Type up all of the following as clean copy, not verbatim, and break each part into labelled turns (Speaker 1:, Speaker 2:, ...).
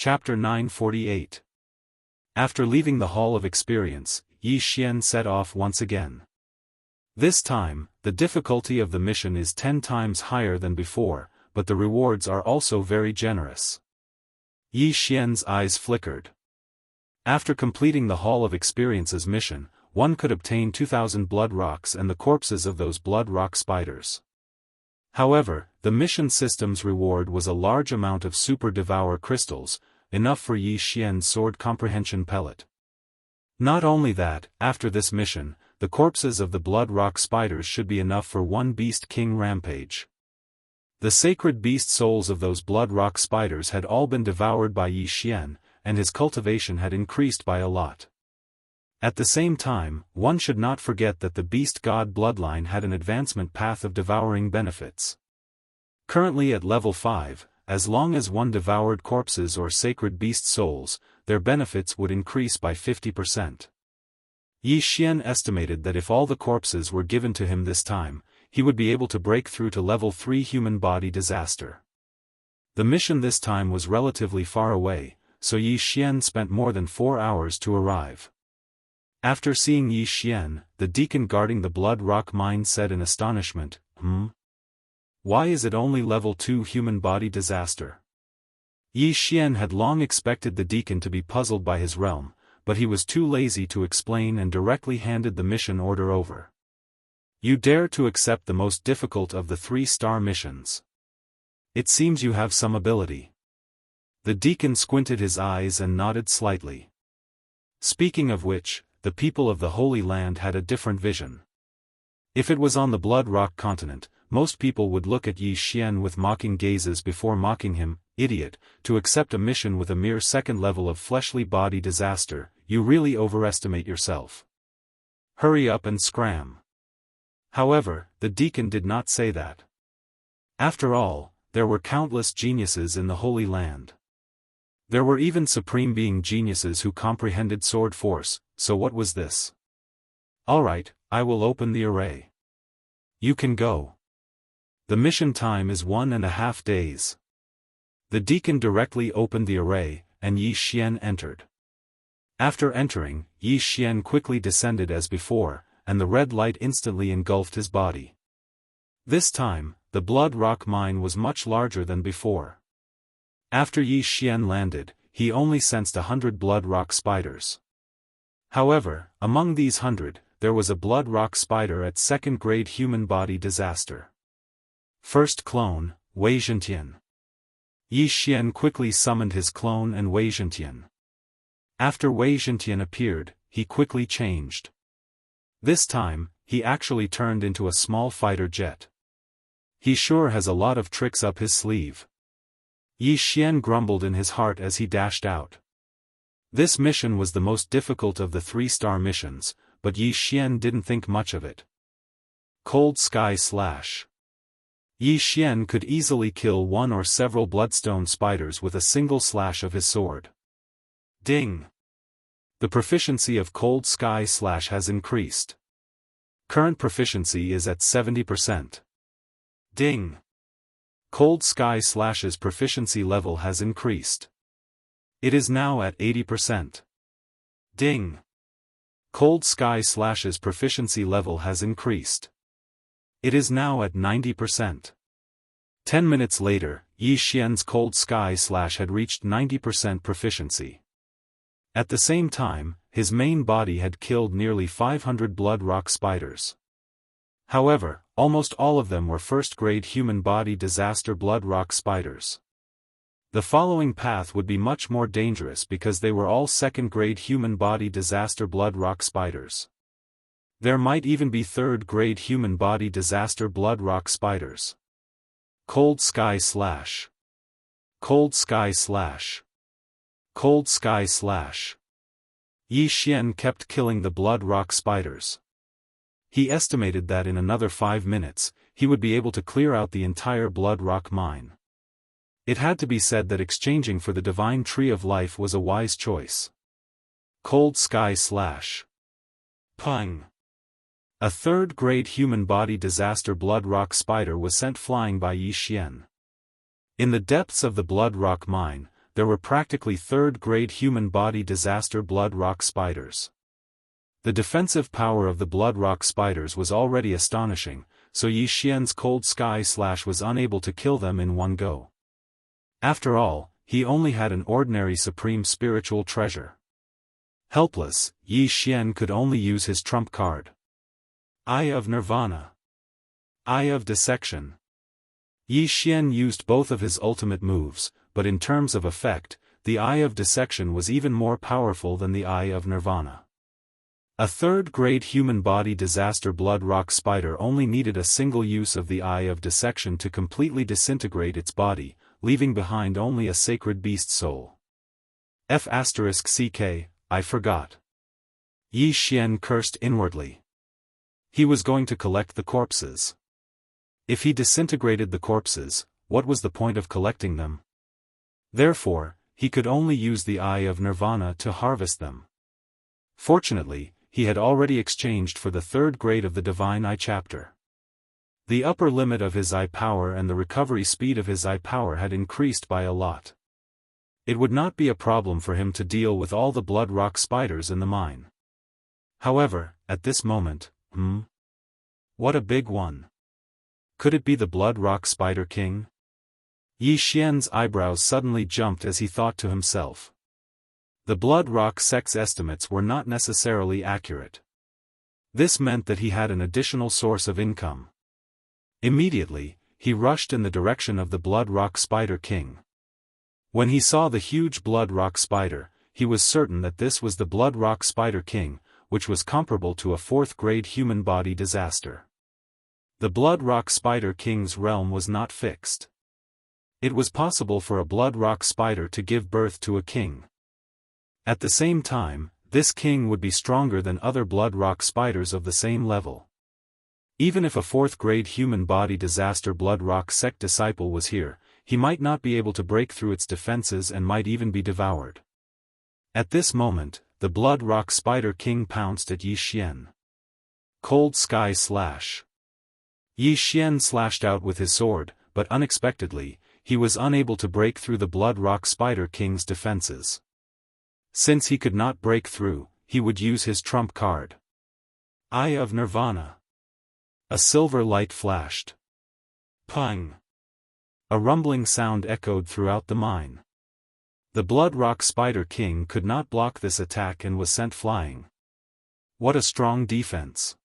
Speaker 1: Chapter 948. After leaving the Hall of Experience, Yi Xian set off once again. This time, the difficulty of the mission is 10 times higher than before, but the rewards are also very generous. Yi Xian's eyes flickered. After completing the Hall of Experience's mission, one could obtain 2,000 blood rocks and the corpses of those blood rock spiders. However, the mission system's reward was a large amount of super devour crystals, enough for Yi Xian's sword comprehension pellet. Not only that, after this mission, the corpses of the blood rock spiders should be enough for one beast king rampage. The sacred beast souls of those blood rock spiders had all been devoured by Yi Xian, and his cultivation had increased by a lot. At the same time, one should not forget that the beast god bloodline had an advancement path of devouring benefits. Currently at level 5, as long as one devoured corpses or sacred beast souls, their benefits would increase by 50%. Yi Xian estimated that if all the corpses were given to him this time, he would be able to break through to level 3 human body disaster. The mission this time was relatively far away, so Yi Xian spent more than 4 hours to arrive. After seeing Yi Xian, the deacon guarding the blood rock mine said in astonishment, Why is it only level 2 human body disaster? Yi Xian had long expected the deacon to be puzzled by his realm, but he was too lazy to explain and directly handed the mission order over. You dare to accept the most difficult of the 3-star missions. It seems you have some ability. The deacon squinted his eyes and nodded slightly. Speaking of which, the people of the Holy Land had a different vision. If it was on the Blood Rock continent, most people would look at Yi Xian with mocking gazes before mocking him, idiot, to accept a mission with a mere second level of fleshly body disaster, you really overestimate yourself. Hurry up and scram. However, the deacon did not say that. After all, there were countless geniuses in the Holy Land. There were even supreme being geniuses who comprehended sword force, so what was this? Alright, I will open the array. You can go. The mission time is 1.5 days. The deacon directly opened the array, and Yi Xian entered. After entering, Yi Xian quickly descended as before, and the red light instantly engulfed his body. This time, the blood rock mine was much larger than before. After Yi Xian landed, he only sensed 100 blood rock spiders. However, among these 100, there was a blood rock spider at 2nd grade human body disaster. First clone, Wei Zhentian. Yi Xian quickly summoned his clone and Wei Zhentian. After Wei Zhentian appeared, he quickly changed. This time, he actually turned into a small fighter jet. He sure has a lot of tricks up his sleeve. Yi Xian grumbled in his heart as he dashed out. This mission was the most difficult of the 3-star missions, but Yi Xian didn't think much of it. Cold Sky Slash. Yi Xian could easily kill one or several bloodstone spiders with a single slash of his sword. Ding! The proficiency of Cold Sky Slash has increased. Current proficiency is at 70%. Ding! Cold Sky Slash's proficiency level has increased. It is now at 80%. Ding! Cold Sky Slash's proficiency level has increased. It is now at 90%. 10 minutes later, Yi Xian's Cold Sky Slash had reached 90% proficiency. At the same time, his main body had killed nearly 500 blood rock spiders. However, almost all of them were 1st grade human body disaster blood rock spiders. The following path would be much more dangerous because they were all 2nd grade human body disaster blood rock spiders. There might even be 3rd grade human body disaster blood rock spiders. Cold Sky Slash. Cold Sky Slash. Cold Sky Slash. Yi Xian kept killing the blood rock spiders. He estimated that in another 5 minutes, he would be able to clear out the entire blood rock mine. It had to be said that exchanging for the divine tree of life was a wise choice. Cold Sky Slash. Pung. A 3rd grade human body disaster blood rock spider was sent flying by Yi Xian. In the depths of the blood rock mine, there were practically third-grade human body disaster blood rock spiders. The defensive power of the blood rock spiders was already astonishing, so Yi Xian's cold sky slash was unable to kill them in one go. After all, he only had an ordinary supreme spiritual treasure. Helpless, Yi Xian could only use his trump card. Eye of Nirvana. Eye of Dissection. Yi Xian used both of his ultimate moves, but in terms of effect, the Eye of Dissection was even more powerful than the Eye of Nirvana. A third-grade human body disaster blood rock spider only needed a single use of the Eye of Dissection to completely disintegrate its body, leaving behind only a sacred beast soul. F***ck, I forgot. Yi Xian cursed inwardly. He was going to collect the corpses. If he disintegrated the corpses, what was the point of collecting them? Therefore, he could only use the Eye of Nirvana to harvest them. Fortunately, he had already exchanged for the third grade of the Divine Eye chapter. The upper limit of his eye power and the recovery speed of his eye power had increased by a lot. It would not be a problem for him to deal with all the blood rock spiders in the mine. However, at this moment, what a big one. Could it be the blood rock spider king? Yi Xian's eyebrows suddenly jumped as he thought to himself. The blood rock sect's estimates were not necessarily accurate. This meant that he had an additional source of income. Immediately, he rushed in the direction of the blood rock spider king. When he saw the huge blood rock spider, he was certain that this was the blood rock spider king, which was comparable to a fourth-grade human body disaster. The blood rock spider king's realm was not fixed. It was possible for a blood rock spider to give birth to a king. At the same time, this king would be stronger than other blood rock spiders of the same level. Even if a fourth-grade human body disaster blood rock sect disciple was here, he might not be able to break through its defenses and might even be devoured. At this moment, the blood rock spider king pounced at Yi Xian. Cold sky slash. Yi Xian slashed out with his sword, but unexpectedly, he was unable to break through the blood rock spider king's defenses. Since he could not break through, he would use his trump card. Eye of Nirvana. A silver light flashed. Pung! A rumbling sound echoed throughout the mine. The blood rock spider king could not block this attack and was sent flying. What a strong defense!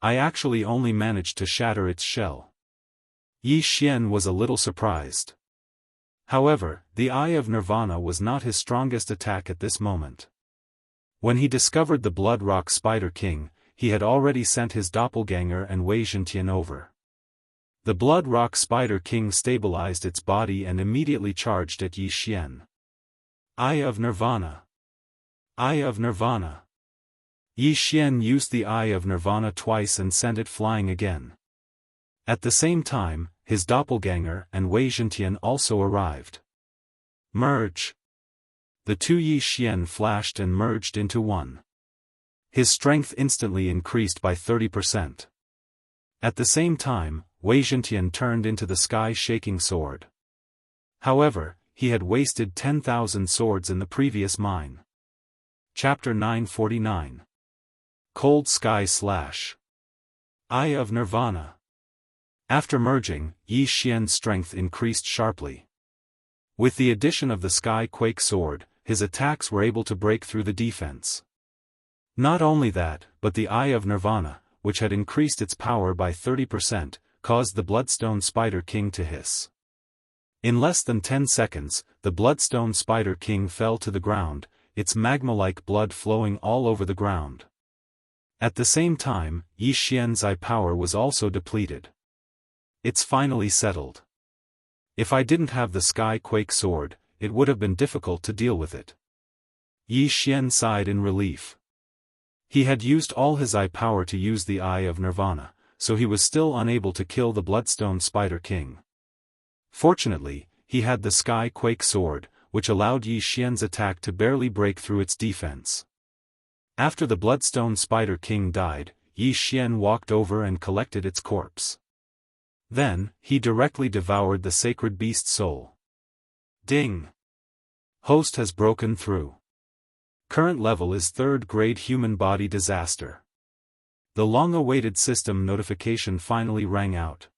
Speaker 1: I actually only managed to shatter its shell. Yi Xian was a little surprised. However, the Eye of Nirvana was not his strongest attack at this moment. When he discovered the blood rock spider king, he had already sent his doppelganger and Wei Zhentian over. The blood rock spider king stabilized its body and immediately charged at Yi Xian. Eye of Nirvana. Eye of Nirvana. Yi Xian used the Eye of Nirvana twice and sent it flying again. At the same time, his doppelganger and Wei Zhentian also arrived. Merge. The two Yi Xian flashed and merged into one. His strength instantly increased by 30%. At the same time, Wei Zhentian turned into the sky-shaking sword. However, he had wasted 10,000 swords in the previous mine. Chapter 949. Cold Sky Slash. Eye of Nirvana. After merging, Yi Xian's strength increased sharply. With the addition of the Sky Quake sword, his attacks were able to break through the defense. Not only that, but the Eye of Nirvana, which had increased its power by 30%, caused the Bloodstone Spider King to hiss. In less than 10 seconds, the Bloodstone Spider King fell to the ground, its magma-like blood flowing all over the ground. At the same time, Yi Xian's eye power was also depleted. It's finally settled. If I didn't have the Sky Quake sword, it would have been difficult to deal with it. Yi Xian sighed in relief. He had used all his eye power to use the Eye of Nirvana, so he was still unable to kill the Bloodstone Spider King. Fortunately, he had the Sky Quake sword, which allowed Yi Xian's attack to barely break through its defense. After the Bloodstone Spider King died, Yi Xian walked over and collected its corpse. Then, he directly devoured the sacred beast soul. Ding! Host has broken through. Current level is 3rd grade human body disaster. The long-awaited system notification finally rang out.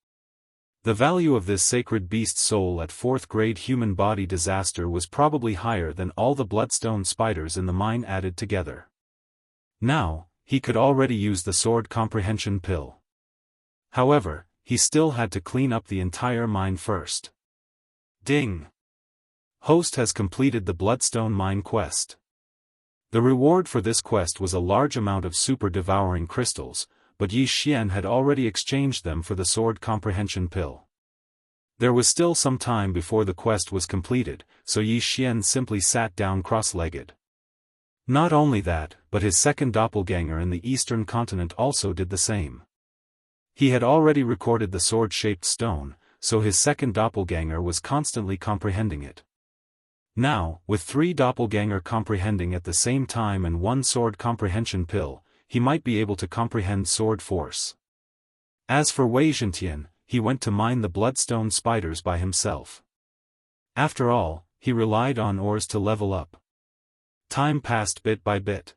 Speaker 1: The value of this sacred beast soul at 4th grade human body disaster was probably higher than all the bloodstone spiders in the mine added together. Now, he could already use the sword comprehension pill. However, he still had to clean up the entire mine first. Ding! Host has completed the Bloodstone Mine quest. The reward for this quest was a large amount of super devouring crystals, but Yi Xian had already exchanged them for the sword comprehension pill. There was still some time before the quest was completed, so Yi Xian simply sat down cross-legged. Not only that, but his second doppelganger in the eastern continent also did the same. He had already recorded the sword-shaped stone, so his second doppelganger was constantly comprehending it. Now, with 3 doppelganger comprehending at the same time and 1 sword comprehension pill, he might be able to comprehend sword force. As for Wei Zhentian, he went to mine the bloodstone spiders by himself. After all, he relied on ores to level up. Time passed bit by bit.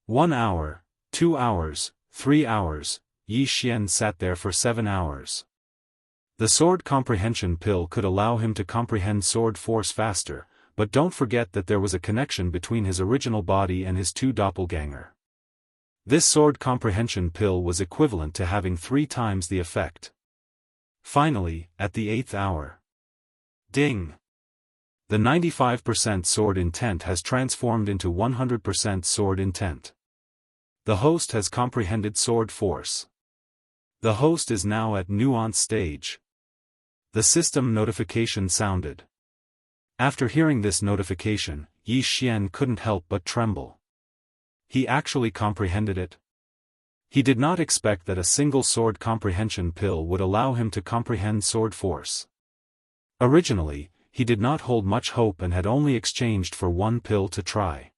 Speaker 1: 1 hour, 2 hours, 3 hours, Yi Xian sat there for 7 hours. The sword comprehension pill could allow him to comprehend sword force faster, but don't forget that there was a connection between his original body and his 2 doppelganger. This sword comprehension pill was equivalent to having 3 times the effect. Finally, at the 8th hour. Ding! The 95% sword intent has transformed into 100% sword intent. The host has comprehended sword force. The host is now at nuance stage. The system notification sounded. After hearing this notification, Yi Xian couldn't help but tremble. He actually comprehended it. He did not expect that a single sword comprehension pill would allow him to comprehend sword force. Originally, he did not hold much hope and had only exchanged for 1 pill to try.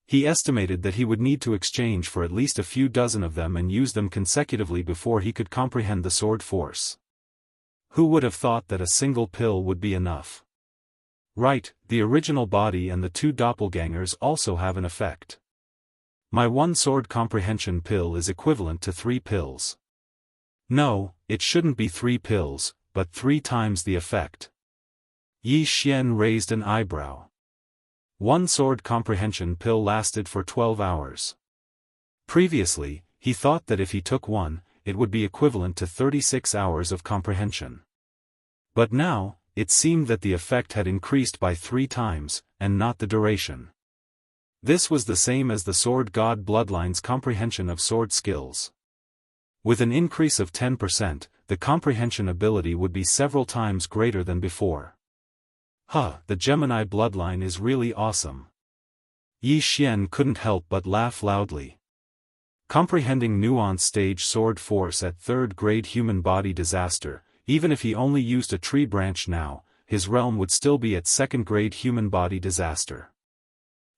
Speaker 1: He estimated that he would need to exchange for at least a few dozen of them and use them consecutively before he could comprehend the sword force. Who would have thought that a single pill would be enough? Right, the original body and the 2 doppelgangers also have an effect. My 1 sword comprehension pill is equivalent to 3 pills. No, it shouldn't be 3 pills, but 3 times the effect. Yi Xian raised an eyebrow. 1 sword comprehension pill lasted for 12 hours. Previously, he thought that if he took 1, it would be equivalent to 36 hours of comprehension. But now, it seemed that the effect had increased by 3 times, and not the duration. This was the same as the Sword God Bloodline's comprehension of sword skills. With an increase of 10%, the comprehension ability would be several times greater than before. The Gemini bloodline is really awesome. Yi Xian couldn't help but laugh loudly. Comprehending nuance stage sword force at 3rd grade human body disaster, even if he only used a tree branch now, his realm would still be at 2nd grade human body disaster.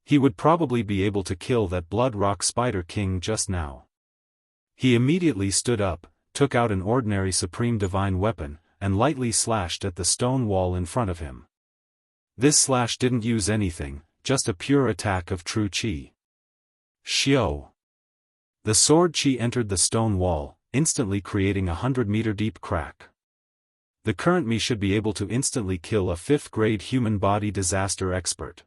Speaker 1: He would probably be able to kill that Blood Rock Spider King just now. He immediately stood up, took out an ordinary supreme divine weapon, and lightly slashed at the stone wall in front of him. This slash didn't use anything, just a pure attack of true chi. Xiao. The sword chi entered the stone wall, instantly creating a 100-meter deep crack. The current me should be able to instantly kill a 5th grade human body disaster expert.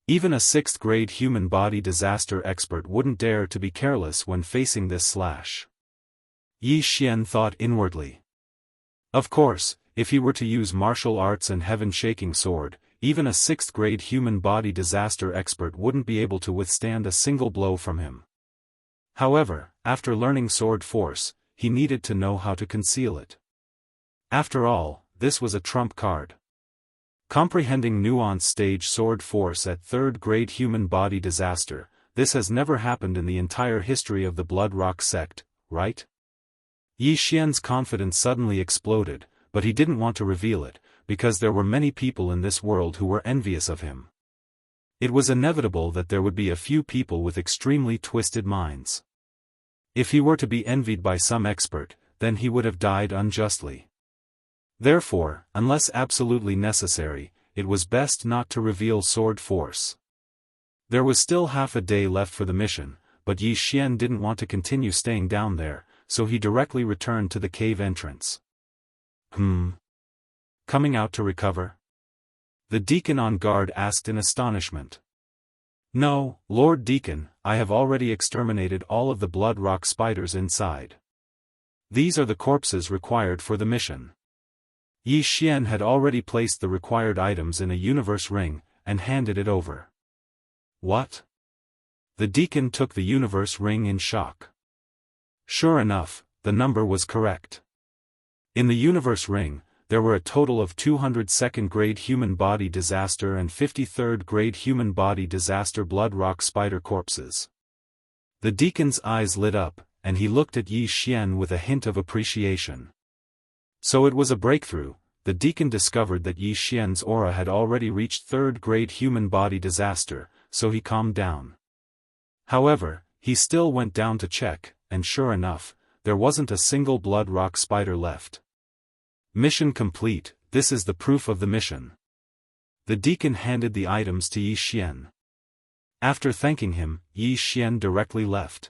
Speaker 1: Even a 6th grade human body disaster expert wouldn't dare to be careless when facing this slash. Yi Xian thought inwardly. Of course, if he were to use martial arts and heaven-shaking sword, even a 6th grade human body disaster expert wouldn't be able to withstand a single blow from him. However, after learning sword force, he needed to know how to conceal it. After all, this was a trump card. Comprehending nuance stage sword force at 3rd grade human body disaster, this has never happened in the entire history of the Blood Rock sect, right? Yi Xian's confidence suddenly exploded, but he didn't want to reveal it, because there were many people in this world who were envious of him. It was inevitable that there would be a few people with extremely twisted minds. If he were to be envied by some expert, then he would have died unjustly. Therefore, unless absolutely necessary, it was best not to reveal sword force. There was still half a day left for the mission, but Yi Xian didn't want to continue staying down there, so he directly returned to the cave entrance. Coming out to recover? The deacon on guard asked in astonishment. No, Lord Deacon, I have already exterminated all of the blood rock spiders inside. These are the corpses required for the mission. Yi Xian had already placed the required items in a universe ring, and handed it over. What? The deacon took the universe ring in shock. Sure enough, the number was correct. In the universe ring, there were a total of 202nd grade human body disaster and 53rd grade human body disaster blood rock spider corpses. The deacon's eyes lit up, and he looked at Yi Xian with a hint of appreciation. So it was a breakthrough. The deacon discovered that Yi Xian's aura had already reached 3rd grade human body disaster, so he calmed down. However, he still went down to check, and sure enough, there wasn't a single blood rock spider left. Mission complete, this is the proof of the mission. The deacon handed the items to Yi Xian. After thanking him, Yi Xian directly left.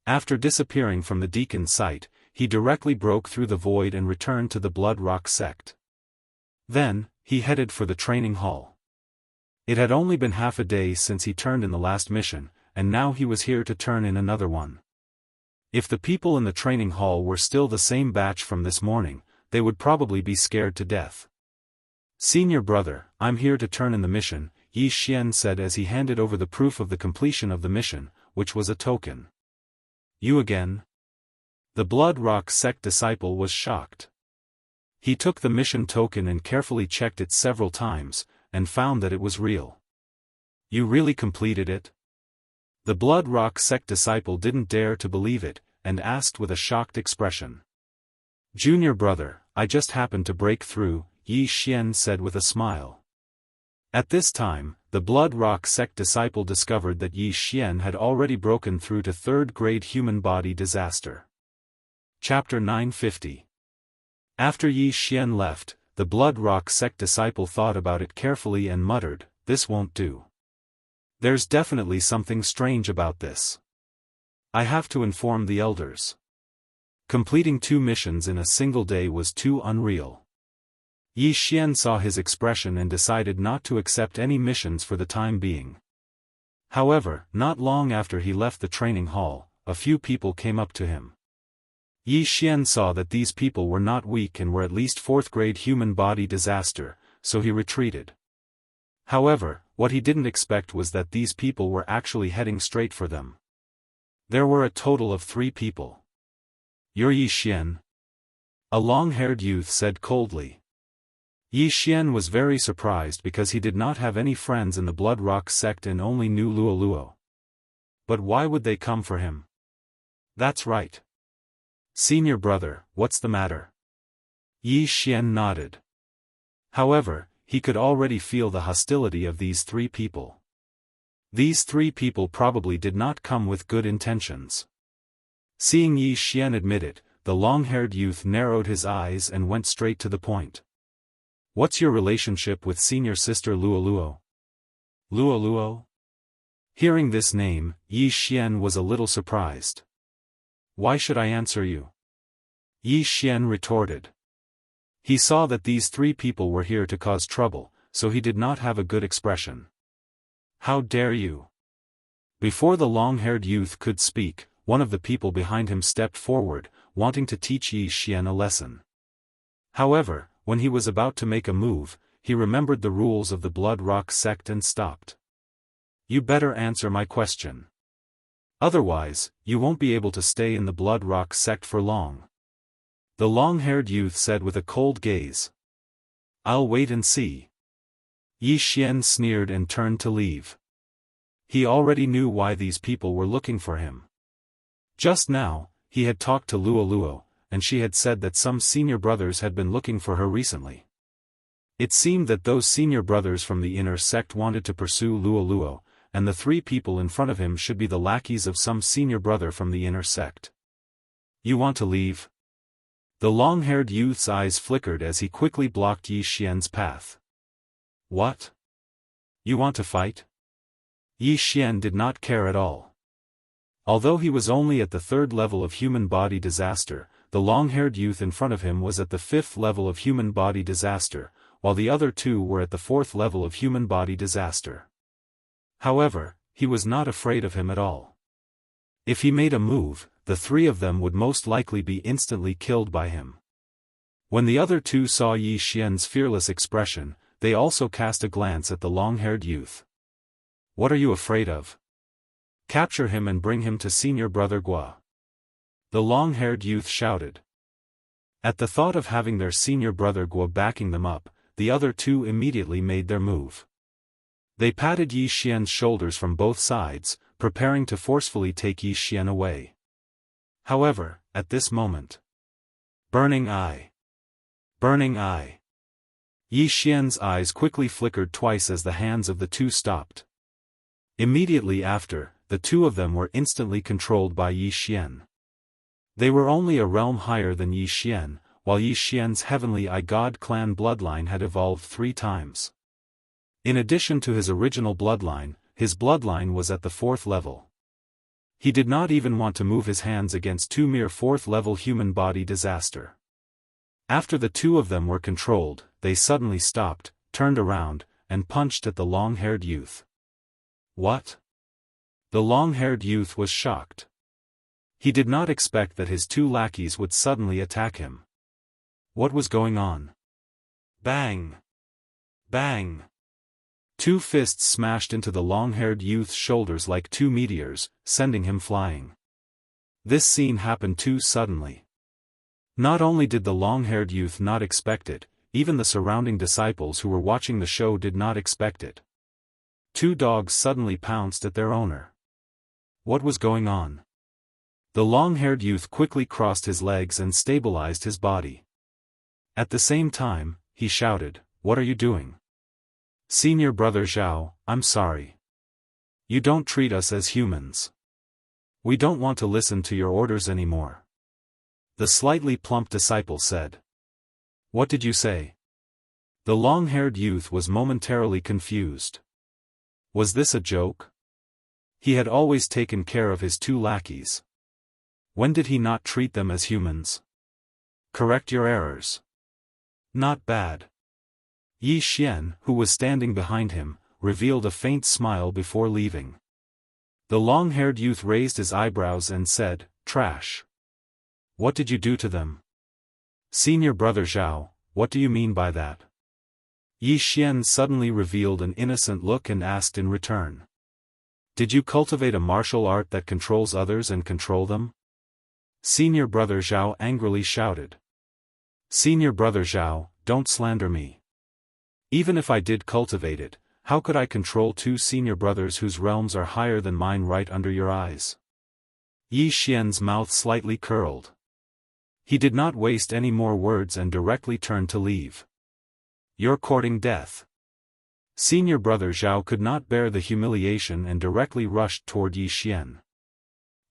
Speaker 1: After disappearing from the deacon's sight, he directly broke through the void and returned to the Blood Rock sect. Then, he headed for the training hall. It had only been half a day since he turned in the last mission, and now he was here to turn in another one. If the people in the training hall were still the same batch from this morning, they would probably be scared to death. Senior brother, I'm here to turn in the mission, Yi Xian said as he handed over the proof of the completion of the mission, which was a token. You again? The Blood Rock sect disciple was shocked. He took the mission token and carefully checked it several times, and found that it was real. You really completed it? The Blood Rock sect disciple didn't dare to believe it, and asked with a shocked expression. Junior brother, I just happened to break through, Yi Xian said with a smile. At this time, the Blood Rock sect disciple discovered that Yi Xian had already broken through to 3rd grade human body disaster. Chapter 950. After Yi Xian left, the Blood Rock sect disciple thought about it carefully and muttered, this won't do. There's definitely something strange about this. I have to inform the elders. Completing 2 missions in a single day was too unreal. Yi Xian saw his expression and decided not to accept any missions for the time being. However, not long after he left the training hall, a few people came up to him. Yi Xian saw that these people were not weak and were at least 4th grade human body disaster, so he retreated. However, what he didn't expect was that these people were actually heading straight for them. There were a total of 3 people. You're Yi Xian? A long-haired youth said coldly. Yi Xian was very surprised because he did not have any friends in the Blood Rock sect and only knew Luo Luo. But why would they come for him? That's right. Senior brother, what's the matter? Yi Xian nodded. However, he could already feel the hostility of these 3 people. These 3 people probably did not come with good intentions. Seeing Yi Xian admit it, the long-haired youth narrowed his eyes and went straight to the point. What's your relationship with senior sister Luo Luo? Luo Luo? Hearing this name, Yi Xian was a little surprised. Why should I answer you? Yi Xian retorted. He saw that these 3 people were here to cause trouble, so he did not have a good expression. How dare you? Before the long-haired youth could speak, one of the people behind him stepped forward, wanting to teach Yi Xian a lesson. However, when he was about to make a move, he remembered the rules of the Blood Rock sect and stopped. You better answer my question. Otherwise, you won't be able to stay in the Blood Rock sect for long. The long-haired youth said with a cold gaze. I'll wait and see. Yi Xian sneered and turned to leave. He already knew why these people were looking for him. Just now, he had talked to Luo Luo, and she had said that some senior brothers had been looking for her recently. It seemed that those senior brothers from the inner sect wanted to pursue Luo Luo, and the 3 people in front of him should be the lackeys of some senior brother from the inner sect. You want to leave? The long-haired youth's eyes flickered as he quickly blocked Yi Xian's path. What? You want to fight? Yi Xian did not care at all. Although he was only at the 3rd level of human body disaster, the long-haired youth in front of him was at the 5th level of human body disaster, while the other two were at the 4th level of human body disaster. However, he was not afraid of him at all. If he made a move, the 3 of them would most likely be instantly killed by him. When the other two saw Yi Xian's fearless expression, they also cast a glance at the long-haired youth. What are you afraid of? Capture him and bring him to Senior Brother Gua. The long-haired youth shouted. At the thought of having their Senior Brother Gua backing them up, the other two immediately made their move. They patted Yi Xian's shoulders from both sides, preparing to forcefully take Yi Xian away. However, at this moment. Burning eye. Burning eye. Yi Xian's eyes quickly flickered twice as the hands of the two stopped. Immediately after, the two of them were instantly controlled by Yi Xian. They were only a realm higher than Yi Xian, while Yi Xian's Heavenly Eye God clan bloodline had evolved 3 times. In addition to his original bloodline, his bloodline was at the 4th level. He did not even want to move his hands against 2 mere 4th level human body disaster. After the two of them were controlled, they suddenly stopped, turned around, and punched at the long-haired youth. What? The long-haired youth was shocked. He did not expect that his 2 lackeys would suddenly attack him. What was going on? Bang! Bang! 2 fists smashed into the long-haired youth's shoulders like 2 meteors, sending him flying. This scene happened too suddenly. Not only did the long-haired youth not expect it, even the surrounding disciples who were watching the show did not expect it. 2 dogs suddenly pounced at their owner. What was going on? The long-haired youth quickly crossed his legs and stabilized his body. At the same time, he shouted, "What are you doing? Senior Brother Zhao, I'm sorry. You don't treat us as humans. We don't want to listen to your orders anymore." The slightly plump disciple said. What did you say? The long-haired youth was momentarily confused. Was this a joke? He had always taken care of his 2 lackeys. When did he not treat them as humans? Correct your errors. Not bad. Yi Xian, who was standing behind him, revealed a faint smile before leaving. The long-haired youth raised his eyebrows and said, "Trash. What did you do to them?" Senior Brother Zhao, what do you mean by that? Yi Xian suddenly revealed an innocent look and asked in return. Did you cultivate a martial art that controls others and control them? Senior Brother Zhao angrily shouted. Senior Brother Zhao, don't slander me. Even if I did cultivate it, how could I control 2 senior brothers whose realms are higher than mine right under your eyes? Yi Xian's mouth slightly curled. He did not waste any more words and directly turned to leave. You're courting death. Senior Brother Zhao could not bear the humiliation and directly rushed toward Yi Xian.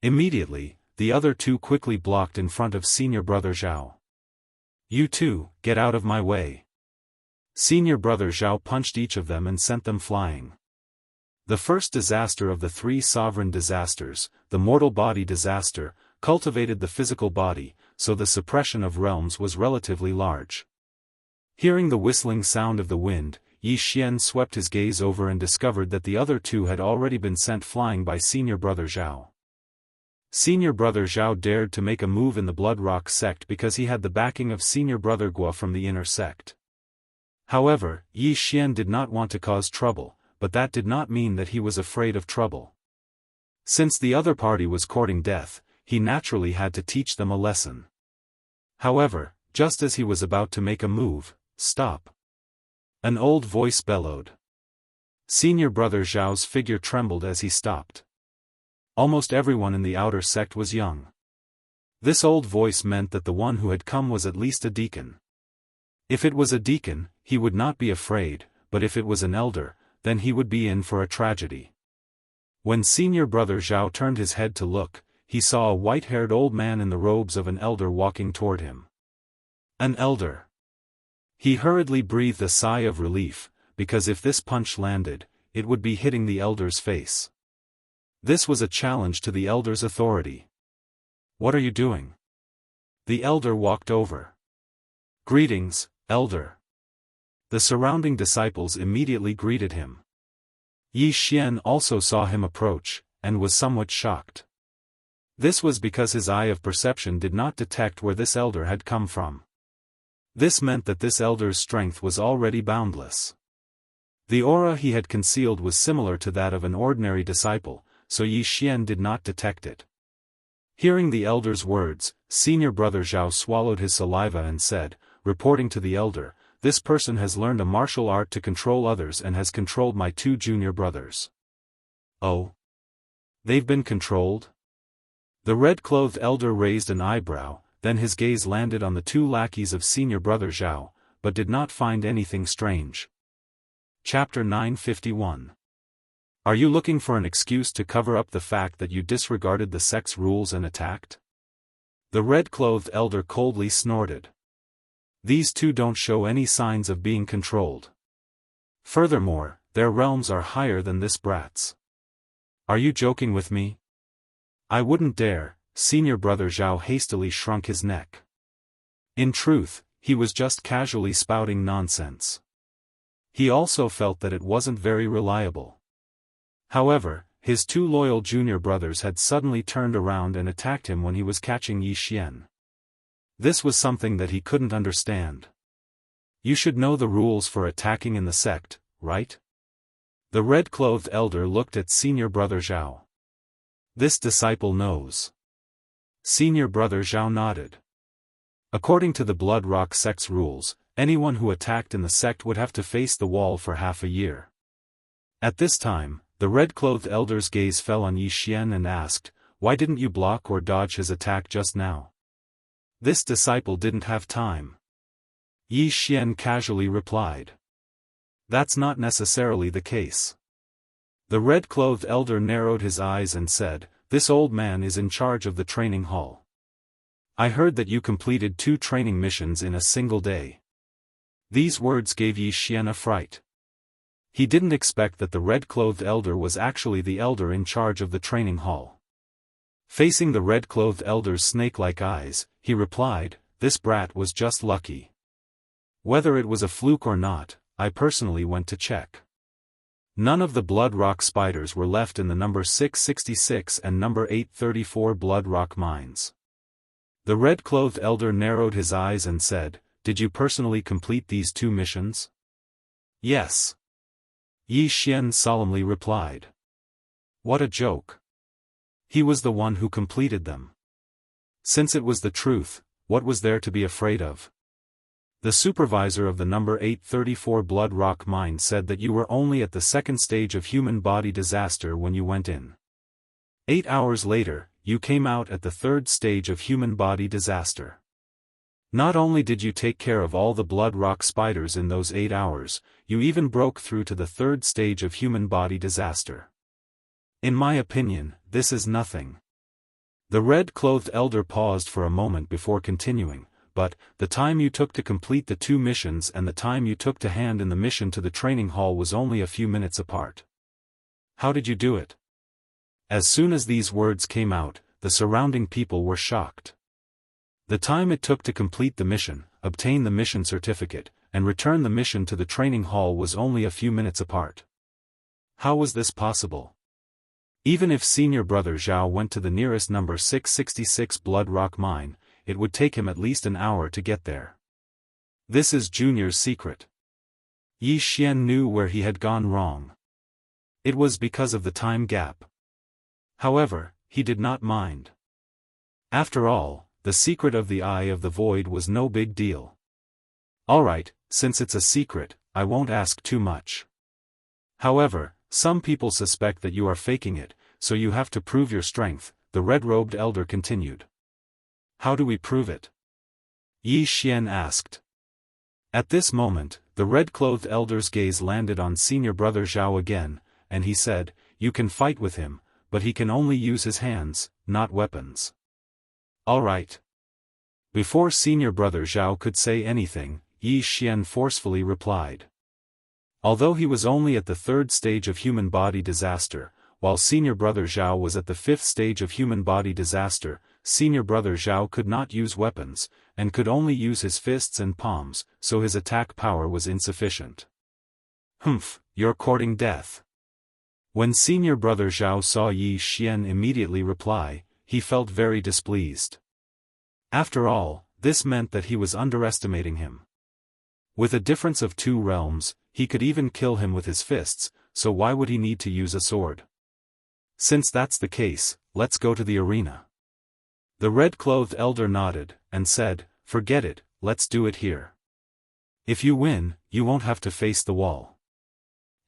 Speaker 1: Immediately, the other 2 quickly blocked in front of Senior Brother Zhao. You 2, get out of my way. Senior Brother Zhao punched each of them and sent them flying. The first disaster of the 3 sovereign disasters, the mortal body disaster, cultivated the physical body, so the suppression of realms was relatively large. Hearing the whistling sound of the wind, Yi Xian swept his gaze over and discovered that the other 2 had already been sent flying by Senior Brother Zhao. Senior Brother Zhao dared to make a move in the Blood Rock sect because he had the backing of Senior Brother Gua from the inner sect. However, Yi Xian did not want to cause trouble, but that did not mean that he was afraid of trouble. Since the other party was courting death, he naturally had to teach them a lesson. However, just as he was about to make a move, "Stop!" An old voice bellowed. Senior Brother Zhao's figure trembled as he stopped. Almost everyone in the outer sect was young. This old voice meant that the one who had come was at least a deacon. If it was a deacon, he would not be afraid, but if it was an elder, then he would be in for a tragedy. When Senior Brother Zhao turned his head to look, he saw a white-haired old man in the robes of an elder walking toward him. An elder. He hurriedly breathed a sigh of relief, because if this punch landed, it would be hitting the elder's face. This was a challenge to the elder's authority. "What are you doing?" The elder walked over. "Greetings, elder." The surrounding disciples immediately greeted him. Yi Xian also saw him approach, and was somewhat shocked. This was because his eye of perception did not detect where this elder had come from. This meant that this elder's strength was already boundless. The aura he had concealed was similar to that of an ordinary disciple, so Yi Xian did not detect it. Hearing the elder's words, senior brother Zhao swallowed his saliva and said, reporting to the elder, "This person has learned a martial art to control others and has controlled my two junior brothers." "Oh? They've been controlled?" The red-clothed elder raised an eyebrow, then his gaze landed on the two lackeys of senior brother Zhao, but did not find anything strange. Chapter 951. Are you looking for an excuse to cover up the fact that you disregarded the sect's rules and attacked? The red-clothed elder coldly snorted. These two don't show any signs of being controlled. Furthermore, their realms are higher than this brat's. Are you joking with me? I wouldn't dare. Senior brother Zhao hastily shrunk his neck. In truth, he was just casually spouting nonsense. He also felt that it wasn't very reliable. However, his two loyal junior brothers had suddenly turned around and attacked him when he was catching Yi Xian. This was something that he couldn't understand. You should know the rules for attacking in the sect, right? The red-clothed elder looked at senior brother Zhao. This disciple knows. Senior brother Zhao nodded. According to the Blood Rock sect's rules, anyone who attacked in the sect would have to face the wall for half a year. At this time, the red-clothed elder's gaze fell on Yi Xian and asked, "Why didn't you block or dodge his attack just now?" This disciple didn't have time. Yi Xian casually replied. That's not necessarily the case. The red-clothed elder narrowed his eyes and said, "This old man is in charge of the training hall. I heard that you completed 2 training missions in a single day." These words gave Yi Xian a fright. He didn't expect that the red-clothed elder was actually the elder in charge of the training hall. Facing the red-clothed elder's snake-like eyes, he replied, "This brat was just lucky. Whether it was a fluke or not, I personally went to check. None of the Blood Rock spiders were left in the number 666 and number 834 Blood Rock mines." The red-clothed elder narrowed his eyes and said, "Did you personally complete these 2 missions?" "Yes." Yi Xian solemnly replied. What a joke. He was the one who completed them. Since it was the truth, what was there to be afraid of? The supervisor of the number 834 Blood Rock mine said that you were only at the 2nd stage of human body disaster when you went in. 8 hours later, you came out at the 3rd stage of human body disaster. Not only did you take care of all the Blood Rock spiders in those 8 hours, you even broke through to the 3rd stage of human body disaster. In my opinion, this is nothing. The red-clothed elder paused for a moment before continuing. But, the time you took to complete the 2 missions and the time you took to hand in the mission to the training hall was only a few minutes apart. How did you do it? As soon as these words came out, the surrounding people were shocked. The time it took to complete the mission, obtain the mission certificate, and return the mission to the training hall was only a few minutes apart. How was this possible? Even if senior brother Zhao went to the nearest number 666 Blood Rock mine, it would take him at least an hour to get there. This is Junior's secret. Yi Xian knew where he had gone wrong. It was because of the time gap. However, he did not mind. After all, the secret of the Eye of the Void was no big deal. Alright, since it's a secret, I won't ask too much. However, some people suspect that you are faking it, so you have to prove your strength, the red-robed elder continued. How do we prove it? Yi Xian asked. At this moment, the red-clothed elder's gaze landed on senior brother Zhao again, and he said, "You can fight with him, but he can only use his hands, not weapons." All right. Before senior brother Zhao could say anything, Yi Xian forcefully replied. Although he was only at the 3rd stage of human body disaster, while senior brother Zhao was at the 5th stage of human body disaster, senior brother Zhao could not use weapons, and could only use his fists and palms, so his attack power was insufficient. Humph, you're courting death. When senior brother Zhao saw Yi Xian immediately reply, he felt very displeased. After all, this meant that he was underestimating him. With a difference of 2 realms, he could even kill him with his fists, so why would he need to use a sword? Since that's the case, let's go to the arena. The red-clothed elder nodded, and said, "Forget it, let's do it here. If you win, you won't have to face the wall."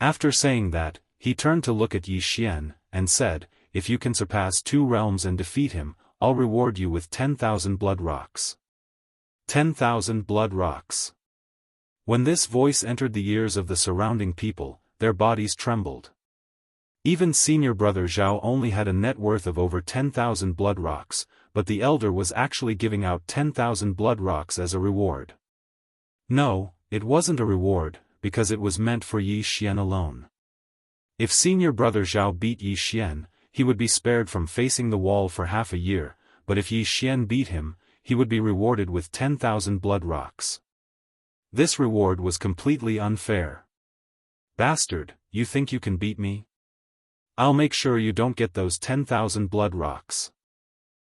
Speaker 1: After saying that, he turned to look at Yi Xian, and said, "If you can surpass 2 realms and defeat him, I'll reward you with 10,000 blood rocks." 10,000 blood rocks. When this voice entered the ears of the surrounding people, their bodies trembled. Even senior brother Zhao only had a net worth of over 10,000 blood rocks, but the elder was actually giving out 10,000 blood rocks as a reward. No, it wasn't a reward, because it was meant for Yi Xian alone. If senior brother Zhao beat Yi Xian, he would be spared from facing the wall for half a year, but if Yi Xian beat him, he would be rewarded with 10,000 blood rocks. This reward was completely unfair. Bastard, you think you can beat me? I'll make sure you don't get those 10,000 blood rocks.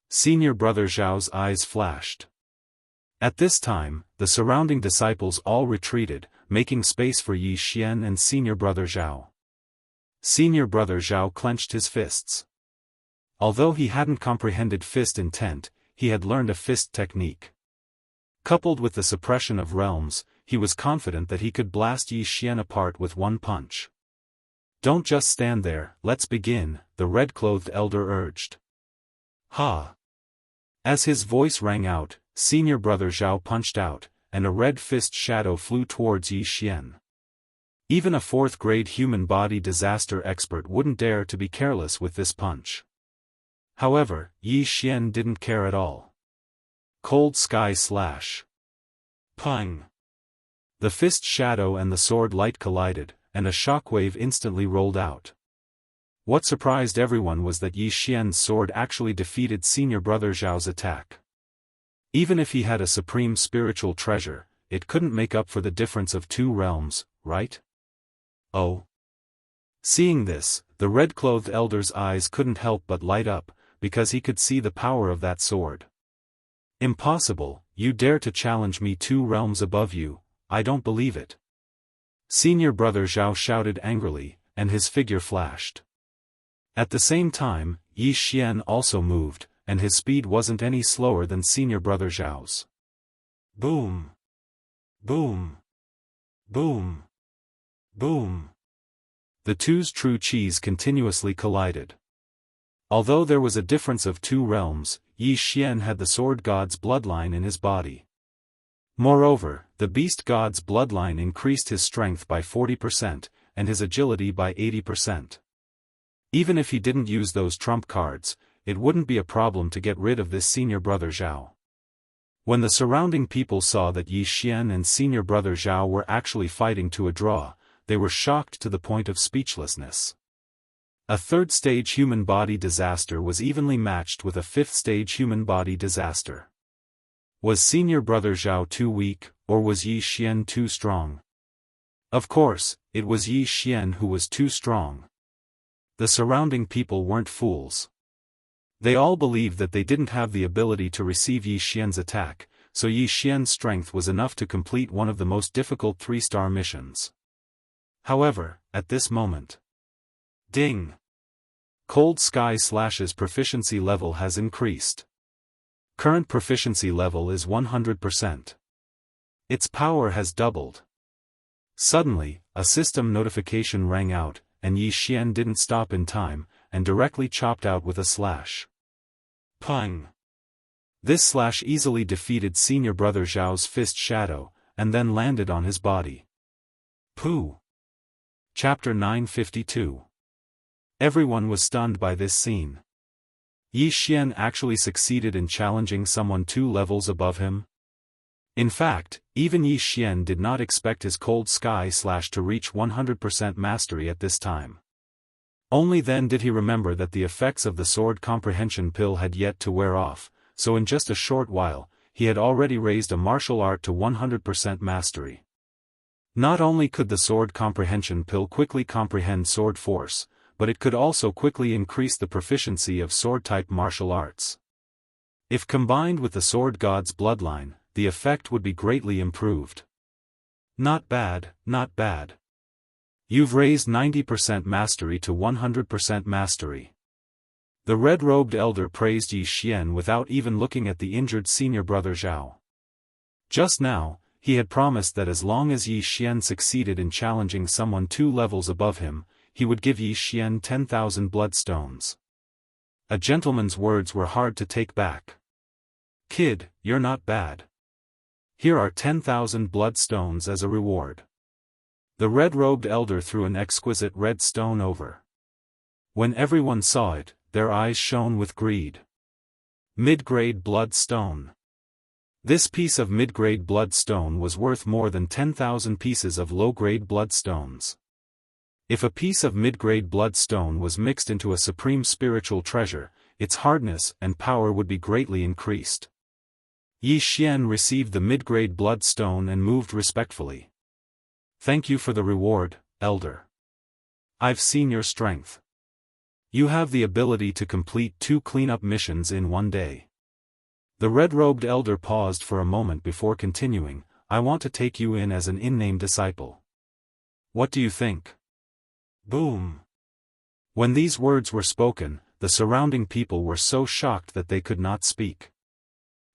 Speaker 1: Senior brother Zhao's eyes flashed. At this time, the surrounding disciples all retreated, making space for Yi Xian and senior brother Zhao. Senior brother Zhao clenched his fists. Although he hadn't comprehended fist intent, he had learned a fist technique. Coupled with the suppression of realms, he was confident that he could blast Yi Xian apart with one punch. "Don't just stand there, let's begin," the red-clothed elder urged. "Ha!" As his voice rang out, senior brother Zhao punched out, and a red fist shadow flew towards Yi Xian. Even a 4th-grade human body disaster expert wouldn't dare to be careless with this punch. However, Yi Xian didn't care at all. Cold Sky Slash. Pang! The fist shadow and the sword light collided, and a shockwave instantly rolled out. What surprised everyone was that Yi Xian's sword actually defeated senior brother Zhao's attack. Even if he had a supreme spiritual treasure, it couldn't make up for the difference of 2 realms, right? Oh. Seeing this, the red-clothed elder's eyes couldn't help but light up, because he could see the power of that sword. "Impossible, you dare to challenge me 2 realms above you, I don't believe it." Senior brother Zhao shouted angrily, and his figure flashed. At the same time, Yi Xian also moved, and his speed wasn't any slower than senior brother Zhao's. Boom! Boom! Boom! Boom! The two's true chis continuously collided. Although there was a difference of 2 realms, Yi Xian had the sword god's bloodline in his body. Moreover, the beast god's bloodline increased his strength by 40%, and his agility by 80%. Even if he didn't use those trump cards, it wouldn't be a problem to get rid of this senior brother Zhao. When the surrounding people saw that Yi Xian and senior brother Zhao were actually fighting to a draw, they were shocked to the point of speechlessness. A 3rd-stage human body disaster was evenly matched with a 5th-stage human body disaster. Was senior brother Zhao too weak, or was Yi Xian too strong? Of course, it was Yi Xian who was too strong. The surrounding people weren't fools. They all believed that they didn't have the ability to receive Yi Xian's attack, so Yi Xian's strength was enough to complete one of the most difficult 3-star missions. However, at this moment... Ding! Cold Sky Slash's proficiency level has increased. Current proficiency level is 100%. Its power has doubled. Suddenly, a system notification rang out, and Yi Xian didn't stop in time, and directly chopped out with a slash. Pang! This slash easily defeated senior brother Zhao's fist shadow, and then landed on his body. Pooh! Chapter 952. Everyone was stunned by this scene. Yi Xian actually succeeded in challenging someone 2 levels above him? In fact, even Yi Xian did not expect his cold sky slash to reach 100% mastery at this time. Only then did he remember that the effects of the sword comprehension pill had yet to wear off, so in just a short while, he had already raised a martial art to 100% mastery. Not only could the sword comprehension pill quickly comprehend sword force, but it could also quickly increase the proficiency of sword-type martial arts. If combined with the sword god's bloodline, the effect would be greatly improved. Not bad, not bad. You've raised 90% mastery to 100% mastery. The red-robed elder praised Yi Xian without even looking at the injured senior brother Zhao. Just now, he had promised that as long as Yi Xian succeeded in challenging someone 2 levels above him, he would give Yi Xian 10,000 bloodstones. A gentleman's words were hard to take back. Kid, you're not bad. Here are 10,000 bloodstones as a reward. The red-robed elder threw an exquisite red stone over. When everyone saw it, their eyes shone with greed. Mid-grade blood stone. This piece of mid-grade blood stone was worth more than 10,000 pieces of low-grade bloodstones. If a piece of mid-grade bloodstone was mixed into a supreme spiritual treasure, its hardness and power would be greatly increased. Yi Xian received the mid-grade bloodstone and moved respectfully. Thank you for the reward, elder. I've seen your strength. You have the ability to complete 2 cleanup missions in one day. The red-robed elder paused for a moment before continuing. I want to take you in as an in-name disciple. What do you think? Boom. When these words were spoken, the surrounding people were so shocked that they could not speak.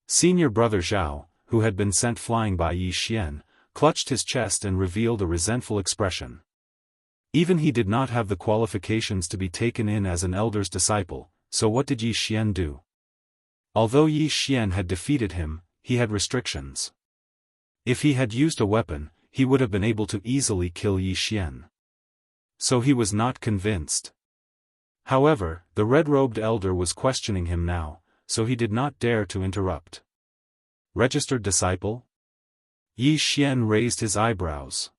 Speaker 1: Senior brother Zhao, who had been sent flying by Yi Xian, clutched his chest and revealed a resentful expression. Even he did not have the qualifications to be taken in as an elder's disciple, so what did Yi Xian do? Although Yi Xian had defeated him, he had restrictions. If he had used a weapon, he would have been able to easily kill Yi Xian. So he was not convinced. However, the red-robed elder was questioning him now, so he did not dare to interrupt. Registered disciple? Yi Xian raised his eyebrows.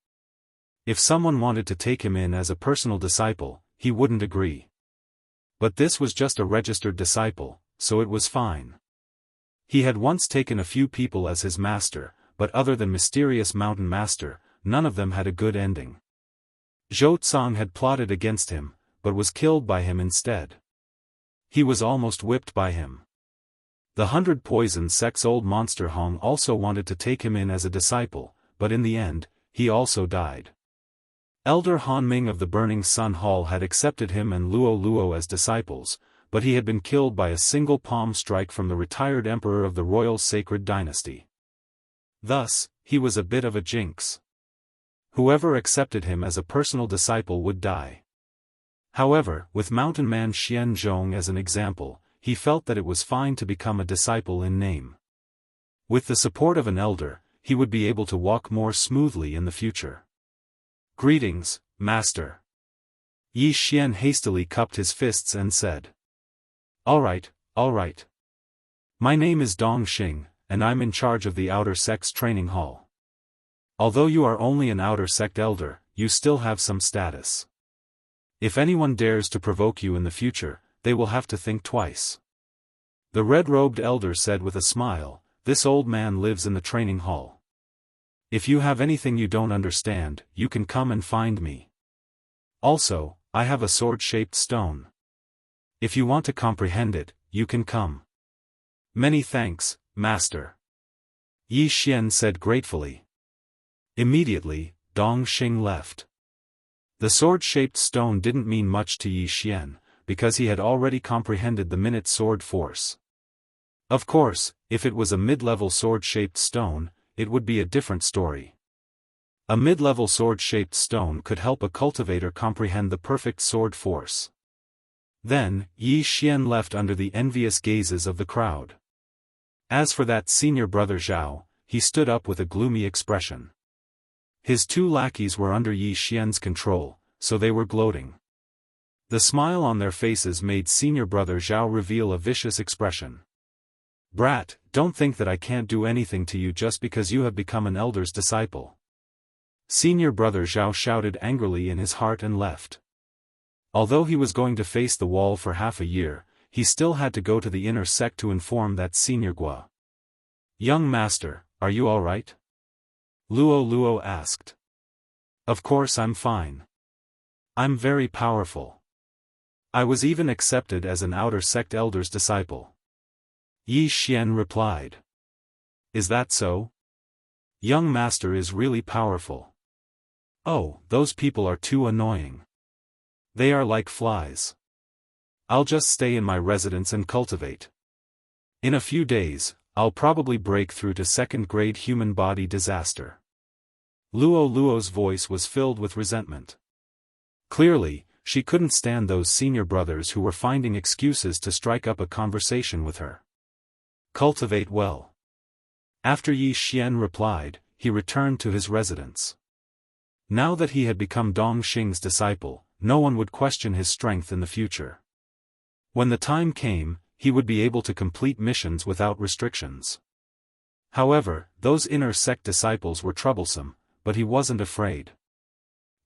Speaker 1: If someone wanted to take him in as a personal disciple, he wouldn't agree. But this was just a registered disciple, so it was fine. He had once taken a few people as his master, but other than mysterious mountain master, none of them had a good ending. Zhou Tsang had plotted against him, but was killed by him instead. He was almost whipped by him. The 100 Poison Sect's old monster Hong also wanted to take him in as a disciple, but in the end, he also died. Elder Han Ming of the Burning Sun Hall had accepted him and Luo Luo as disciples, but he had been killed by a single palm strike from the retired emperor of the royal sacred dynasty. Thus, he was a bit of a jinx. Whoever accepted him as a personal disciple would die. However, with Mountain Man Xian Zhong as an example, he felt that it was fine to become a disciple in name. With the support of an elder, he would be able to walk more smoothly in the future. Greetings, Master. Yi Xian hastily cupped his fists and said. All right. My name is Dong Xing, and I'm in charge of the Outer Sect's training hall. Although you are only an Outer Sect elder, you still have some status. If anyone dares to provoke you in the future, they will have to think twice. The red-robed elder said with a smile, this old man lives in the training hall. If you have anything you don't understand, you can come and find me. Also, I have a sword-shaped stone. If you want to comprehend it, you can come. Many thanks, Master. Yi Xian said gratefully. Immediately, Dong Xing left. The sword-shaped stone didn't mean much to Yi Xian, because he had already comprehended the minute sword force. Of course, if it was a mid-level sword-shaped stone, it would be a different story. A mid-level sword-shaped stone could help a cultivator comprehend the perfect sword force. Then, Yi Xian left under the envious gazes of the crowd. As for that senior brother Zhao, he stood up with a gloomy expression. His 2 lackeys were under Yi Xian's control, so they were gloating. The smile on their faces made senior brother Zhao reveal a vicious expression. Brat, don't think that I can't do anything to you just because you have become an elder's disciple. Senior brother Zhao shouted angrily in his heart and left. Although he was going to face the wall for half a year, he still had to go to the inner sect to inform that Senior Gua. Young master, are you all right? Luo asked. Of course I'm fine. I'm very powerful. I was even accepted as an outer sect elder's disciple. Yi Xian replied. Is that so? Young master is really powerful. Oh, those people are too annoying. They are like flies. I'll just stay in my residence and cultivate. In a few days, I'll probably break through to second-grade human body disaster. Luo's voice was filled with resentment. Clearly, she couldn't stand those senior brothers who were finding excuses to strike up a conversation with her. Cultivate well. After Yi Xian replied, he returned to his residence. Now that he had become Dong Xing's disciple, no one would question his strength in the future. When the time came, he would be able to complete missions without restrictions. However, those inner sect disciples were troublesome, but he wasn't afraid.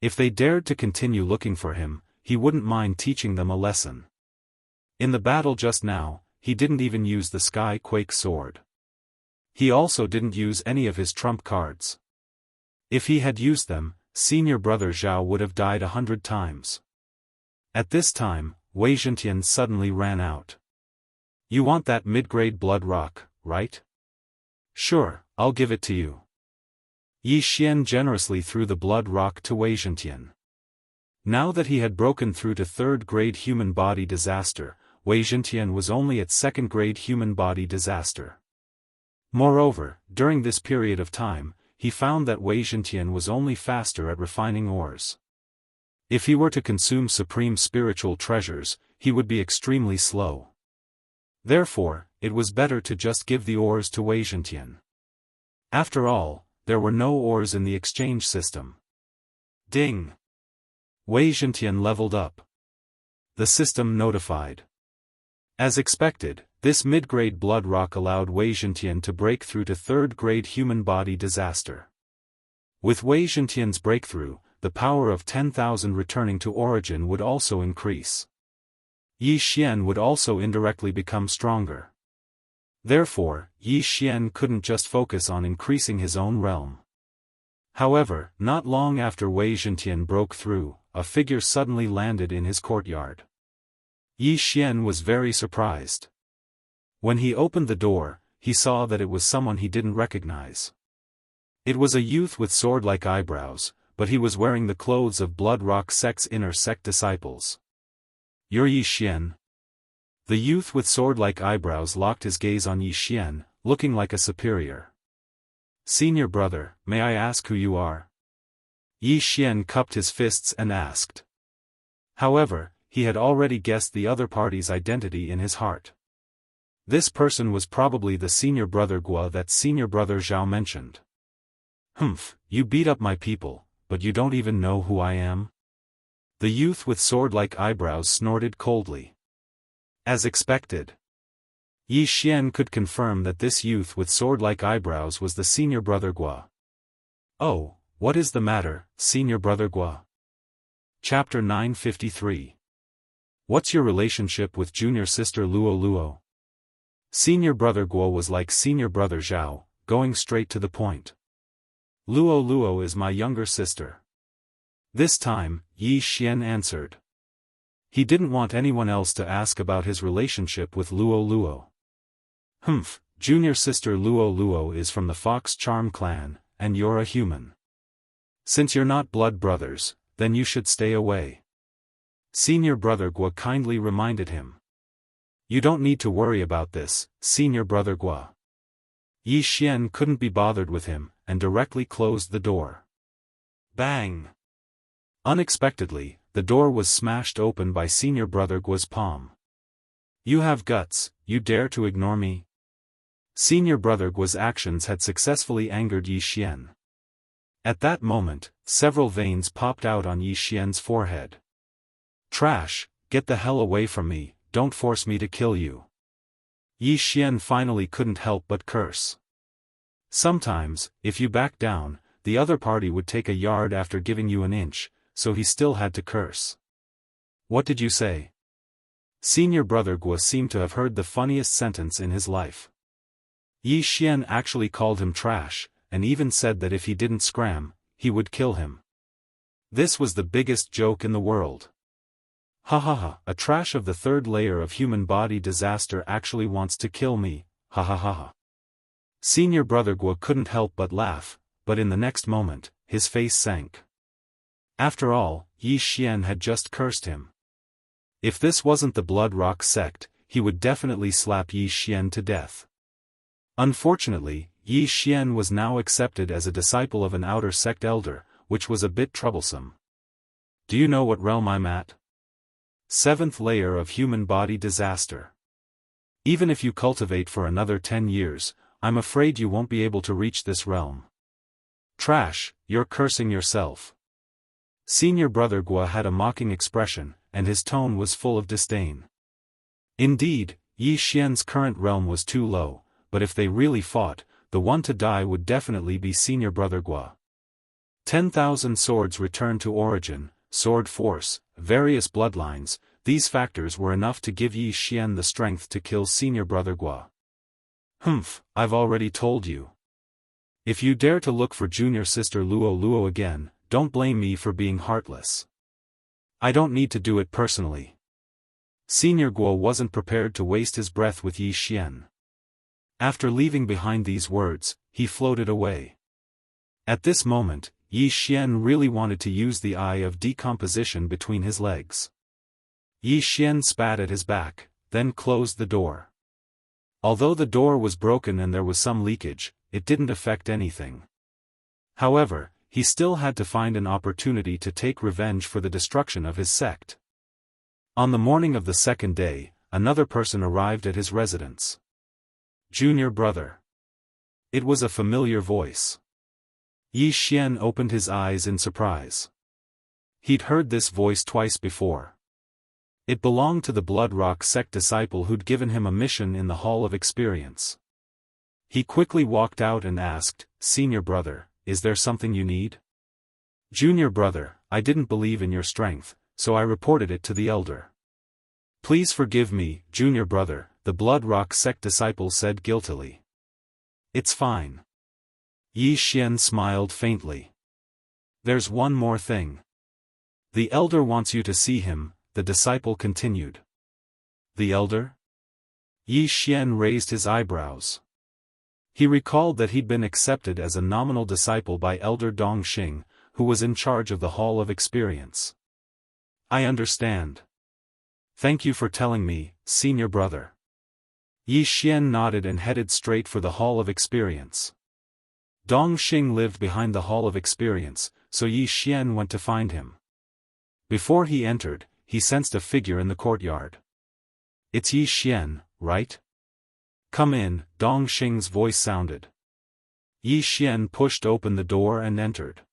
Speaker 1: If they dared to continue looking for him, he wouldn't mind teaching them a lesson. In the battle just now, he didn't even use the Sky Quake sword. He also didn't use any of his trump cards. If he had used them, senior brother Zhao would have died 100 times. At this time, Wei Zhentian suddenly ran out. You want that mid-grade blood rock, right? Sure, I'll give it to you. Yi Xian generously threw the blood rock to Wei Zhentian. Now that he had broken through to third-grade human body disaster, Wei Zhentian was only at second-grade human body disaster. Moreover, during this period of time, he found that Wei Zhentian was only faster at refining ores. If he were to consume supreme spiritual treasures, he would be extremely slow. Therefore, it was better to just give the ores to Wei Zhentian. After all, there were no ores in the exchange system. Ding! Wei Zhentian leveled up. The system notified. As expected, this mid-grade blood rock allowed Wei Zhentian to break through to third-grade human body disaster. With Wei Zhentian's breakthrough, the power of 10,000 returning to origin would also increase. Yi Xian would also indirectly become stronger. Therefore, Yi Xian couldn't just focus on increasing his own realm. However, not long after Wei Zhentian broke through, a figure suddenly landed in his courtyard. Yi Xian was very surprised. When he opened the door, he saw that it was someone he didn't recognize. It was a youth with sword-like eyebrows, but he was wearing the clothes of Blood Rock sect's inner sect disciples. You're Yi Xian? The youth with sword-like eyebrows locked his gaze on Yi Xian, looking like a superior. Senior brother, may I ask who you are? Yi Xian cupped his fists and asked. However, he had already guessed the other party's identity in his heart. This person was probably the senior brother Gua that senior brother Zhao mentioned. Humph, you beat up my people, but you don't even know who I am? The youth with sword-like eyebrows snorted coldly. As expected. Yi Xian could confirm that this youth with sword-like eyebrows was the senior brother Gua. Oh, what is the matter, senior brother Gua? Chapter 953. What's your relationship with junior sister Luo? Senior brother Guo was like senior brother Zhao, going straight to the point. Luo is my younger sister. This time, Yi Xian answered. He didn't want anyone else to ask about his relationship with Luo. Humph, junior sister Luo is from the Fox Charm clan, and you're a human. Since you're not blood brothers, then you should stay away. Senior brother Gua kindly reminded him. You don't need to worry about this, senior brother Gua. Yi Xian couldn't be bothered with him, and directly closed the door. Bang! Unexpectedly, the door was smashed open by senior brother Gua's palm. You have guts, you dare to ignore me? Senior brother Gua's actions had successfully angered Yi Xian. At that moment, several veins popped out on Yi Xian's forehead. Trash, get the hell away from me, don't force me to kill you. Yi Xian finally couldn't help but curse. Sometimes, if you back down, the other party would take a yard after giving you an inch, so he still had to curse. What did you say? Senior brother Guo seemed to have heard the funniest sentence in his life. Yi Xian actually called him trash, and even said that if he didn't scram, he would kill him. This was the biggest joke in the world. Ha ha ha, a trash of the third layer of human body disaster actually wants to kill me, ha ha ha ha. Senior brother Guo couldn't help but laugh, but in the next moment, his face sank. After all, Yi Xian had just cursed him. If this wasn't the Blood Rock sect, he would definitely slap Yi Xian to death. Unfortunately, Yi Xian was now accepted as a disciple of an outer sect elder, which was a bit troublesome. Do you know what realm I'm at? 7th layer of human body disaster. Even if you cultivate for another 10 years, I'm afraid you won't be able to reach this realm. Trash, you're cursing yourself. Senior brother Guo had a mocking expression, and his tone was full of disdain. Indeed, Yi Xian's current realm was too low, but if they really fought, the one to die would definitely be senior brother Guo. 10,000 swords returned to origin, sword force, various bloodlines, these factors were enough to give Yi Xian the strength to kill senior brother Guo. Humph, I've already told you. If you dare to look for junior sister Luo again, don't blame me for being heartless. I don't need to do it personally. Senior Guo wasn't prepared to waste his breath with Yi Xian. After leaving behind these words, he floated away. At this moment, Yi Xian really wanted to use the eye of decomposition between his legs. Yi Xian spat at his back, then closed the door. Although the door was broken and there was some leakage, it didn't affect anything. However, he still had to find an opportunity to take revenge for the destruction of his sect. On the morning of the second day, another person arrived at his residence. Junior brother. It was a familiar voice. Yi Xian opened his eyes in surprise. He'd heard this voice twice before. It belonged to the Blood Rock sect disciple who'd given him a mission in the Hall of Experience. He quickly walked out and asked, "Senior brother, is there something you need?" "Junior brother, I didn't believe in your strength, so I reported it to the elder." "Please forgive me, junior brother," the Blood Rock sect disciple said guiltily. "It's fine." Yi Xian smiled faintly. "There's one more thing. The elder wants you to see him," the disciple continued. "The elder?" Yi Xian raised his eyebrows. He recalled that he'd been accepted as a nominal disciple by Elder Dongxing, who was in charge of the Hall of Experience. "I understand. Thank you for telling me, senior brother." Yi Xian nodded and headed straight for the Hall of Experience. Dongxing lived behind the Hall of Experience, so Yi Xian went to find him. Before he entered, he sensed a figure in the courtyard. "It's Yi Xian, right?" "Come in," Dongxing's voice sounded. Yi Xian pushed open the door and entered.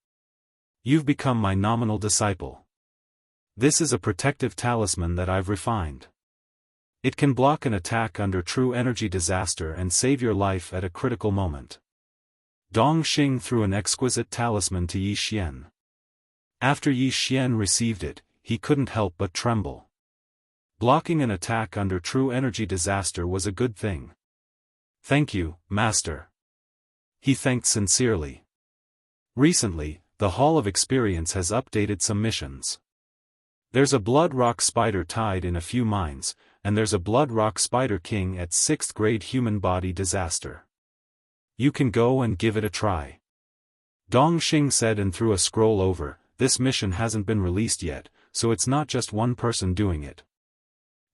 Speaker 1: "You've become my nominal disciple. This is a protective talisman that I've refined. It can block an attack under true energy disaster and save your life at a critical moment." Dongxing threw an exquisite talisman to Yi Xian. After Yi Xian received it, he couldn't help but tremble. Blocking an attack under true energy disaster was a good thing. "Thank you, Master." He thanked sincerely. Recently, the Hall of Experience has updated some missions. There's a Blood Rock Spider tied in a few mines, and there's a Blood Rock Spider King at 6th grade human body disaster. You can go and give it a try. Dongxing said and threw a scroll over. This mission hasn't been released yet, so it's not just one person doing it.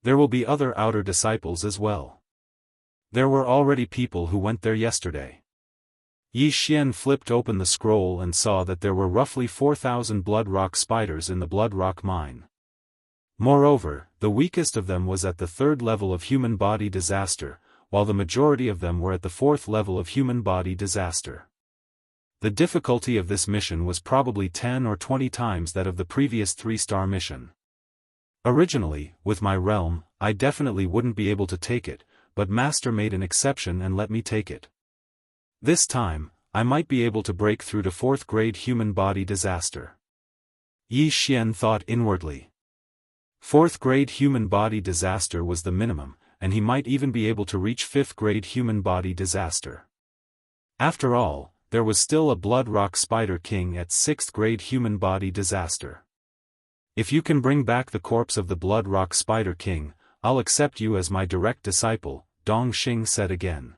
Speaker 1: There will be other outer disciples as well. There were already people who went there yesterday. Yi Xian flipped open the scroll and saw that there were roughly 4,000 Blood Rock spiders in the Blood Rock mine. Moreover, the weakest of them was at the 3rd level of human body disaster, while the majority of them were at the 4th level of human body disaster. The difficulty of this mission was probably 10 or 20 times that of the previous 3-star mission. Originally, with my realm, I definitely wouldn't be able to take it, but Master made an exception and let me take it. This time, I might be able to break through to 4th grade human body disaster. Yi Xian thought inwardly. 4th grade human body disaster was the minimum, and he might even be able to reach 5th grade human body disaster. After all, there was still a Blood Rock Spider King at 6th grade human body disaster. If you can bring back the corpse of the Blood Rock Spider King, I'll accept you as my direct disciple, Dong Xing said again.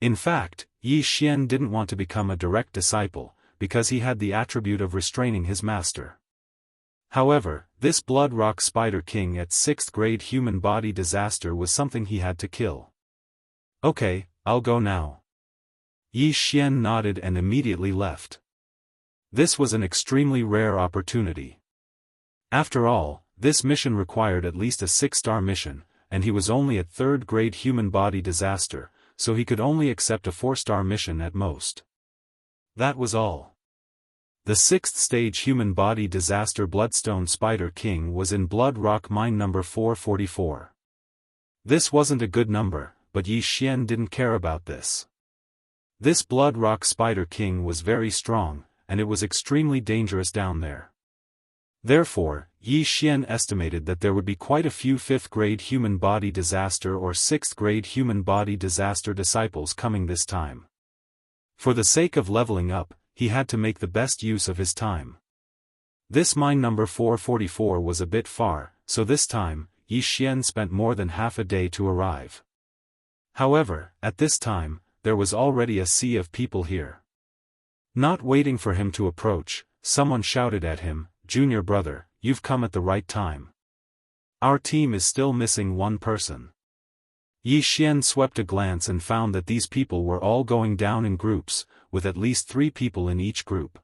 Speaker 1: In fact, Yi Xian didn't want to become a direct disciple, because he had the attribute of restraining his master. However, this Blood Rock Spider King at 6th grade human body disaster was something he had to kill. Okay, I'll go now. Yi Xian nodded and immediately left. This was an extremely rare opportunity. After all, this mission required at least a 6-star mission, and he was only at 3rd grade human body disaster, so he could only accept a 4-star mission at most. That was all. The 6th stage human body disaster Bloodstone Spider King was in Blood Rock Mine number 444. This wasn't a good number, but Yi Xian didn't care about this. This Blood Rock Spider King was very strong, and it was extremely dangerous down there. Therefore, Yi Xian estimated that there would be quite a few 5th grade human body disaster or 6th grade human body disaster disciples coming this time. For the sake of leveling up, he had to make the best use of his time. This mine number 444 was a bit far, so this time, Yi Xian spent more than half a day to arrive. However, at this time, there was already a sea of people here. Not waiting for him to approach, someone shouted at him, "Junior brother, you've come at the right time. Our team is still missing one person." Yi Xian swept a glance and found that these people were all going down in groups, with at least 3 people in each group.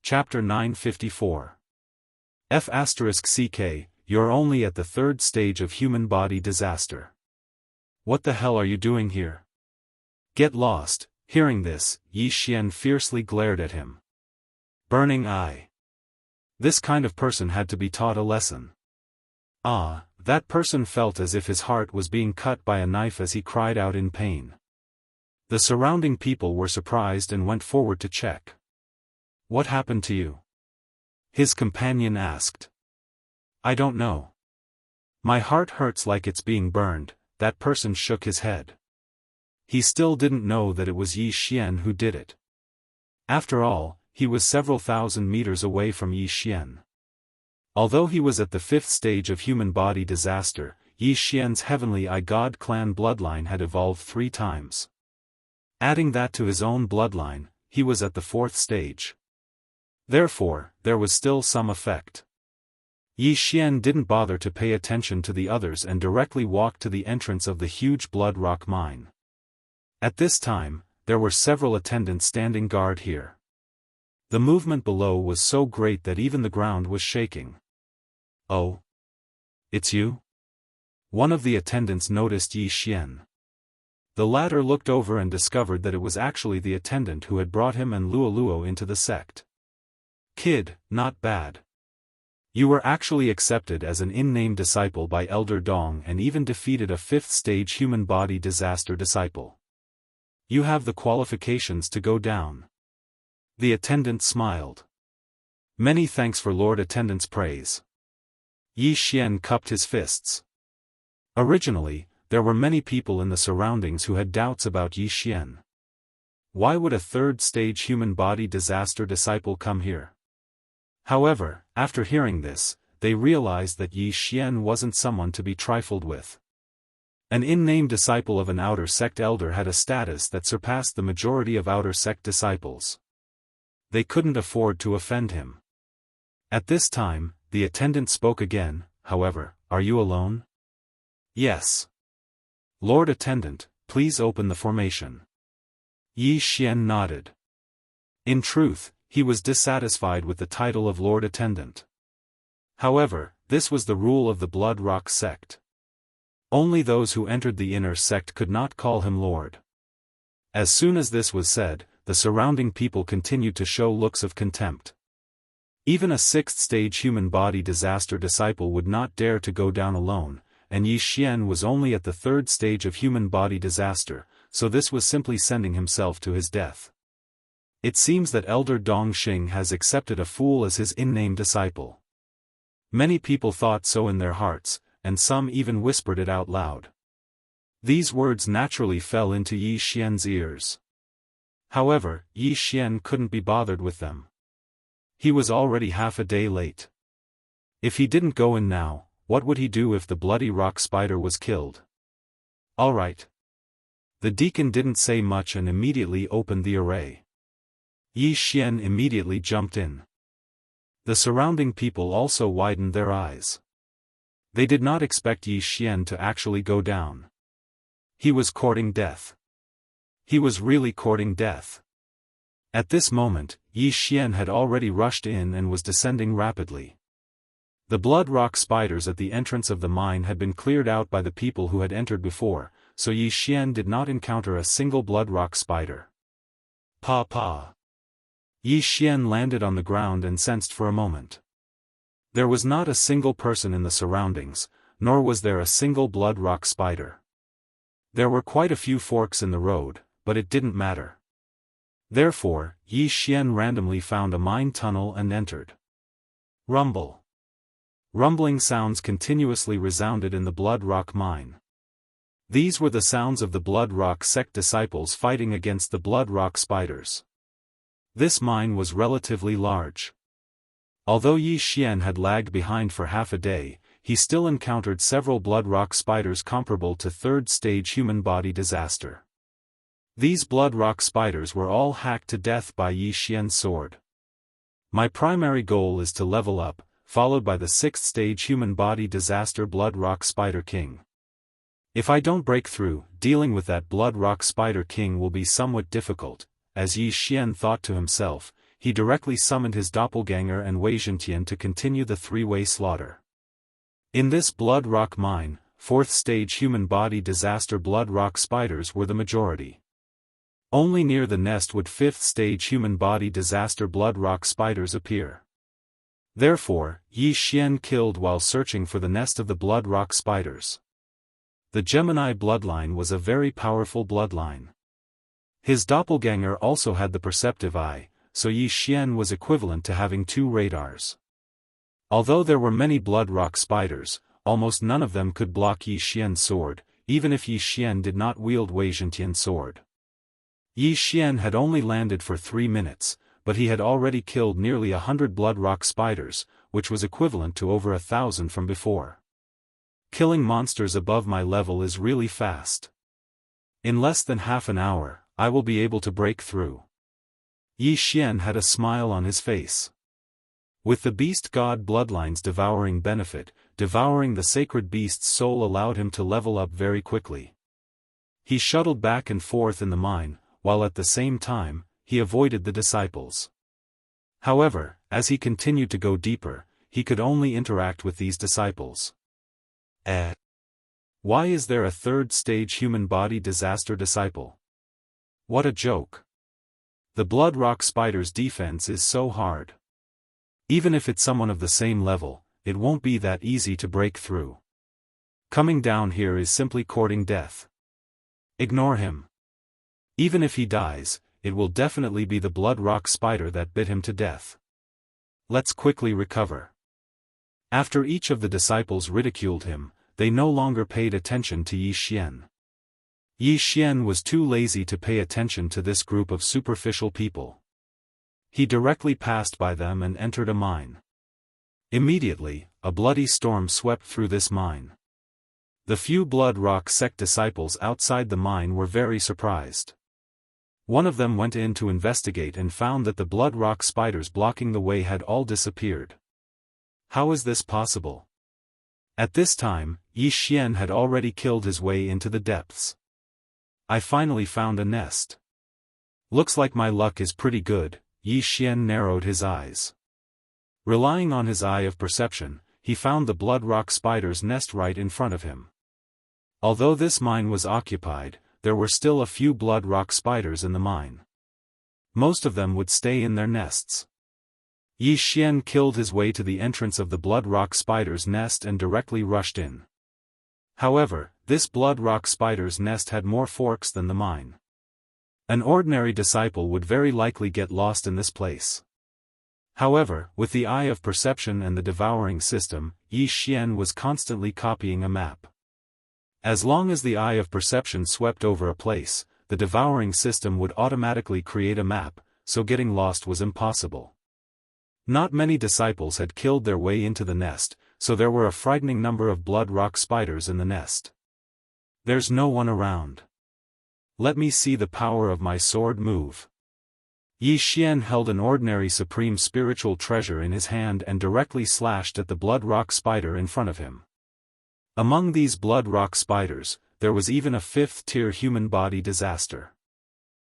Speaker 1: Chapter 954. F***CK, you're only at the 3rd stage of human body disaster. What the hell are you doing here? Get lost. Hearing this, Yi Xian fiercely glared at him. Burning eye. This kind of person had to be taught a lesson. Ah, that person felt as if his heart was being cut by a knife as he cried out in pain. The surrounding people were surprised and went forward to check. What happened to you? His companion asked. I don't know. My heart hurts like it's being burned. That person shook his head. He still didn't know that it was Yi Xian who did it. After all, he was several thousand meters away from Yi Xian. Although he was at the 5th stage of human body disaster, Yi Xian's Heavenly Eye God clan bloodline had evolved 3 times. Adding that to his own bloodline, he was at the 4th stage. Therefore, there was still some effect. Yi Xian didn't bother to pay attention to the others and directly walked to the entrance of the huge Blood Rock mine. At this time, there were several attendants standing guard here. The movement below was so great that even the ground was shaking. Oh? It's you? One of the attendants noticed Yi Xian. The latter looked over and discovered that it was actually the attendant who had brought him and Luo into the sect. Kid, not bad. You were actually accepted as an in-name disciple by Elder Dong and even defeated a 5th stage human body disaster disciple. You have the qualifications to go down. The attendant smiled. Many thanks for Lord Attendant's praise. Yi Xian cupped his fists. Originally, there were many people in the surroundings who had doubts about Yi Xian. Why would a 3rd stage human body disaster disciple come here? However, after hearing this, they realized that Yi Xian wasn't someone to be trifled with. An in-name disciple of an outer sect elder had a status that surpassed the majority of outer sect disciples. They couldn't afford to offend him. At this time, the attendant spoke again. However, are you alone? Yes. Lord Attendant, please open the formation. Yi Xian nodded. In truth, he was dissatisfied with the title of Lord Attendant. However, this was the rule of the Blood Rock sect. Only those who entered the inner sect could not call him Lord. As soon as this was said, the surrounding people continued to show looks of contempt. Even a 6th stage human body disaster disciple would not dare to go down alone, and Yi Xian was only at the third stage of human body disaster, so this was simply sending himself to his death. It seems that Elder Dongxing has accepted a fool as his in-name disciple. Many people thought so in their hearts, and some even whispered it out loud. These words naturally fell into Yi Xian's ears. However, Yi Xian couldn't be bothered with them. He was already half a day late. If he didn't go in now, what would he do if the bloody rock spider was killed? All right. The deacon didn't say much and immediately opened the array. Yi Xian immediately jumped in. The surrounding people also widened their eyes. They did not expect Yi Xian to actually go down. He was courting death. He was really courting death. At this moment, Yi Xian had already rushed in and was descending rapidly. The blood rock spiders at the entrance of the mine had been cleared out by the people who had entered before, so Yi Xian did not encounter a single blood rock spider. Pa. Yi Xian landed on the ground and sensed for a moment. There was not a single person in the surroundings, nor was there a single blood rock spider. There were quite a few forks in the road, but it didn't matter. Therefore, Yi Xian randomly found a mine tunnel and entered. Rumble. Rumbling sounds continuously resounded in the blood rock mine. These were the sounds of the blood rock sect disciples fighting against the blood rock spiders. This mine was relatively large. Although Yi Xian had lagged behind for half a day, he still encountered several blood rock spiders comparable to third-stage human body disaster. These blood rock spiders were all hacked to death by Yi Xian's sword. My primary goal is to level up, followed by the 6th-stage human body disaster blood rock spider king. If I don't break through, dealing with that blood rock spider king will be somewhat difficult. As Yi Xian thought to himself, he directly summoned his doppelganger and Wei Zhentian to continue the three-way slaughter. In this blood rock mine, 4th-stage human body disaster blood rock spiders were the majority. Only near the nest would 5th-stage human body disaster blood rock spiders appear. Therefore, Yi Xian killed while searching for the nest of the blood rock spiders. The Gemini bloodline was a very powerful bloodline. His doppelganger also had the perceptive eye, so Yi Xian was equivalent to having 2 radars. Although there were many blood rock spiders, almost none of them could block Yi Xian's sword, even if Yi Xian did not wield Wei Zhentian's sword. Yi Xian had only landed for 3 minutes, but he had already killed nearly 100 blood rock spiders, which was equivalent to over 1,000 from before. Killing monsters above my level is really fast. In less than half an hour, I will be able to break through. Yi Xian had a smile on his face. With the beast god bloodline's devouring benefit, devouring the sacred beast's soul allowed him to level up very quickly. He shuttled back and forth in the mine, while at the same time, he avoided the disciples. However, as he continued to go deeper, he could only interact with these disciples. Why is there a 3rd-stage human body disaster disciple? What a joke. The blood rock spider's defense is so hard. Even if it's someone of the same level, it won't be that easy to break through. Coming down here is simply courting death. Ignore him. Even if he dies, it will definitely be the blood rock spider that bit him to death. Let's quickly recover. After each of the disciples ridiculed him, they no longer paid attention to Yi Xian. Yi Xian was too lazy to pay attention to this group of superficial people. He directly passed by them and entered a mine. Immediately, a bloody storm swept through this mine. The few blood rock sect disciples outside the mine were very surprised. One of them went in to investigate and found that the blood rock spiders blocking the way had all disappeared. How is this possible? At this time, Yi Xian had already killed his way into the depths. I finally found a nest. Looks like my luck is pretty good. Yi Xian narrowed his eyes. Relying on his eye of perception, he found the blood rock spider's nest right in front of him. Although this mine was occupied, there were still a few blood rock spiders in the mine. Most of them would stay in their nests. Yi Xian killed his way to the entrance of the blood rock spider's nest and directly rushed in. However, this blood rock spider's nest had more forks than the mine. An ordinary disciple would very likely get lost in this place. However, with the eye of perception and the devouring system, Yi Xian was constantly copying a map. As long as the eye of perception swept over a place, the devouring system would automatically create a map, so getting lost was impossible. Not many disciples had killed their way into the nest, so there were a frightening number of blood rock spiders in the nest. There's no one around. Let me see the power of my sword move. Yi Xian held an ordinary supreme spiritual treasure in his hand and directly slashed at the blood rock spider in front of him. Among these blood rock spiders, there was even a fifth-tier human body disaster.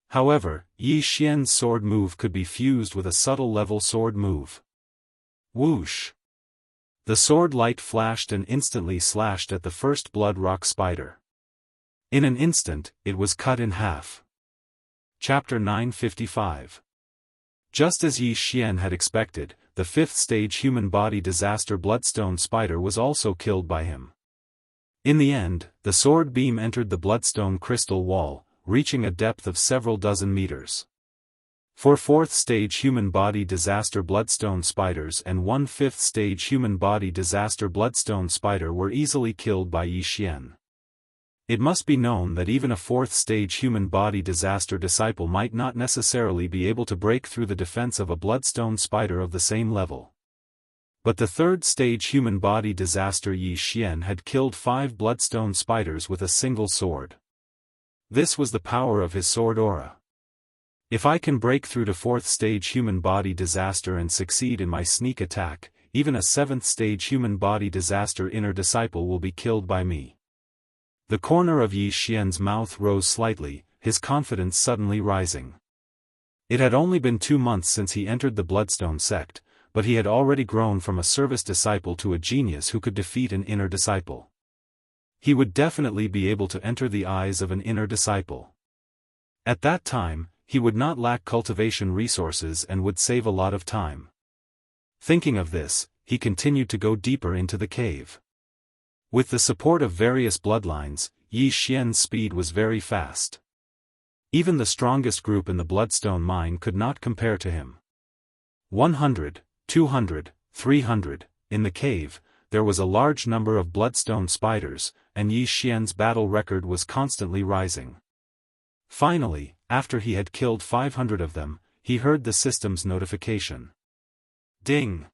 Speaker 1: However, Yi Xian's sword move could be fused with a subtle level sword move. Whoosh! The sword light flashed and instantly slashed at the first blood rock spider. In an instant, it was cut in half. Chapter 955. Just as Yi Xian had expected, the fifth-stage human body disaster bloodstone spider was also killed by him. In the end, the sword beam entered the bloodstone crystal wall, reaching a depth of several dozen meters. 4 fourth-stage human body disaster bloodstone spiders and 1 fifth-stage human body disaster bloodstone spider were easily killed by Yi Xian. It must be known that even a 4th-stage human body disaster disciple might not necessarily be able to break through the defense of a bloodstone spider of the same level. But the 3rd-stage human body disaster Yi Xian had killed 5 bloodstone spiders with a single sword. This was the power of his sword aura. If I can break through to 4th-stage human body disaster and succeed in my sneak attack, even a 7th-stage human body disaster inner disciple will be killed by me. The corner of Yi Xian's mouth rose slightly, his confidence suddenly rising. It had only been 2 months since he entered the Bloodstone sect, but he had already grown from a service disciple to a genius who could defeat an inner disciple. He would definitely be able to enter the eyes of an inner disciple. At that time, he would not lack cultivation resources and would save a lot of time. Thinking of this, he continued to go deeper into the cave. With the support of various bloodlines, Yi Xian's speed was very fast. Even the strongest group in the Bloodstone mine could not compare to him. 100, 200, 300, in the cave, there was a large number of bloodstone spiders, and Yi Xian's battle record was constantly rising. Finally, after he had killed 500 of them, he heard the system's notification. Ding!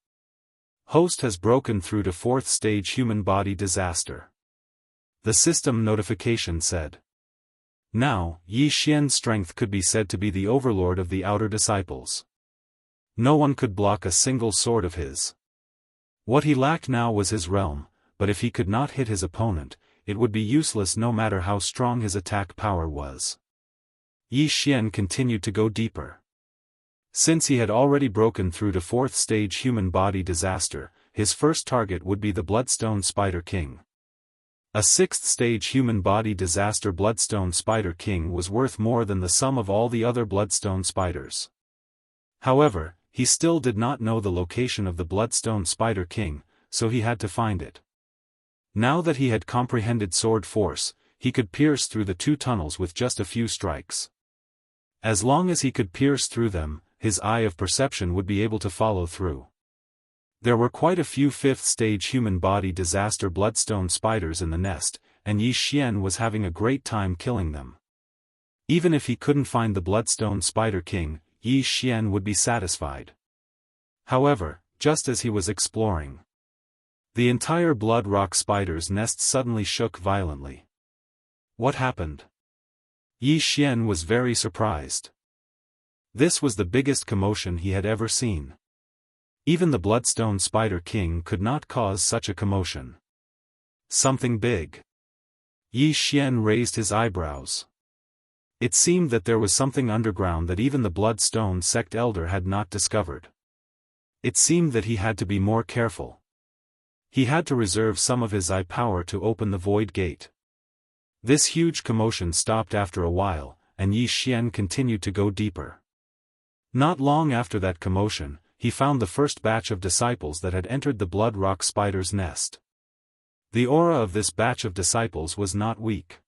Speaker 1: Host has broken through to 4th-stage human body disaster. The system notification said. Now, Yi Xian's strength could be said to be the overlord of the outer disciples. No one could block a single sword of his. What he lacked now was his realm, but if he could not hit his opponent, it would be useless no matter how strong his attack power was. Yi Xian continued to go deeper. Since he had already broken through to 4th-stage human body disaster, his first target would be the Bloodstone Spider King. A 6th-stage human body disaster Bloodstone Spider King was worth more than the sum of all the other Bloodstone spiders. However, he still did not know the location of the Bloodstone Spider King, so he had to find it. Now that he had comprehended sword force, he could pierce through the 2 tunnels with just a few strikes. As long as he could pierce through them, his eye of perception would be able to follow through. There were quite a few 5th-stage human body disaster bloodstone spiders in the nest, and Yi Xian was having a great time killing them. Even if he couldn't find the Bloodstone Spider King, Yi Xian would be satisfied. However, just as he was exploring, the entire blood rock spider's nest suddenly shook violently. What happened? Yi Xian was very surprised. This was the biggest commotion he had ever seen. Even the Bloodstone Spider King could not cause such a commotion. Something big. Yi Xian raised his eyebrows. It seemed that there was something underground that even the Bloodstone sect elder had not discovered. It seemed that he had to be more careful. He had to reserve some of his eye power to open the void gate. This huge commotion stopped after a while, and Yi Xian continued to go deeper. Not long after that commotion, he found the first batch of disciples that had entered the blood rock spider's nest. The aura of this batch of disciples was not weak.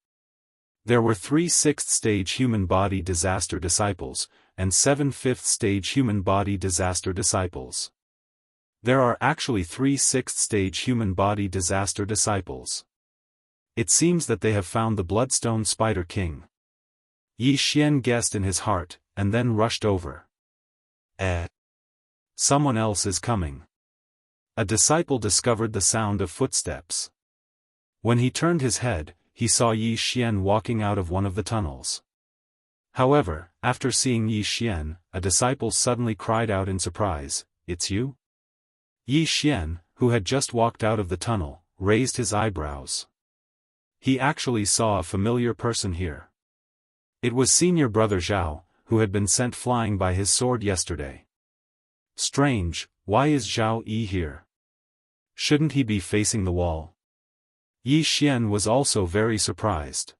Speaker 1: There were 3 6th-stage human body disaster disciples, and 7 5th-stage human body disaster disciples. There are actually 3 6th-stage human body disaster disciples. It seems that they have found the Bloodstone Spider King. Yi Xian guessed in his heart, and then rushed over. Someone else is coming. A disciple discovered the sound of footsteps. When he turned his head, he saw Yi Xian walking out of one of the tunnels. However, after seeing Yi Xian, a disciple suddenly cried out in surprise, "It's you?" Yi Xian, who had just walked out of the tunnel, raised his eyebrows. He actually saw a familiar person here. It was senior brother Zhao, who had been sent flying by his sword yesterday. Strange, why is Zhao Yi here? Shouldn't he be facing the wall? Yi Xian was also very surprised.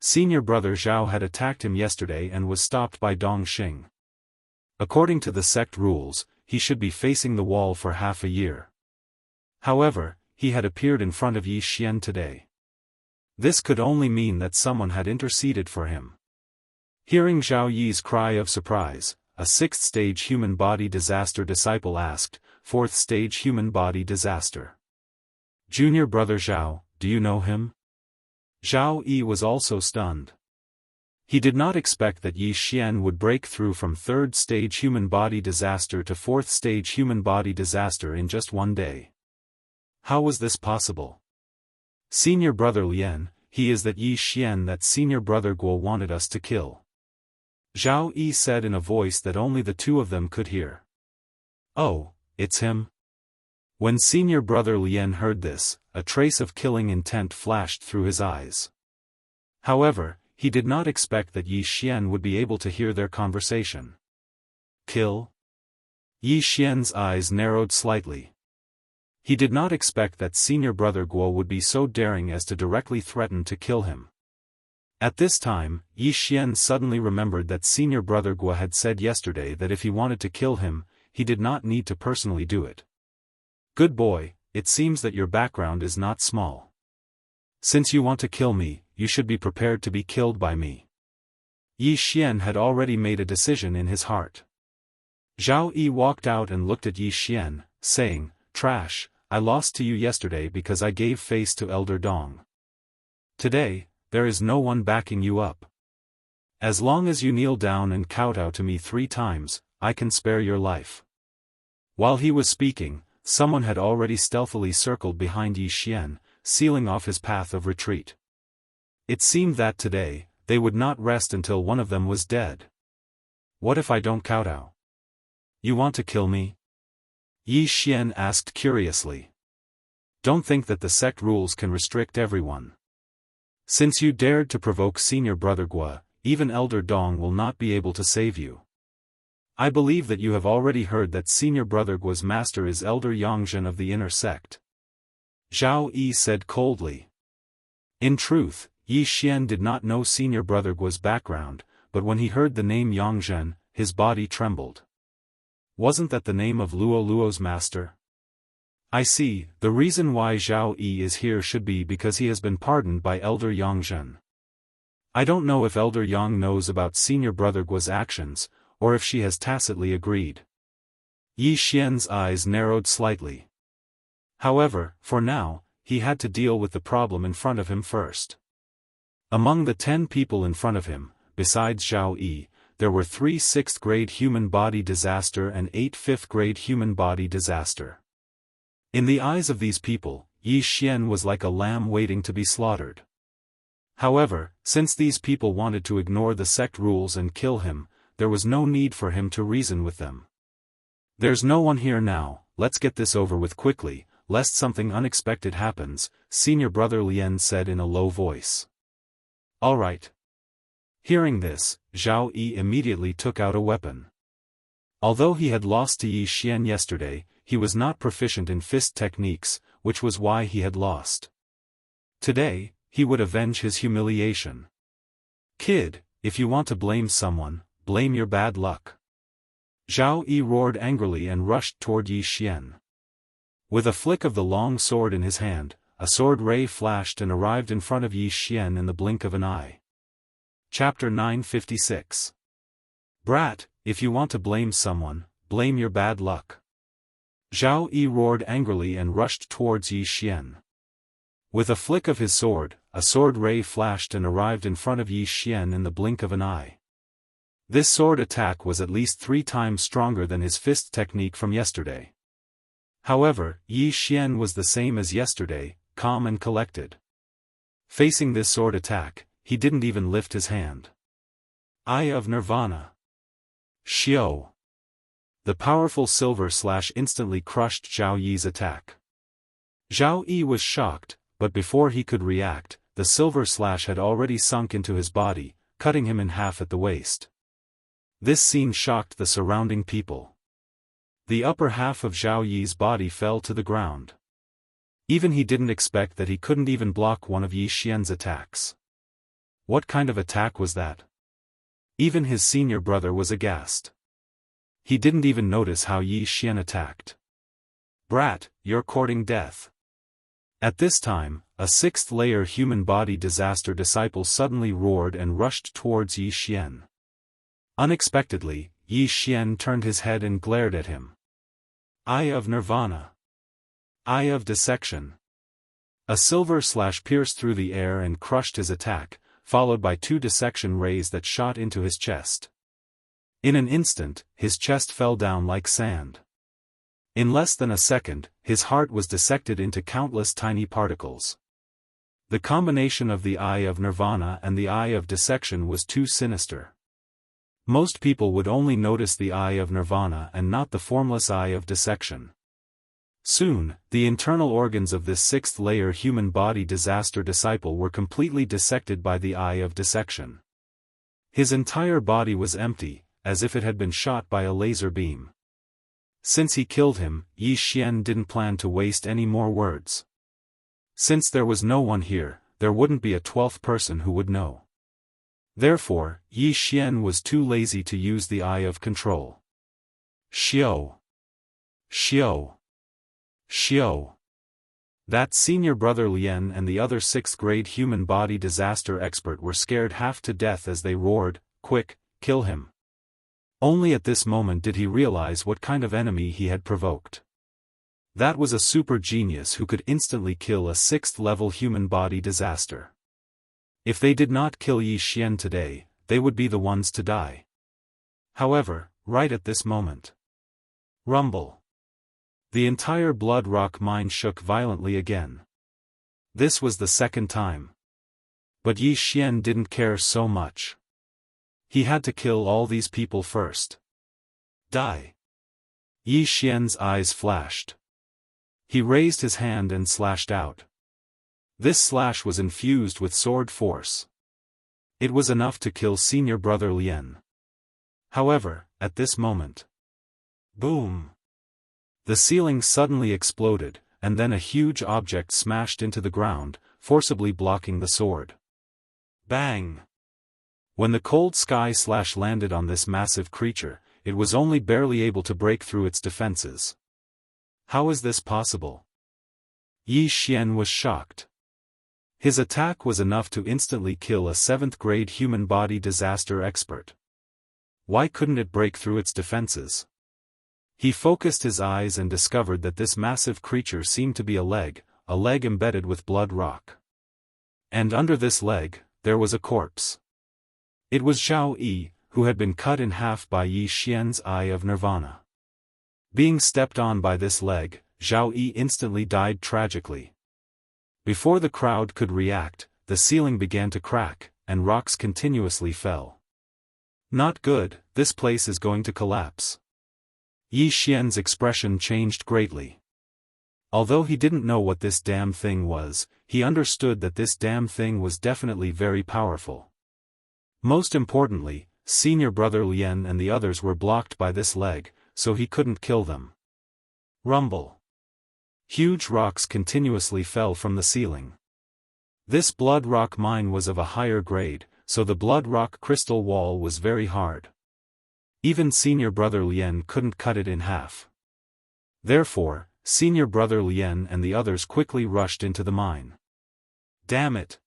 Speaker 1: Senior brother Zhao had attacked him yesterday and was stopped by Dong Xing. According to the sect rules, he should be facing the wall for half a year. However, he had appeared in front of Yi Xian today. This could only mean that someone had interceded for him. Hearing Zhao Yi's cry of surprise, a 6th-stage human body disaster disciple asked, 4th-stage human body disaster. Junior brother Zhao, do you know him? Zhao Yi was also stunned. He did not expect that Yi Xian would break through from 3rd-stage human body disaster to 4th-stage human body disaster in just one day. How was this possible? Senior brother Lian, he is that Yi Xian that senior brother Guo wanted us to kill. Zhao Yi said in a voice that only the two of them could hear. Oh, it's him? When senior brother Lian heard this, a trace of killing intent flashed through his eyes. However, he did not expect that Yi Xian would be able to hear their conversation. Kill? Yi Xian's eyes narrowed slightly. He did not expect that senior brother Guo would be so daring as to directly threaten to kill him. At this time, Yi Xian suddenly remembered that senior brother Guo had said yesterday that if he wanted to kill him, he did not need to personally do it. Good boy, it seems that your background is not small. Since you want to kill me, you should be prepared to be killed by me. Yi Xian had already made a decision in his heart. Zhao Yi walked out and looked at Yi Xian, saying, "Trash, I lost to you yesterday because I gave face to Elder Dong. Today, there is no one backing you up. As long as you kneel down and kowtow to me 3 times, I can spare your life." While he was speaking, someone had already stealthily circled behind Yi Xian, sealing off his path of retreat. It seemed that today, they would not rest until one of them was dead. What if I don't kowtow? You want to kill me? Yi Xian asked curiously. Don't think that the sect rules can restrict everyone. Since you dared to provoke senior brother Guo, even Elder Dong will not be able to save you. I believe that you have already heard that senior brother Guo's master is Elder Yangzhen of the inner sect. Zhao Yi said coldly. In truth, Yi Xian did not know senior brother Guo's background, but when he heard the name Yangzhen, his body trembled. Wasn't that the name of Luo Luo's master? I see, the reason why Zhao Yi is here should be because he has been pardoned by Elder Yangzhen. I don't know if Elder Yang knows about senior brother Guo's actions, or if she has tacitly agreed. Yi Xian's eyes narrowed slightly. However, for now, he had to deal with the problem in front of him first. Among the 10 people in front of him, besides Zhao Yi, there were 3 6th-grade human body disaster and 8 5th-grade human body disaster. In the eyes of these people, Yi Xian was like a lamb waiting to be slaughtered. However, since these people wanted to ignore the sect rules and kill him, there was no need for him to reason with them. There's no one here now, let's get this over with quickly, lest something unexpected happens, senior brother Lian said in a low voice. All right. Hearing this, Zhao Yi immediately took out a weapon. Although he had lost to Yi Xian yesterday, he was not proficient in fist techniques, which was why he had lost. Today, he would avenge his humiliation. Kid, if you want to blame someone, blame your bad luck. Zhao Yi roared angrily and rushed toward Yi Xian. With a flick of the long sword in his hand, a sword ray flashed and arrived in front of Yi Xian in the blink of an eye. Chapter 956. Brat, if you want to blame someone, blame your bad luck. Zhao Yi roared angrily and rushed towards Yi Xian. With a flick of his sword, a sword ray flashed and arrived in front of Yi Xian in the blink of an eye. This sword attack was at least 3 times stronger than his fist technique from yesterday. However, Yi Xian was the same as yesterday, calm and collected. Facing this sword attack, he didn't even lift his hand. Eye of Nirvana. Xiao. The powerful silver slash instantly crushed Zhao Yi's attack. Zhao Yi was shocked, but before he could react, the silver slash had already sunk into his body, cutting him in half at the waist. This scene shocked the surrounding people. The upper half of Zhao Yi's body fell to the ground. Even he didn't expect that he couldn't even block one of Yi Xian's attacks. What kind of attack was that? Even his senior brother was aghast. He didn't even notice how Yi Xian attacked. Brat, you're courting death. At this time, a 6th-layer human body disaster disciple suddenly roared and rushed towards Yi Xian. Unexpectedly, Yi Xian turned his head and glared at him. Eye of Nirvana. Eye of Dissection. A silver slash pierced through the air and crushed his attack, followed by 2 dissection rays that shot into his chest. In an instant, his chest fell down like sand. In less than a second, his heart was dissected into countless tiny particles. The combination of the Eye of Nirvana and the Eye of Dissection was too sinister. Most people would only notice the Eye of Nirvana and not the formless Eye of Dissection. Soon, the internal organs of this 6th-layer human body disaster disciple were completely dissected by the Eye of Dissection. His entire body was empty, as if it had been shot by a laser beam. Since he killed him, Yi Xian didn't plan to waste any more words. Since there was no one here, there wouldn't be a 12th person who would know. Therefore, Yi Xian was too lazy to use the Eye of Control. Xiao. Xiao. Xiao. That senior brother Lian and the other 6th-grade human body disaster expert were scared half to death as they roared, "Quick, kill him." Only at this moment did he realize what kind of enemy he had provoked. That was a super genius who could instantly kill a 6th-level human body disaster. If they did not kill Yi Xian today, they would be the ones to die. However, right at this moment. Rumble. The entire Blood Rock mine shook violently again. This was the 2nd time. But Yi Xian didn't care so much. He had to kill all these people first. Die. Yi Xian's eyes flashed. He raised his hand and slashed out. This slash was infused with sword force. It was enough to kill senior brother Lian. However, at this moment. Boom! The ceiling suddenly exploded, and then a huge object smashed into the ground, forcibly blocking the sword. Bang! When the cold sky slash landed on this massive creature, it was only barely able to break through its defenses. How is this possible? Yi Xian was shocked. His attack was enough to instantly kill a 7th-grade human body disaster expert. Why couldn't it break through its defenses? He focused his eyes and discovered that this massive creature seemed to be a leg embedded with blood rock. And under this leg, there was a corpse. It was Zhao Yi, who had been cut in half by Yi Xian's Eye of Nirvana. Being stepped on by this leg, Zhao Yi instantly died tragically. Before the crowd could react, the ceiling began to crack, and rocks continuously fell. Not good, this place is going to collapse. Yi Xian's expression changed greatly. Although he didn't know what this damn thing was, he understood that this damn thing was definitely very powerful. Most importantly, senior brother Lian and the others were blocked by this leg, so he couldn't kill them. Rumble. Huge rocks continuously fell from the ceiling. This blood rock mine was of a higher grade, so the blood rock crystal wall was very hard. Even senior brother Lian couldn't cut it in half. Therefore, Senior Brother Lien and the others quickly rushed into the mine. Damn it!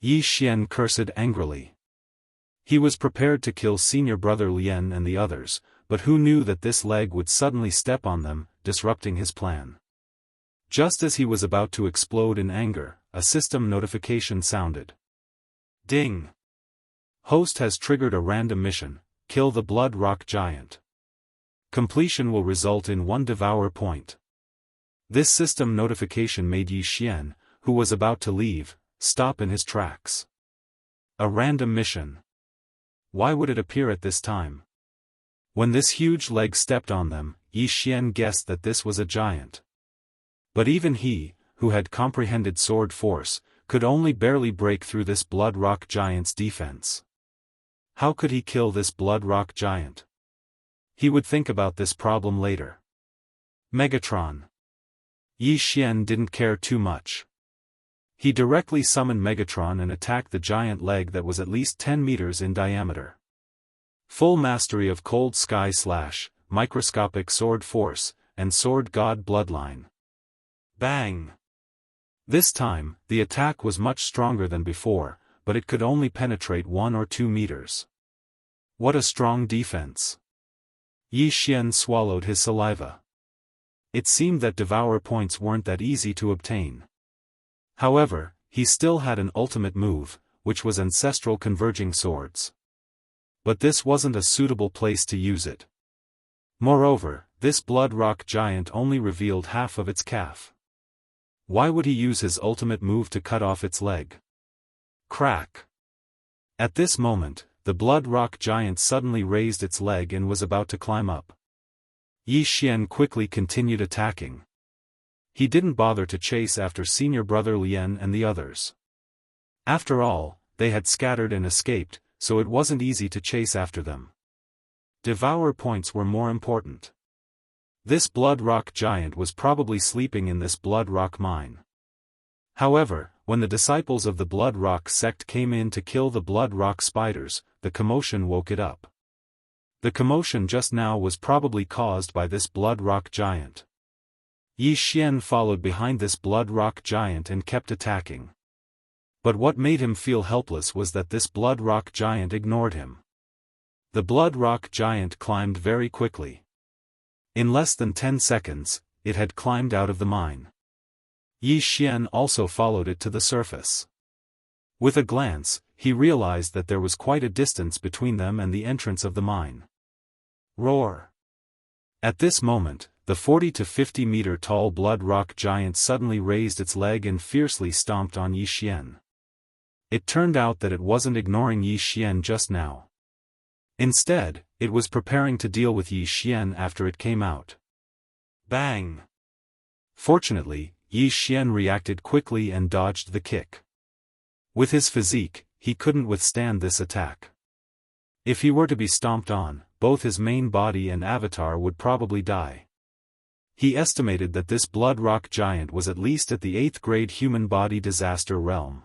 Speaker 1: Yi Xian cursed angrily. He was prepared to kill Senior Brother Lien and the others, but who knew that this leg would suddenly step on them, disrupting his plan. Just as he was about to explode in anger, a system notification sounded. Ding! Host has triggered a random mission, kill the Blood Rock Giant. Completion will result in 1 Devour point. This system notification made Yi Xian, who was about to leave, stop in his tracks. A random mission. Why would it appear at this time? When this huge leg stepped on them, Yi Xian guessed that this was a giant. But even he, who had comprehended sword force, could only barely break through this Blood Rock Giant's defense. How could he kill this Blood Rock Giant? He would think about this problem later. Megatron. Yi Xian didn't care too much. He directly summoned Megatron and attacked the giant leg that was at least 10 meters in diameter. Full mastery of Cold Sky Slash, Microscopic Sword Force, and Sword God Bloodline. Bang! This time, the attack was much stronger than before, but it could only penetrate 1 or 2 meters. What a strong defense! Yi Xian swallowed his saliva. It seemed that Devour points weren't that easy to obtain. However, he still had an ultimate move, which was Ancestral Converging Swords. But this wasn't a suitable place to use it. Moreover, this Blood Rock Giant only revealed half of its calf. Why would he use his ultimate move to cut off its leg? Crack! At this moment, the Blood Rock Giant suddenly raised its leg and was about to climb up. Yi Xian quickly continued attacking. He didn't bother to chase after Senior Brother Lien and the others. After all, they had scattered and escaped, so it wasn't easy to chase after them. Devour points were more important. This Blood Rock Giant was probably sleeping in this Blood Rock mine. However, when the disciples of the Blood Rock sect came in to kill the Blood Rock spiders, the commotion woke it up. The commotion just now was probably caused by this Blood Rock Giant. Yi Xian followed behind this Blood Rock Giant and kept attacking. But what made him feel helpless was that this Blood Rock Giant ignored him. The Blood Rock Giant climbed very quickly. In less than 10 seconds, it had climbed out of the mine. Yi Xian also followed it to the surface. With a glance, he realized that there was quite a distance between them and the entrance of the mine. Roar! At this moment, the 40 to 50 meter tall Blood Rock Giant suddenly raised its leg and fiercely stomped on Yi Xian. It turned out that it wasn't ignoring Yi Xian just now. Instead, it was preparing to deal with Yi Xian after it came out. Bang! Fortunately, Yi Xian reacted quickly and dodged the kick. With his physique, he couldn't withstand this attack. If he were to be stomped on, both his main body and avatar would probably die. He estimated that this Blood Rock Giant was at least at the 8th grade human body disaster realm.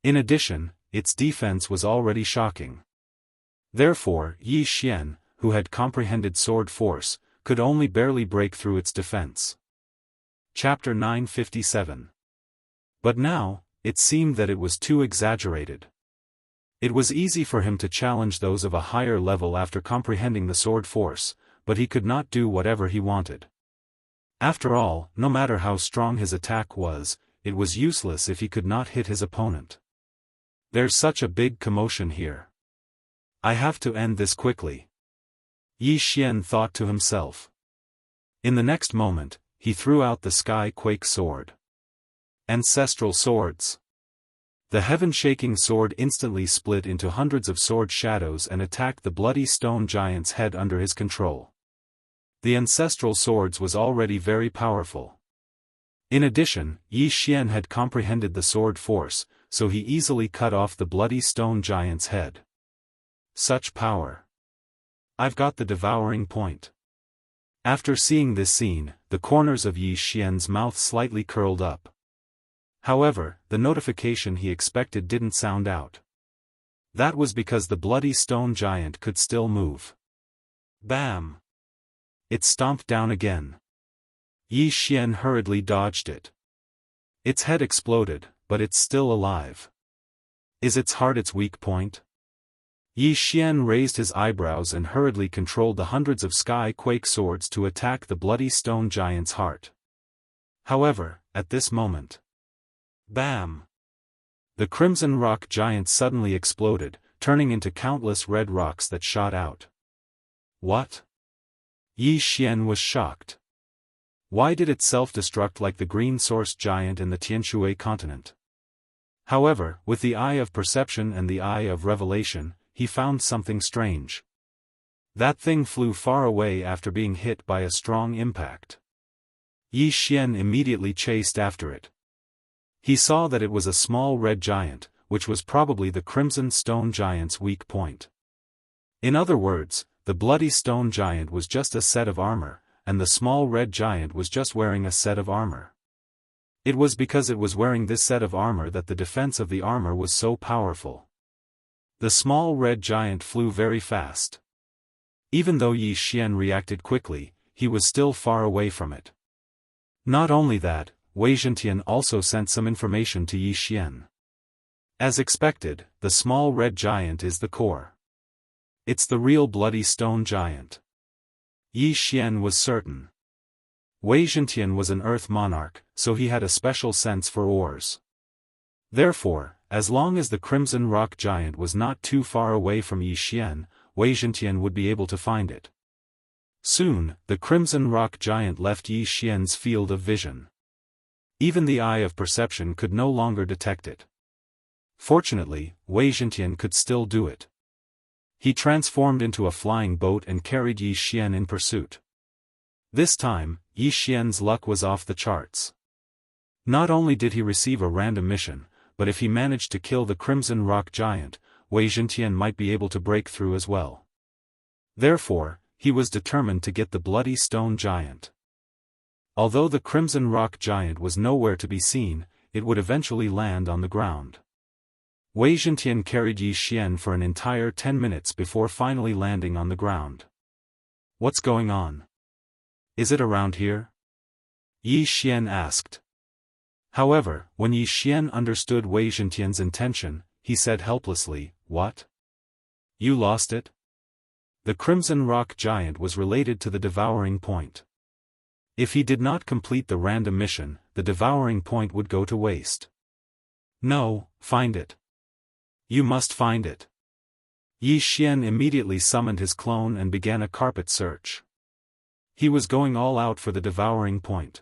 Speaker 1: In addition, its defense was already shocking. Therefore, Yi Xian, who had comprehended sword force, could only barely break through its defense. Chapter 957. But now, it seemed that it was too exaggerated. It was easy for him to challenge those of a higher level after comprehending the sword force, but he could not do whatever he wanted. After all, no matter how strong his attack was, it was useless if he could not hit his opponent. There's such a big commotion here. I have to end this quickly. Yi Xian thought to himself. In the next moment, he threw out the Sky Quake sword. Ancestral swords. The heaven-shaking sword instantly split into hundreds of sword shadows and attacked the bloody stone giant's head under his control. The ancestral swords was already very powerful. In addition, Yi Xian had comprehended the sword force, so he easily cut off the bloody stone giant's head. Such power. I've got the devouring point. After seeing this scene, the corners of Yi Xian's mouth slightly curled up. However, the notification he expected didn't sound out. That was because the bloody stone giant could still move. Bam! It stomped down again. Yi Xian hurriedly dodged it. Its head exploded, but it's still alive. Is its heart its weak point? Yi Xian raised his eyebrows and hurriedly controlled the hundreds of sky-quake swords to attack the bloody stone giant's heart. However, at this moment, bam! The crimson rock giant suddenly exploded, turning into countless red rocks that shot out. What? Yi Xian was shocked. Why did it self-destruct like the green source giant in the Tianshui continent? However, with the eye of perception and the eye of revelation, he found something strange. That thing flew far away after being hit by a strong impact. Yi Xian immediately chased after it. He saw that it was a small red giant, which was probably the crimson stone giant's weak point. In other words, the bloody stone giant was just a set of armor, and the small red giant was just wearing a set of armor. It was because it was wearing this set of armor that the defense of the armor was so powerful. The small red giant flew very fast. Even though Yi Xian reacted quickly, he was still far away from it. Not only that, Wei Zhentian also sent some information to Yi Xian. As expected, the small red giant is the core. It's the real bloody stone giant. Yi Xian was certain. Wei Zhentian was an earth monarch, so he had a special sense for ores. Therefore, as long as the crimson rock giant was not too far away from Yi Xian, Wei Zhentian would be able to find it. Soon, the crimson rock giant left Yi Xian's field of vision. Even the eye of perception could no longer detect it. Fortunately, Wei Zhentian could still do it. He transformed into a flying boat and carried Yi Xian in pursuit. This time, Yi Xian's luck was off the charts. Not only did he receive a random mission, but if he managed to kill the crimson rock giant, Wei Zhentian might be able to break through as well. Therefore, he was determined to get the bloody stone giant. Although the crimson rock giant was nowhere to be seen, it would eventually land on the ground. Wei Zhentian carried Yi Xian for an entire 10 minutes before finally landing on the ground. What's going on? Is it around here? Yi Xian asked. However, when Yi Xian understood Wei Zhentian's intention, he said helplessly, "What? You lost it?" The crimson rock giant was related to the devouring point. If he did not complete the random mission, the devouring point would go to waste. No, find it. You must find it. Yi Xian immediately summoned his clone and began a carpet search. He was going all out for the devouring point.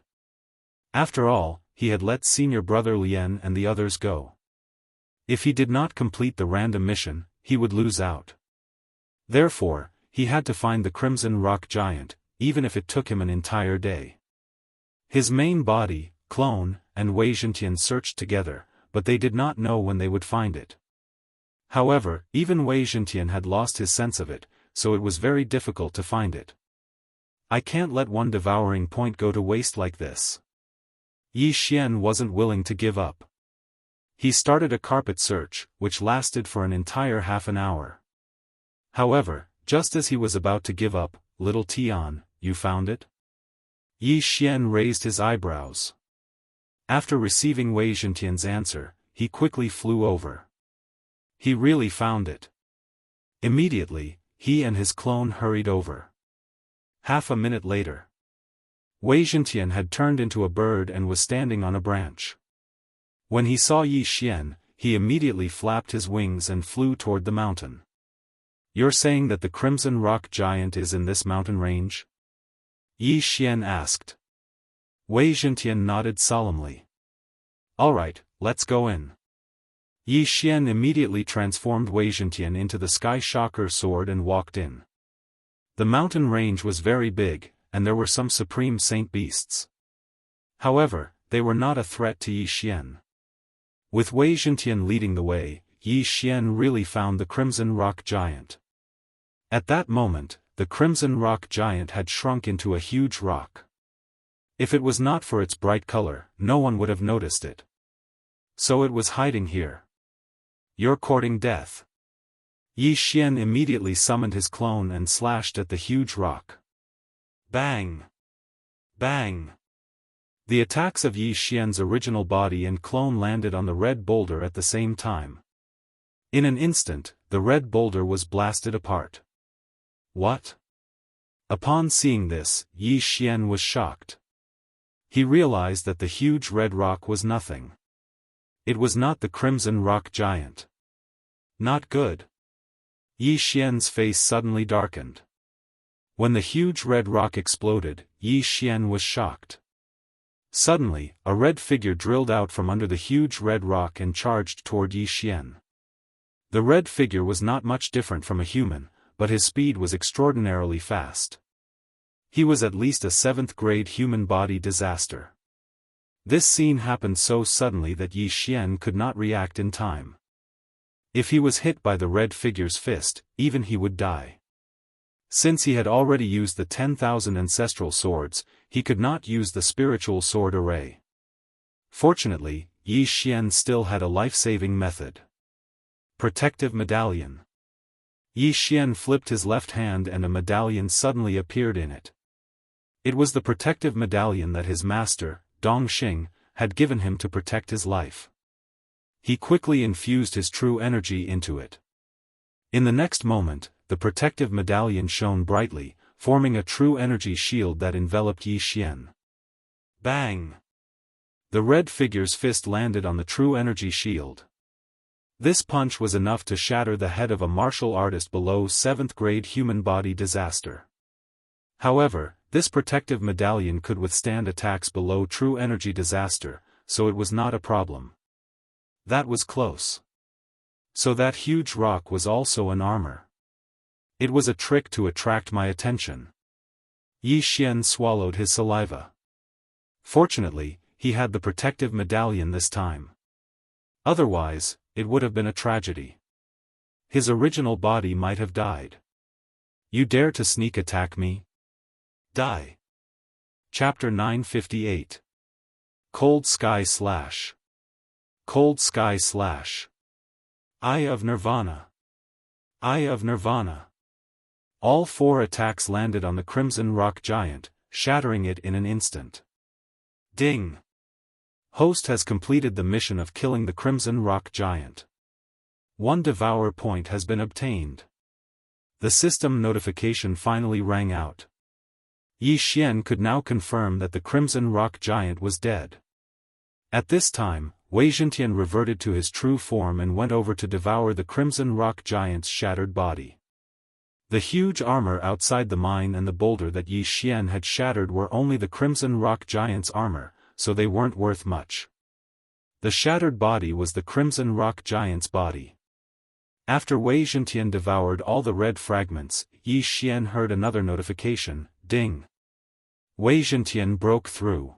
Speaker 1: After all, he had let senior brother Lian and the others go. If he did not complete the random mission, he would lose out. Therefore, he had to find the crimson rock giant, even if it took him an entire day. His main body, clone, and Wei Zhentian searched together, but they did not know when they would find it. However, even Wei Zhentian had lost his sense of it, so it was very difficult to find it. I can't let one devouring point go to waste like this. Yi Xian wasn't willing to give up. He started a carpet search, which lasted for an entire half an hour. However, just as he was about to give up, "Little Tian, you found it?" Yi Xian raised his eyebrows. After receiving Wei Zhentian's answer, he quickly flew over. He really found it. Immediately, he and his clone hurried over. Half a minute later, Wei Zhentian had turned into a bird and was standing on a branch. When he saw Yi Xian, he immediately flapped his wings and flew toward the mountain. "You're saying that the crimson rock giant is in this mountain range?" Yi Xian asked. Wei Zhentian nodded solemnly. "All right, let's go in." Yi Xian immediately transformed Wei Zhentian into the Sky Shocker sword and walked in. The mountain range was very big, and there were some supreme saint beasts. However, they were not a threat to Yi Xian. With Wei Zhentian leading the way, Yi Xian really found the crimson rock giant. At that moment, the crimson rock giant had shrunk into a huge rock. If it was not for its bright color, no one would have noticed it. So it was hiding here. "You're courting death." Yi Xian immediately summoned his clone and slashed at the huge rock. Bang! Bang! The attacks of Yi Xian's original body and clone landed on the red boulder at the same time. In an instant, the red boulder was blasted apart. What? Upon seeing this, Yi Xian was shocked. He realized that the huge red rock was nothing. It was not the Crimson Rock Giant. Not good. Yi Xian's face suddenly darkened. When the huge red rock exploded, Yi Xian was shocked. Suddenly, a red figure drilled out from under the huge red rock and charged toward Yi Xian. The red figure was not much different from a human, but his speed was extraordinarily fast. He was at least a 7th-grade human body disaster. This scene happened so suddenly that Yi Xian could not react in time. If he was hit by the red figure's fist, even he would die. Since he had already used the 10,000 ancestral swords, he could not use the spiritual sword array. Fortunately, Yi Xian still had a life-saving method. Protective medallion. Yi Xian flipped his left hand and a medallion suddenly appeared in it. It was the protective medallion that his master, Dongxing, had given him to protect his life. He quickly infused his true energy into it. In the next moment, the protective medallion shone brightly, forming a true energy shield that enveloped Yi Xian. Bang! The red figure's fist landed on the true energy shield. This punch was enough to shatter the head of a martial artist below 7th-grade human body disaster. However, this protective medallion could withstand attacks below true energy disaster, so it was not a problem. That was close. So that huge rock was also an armor. It was a trick to attract my attention. Yi Xian swallowed his saliva. Fortunately, he had the protective medallion this time. Otherwise, it would have been a tragedy. His original body might have died. You dare to sneak attack me? Die. Chapter 958. Cold Sky Slash. Cold Sky Slash. Eye of Nirvana. Eye of Nirvana. All 4 attacks landed on the Crimson Rock Giant, shattering it in an instant. Ding! Host has completed the mission of killing the Crimson Rock Giant. 1 Devour point has been obtained. The system notification finally rang out. Yi Xian could now confirm that the Crimson Rock Giant was dead. At this time, Wei Zhentian reverted to his true form and went over to devour the Crimson Rock Giant's shattered body. The huge armor outside the mine and the boulder that Yi Xian had shattered were only the Crimson Rock Giant's armor, so they weren't worth much. The shattered body was the Crimson Rock Giant's body. After Wei Zhentian devoured all the red fragments, Yi Xian heard another notification, ding. Wei Zhentian broke through.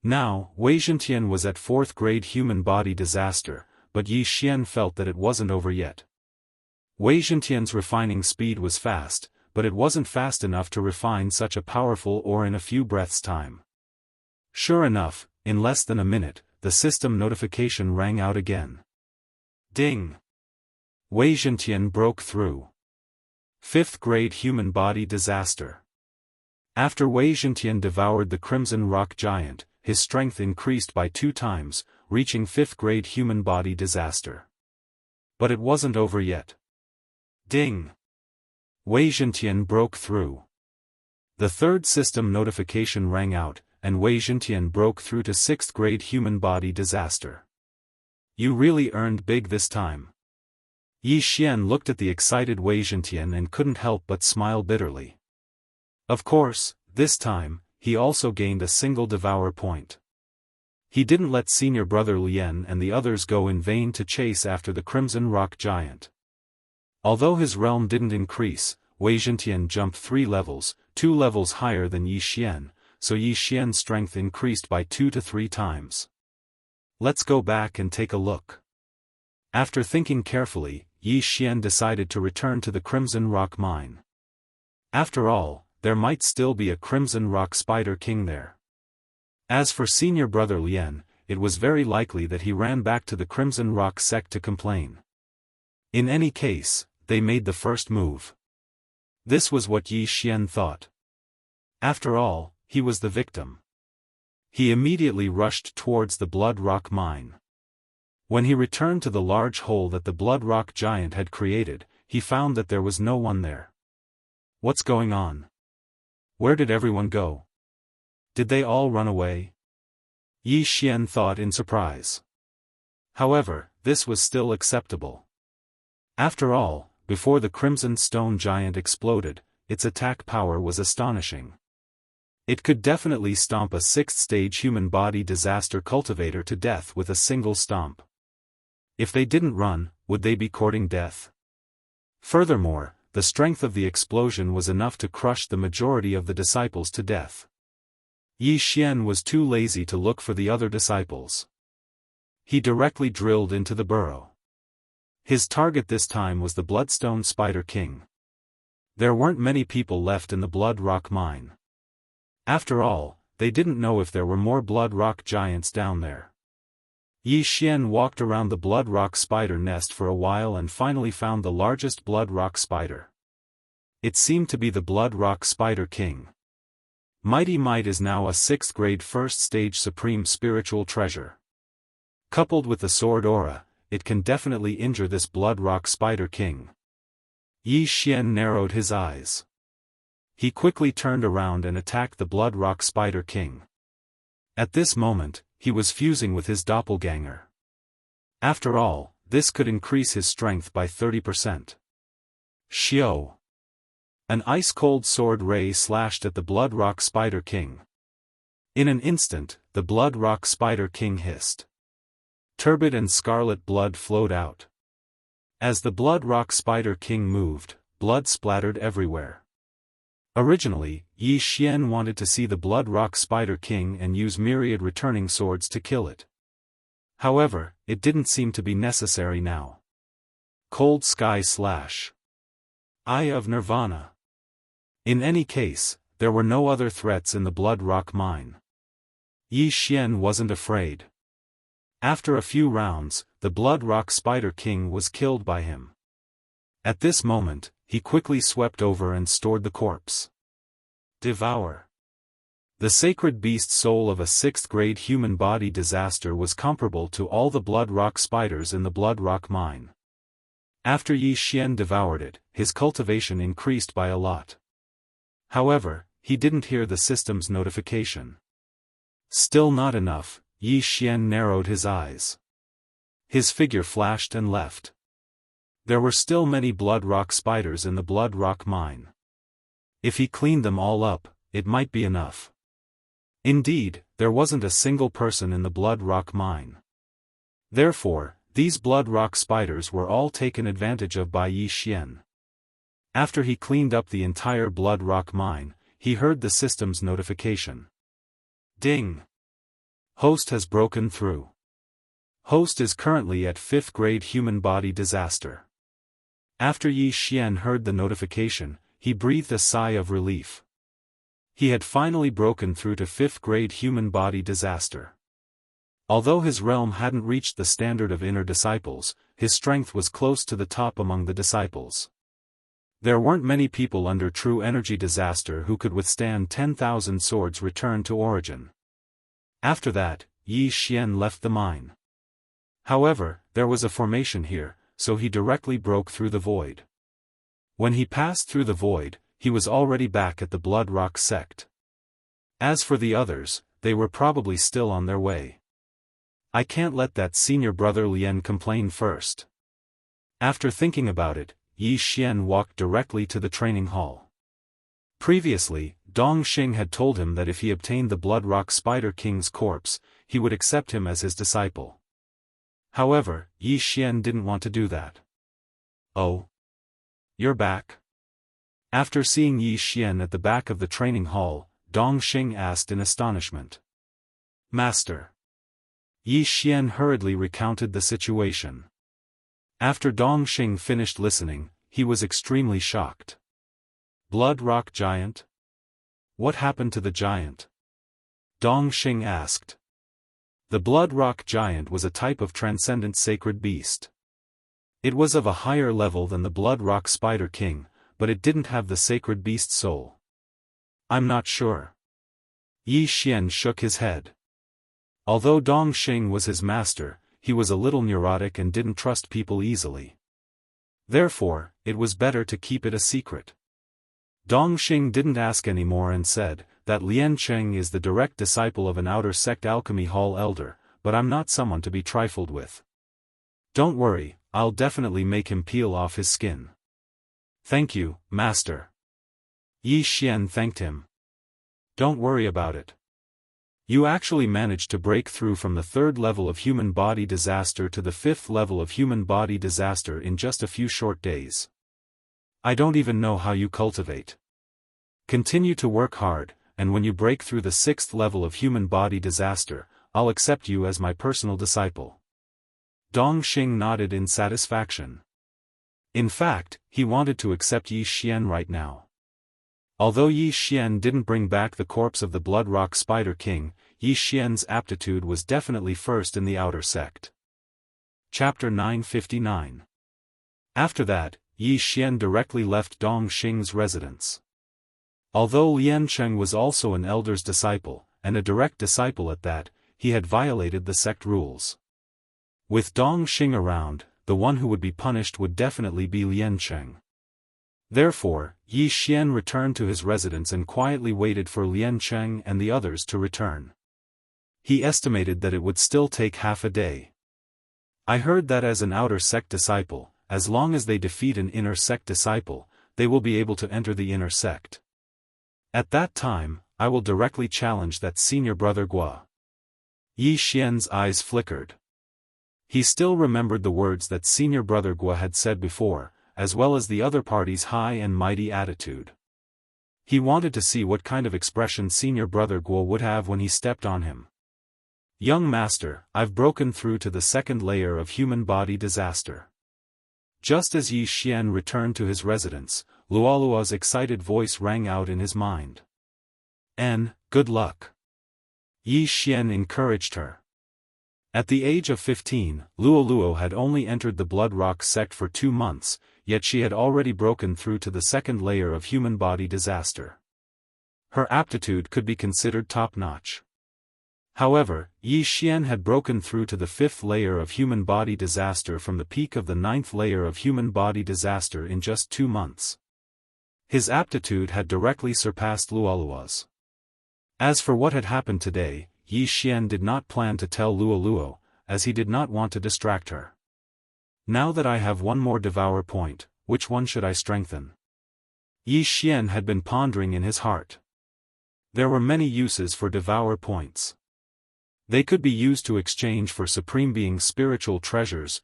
Speaker 1: Now, Wei Zhentian was at 4th-grade human body disaster, but Yi Xian felt that it wasn't over yet. Wei Zhentian's refining speed was fast, but it wasn't fast enough to refine such a powerful ore in a few breaths' time. Sure enough, in less than a minute, the system notification rang out again. Ding! Wei Zhentian broke through. 5th-grade human body disaster. After Wei Zhentian devoured the Crimson Rock Giant, his strength increased by 2 times, reaching 5th-grade human body disaster. But it wasn't over yet. Ding! Wei Zhentian broke through. The 3rd system notification rang out, and Wei Zhentian broke through to 6th-grade human body disaster. You really earned big this time. Yi Xian looked at the excited Wei Zhentian and couldn't help but smile bitterly. Of course, this time, he also gained a single devour point. He didn't let senior brother Lian and the others go in vain to chase after the Crimson Rock Giant. Although his realm didn't increase, Wei Zhentian jumped 3 levels, 2 levels higher than Yi Xian, so Yi Xian's strength increased by 2 to 3 times. Let's go back and take a look. After thinking carefully, Yi Xian decided to return to the Crimson Rock Mine. After all, there might still be a Crimson Rock Spider King there. As for senior brother Lian, it was very likely that he ran back to the Crimson Rock sect to complain. In any case, they made the first move. This was what Yi Xian thought. After all, he was the victim. He immediately rushed towards the blood rock mine. When he returned to the large hole that the blood rock giant had created, he found that there was no one there. What's going on? Where did everyone go? Did they all run away? Yi Xian thought in surprise. However, this was still acceptable. After all, before the Crimson Stone Giant exploded, its attack power was astonishing. It could definitely stomp a 6th-stage human body disaster cultivator to death with a single stomp. If they didn't run, would they be courting death? Furthermore, the strength of the explosion was enough to crush the majority of the disciples to death. Yi Xian was too lazy to look for the other disciples. He directly drilled into the burrow. His target this time was the Bloodstone Spider King. There weren't many people left in the Blood Rock mine. After all, they didn't know if there were more Blood Rock giants down there. Yi Xian walked around the Blood Rock spider nest for a while and finally found the largest Blood Rock spider. It seemed to be the Blood Rock Spider King. Mighty Might is now a 6th grade 1st stage supreme spiritual treasure. Coupled with the sword aura, it can definitely injure this Blood Rock Spider King. Yi Xian narrowed his eyes. He quickly turned around and attacked the Blood Rock Spider King. At this moment, he was fusing with his doppelganger. After all, this could increase his strength by 30%. Xiao! An ice-cold sword ray slashed at the Blood Rock Spider King. In an instant, the Blood Rock Spider King hissed. Turbid and scarlet blood flowed out. As the Blood Rock Spider King moved, blood splattered everywhere. Originally, Yi Xian wanted to see the Blood Rock Spider King and use myriad returning swords to kill it. However, it didn't seem to be necessary now. Cold Sky Slash. Eye of Nirvana. In any case, there were no other threats in the Blood Rock mine. Yi Xian wasn't afraid. After a few rounds, the Blood Rock Spider King was killed by him. At this moment, he quickly swept over and stored the corpse. Devour. The sacred beast soul of a 6th grade human body disaster was comparable to all the Blood Rock spiders in the Blood Rock mine. After Yi Xian devoured it, his cultivation increased by a lot. However, he didn't hear the system's notification. Still not enough, Yi Xian narrowed his eyes. His figure flashed and left. There were still many Blood Rock spiders in the Blood Rock mine. If he cleaned them all up, it might be enough. Indeed, there wasn't a single person in the Blood Rock mine. Therefore, these Blood Rock spiders were all taken advantage of by Yi Xian. After he cleaned up the entire Blood Rock mine, he heard the system's notification. Ding! Host has broken through. Host is currently at 5th grade human body disaster. After Yi Xian heard the notification, he breathed a sigh of relief. He had finally broken through to 5th grade human body disaster. Although his realm hadn't reached the standard of inner disciples, his strength was close to the top among the disciples. There weren't many people under true energy disaster who could withstand 10,000 swords return to origin. After that, Yi Xian left the mine. However, there was a formation here, so he directly broke through the void. When he passed through the void, he was already back at the Blood Rock sect. As for the others, they were probably still on their way. I can't let that senior brother Lien complain first. After thinking about it, Yi Xian walked directly to the training hall. Previously, Dong Xing had told him that if he obtained the Blood Rock Spider King's corpse, he would accept him as his disciple. However, Yi Xian didn't want to do that. Oh? You're back? After seeing Yi Xian at the back of the training hall, Dong Xing asked in astonishment. Master. Yi Xian hurriedly recounted the situation. After Dong Xing finished listening, he was extremely shocked. Blood Rock Giant? What happened to the giant? Dong Xing asked. The Blood Rock Giant was a type of transcendent sacred beast. It was of a higher level than the Blood Rock Spider King, but it didn't have the sacred beast soul. I'm not sure. Yi Xian shook his head. Although Dongxing was his master, he was a little neurotic and didn't trust people easily. Therefore, it was better to keep it a secret. Dongxing didn't ask anymore and said, "That Lian Cheng is the direct disciple of an outer sect alchemy hall elder, but I'm not someone to be trifled with. Don't worry, I'll definitely make him peel off his skin." "Thank you, master." Yi Xian thanked him. "Don't worry about it. You actually managed to break through from the 3rd level of human body disaster to the 5th level of human body disaster in just a few short days. I don't even know how you cultivate. Continue to work hard, and when you break through the 6th level of human body disaster, I'll accept you as my personal disciple." Dongxing nodded in satisfaction. In fact, he wanted to accept Yi Xian right now. Although Yi Xian didn't bring back the corpse of the Blood Rock Spider King, Yi Xian's aptitude was definitely first in the outer sect. Chapter 959. After that, Yi Xian directly left Dongxing's residence. Although Lian Cheng was also an elder's disciple, and a direct disciple at that, he had violated the sect rules. With Dongxing around, the one who would be punished would definitely be Lian Cheng. Therefore, Yi Xian returned to his residence and quietly waited for Lian Cheng and the others to return. He estimated that it would still take half a day. "I heard that as an outer sect disciple, as long as they defeat an inner sect disciple, they will be able to enter the inner sect. At that time, I will directly challenge that senior brother Gua." Yi Xian's eyes flickered. He still remembered the words that senior brother Gua had said before, as well as the other party's high and mighty attitude. He wanted to see what kind of expression senior brother Guo would have when he stepped on him. "Young master, I've broken through to the 2nd layer of human body disaster." Just as Yi Xian returned to his residence, Luoluo's excited voice rang out in his mind. Good luck." Yi Xian encouraged her. At the age of 15, Luoluo had only entered the Blood Rock sect for 2 months, yet she had already broken through to the 2nd layer of human body disaster. Her aptitude could be considered top-notch. However, Yi Xian had broken through to the 5th layer of human body disaster from the peak of the 9th layer of human body disaster in just 2 months. His aptitude had directly surpassed Luoluo's. As for what had happened today, Yi Xian did not plan to tell Luoluo, as he did not want to distract her. "Now that I have one more devour point, which one should I strengthen?" Yi Xian had been pondering in his heart. There were many uses for devour points. They could be used to exchange for Supreme Being's spiritual treasures,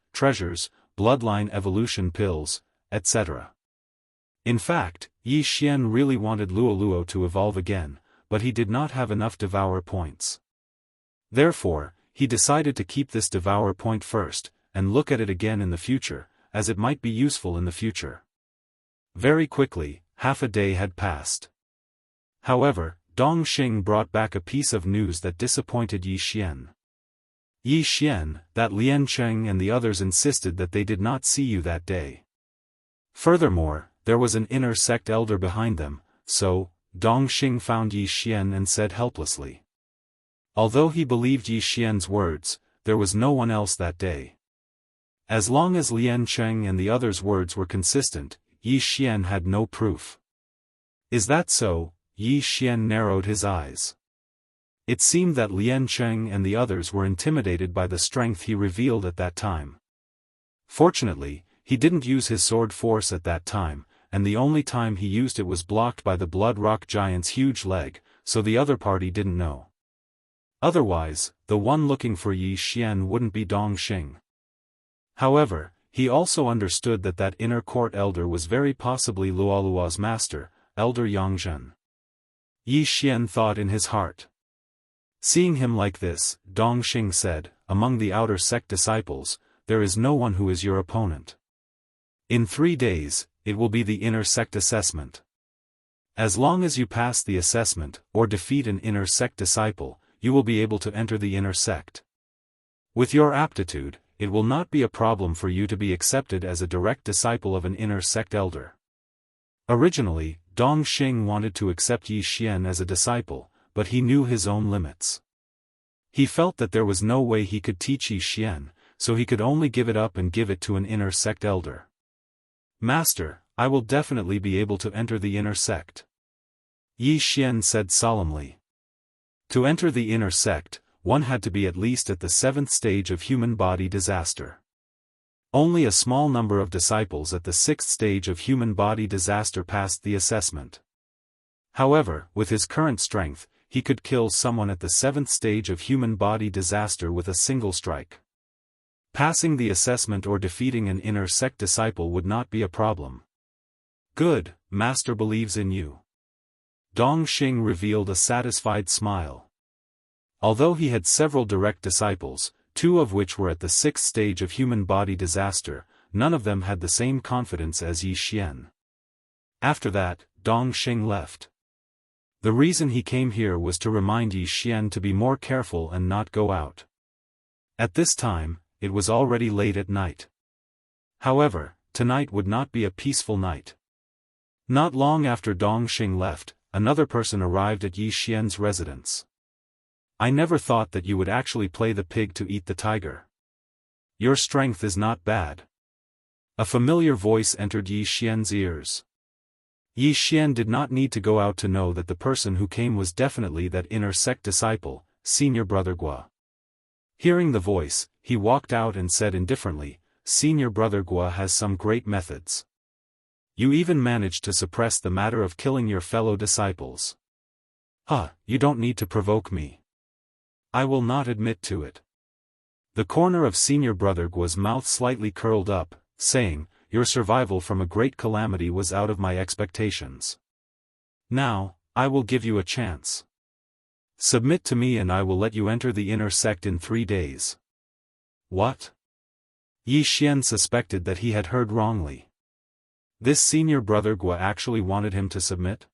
Speaker 1: bloodline evolution pills, etc. In fact, Yi Xian really wanted Luoluo to evolve again, but he did not have enough devour points. Therefore, he decided to keep this devour point first, and look at it again in the future, as it might be useful in the future. Very quickly, half a day had passed. However, Dongxing brought back a piece of news that disappointed Yi Xian. "Yi Xian, that Lian Cheng and the others insisted that they did not see you that day. Furthermore, there was an inner sect elder behind them, so," Dongxing found Yi Xian and said helplessly. Although he believed Yi Xian's words, there was no one else that day. As long as Lian Cheng and the others' words were consistent, Yi Xian had no proof. "Is that so?" Yi Xian narrowed his eyes. It seemed that Lian Cheng and the others were intimidated by the strength he revealed at that time. Fortunately, he didn't use his sword force at that time, and the only time he used it was blocked by the Blood Rock Giant's huge leg, so the other party didn't know. Otherwise, the one looking for Yi Xian wouldn't be Dongxing. However, he also understood that that inner court elder was very possibly Luoluo's master, Elder Yangzhen. Yi Xian thought in his heart. Seeing him like this, Dongxing said, "Among the outer sect disciples, there is no one who is your opponent. In 3 days, it will be the inner sect assessment. As long as you pass the assessment, or defeat an inner sect disciple, you will be able to enter the inner sect. With your aptitude, it will not be a problem for you to be accepted as a direct disciple of an inner sect elder." Originally, Dongxing wanted to accept Yi Xian as a disciple, but he knew his own limits. He felt that there was no way he could teach Yi Xian, so he could only give it up and give it to an inner sect elder. Master, I will definitely be able to enter the inner sect, Yi Xian said solemnly. To enter the inner sect, one had to be at least at the 7th stage of human body disaster. Only a small number of disciples at the 6th stage of human body disaster passed the assessment. However, with his current strength, he could kill someone at the 7th stage of human body disaster with a single strike. Passing the assessment or defeating an inner sect disciple would not be a problem. Good, Master believes in you. Dongxing revealed a satisfied smile. Although he had several direct disciples, 2 of which were at the 6th stage of human body disaster, none of them had the same confidence as Yi Xian. After that, Dongxing left. The reason he came here was to remind Yi Xian to be more careful and not go out. At this time, it was already late at night. However, tonight would not be a peaceful night. Not long after Dongxing left, another person arrived at Yi Xian's residence. I never thought that you would actually play the pig to eat the tiger. Your strength is not bad. A familiar voice entered Yi Xian's ears. Yi Xian did not need to go out to know that the person who came was definitely that inner sect disciple, Senior Brother Gua. Hearing the voice, he walked out and said indifferently, Senior Brother Gua has some great methods. You even managed to suppress the matter of killing your fellow disciples. You don't need to provoke me. I will not admit to it. The corner of Senior Brother Gua's mouth slightly curled up, saying, Your survival from a great calamity was out of my expectations. Now, I will give you a chance. Submit to me and I will let you enter the inner sect in 3 days. What? Yi Xian suspected that he had heard wrongly. This Senior Brother Gua actually wanted him to submit?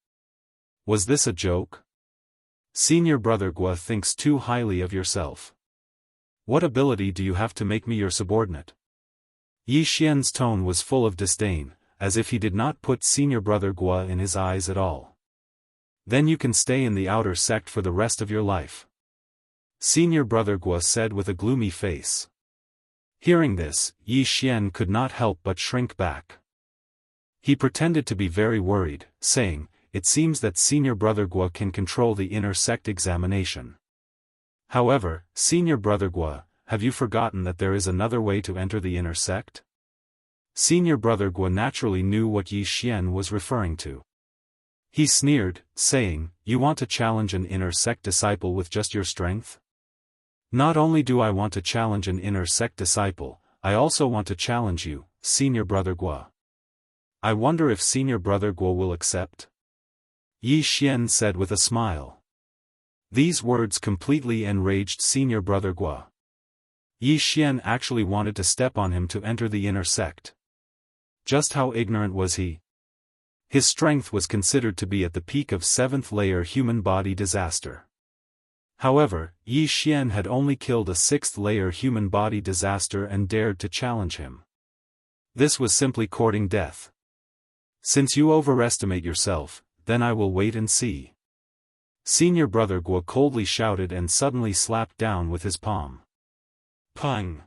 Speaker 1: Was this a joke? Senior Brother Gua thinks too highly of yourself. What ability do you have to make me your subordinate? Yi Xian's tone was full of disdain, as if he did not put Senior Brother Gua in his eyes at all. Then you can stay in the outer sect for the rest of your life. Senior Brother Gua said with a gloomy face. Hearing this, Yi Xian could not help but shrink back. He pretended to be very worried, saying, It seems that Senior Brother Gua can control the inner sect examination. However, Senior Brother Gua, have you forgotten that there is another way to enter the inner sect? Senior Brother Gua naturally knew what Yi Xian was referring to. He sneered, saying, You want to challenge an inner sect disciple with just your strength? Not only do I want to challenge an inner sect disciple, I also want to challenge you, Senior Brother Gua. I wonder if Senior Brother Gua will accept? Yi Xian said with a smile. These words completely enraged Senior Brother Gua. Yi Xian actually wanted to step on him to enter the inner sect. Just how ignorant was he? His strength was considered to be at the peak of 7th layer human body disaster. However, Yi Xian had only killed a 6th layer human body disaster and dared to challenge him. This was simply courting death. Since you overestimate yourself, then I will wait and see. Senior Brother Gua coldly shouted and suddenly slapped down with his palm. Pang!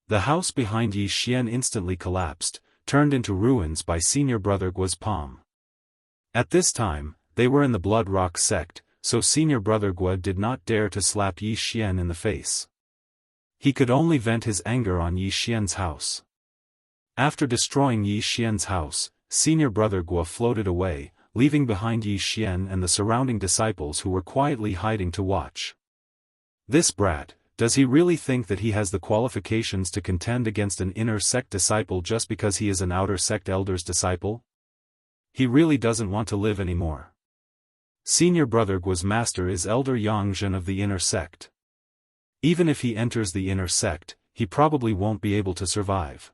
Speaker 1: The house behind Yi Xian instantly collapsed, turned into ruins by Senior Brother Gua's palm. At this time, they were in the Blood Rock sect, so Senior Brother Gua did not dare to slap Yi Xian in the face. He could only vent his anger on Yi Xian's house. After destroying Yi Xian's house, Senior Brother Gua floated away, leaving behind Yi Xian and the surrounding disciples who were quietly hiding to watch. This brat, does he really think that he has the qualifications to contend against an inner sect disciple just because he is an outer sect elder's disciple? He really doesn't want to live anymore. Senior Brother Gua's master is Elder Yangzhen of the inner sect. Even if he enters the inner sect, he probably won't be able to survive.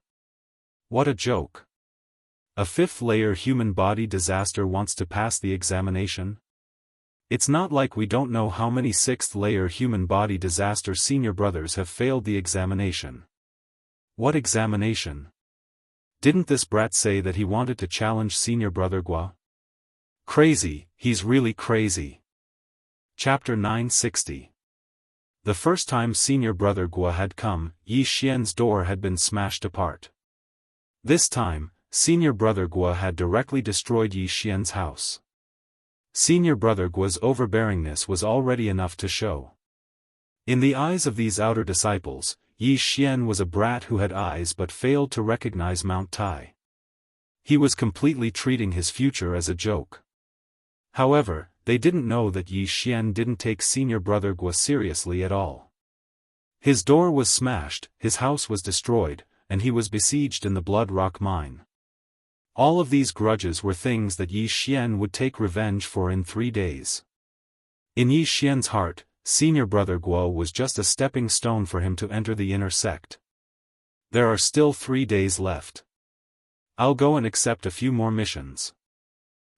Speaker 1: What a joke. A 5th layer human body disaster wants to pass the examination? It's not like we don't know how many 6th layer human body disaster senior brothers have failed the examination. What examination? Didn't this brat say that he wanted to challenge Senior Brother Gua? Crazy, he's really crazy. Chapter 960. The first time senior brother Guo had come, Yi Xian's door had been smashed apart. This time, senior brother Guo had directly destroyed Yi Xian's house. Senior brother Guo's overbearingness was already enough to show. In the eyes of these outer disciples, Yi Xian was a brat who had eyes but failed to recognize Mount Tai. He was completely treating his future as a joke. However, they didn't know that Yi Xian didn't take senior brother Guo seriously at all. His door was smashed, his house was destroyed, and he was besieged in the Blood Rock mine. All of these grudges were things that Yi Xian would take revenge for in 3 days. In Yi Xian's heart, senior brother Guo was just a stepping stone for him to enter the inner sect. There are still 3 days left. I'll go and accept a few more missions.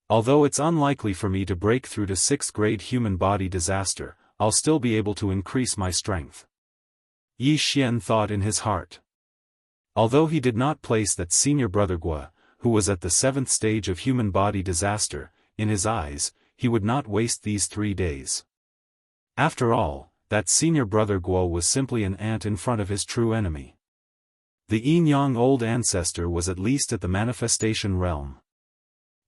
Speaker 1: Although it's unlikely for me to break through to 6th grade human body disaster, I'll still be able to increase my strength. Yi Xian thought in his heart. Although he did not place that senior brother Guo, who was at the 7th stage of human body disaster, in his eyes, he would not waste these 3 days. After all, that senior brother Guo was simply an ant in front of his true enemy. The Yin-Yang old ancestor was at least at the manifestation realm.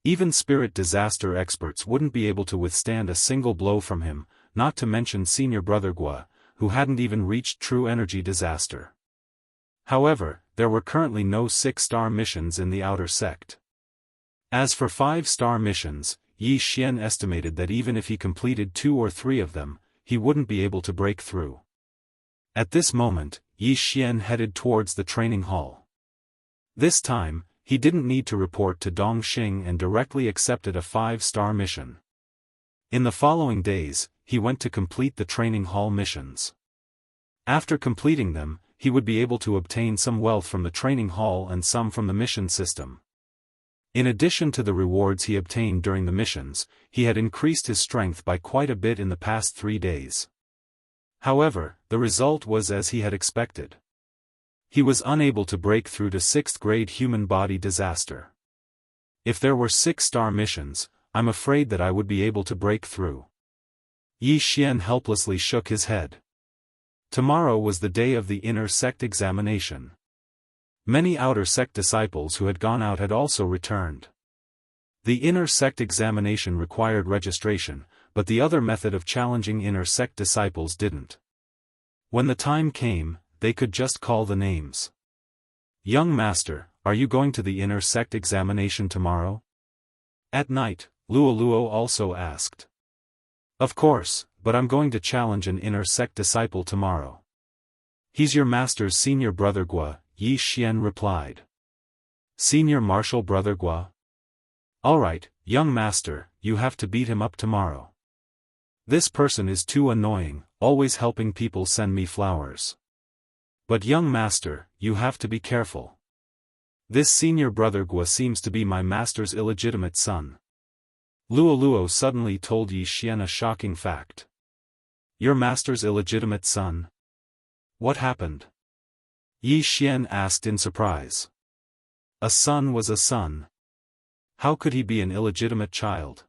Speaker 1: Even spirit disaster experts wouldn't be able to withstand a single blow from him, not to mention senior brother Guo, who hadn't even reached true energy disaster. However, there were currently no 6-star missions in the outer sect. As for 5-star missions, Yi Xian estimated that even if he completed 2 or 3 of them, he wouldn't be able to break through. At this moment, Yi Xian headed towards the training hall. This time, he didn't need to report to Dongxing and directly accepted a 5-star mission. In the following days, he went to complete the training hall missions. After completing them, he would be able to obtain some wealth from the training hall and some from the mission system. In addition to the rewards he obtained during the missions, he had increased his strength by quite a bit in the past 3 days. However, the result was as he had expected. He was unable to break through to 6th grade human body disaster. If there were 6-star missions, I'm afraid that I would be able to break through. Yi Xian helplessly shook his head. Tomorrow was the day of the inner sect examination. Many outer sect disciples who had gone out had also returned. The inner sect examination required registration, but the other method of challenging inner sect disciples didn't. When the time came, they could just call the names. "Young master, are you going to the inner sect examination tomorrow?" At night, Luo also asked. "Of course, but I'm going to challenge an inner sect disciple tomorrow." "He's your master's senior brother Guo," Yi Xian replied. "Senior martial brother Guo? Alright, young master, you have to beat him up tomorrow. This person is too annoying, always helping people send me flowers. But young master, you have to be careful. This senior brother Guo seems to be my master's illegitimate son." Luo suddenly told Yi Xian a shocking fact. "Your master's illegitimate son? What happened?" Yi Xian asked in surprise. A son was a son. How could he be an illegitimate child?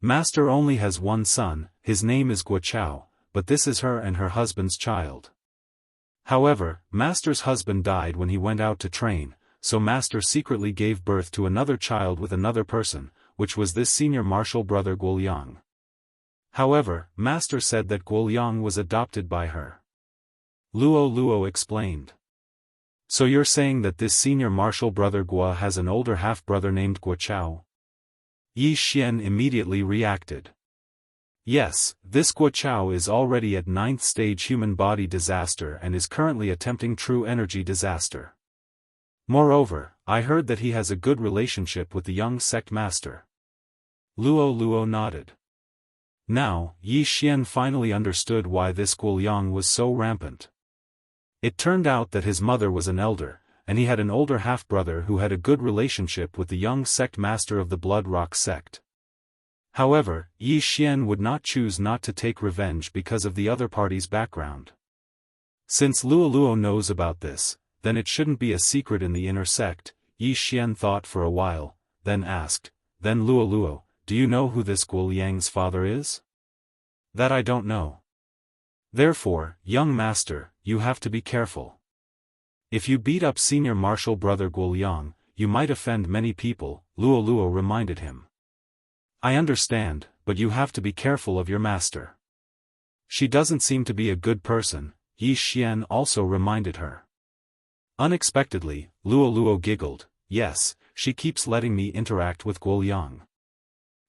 Speaker 1: Master only has one son, his name is Guo Chao, but this is her and her husband's child. However, Master's husband died when he went out to train, so Master secretly gave birth to another child with another person, which was this senior martial brother Guoliang. However, Master said that Guoliang was adopted by her. Luo explained. "So you're saying that this senior martial brother Guo has an older half-brother named Guo Chao?" Yi Xian immediately reacted. "Yes, this Guo Chao is already at 9th stage human body disaster and is currently attempting true energy disaster. Moreover, I heard that he has a good relationship with the young sect master." Luo nodded. Now, Yi Xian finally understood why this Guoliang was so rampant. It turned out that his mother was an elder, and he had an older half-brother who had a good relationship with the young sect master of the Blood Rock sect. However, Yi Xian would not choose not to take revenge because of the other party's background. Since Luo knows about this, then it shouldn't be a secret in the inner sect, Yi Xian thought for a while, then asked, "Then Luo, do you know who this Guoliang's father is?" "That I don't know." Therefore, young master, you have to be careful. If you beat up senior martial brother Guoyang, you might offend many people, Luo reminded him. I understand, but you have to be careful of your master. She doesn't seem to be a good person, Yi Xian also reminded her. Unexpectedly, Luo giggled, yes, she keeps letting me interact with Guoyang.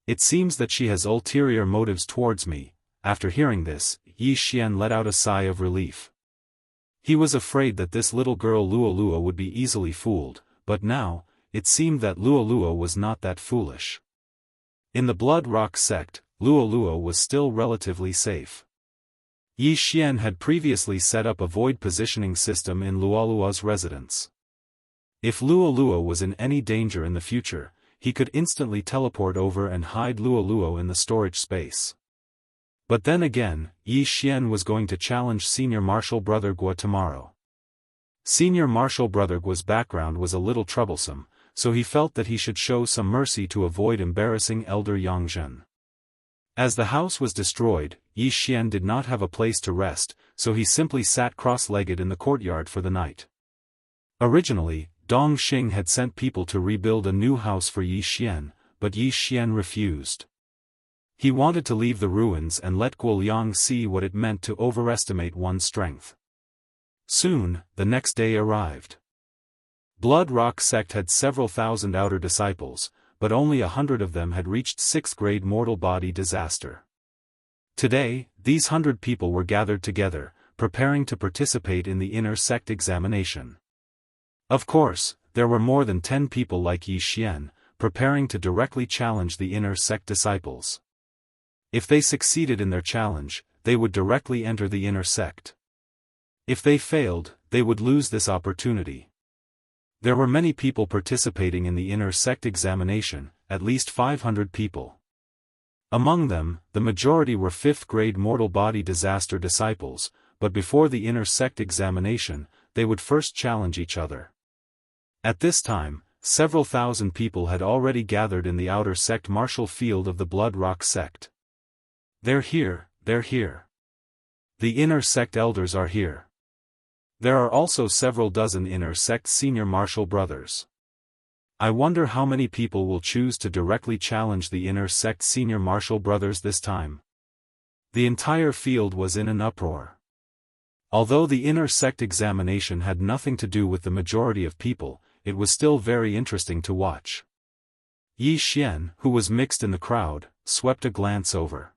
Speaker 1: It seems that she has ulterior motives towards me. After hearing this, Yi Xian let out a sigh of relief. He was afraid that this little girl Luo would be easily fooled, but now, it seemed that Luo was not that foolish. In the Blood Rock sect, Luo was still relatively safe. Yi Xian had previously set up a void positioning system in Luo's residence. If Luo was in any danger in the future, he could instantly teleport over and hide Luo in the storage space. But then again, Yi Xian was going to challenge Senior Martial Brother Guo tomorrow. Senior Martial Brother Guo's background was a little troublesome, so he felt that he should show some mercy to avoid embarrassing Elder Yangzhen. As the house was destroyed, Yi Xian did not have a place to rest, so he simply sat cross-legged in the courtyard for the night. Originally, Dong Xing had sent people to rebuild a new house for Yi Xian, but Yi Xian refused. He wanted to leave the ruins and let Guoyang see what it meant to overestimate one's strength. Soon, the next day arrived. Blood Rock sect had several thousand outer disciples, but only 100 of them had reached 6th grade mortal body disaster. Today, these 100 people were gathered together, preparing to participate in the inner sect examination. Of course, there were more than 10 people like Yi Xian, preparing to directly challenge the inner sect disciples. If they succeeded in their challenge, they would directly enter the inner sect. If they failed, they would lose this opportunity. There were many people participating in the inner sect examination, at least 500 people. Among them, the majority were 5th grade mortal body disaster disciples, but before the inner sect examination, they would first challenge each other. At this time, several thousand people had already gathered in the outer sect martial field of the Blood Rock sect. They're here, they're here. The inner sect elders are here. There are also several dozen inner sect senior martial brothers. I wonder how many people will choose to directly challenge the inner sect senior martial brothers this time. The entire field was in an uproar. Although the inner sect examination had nothing to do with the majority of people, it was still very interesting to watch. Yi Xian, who was mixed in the crowd, swept a glance over.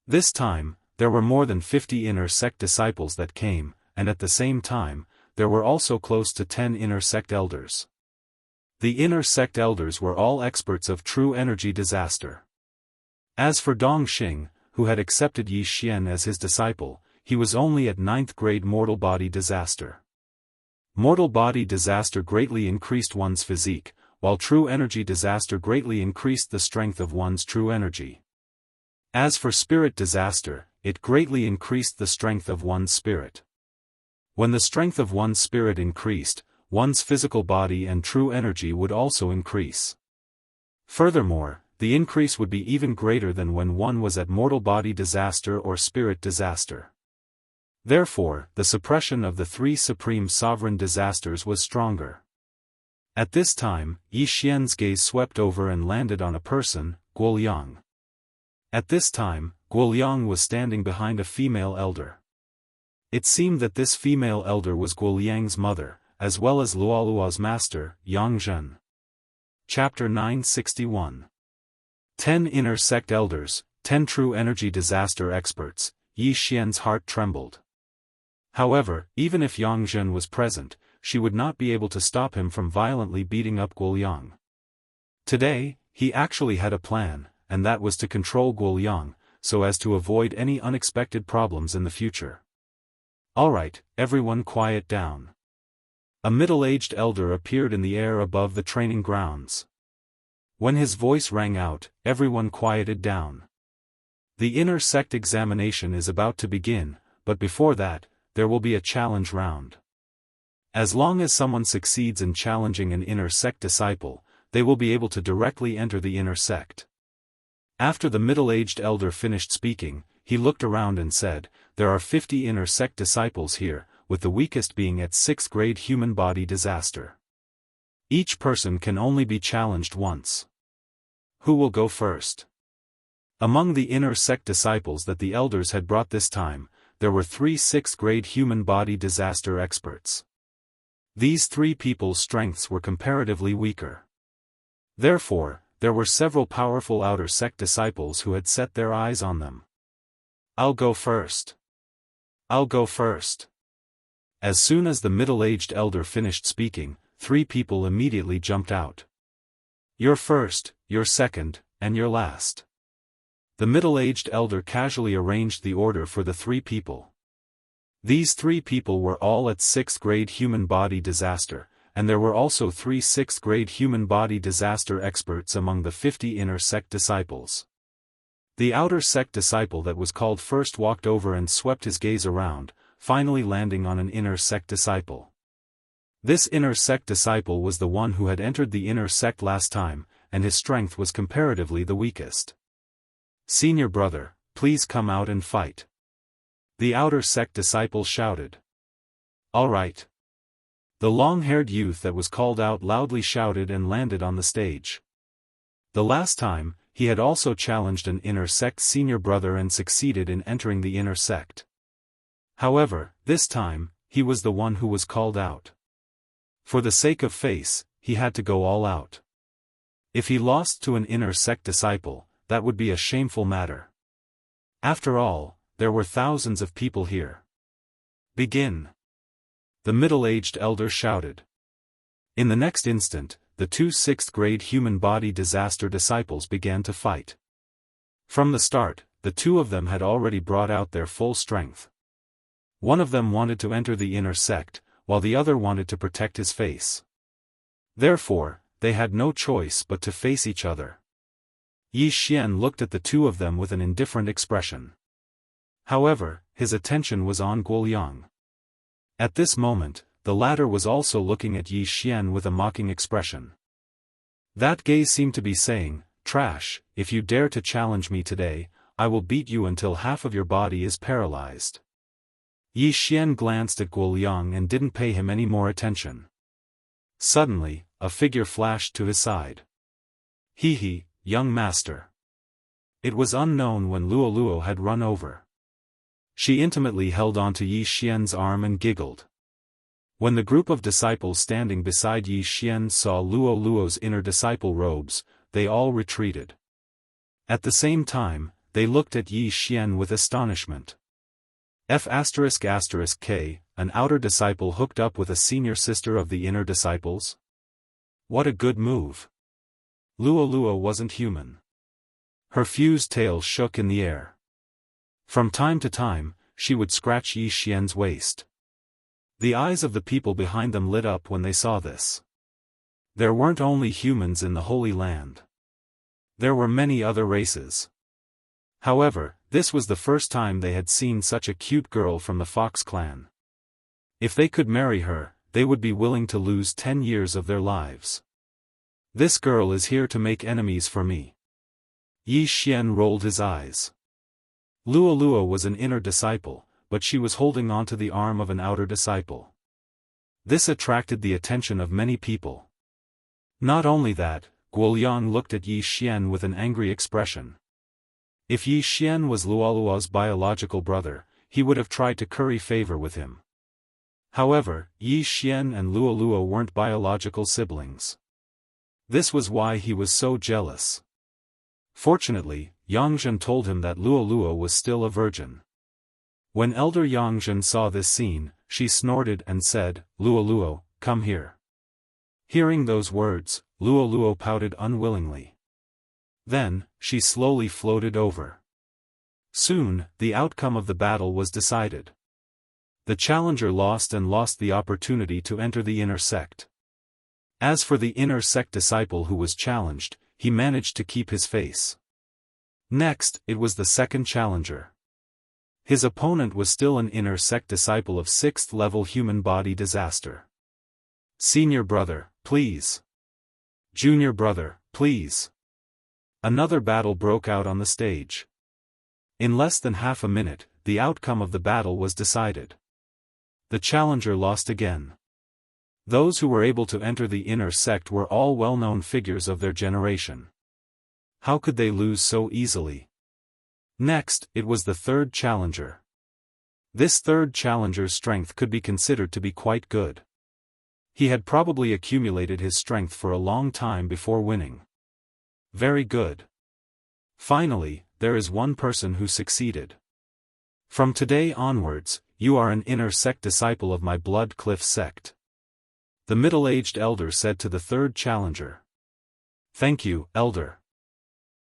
Speaker 1: This time, there were more than 50 inner sect disciples that came, and at the same time, there were also close to 10 inner sect elders. The inner sect elders were all experts of true energy disaster. As for Dong Xing, who had accepted Yi Xian as his disciple, he was only at 9th grade mortal body disaster. Mortal body disaster greatly increased one's physique, while true energy disaster greatly increased the strength of one's true energy. As for spirit disaster, it greatly increased the strength of one's spirit. When the strength of one's spirit increased, one's physical body and true energy would also increase. Furthermore, the increase would be even greater than when one was at mortal body disaster or spirit disaster. Therefore, the suppression of the 3 supreme sovereign disasters was stronger. At this time, Yi Xian's gaze swept over and landed on a person, Guoyang. At this time, Guoyang was standing behind a female elder. It seemed that this female elder was Guoyang's mother, as well as Luo's master, Yangzhen. Chapter 961. 10 inner sect elders, 10 true energy disaster experts. Yi Xian's heart trembled. However, even if Yangzhen was present, she would not be able to stop him from violently beating up Guoyang. Today, he actually had a plan, and that was to control Guoyang, so as to avoid any unexpected problems in the future. Alright, everyone quiet down. A middle-aged elder appeared in the air above the training grounds. When his voice rang out, everyone quieted down. The inner sect examination is about to begin, but before that, there will be a challenge round. As long as someone succeeds in challenging an inner sect disciple, they will be able to directly enter the inner sect. After the middle-aged elder finished speaking, he looked around and said, there are 50 inner sect disciples here, with the weakest being at 6th grade human body disaster. Each person can only be challenged once. Who will go first? Among the inner sect disciples that the elders had brought this time, there were 3 6th grade human body disaster experts. These 3 people's strengths were comparatively weaker. Therefore, there were several powerful outer sect disciples who had set their eyes on them. I'll go first. I'll go first. As soon as the middle-aged elder finished speaking, 3 people immediately jumped out. You're first, you're second, and you're last. The middle-aged elder casually arranged the order for the 3 people. These 3 people were all at 6th grade human body disaster, and there were also 3 6th grade human body disaster experts among the 50 inner sect disciples. The outer sect disciple that was called first walked over and swept his gaze around, finally landing on an inner sect disciple. This inner sect disciple was the one who had entered the inner sect last time, and his strength was comparatively the weakest. Senior brother, please come out and fight. The outer sect disciple shouted. All right. The long-haired youth that was called out loudly shouted and landed on the stage. The last time, he had also challenged an inner sect senior brother and succeeded in entering the inner sect. However, this time, he was the one who was called out. For the sake of face, he had to go all out. If he lost to an inner sect disciple, that would be a shameful matter. After all, there were thousands of people here. Begin. The middle-aged elder shouted. In the next instant, the 2 6th grade human body disaster disciples began to fight. From the start, the 2 of them had already brought out their full strength. One of them wanted to enter the inner sect, while the other wanted to protect his face. Therefore, they had no choice but to face each other. Yi Xian looked at the 2 of them with an indifferent expression. However, his attention was on Guoyang. At this moment, the latter was also looking at Yi Xian with a mocking expression. That gaze seemed to be saying, "Trash, if you dare to challenge me today, I will beat you until half of your body is paralyzed." Yi Xian glanced at Guoyang and didn't pay him any more attention. Suddenly, a figure flashed to his side. He, young master. It was unknown when Luo had run over. She intimately held onto Yi Xian's arm and giggled. When the group of disciples standing beside Yi Xian saw Luo's inner disciple robes, they all retreated. At the same time, they looked at Yi Xian with astonishment. F***K, an outer disciple hooked up with a senior sister of the inner disciples? What a good move. Luo wasn't human. Her fused tail shook in the air. From time to time, she would scratch Yi Xian's waist. The eyes of the people behind them lit up when they saw this. There weren't only humans in the Holy Land. There were many other races. However, this was the first time they had seen such a cute girl from the Fox clan. If they could marry her, they would be willing to lose 10 years of their lives. This girl is here to make enemies for me. Yi Xian rolled his eyes. Luo was an inner disciple, but she was holding onto the arm of an outer disciple. This attracted the attention of many people. Not only that, Guoyang looked at Yi Xian with an angry expression. If Yi Xian was Luo's biological brother, he would have tried to curry favor with him. However, Yi Xian and Luo weren't biological siblings. This was why he was so jealous. Fortunately, Yangzhen told him that Luo was still a virgin. When Elder Yangzhen saw this scene, she snorted and said, "Luo, come here." Hearing those words, Luo pouted unwillingly. Then, she slowly floated over. Soon, the outcome of the battle was decided. The challenger lost the opportunity to enter the inner sect. As for the inner sect disciple who was challenged, he managed to keep his face. Next, it was the second challenger. His opponent was still an inner sect disciple of 6th level human body disaster. Senior brother, please. Junior brother, please. Another battle broke out on the stage. In less than half a minute, the outcome of the battle was decided. The challenger lost again. Those who were able to enter the inner sect were all well-known figures of their generation. How could they lose so easily? Next, it was the third challenger. This third challenger's strength could be considered to be quite good. He had probably accumulated his strength for a long time before winning. Very good. Finally, there is one person who succeeded. From today onwards, you are an inner sect disciple of my Blood Cliff sect. The middle-aged elder said to the third challenger. Thank you, elder.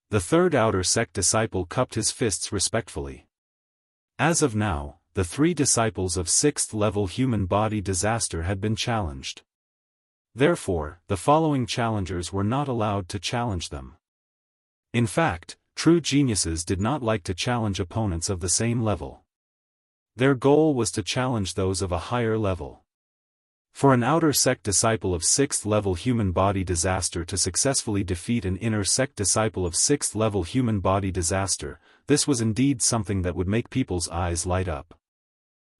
Speaker 1: The third outer sect disciple cupped his fists respectfully. As of now, the 3 disciples of 6th level human body disaster had been challenged. Therefore, the following challengers were not allowed to challenge them. In fact, true geniuses did not like to challenge opponents of the same level. Their goal was to challenge those of a higher level. For an outer sect disciple of 6th level human body disaster to successfully defeat an inner sect disciple of 6th level human body disaster, this was indeed something that would make people's eyes light up.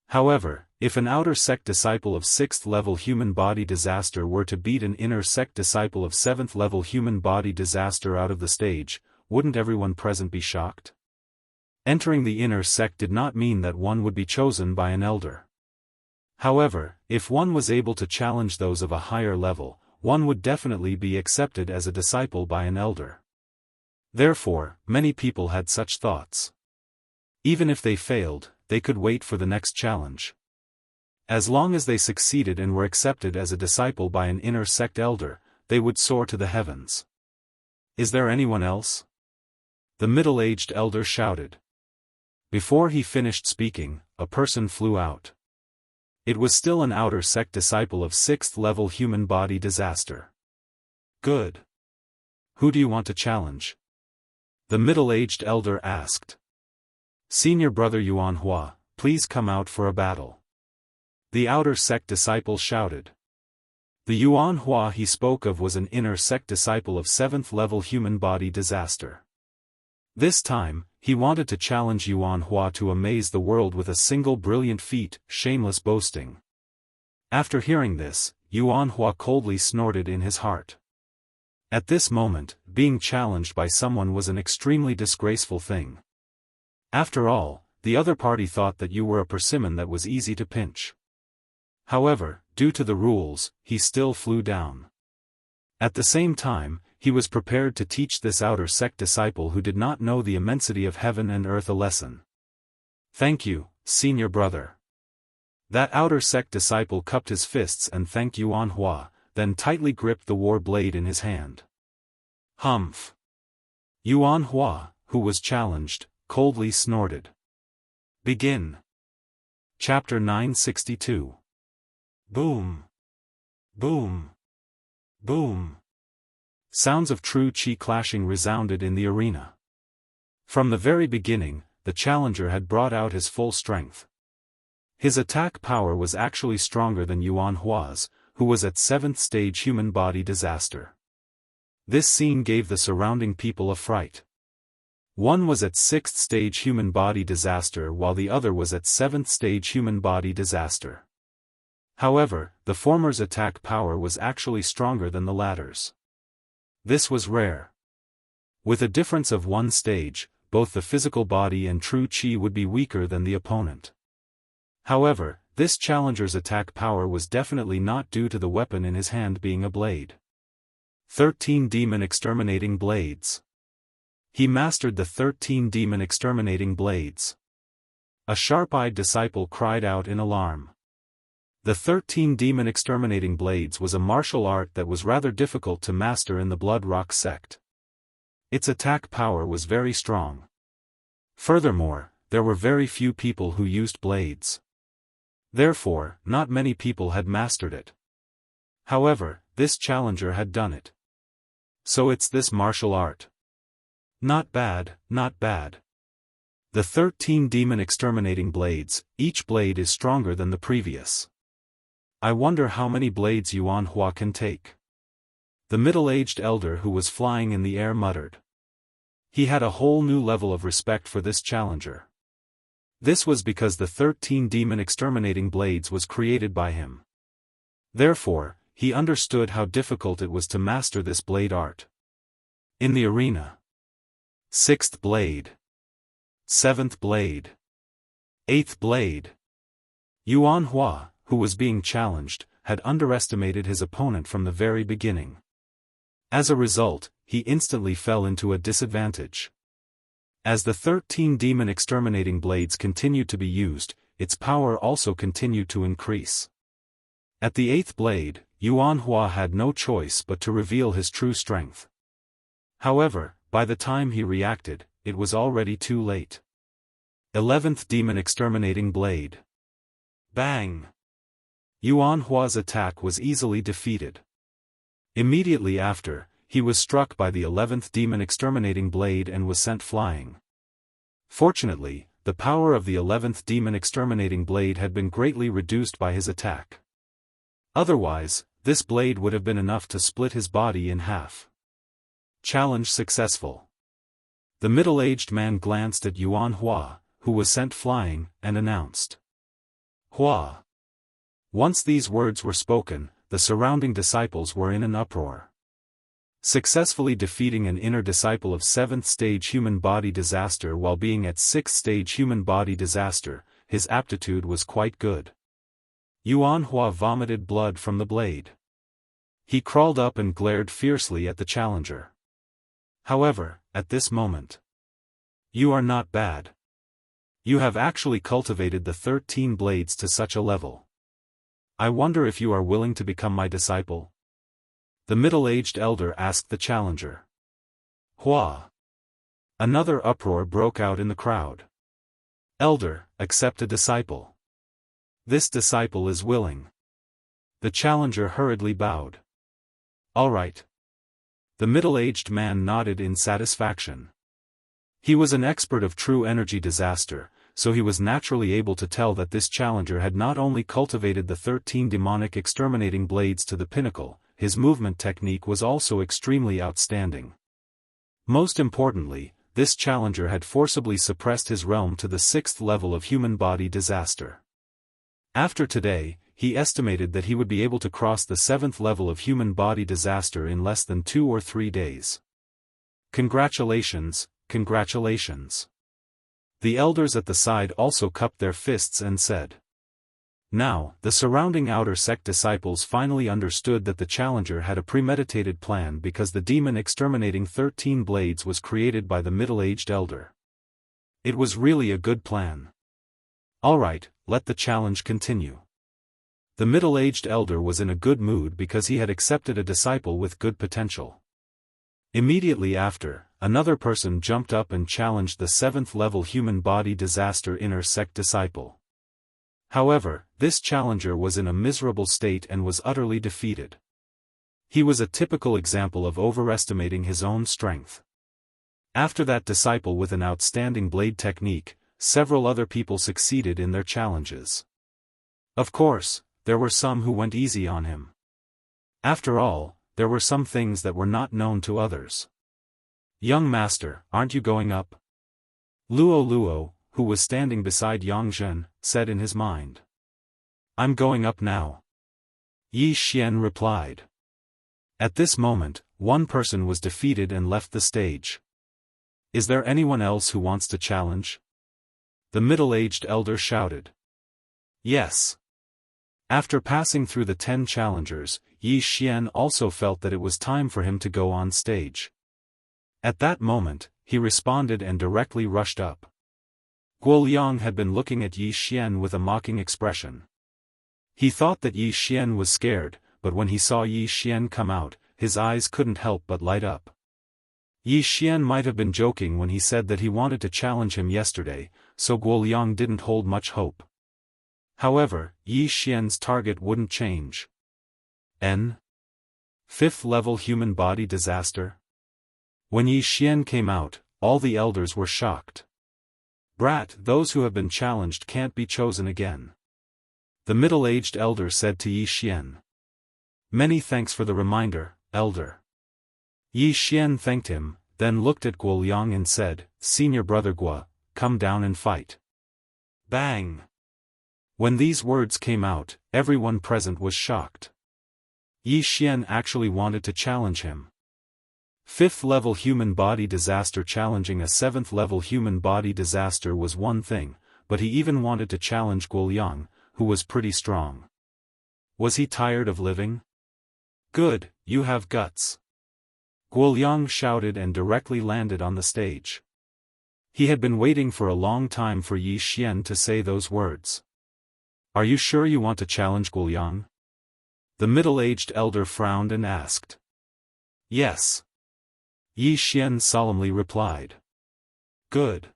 Speaker 1: However, if an outer sect disciple of 6th level human body disaster were to beat an inner sect disciple of 7th level human body disaster out of the stage, wouldn't everyone present be shocked? Entering the inner sect did not mean that one would be chosen by an elder. However, if one was able to challenge those of a higher level, one would definitely be accepted as a disciple by an elder. Therefore, many people had such thoughts. Even if they failed, they could wait for the next challenge. As long as they succeeded and were accepted as a disciple by an inner sect elder, they would soar to the heavens. Is there anyone else? The middle-aged elder shouted. Before he finished speaking, a person flew out. It was still an outer sect disciple of 6th level human body disaster. Good. Who do you want to challenge? The middle-aged elder asked. Senior brother Yuanhua, please come out for a battle. The outer sect disciple shouted. The Yuanhua he spoke of was an inner sect disciple of 7th level human body disaster. This time, he wanted to challenge Yuanhua to amaze the world with a single brilliant feat, shameless boasting. After hearing this, Yuanhua coldly snorted in his heart. At this moment, being challenged by someone was an extremely disgraceful thing. After all, the other party thought that you were a persimmon that was easy to pinch. However, due to the rules, he still flew down. At the same time, he was prepared to teach this outer sect disciple who did not know the immensity of heaven and earth a lesson. Thank you, senior brother. That outer sect disciple cupped his fists and thanked Yuanhua, then tightly gripped the war blade in his hand. Humph. Yuanhua, who was challenged, coldly snorted. Begin. Chapter 962. Boom. Boom. Boom. Sounds of true chi clashing resounded in the arena. From the very beginning, the challenger had brought out his full strength. His attack power was actually stronger than Yuanhua's, who was at 7th stage human body disaster. This scene gave the surrounding people a fright. One was at 6th stage human body disaster while the other was at 7th stage human body disaster. However, the former's attack power was actually stronger than the latter's. This was rare. With a difference of 1 stage, both the physical body and true chi would be weaker than the opponent. However, this challenger's attack power was definitely not due to the weapon in his hand being a blade. 13 Demon Exterminating Blades. He mastered the 13 Demon Exterminating Blades. A sharp-eyed disciple cried out in alarm. The 13 Demon Exterminating Blades was a martial art that was rather difficult to master in the Blood Rock sect. Its attack power was very strong. Furthermore, there were very few people who used blades. Therefore, not many people had mastered it. However, this challenger had done it. So it's this martial art. Not bad, not bad. The 13 Demon Exterminating Blades, each blade is stronger than the previous. I wonder how many blades Yuanhua can take. The middle-aged elder who was flying in the air muttered. He had a whole new level of respect for this challenger. This was because the 13 demon exterminating blades was created by him. Therefore, he understood how difficult it was to master this blade art. In the arena. 6th blade. 7th blade. 8th blade. Yuan Hua, who was being challenged, had underestimated his opponent from the very beginning. As a result, he instantly fell into a disadvantage. As the 13 demon exterminating blades continued to be used, its power also continued to increase. At the 8th blade, Yuan Hua had no choice but to reveal his true strength. However, by the time he reacted, it was already too late. 11th demon exterminating blade. Bang! Yuan Hua's attack was easily defeated. Immediately after, he was struck by the 11th demon exterminating blade and was sent flying. Fortunately, the power of the 11th demon exterminating blade had been greatly reduced by his attack. Otherwise, this blade would have been enough to split his body in half. Challenge successful. The middle-aged man glanced at Yuan Hua, who was sent flying, and announced. Hua. Once these words were spoken, the surrounding disciples were in an uproar. Successfully defeating an inner disciple of 7th stage human body disaster while being at 6th stage human body disaster, his aptitude was quite good. Yuan Hua vomited blood from the blade. He crawled up and glared fiercely at the challenger. However, at this moment, you are not bad. You have actually cultivated the 13 blades to such a level. I wonder if you are willing to become my disciple? The middle-aged elder asked the challenger. Hua. Another uproar broke out in the crowd. Elder, accept a disciple. This disciple is willing. The challenger hurriedly bowed. All right. The middle-aged man nodded in satisfaction. He was an expert of true energy disaster, so he was naturally able to tell that this challenger had not only cultivated the 13 demonic exterminating blades to the pinnacle, his movement technique was also extremely outstanding. Most importantly, this challenger had forcibly suppressed his realm to the 6th level of human body disaster. After today, he estimated that he would be able to cross the 7th level of human body disaster in less than 2 or 3 days. Congratulations, congratulations. The elders at the side also cupped their fists and said. Now, the surrounding outer sect disciples finally understood that the challenger had a premeditated plan because the demon exterminating 13 blades was created by the middle-aged elder. It was really a good plan. Alright, let the challenge continue. The middle-aged elder was in a good mood because he had accepted a disciple with good potential. Immediately after, another person jumped up and challenged the 7th level human body disaster inner sect disciple. However, this challenger was in a miserable state and was utterly defeated. He was a typical example of overestimating his own strength. After that disciple with an outstanding blade technique, several other people succeeded in their challenges. Of course, there were some who went easy on him. After all, there were some things that were not known to others. Young master, aren't you going up? Luo, who was standing beside Yang Zhen, said in his mind. I'm going up now. Yi Xian replied. At this moment, one person was defeated and left the stage. Is there anyone else who wants to challenge? The middle-aged elder shouted. Yes. After passing through the 10 challengers, Yi Xian also felt that it was time for him to go on stage. At that moment, he responded and directly rushed up. Guoliang had been looking at Yi Xian with a mocking expression. He thought that Yi Xian was scared, but when he saw Yi Xian come out, his eyes couldn't help but light up. Yi Xian might have been joking when he said that he wanted to challenge him yesterday, so Guoliang didn't hold much hope. However, Yi Xian's target wouldn't change. 5th level human body disaster? When Yi Xian came out, all the elders were shocked. Brat, those who have been challenged can't be chosen again. The middle-aged elder said to Yi Xian. Many thanks for the reminder, elder. Yi Xian thanked him, then looked at Guoliang and said, Senior brother Guo, come down and fight. Bang! When these words came out, everyone present was shocked. Yi Xian actually wanted to challenge him. 5th-level human body disaster challenging a 7th-level human body disaster was one thing, but he even wanted to challenge Guoliang, who was pretty strong. Was he tired of living? Good, you have guts. Guoliang shouted and directly landed on the stage. He had been waiting for a long time for Yi Xian to say those words. Are you sure you want to challenge Guoliang? The middle-aged elder frowned and asked. Yes. Yi Xian solemnly replied. Good.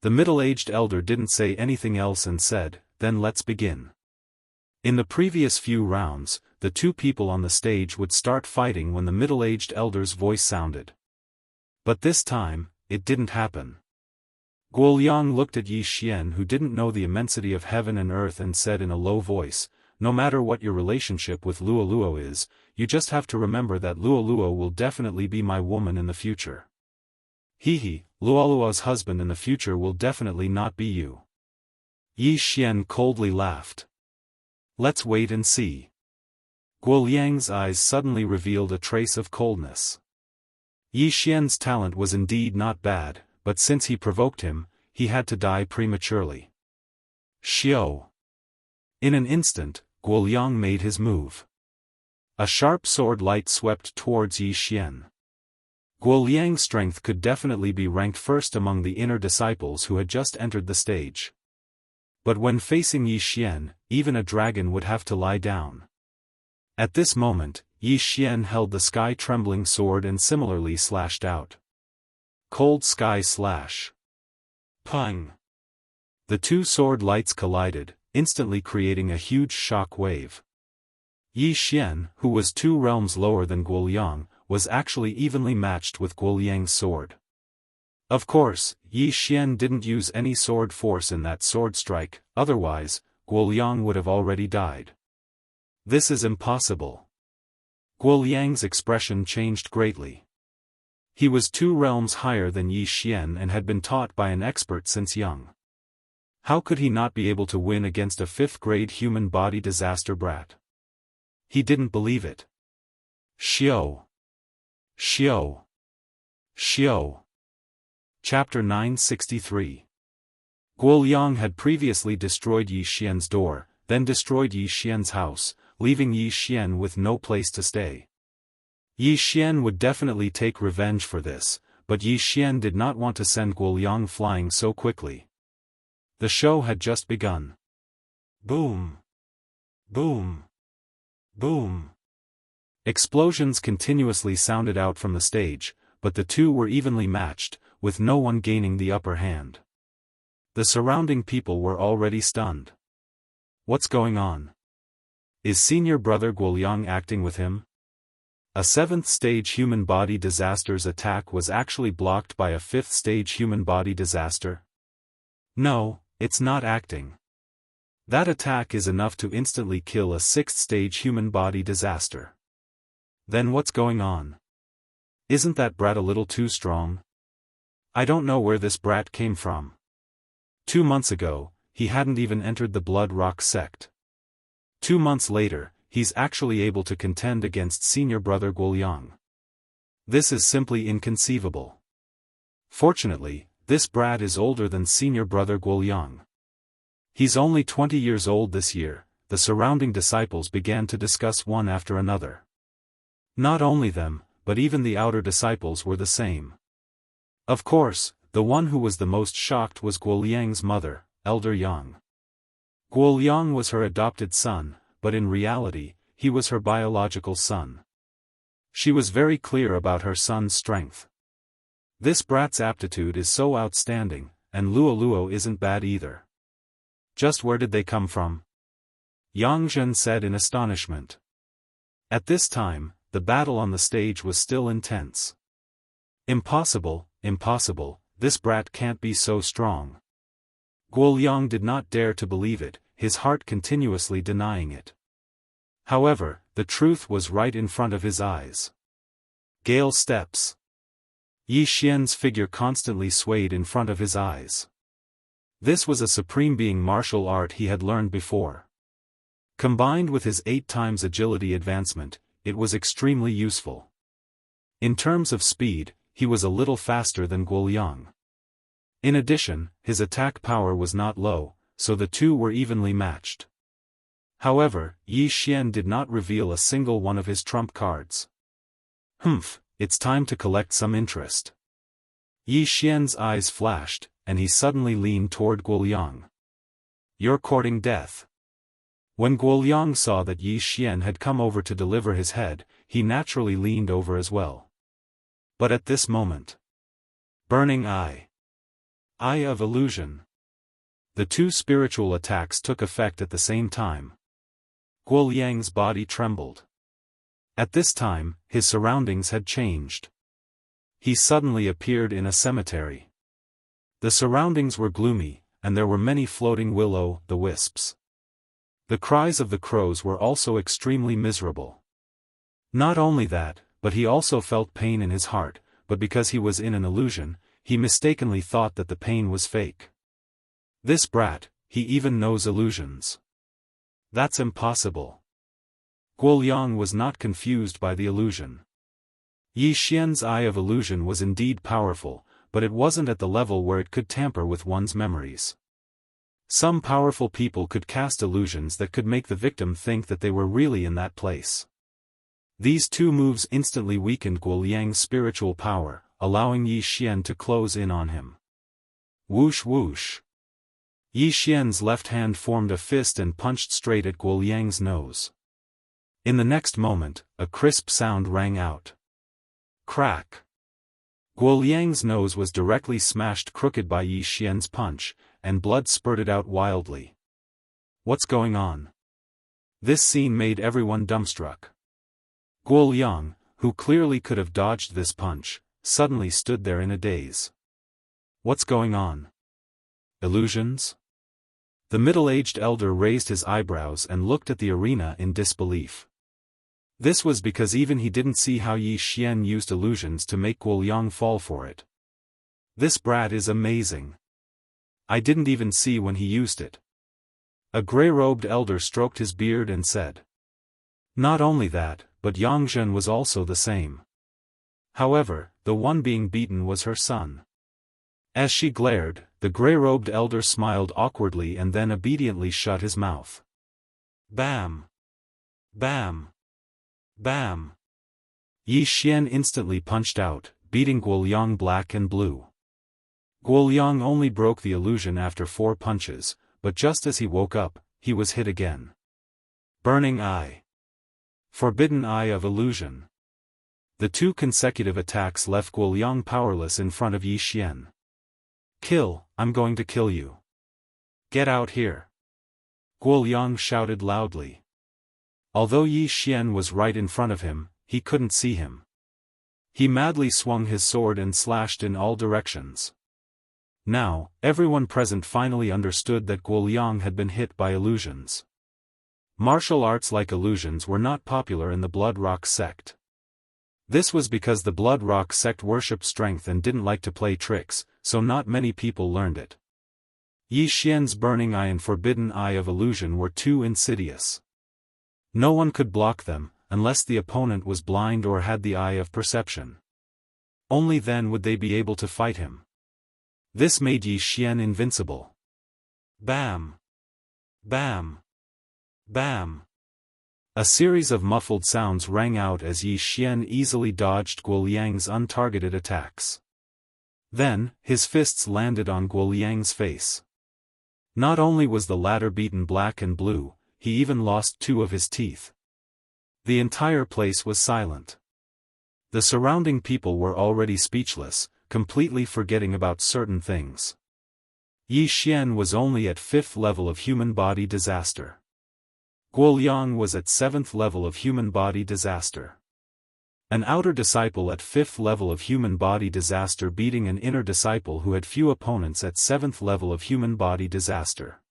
Speaker 1: The middle-aged elder didn't say anything else and said, then let's begin. In the previous few rounds, the two people on the stage would start fighting when the middle-aged elder's voice sounded. But this time, it didn't happen. Guoliang looked at Yi Xian, who didn't know the immensity of heaven and earth, and said in a low voice, no matter what your relationship with Luoluo is, you just have to remember that Luoluo will definitely be my woman in the future. Hehe, Luoluo's husband in the future will definitely not be you. Yi Xian coldly laughed. Let's wait and see. Guoliang's eyes suddenly revealed a trace of coldness. Yi Xian's talent was indeed not bad, but since he provoked him, he had to die prematurely. Xiao. In an instant, Guoliang made his move. A sharp sword light swept towards Yi Xian. Guoliang's strength could definitely be ranked first among the inner disciples who had just entered the stage. But when facing Yi Xian, even a dragon would have to lie down. At this moment, Yi Xian held the sky-trembling sword and similarly slashed out. Cold Sky Slash. Pung! The two sword lights collided, instantly creating a huge shock wave. Yi Xian, who was 2 realms lower than Guoliang, was actually evenly matched with Guoliang's sword. Of course, Yi Xian didn't use any sword force in that sword strike, otherwise, Guoliang would have already died. This is impossible. Guoliang's expression changed greatly. He was 2 realms higher than Yi Xian and had been taught by an expert since young. How could he not be able to win against a 5th-grade human body disaster brat? He didn't believe it. Xiao. Xiao. Xiao. Chapter 963. Guoliang had previously destroyed Yi Xian's door, then destroyed Yi Xian's house, leaving Yi Xian with no place to stay. Yi Xian would definitely take revenge for this, but Yi Xian did not want to send Guoliang flying so quickly. The show had just begun. Boom! Boom! Boom! Explosions continuously sounded out from the stage, but the two were evenly matched, with no one gaining the upper hand. The surrounding people were already stunned. What's going on? Is senior brother Guoliang acting with him? A 7th-stage human body disaster's attack was actually blocked by a 5th-stage human body disaster? No, it's not acting. That attack is enough to instantly kill a 6th-stage human body disaster. Then what's going on? Isn't that brat a little too strong? I don't know where this brat came from. 2 months ago, he hadn't even entered the Blood Rock sect. 2 months later, he's actually able to contend against senior brother Guoliang. This is simply inconceivable. Fortunately, this brat is older than senior brother Guoliang. He's only 20 years old this year. The surrounding disciples began to discuss one after another. Not only them, but even the outer disciples were the same. Of course, the one who was the most shocked was Guoliang's mother, Elder Yang. Guoliang was her adopted son, but in reality, he was her biological son. She was very clear about her son's strength. This brat's aptitude is so outstanding, and Luoluo isn't bad either. Just where did they come from? Yang Zhen said in astonishment. At this time, the battle on the stage was still intense. Impossible, impossible, this brat can't be so strong. Guoliang did not dare to believe it, his heart continuously denying it. However, the truth was right in front of his eyes. Gale steps. Yi Xian's figure constantly swayed in front of his eyes. This was a supreme being martial art he had learned before. Combined with his 8 times agility advancement, it was extremely useful. In terms of speed, he was a little faster than Guoliang. In addition, his attack power was not low, so the two were evenly matched. However, Yi Xian did not reveal a single one of his trump cards. It's time to collect some interest. Yi Xian's eyes flashed, and he suddenly leaned toward Guoliang. You're courting death. When Guoliang saw that Yi Xian had come over to deliver his head, he naturally leaned over as well. But at this moment, Burning Eye. Eye of Illusion. The two spiritual attacks took effect at the same time. Guoliang's body trembled. At this time, his surroundings had changed. He suddenly appeared in a cemetery. The surroundings were gloomy, and there were many floating will-o'-the-wisps. The cries of the crows were also extremely miserable. Not only that, but he also felt pain in his heart, but because he was in an illusion, he mistakenly thought that the pain was fake. This brat, he even knows illusions. That's impossible. Guoliang was not confused by the illusion. Yi Xian's Eye of Illusion was indeed powerful, but it wasn't at the level where it could tamper with one's memories. Some powerful people could cast illusions that could make the victim think that they were really in that place. These two moves instantly weakened Guoliang's spiritual power, allowing Yi Xian to close in on him. Whoosh whoosh. Yi Xian's left hand formed a fist and punched straight at Guoliang's nose. In the next moment, a crisp sound rang out. Crack. Guoliang's nose was directly smashed crooked by Yi Xian's punch, and blood spurted out wildly. What's going on? This scene made everyone dumbstruck. Guoliang, who clearly could have dodged this punch, suddenly stood there in a daze. What's going on? Illusions? The middle-aged elder raised his eyebrows and looked at the arena in disbelief. This was because even he didn't see how Yi Xian used illusions to make Guoliang fall for it. This brat is amazing. I didn't even see when he used it. A grey-robed elder stroked his beard and said. Not only that, but Yangzhen was also the same. However, the one being beaten was her son. As she glared, the grey-robed elder smiled awkwardly and then obediently shut his mouth. Bam! Bam! Bam! Yi Xian instantly punched out, beating Guoliang black and blue. Guoliang only broke the illusion after 4 punches, but just as he woke up, he was hit again. Burning Eye. Forbidden Eye of Illusion. The 2 consecutive attacks left Guoliang powerless in front of Yi Xian. Kill, I'm going to kill you. Get out here. Guoliang shouted loudly. Although Yi Xian was right in front of him, he couldn't see him. He madly swung his sword and slashed in all directions. Now, everyone present finally understood that Guoliang had been hit by illusions. Martial arts like illusions were not popular in the Blood Rock sect. This was because the Blood Rock sect worshipped strength and didn't like to play tricks, so not many people learned it. Yi Xian's Burning Eye and Forbidden Eye of Illusion were too insidious. No one could block them, unless the opponent was blind or had the eye of perception. Only then would they be able to fight him. This made Yi Xian invincible. Bam! Bam! Bam! A series of muffled sounds rang out as Yi Xian easily dodged Guoliang's untargeted attacks. Then, his fists landed on Guoliang's face. Not only was the latter beaten black and blue, he even lost 2 of his teeth. The entire place was silent. The surrounding people were already speechless, completely forgetting about certain things. Yi Xian was only at 5th level of human body disaster. Guoliang was at 7th level of human body disaster. An outer disciple at 5th level of human body disaster beating an inner disciple who had few opponents at 7th level of human body disaster.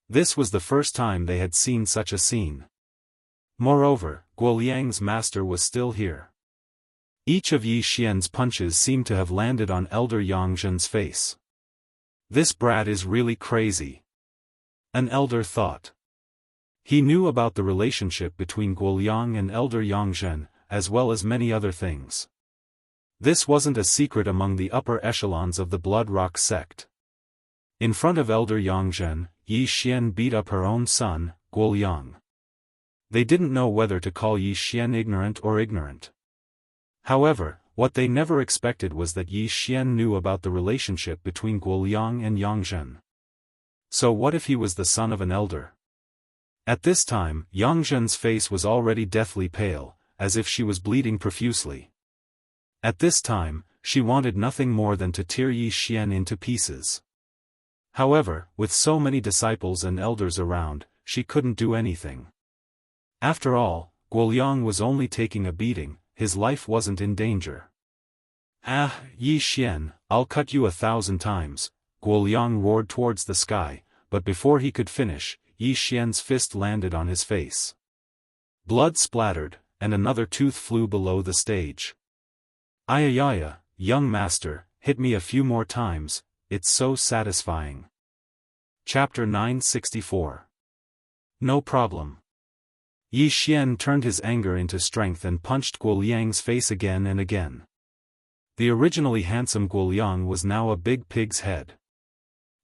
Speaker 1: This was the first time they had seen such a scene. Moreover, Guoliang's master was still here. Each of Yi Xian's punches seemed to have landed on Elder Yangzhen's face. This brat is really crazy. An elder thought. He knew about the relationship between Guoliang and Elder Yangzhen, as well as many other things. This wasn't a secret among the upper echelons of the Blood Rock sect. In front of Elder Yangzhen, Yi Xian beat up her own son, Guoliang. They didn't know whether to call Yi Xian ignorant or ignorant. However, what they never expected was that Yi Xian knew about the relationship between Guoliang and Yangzhen. So what if he was the son of an elder? At this time, Yangzhen's face was already deathly pale, as if she was bleeding profusely. At this time, she wanted nothing more than to tear Yi Xian into pieces. However, with so many disciples and elders around, she couldn't do anything. After all, Guoliang was only taking a beating, his life wasn't in danger. Ah, Yi Xian, I'll cut you 1,000 times, Guoliang roared towards the sky, but before he could finish, Yi Xian's fist landed on his face. Blood splattered, and another tooth flew below the stage. Ayayaya, young master, hit me a few more times, it's so satisfying. Chapter 964. No problem. Yi Xian turned his anger into strength and punched Guoliang's face again and again. The originally handsome Guoliang was now a big pig's head.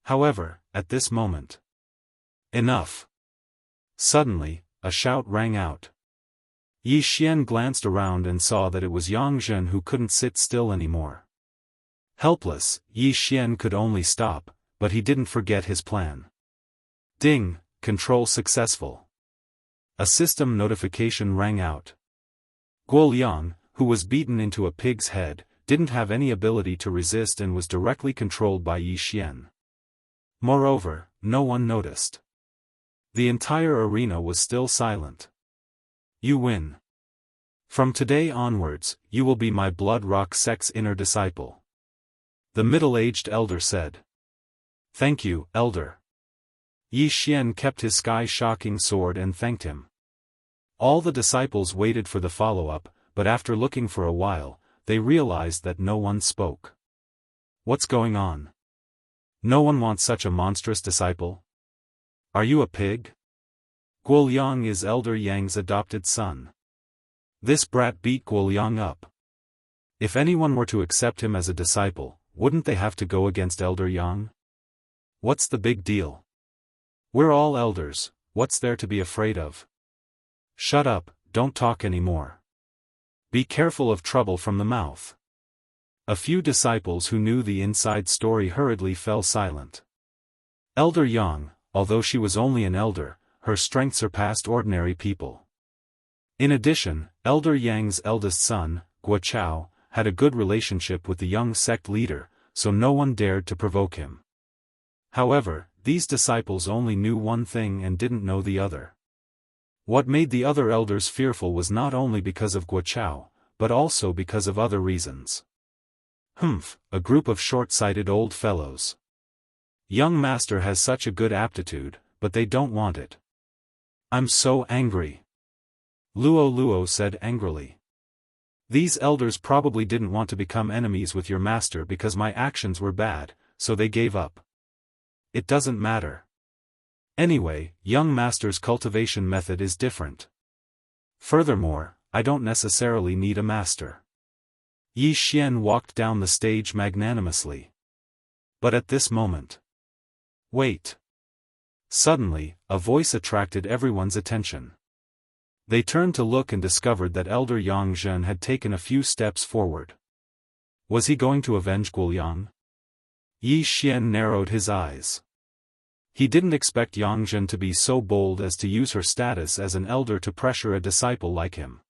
Speaker 1: However, at this moment. Enough. Suddenly, a shout rang out. Yi Xian glanced around and saw that it was Yangzhen who couldn't sit still anymore. Helpless, Yi Xian could only stop, but he didn't forget his plan. Ding, control successful. A system notification rang out. Guoliang, who was beaten into a pig's head, didn't have any ability to resist and was directly controlled by Yi Xian. Moreover, no one noticed. The entire arena was still silent. You win. From today onwards, you will be my Blood Rock sect's inner disciple. The middle-aged elder said. Thank you, elder. Yi Xian kept his sky-shocking sword and thanked him. All the disciples waited for the follow-up, but after looking for a while, they realized that no one spoke. What's going on? No one wants such a monstrous disciple? Are you a pig? Guoliang is Elder Yang's adopted son. This brat beat Guoliang up. If anyone were to accept him as a disciple, wouldn't they have to go against Elder Yang? What's the big deal? We're all elders, what's there to be afraid of? Shut up, don't talk anymore. Be careful of trouble from the mouth. A few disciples who knew the inside story hurriedly fell silent. Elder Yang, although she was only an elder, her strength surpassed ordinary people. In addition, Elder Yang's eldest son, Guochao, had a good relationship with the young sect leader, so no one dared to provoke him. However, these disciples only knew one thing and didn't know the other. What made the other elders fearful was not only because of Guochao, but also because of other reasons. A group of short-sighted old fellows. Young master has such a good aptitude, but they don't want it. I'm so angry. Luo said angrily. These elders probably didn't want to become enemies with your master because my actions were bad, so they gave up. It doesn't matter. Anyway, young master's cultivation method is different. Furthermore, I don't necessarily need a master. Yi Xian walked down the stage magnanimously. But at this moment. Wait. Suddenly, a voice attracted everyone's attention. They turned to look and discovered that Elder Yangzhen had taken a few steps forward. Was he going to avenge Guoliang? Yi Xian narrowed his eyes. He didn't expect Yangzhen to be so bold as to use her status as an elder to pressure a disciple like him.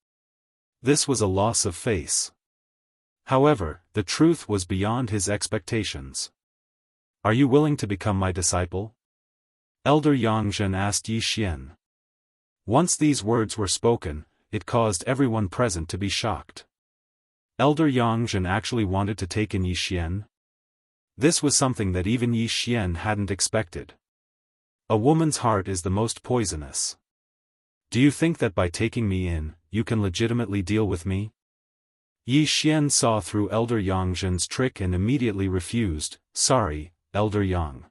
Speaker 1: This was a loss of face. However, the truth was beyond his expectations. Are you willing to become my disciple? Elder Yangzhen asked Yi Xian. Once these words were spoken, it caused everyone present to be shocked. Elder Yangzhen actually wanted to take in Yi Xian? This was something that even Yi Xian hadn't expected. A woman's heart is the most poisonous. Do you think that by taking me in, you can legitimately deal with me? Yi Xian saw through Elder Yangzhen's trick and immediately refused. Sorry, Elder Yang.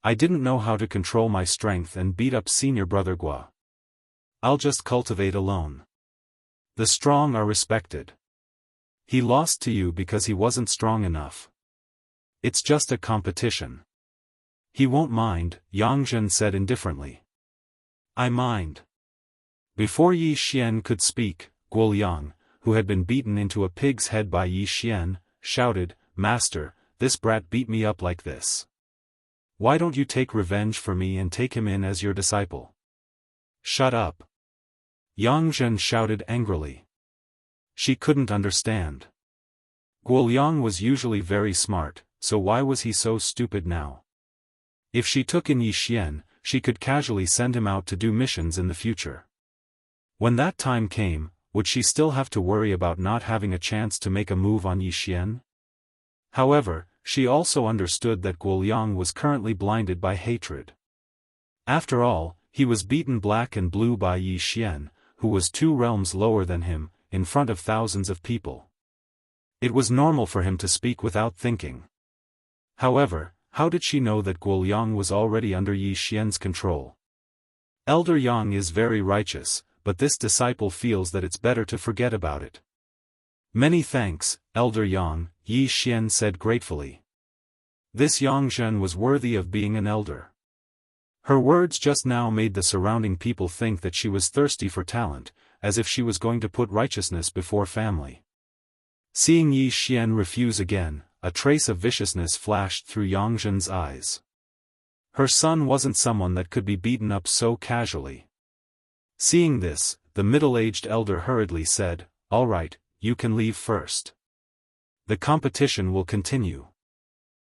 Speaker 1: I didn't know how to control my strength and beat up senior brother Gua. I'll just cultivate alone. The strong are respected. He lost to you because he wasn't strong enough. It's just a competition. He won't mind, Yang Zhen said indifferently. I mind. Before Yi Xian could speak, Guo Yang, who had been beaten into a pig's head by Yi Xian, shouted, Master, this brat beat me up like this. Why don't you take revenge for me and take him in as your disciple? Shut up. Yang Zhen shouted angrily. She couldn't understand. Guo Yang was usually very smart, so why was he so stupid now? If she took in Yi Xian, she could casually send him out to do missions in the future. When that time came, would she still have to worry about not having a chance to make a move on Yi Xian? However, she also understood that Guo Yang was currently blinded by hatred. After all, he was beaten black and blue by Yi Xian, who was 2 realms lower than him, in front of thousands of people. It was normal for him to speak without thinking. However, how did she know that Guo Yang was already under Yi Xian's control? Elder Yang is very righteous, but this disciple feels that it's better to forget about it. Many thanks, Elder Yang, Yi Xian said gratefully. This Yang Zhen was worthy of being an elder. Her words just now made the surrounding people think that she was thirsty for talent, as if she was going to put righteousness before family. Seeing Yi Xian refuse again, a trace of viciousness flashed through Yang Zhen's eyes. Her son wasn't someone that could be beaten up so casually. Seeing this, the middle-aged elder hurriedly said, All right, you can leave first. The competition will continue.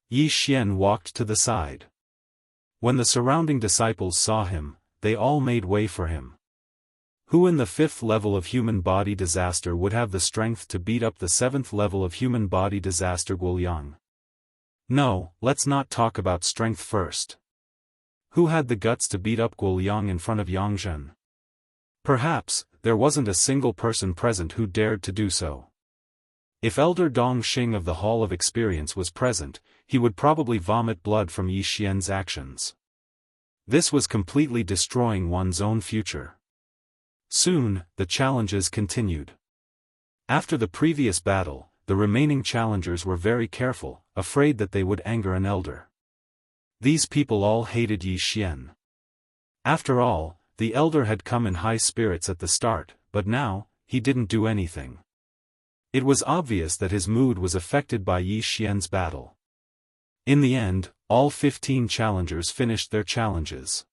Speaker 1: Yi Xian walked to the side. When the surrounding disciples saw him, they all made way for him. Who in the 5th level of human body disaster would have the strength to beat up the 7th level of human body disaster Guo Yang? No, let's not talk about strength first. Who had the guts to beat up Guo Yang in front of Yang Zhen? Perhaps, there wasn't a single person present who dared to do so. If Elder Dong Xing of the Hall of Experience was present, he would probably vomit blood from Yi Xian's actions. This was completely destroying one's own future. Soon, the challenges continued. After the previous battle, the remaining challengers were very careful, afraid that they would anger an elder. These people all hated Yi Xian. After all, the elder had come in high spirits at the start, but now, he didn't do anything. It was obvious that his mood was affected by Yi Xian's battle. In the end, all 15 challengers finished their challenges.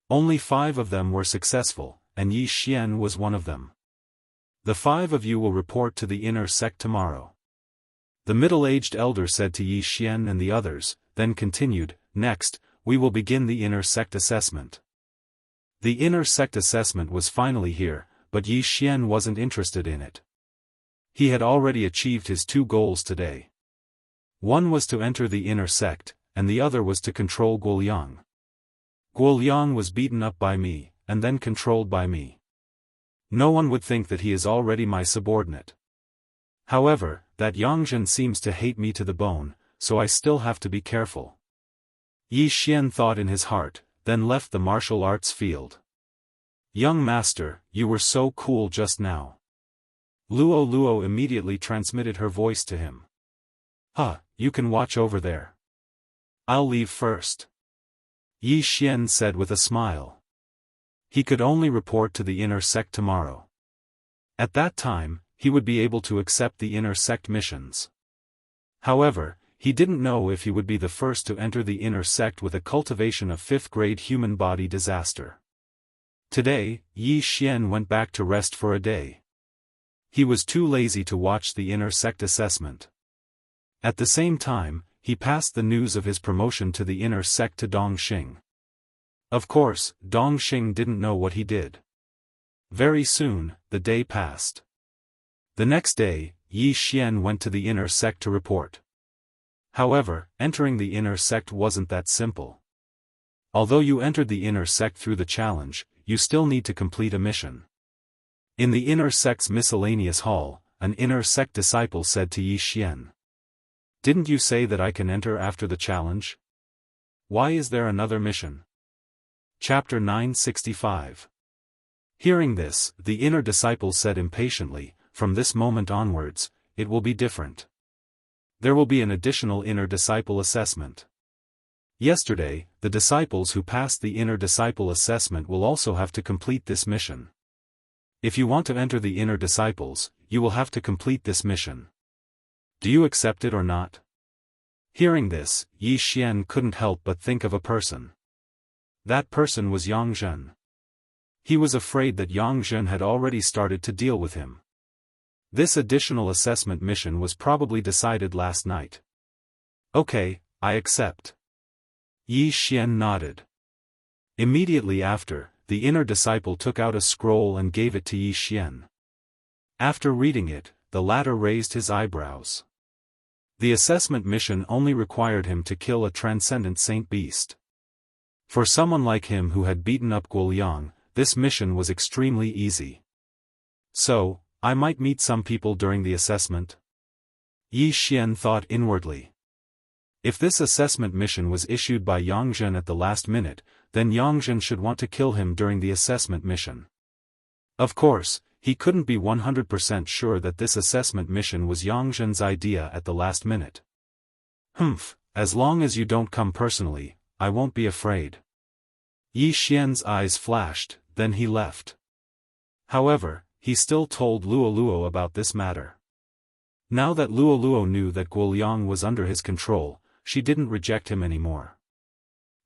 Speaker 1: Only 5 of them were successful, and Yi Xian was one of them. The 5 of you will report to the inner sect tomorrow. The middle-aged elder said to Yi Xian and the others, then continued, Next, we will begin the inner sect assessment. The inner sect assessment was finally here, but Yi Xian wasn't interested in it. He had already achieved his 2 goals today. One was to enter the inner sect, and the other was to control Guo Yang. Guo Yang was beaten up by me, and then controlled by me. No one would think that he is already my subordinate. However, that Yang Zhen seems to hate me to the bone, so I still have to be careful. Yi Xian thought in his heart, then left the martial arts field. Young master, you were so cool just now. Luo immediately transmitted her voice to him. You can watch over there. I'll leave first. Yi Xian said with a smile. He could only report to the inner sect tomorrow. At that time, he would be able to accept the inner sect missions. However, he didn't know if he would be the first to enter the inner sect with a cultivation of 5th grade human body disaster. Today, Yi Xian went back to rest for a day. He was too lazy to watch the inner sect assessment. At the same time, he passed the news of his promotion to the inner sect to Dong Xing. Of course, Dong Xing didn't know what he did. Very soon, the day passed. The next day, Yi Xian went to the inner sect to report. However, entering the inner sect wasn't that simple. Although you entered the inner sect through the challenge, you still need to complete a mission. In the inner sect's miscellaneous hall, an inner sect disciple said to Yi Xian. Didn't you say that I can enter after the challenge? Why is there another mission? Chapter 965. Hearing this, the inner disciple said impatiently, from this moment onwards, it will be different. There will be an additional inner disciple assessment. Yesterday, the disciples who passed the inner disciple assessment will also have to complete this mission. If you want to enter the inner disciples, you will have to complete this mission. Do you accept it or not? Hearing this, Yi Xian couldn't help but think of a person. That person was Yang Zhen. He was afraid that Yang Zhen had already started to deal with him. This additional assessment mission was probably decided last night. Okay, I accept. Yi Xian nodded. Immediately after, the inner disciple took out a scroll and gave it to Yi Xian. After reading it, the latter raised his eyebrows. The assessment mission only required him to kill a transcendent saint beast. For someone like him who had beaten up Guoliang, this mission was extremely easy. So, I might meet some people during the assessment? Yi Xian thought inwardly. If this assessment mission was issued by Yang Zhen at the last minute, then Yang Zhen should want to kill him during the assessment mission. Of course, he couldn't be 100% sure that this assessment mission was Yang Zhen's idea at the last minute. As long as you don't come personally, I won't be afraid. Yi Xian's eyes flashed, then he left. However, he still told Luo Luo about this matter. Now that Luo Luo knew that Guoliang was under his control, she didn't reject him anymore.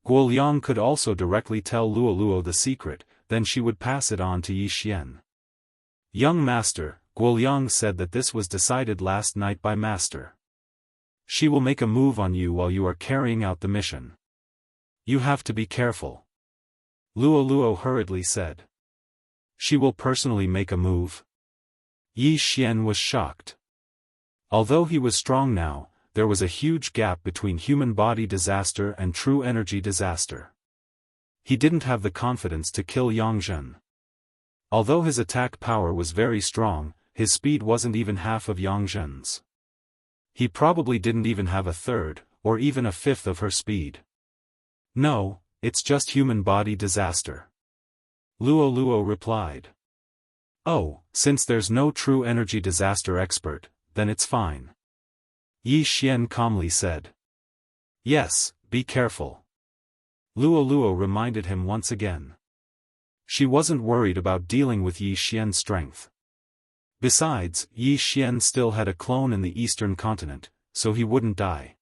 Speaker 1: Guoliang could also directly tell Luo Luo the secret, then she would pass it on to Yi Xian. Young Master, Guoliang said that this was decided last night by Master. She will make a move on you while you are carrying out the mission. You have to be careful. Luo Luo hurriedly said. She will personally make a move? Yi Xian was shocked. Although he was strong now, there was a huge gap between human body disaster and true energy disaster. He didn't have the confidence to kill Yang Zhen. Although his attack power was very strong, his speed wasn't even half of Yang Zhen's. He probably didn't even have a third, or even a fifth of her speed. No, it's just human body disaster. Luo Luo replied. Oh, since there's no true energy disaster expert, then it's fine. Yi Xian calmly said. Yes, be careful. Luo Luo reminded him once again. She wasn't worried about dealing with Yi Xian's strength. Besides, Yi Xian still had a clone in the eastern continent, so he wouldn't die.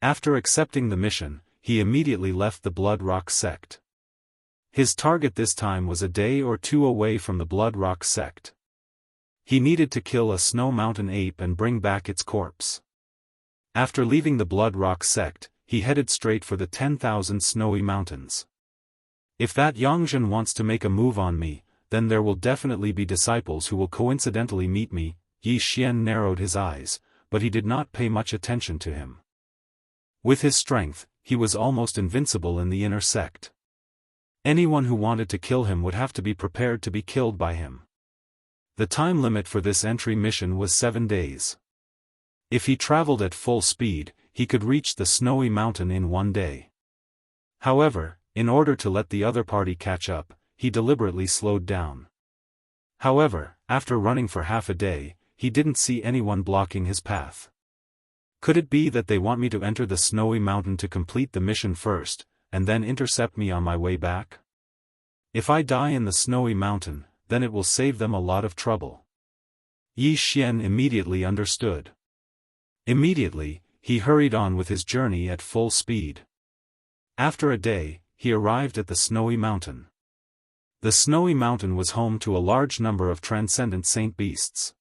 Speaker 1: After accepting the mission, he immediately left the Blood Rock sect. His target this time was a day or two away from the Blood Rock sect. He needed to kill a snow mountain ape and bring back its corpse. After leaving the Blood Rock sect, he headed straight for the 10,000 snowy mountains. If that Yang Zhen wants to make a move on me, then there will definitely be disciples who will coincidentally meet me. Yi Xian narrowed his eyes, but he did not pay much attention to him. With his strength, he was almost invincible in the inner sect. Anyone who wanted to kill him would have to be prepared to be killed by him. The time limit for this entry mission was 7 days. If he traveled at full speed, he could reach the snowy mountain in 1 day. However, in order to let the other party catch up, he deliberately slowed down. However, after running for half a day, he didn't see anyone blocking his path. Could it be that they want me to enter the snowy mountain to complete the mission first, and then intercept me on my way back? If I die in the snowy mountain, then it will save them a lot of trouble. Yi Xian immediately understood. Immediately, he hurried on with his journey at full speed. After a day, he arrived at the snowy mountain. The snowy mountain was home to a large number of transcendent saint beasts.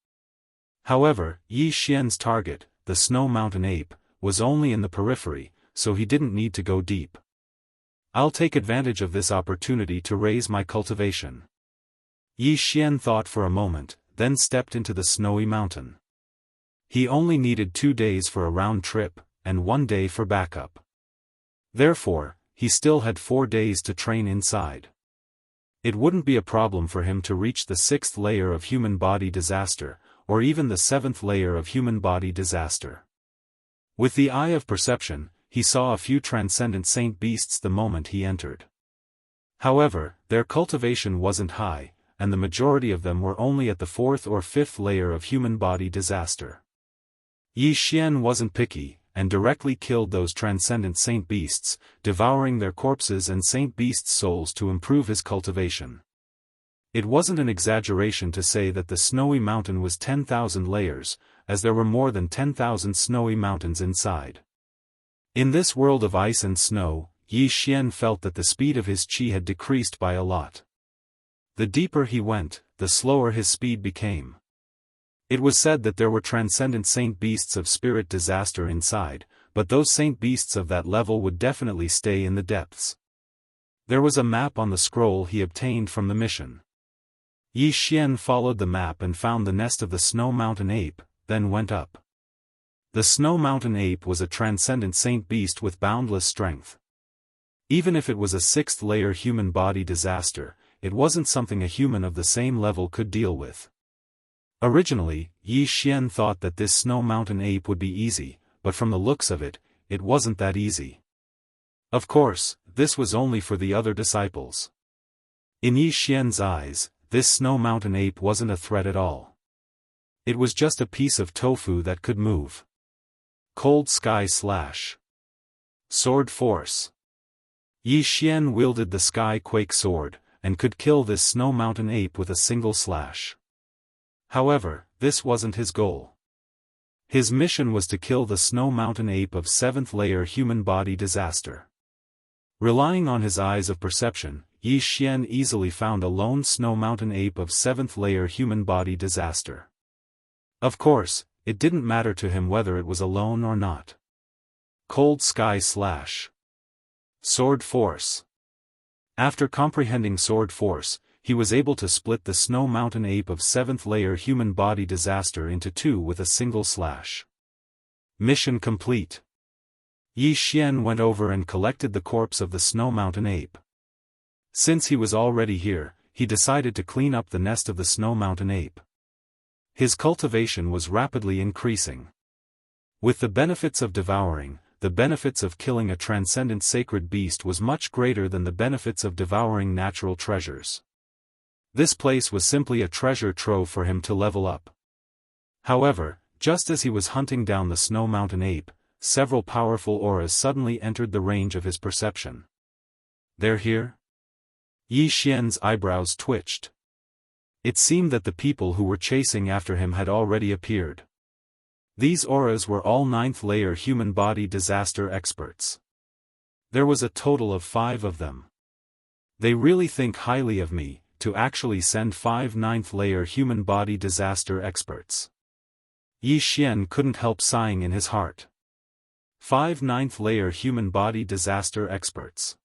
Speaker 1: However, Yi Xian's target, the snow mountain ape, was only in the periphery, so he didn't need to go deep. I'll take advantage of this opportunity to raise my cultivation. Yi Xian thought for a moment, then stepped into the snowy mountain. He only needed 2 days for a round trip, and 1 day for backup. Therefore, he still had 4 days to train inside. It wouldn't be a problem for him to reach the 6th layer of human body disaster, or even the 7th layer of human body disaster. With the eye of perception, he saw a few transcendent saint beasts the moment he entered. However, their cultivation wasn't high, and the majority of them were only at the 4th or 5th layer of human body disaster. Yi Xian wasn't picky, and directly killed those transcendent saint beasts, devouring their corpses and saint beasts' souls to improve his cultivation. It wasn't an exaggeration to say that the snowy mountain was 10,000 layers, as there were more than 10,000 snowy mountains inside. In this world of ice and snow, Yi Xian felt that the speed of his qi had decreased by a lot. The deeper he went, the slower his speed became. It was said that there were transcendent saint beasts of spirit disaster inside, but those saint beasts of that level would definitely stay in the depths. There was a map on the scroll he obtained from the mission. Yi Xian followed the map and found the nest of the Snow Mountain Ape, then went up. The Snow Mountain Ape was a transcendent saint beast with boundless strength. Even if it was a 6th layer human body disaster, it wasn't something a human of the same level could deal with. Originally, Yi Xian thought that this Snow Mountain Ape would be easy, but from the looks of it, it wasn't that easy. Of course, this was only for the other disciples. In Yi Xian's eyes, this Snow Mountain Ape wasn't a threat at all. It was just a piece of tofu that could move. Cold Sky Slash. Sword Force. Yi Xian wielded the Sky Quake sword, and could kill this Snow Mountain Ape with a single slash. However, this wasn't his goal. His mission was to kill the Snow Mountain Ape of 7th layer human body disaster. Relying on his eyes of perception, Yi Xian easily found a lone Snow Mountain Ape of 7th layer human body disaster. Of course, it didn't matter to him whether it was alone or not. Cold Sky Slash. Sword Force. After comprehending Sword Force, he was able to split the Snow Mountain Ape of 7th layer human body disaster into 2 with a single slash. Mission complete. Yi Xian went over and collected the corpse of the Snow Mountain Ape. Since he was already here, he decided to clean up the nest of the Snow Mountain Ape. His cultivation was rapidly increasing. With the benefits of devouring, the benefits of killing a transcendent sacred beast was much greater than the benefits of devouring natural treasures. This place was simply a treasure trove for him to level up. However, just as he was hunting down the Snow Mountain Ape, several powerful auras suddenly entered the range of his perception. They're here? Yi Xian's eyebrows twitched. It seemed that the people who were chasing after him had already appeared. These auras were all 9th layer human body disaster experts. There was a total of 5 of them. They really think highly of me, to actually send 5 9th layer human body disaster experts. Yi Xian couldn't help sighing in his heart. 5 9th layer human body disaster experts.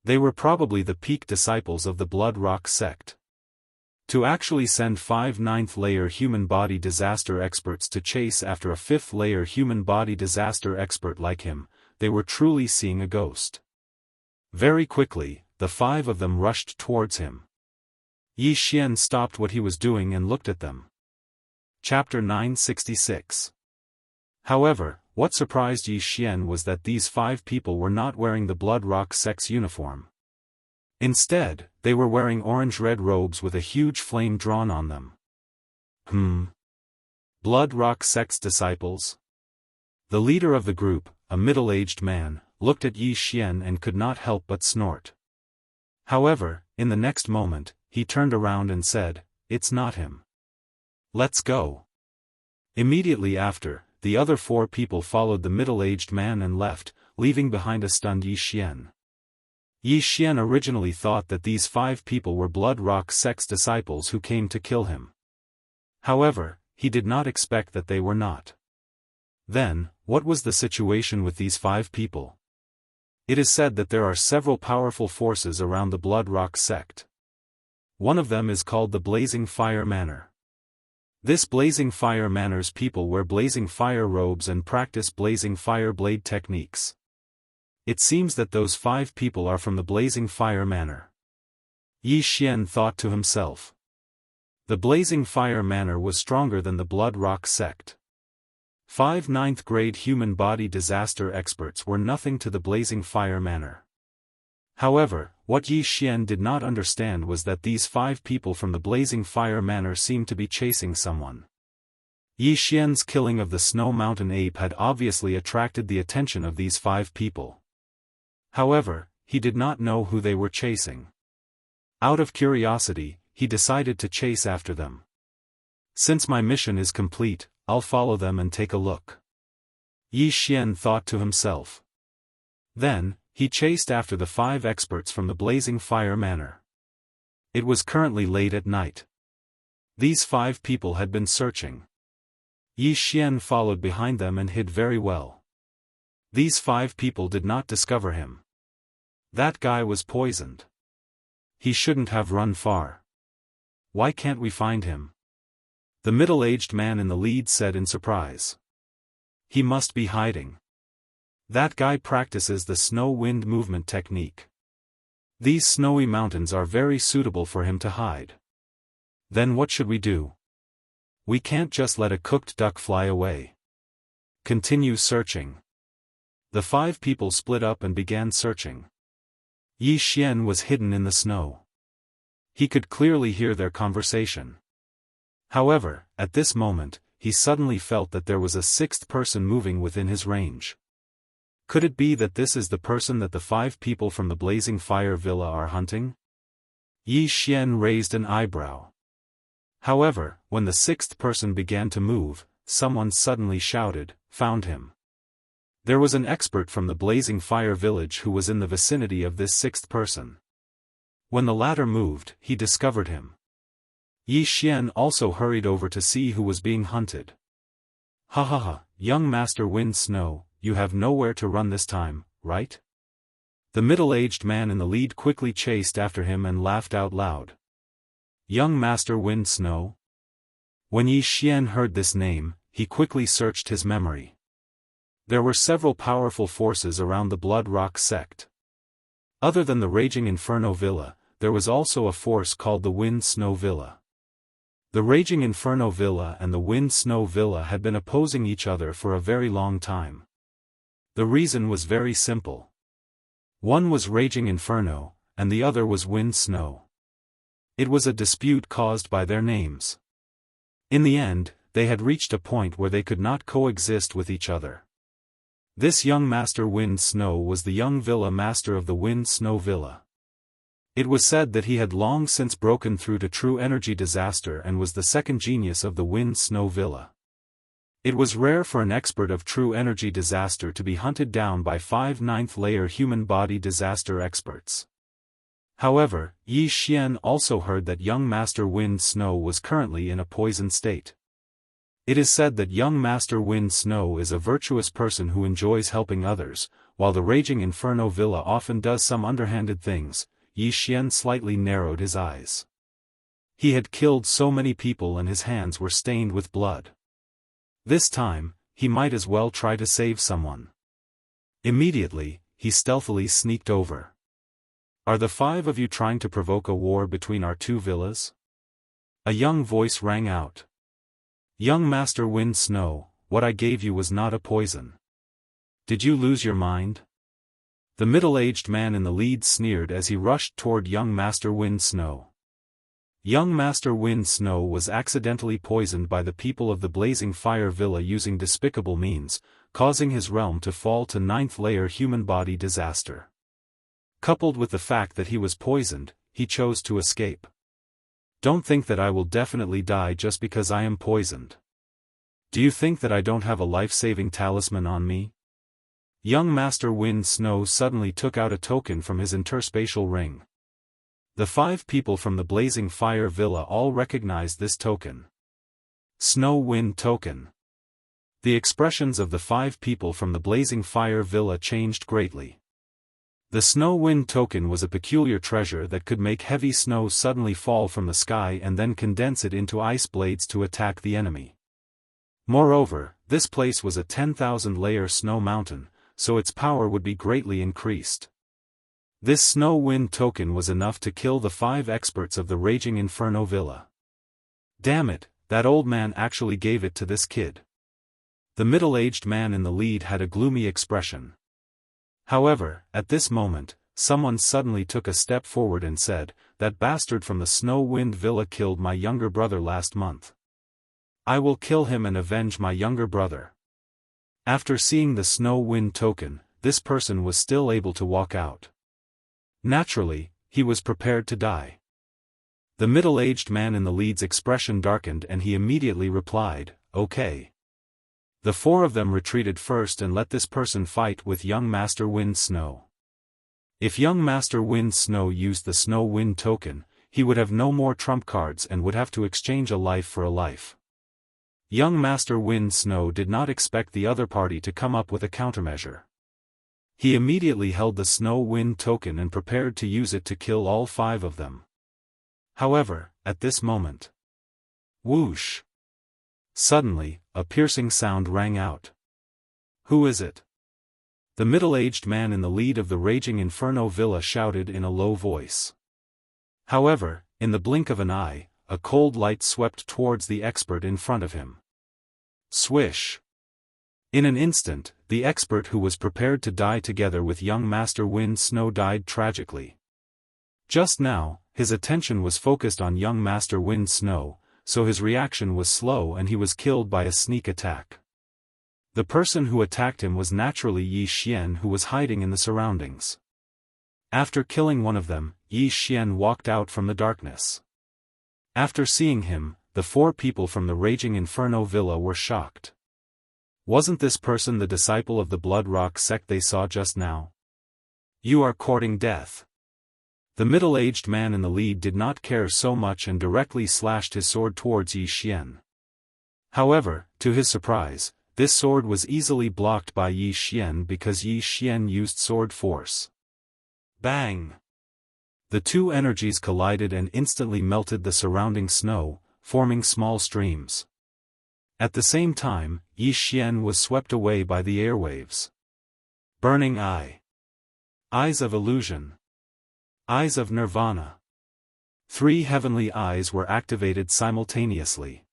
Speaker 1: They were probably the peak disciples of the Blood Rock sect. To actually send 5 9th layer human body disaster experts to chase after a 5th layer human body disaster expert like him, they were truly seeing a ghost. Very quickly, the 5 of them rushed towards him. Yi Xian stopped what he was doing and looked at them. Chapter 966. However, what surprised Yi Xian was that these 5 people were not wearing the Blood Rock sect's uniform. Instead, they were wearing orange-red robes with a huge flame drawn on them. Blood Rock sect's disciples? The leader of the group, a middle-aged man, looked at Yi Xian and could not help but snort. However, in the next moment, he turned around and said, "It's not him. Let's go." Immediately after, the other 4 people followed the middle-aged man and left, leaving behind a stunned Yi Xian. Yi Xian originally thought that these 5 people were Blood Rock sect's disciples who came to kill him. However, he did not expect that they were not. Then, what was the situation with these 5 people? It is said that there are several powerful forces around the Blood Rock sect. One of them is called the Blazing Fire Manor. This Blazing Fire Manor's people wear blazing fire robes and practice blazing fire blade techniques. It seems that those 5 people are from the Blazing Fire Manor. Yi Xian thought to himself. The Blazing Fire Manor was stronger than the Blood Rock sect. 5 ninth-grade human body disaster experts were nothing to the Blazing Fire Manor. However, what Yi Xian did not understand was that these 5 people from the Blazing Fire Manor seemed to be chasing someone. Yi Xian's killing of the Snow Mountain ape had obviously attracted the attention of these 5 people. However, he did not know who they were chasing. Out of curiosity, he decided to chase after them. Since my mission is complete, I'll follow them and take a look. Yi Xian thought to himself. Then, he chased after the 5 experts from the Blazing Fire Manor. It was currently late at night. These 5 people had been searching. Yi Xian followed behind them and hid very well. These 5 people did not discover him. That guy was poisoned. He shouldn't have run far. Why can't we find him? The middle-aged man in the lead said in surprise. He must be hiding. That guy practices the snow wind movement technique. These snowy mountains are very suitable for him to hide. Then what should we do? We can't just let a cooked duck fly away. Continue searching. The 5 people split up and began searching. Yi Xian was hidden in the snow. He could clearly hear their conversation. However, at this moment, he suddenly felt that there was a 6th person moving within his range. Could it be that this is the person that the 5 people from the Blazing Fire Villa are hunting? Yi Xian raised an eyebrow. However, when the 6th person began to move, someone suddenly shouted, "Found him." There was an expert from the Blazing Fire Village who was in the vicinity of this 6th person. When the latter moved, he discovered him. Yi Xian also hurried over to see who was being hunted. "Ha ha ha, young Master Wind Snow, you have nowhere to run this time, right?" The middle-aged man in the lead quickly chased after him and laughed out loud. Young Master Wind Snow? When Yi Xian heard this name, he quickly searched his memory. There were several powerful forces around the Blood Rock sect. Other than the Raging Inferno Villa, there was also a force called the Wind Snow Villa. The Raging Inferno Villa and the Wind Snow Villa had been opposing each other for a very long time. The reason was very simple. One was Raging Inferno, and the other was Wind Snow. It was a dispute caused by their names. In the end, they had reached a point where they could not coexist with each other. This young Master Wind Snow was the young Villa Master of the Wind Snow Villa. It was said that he had long since broken through to true energy disaster and was the second genius of the Wind Snow Villa. It was rare for an expert of true energy disaster to be hunted down by 5 ninth-layer human body disaster experts. However, Yi Xian also heard that young Master Wind Snow was currently in a poisoned state. It is said that young Master Wind Snow is a virtuous person who enjoys helping others, while the Raging Inferno Villa often does some underhanded things. Yi Xian slightly narrowed his eyes. He had killed so many people and his hands were stained with blood. This time, he might as well try to save someone. Immediately, he stealthily sneaked over. "Are the 5 of you trying to provoke a war between our 2 villas?" A young voice rang out. "Young Master Wind Snow, what I gave you was not a poison. Did you lose your mind?" The middle-aged man in the lead sneered as he rushed toward young Master Wind Snow. Young Master Wind Snow was accidentally poisoned by the people of the Blazing Fire Villa using despicable means, causing his realm to fall to 9th-layer human body disaster. Coupled with the fact that he was poisoned, he chose to escape. "Don't think that I will definitely die just because I am poisoned. Do you think that I don't have a life-saving talisman on me?" Young Master Wind Snow suddenly took out a token from his interspatial ring. The 5 people from the Blazing Fire Villa all recognized this token. Snow Wind Token. The expressions of the 5 people from the Blazing Fire Villa changed greatly. The Snow Wind Token was a peculiar treasure that could make heavy snow suddenly fall from the sky and then condense it into ice blades to attack the enemy. Moreover, this place was a 10,000-layer snow mountain, so its power would be greatly increased. This Snow Wind Token was enough to kill the 5 experts of the Raging Inferno Villa. Damn it, that old man actually gave it to this kid. The middle-aged man in the lead had a gloomy expression. However, at this moment, someone suddenly took a step forward and said, "That bastard from the Snow Wind Villa killed my younger brother last month. I will kill him and avenge my younger brother." After seeing the Snow Wind token, this person was still able to walk out. Naturally, he was prepared to die. The middle-aged man in the lead's expression darkened and he immediately replied, "Okay." The four of them retreated first and let this person fight with young Master Wind Snow. If young Master Wind Snow used the Snow Wind token, he would have no more trump cards and would have to exchange a life for a life. Young Master Wind Snow did not expect the other party to come up with a countermeasure. He immediately held the Snow Wind token and prepared to use it to kill all five of them. However, at this moment, whoosh! Suddenly, a piercing sound rang out. "Who is it?" The middle-aged man in the lead of the Raging Inferno Villa shouted in a low voice. However, in the blink of an eye, a cold light swept towards the expert in front of him. Swish! In an instant, the expert who was prepared to die together with young Master Wind Snow died tragically. Just now, his attention was focused on young Master Wind Snow, so his reaction was slow and he was killed by a sneak attack. The person who attacked him was naturally Yi Xian, who was hiding in the surroundings. After killing one of them, Yi Xian walked out from the darkness. After seeing him, the four people from the Raging Inferno Villa were shocked. Wasn't this person the disciple of the Blood Rock sect they saw just now? "You are courting death." The middle-aged man in the lead did not care so much and directly slashed his sword towards Yi Xian. However, to his surprise, this sword was easily blocked by Yi Xian because Yi Xian used sword force. Bang! The two energies collided and instantly melted the surrounding snow, forming small streams. At the same time, Yi Xian was swept away by the airwaves. Burning Eye. Eyes of Illusion. Eyes of Nirvana. 3 heavenly eyes were activated simultaneously.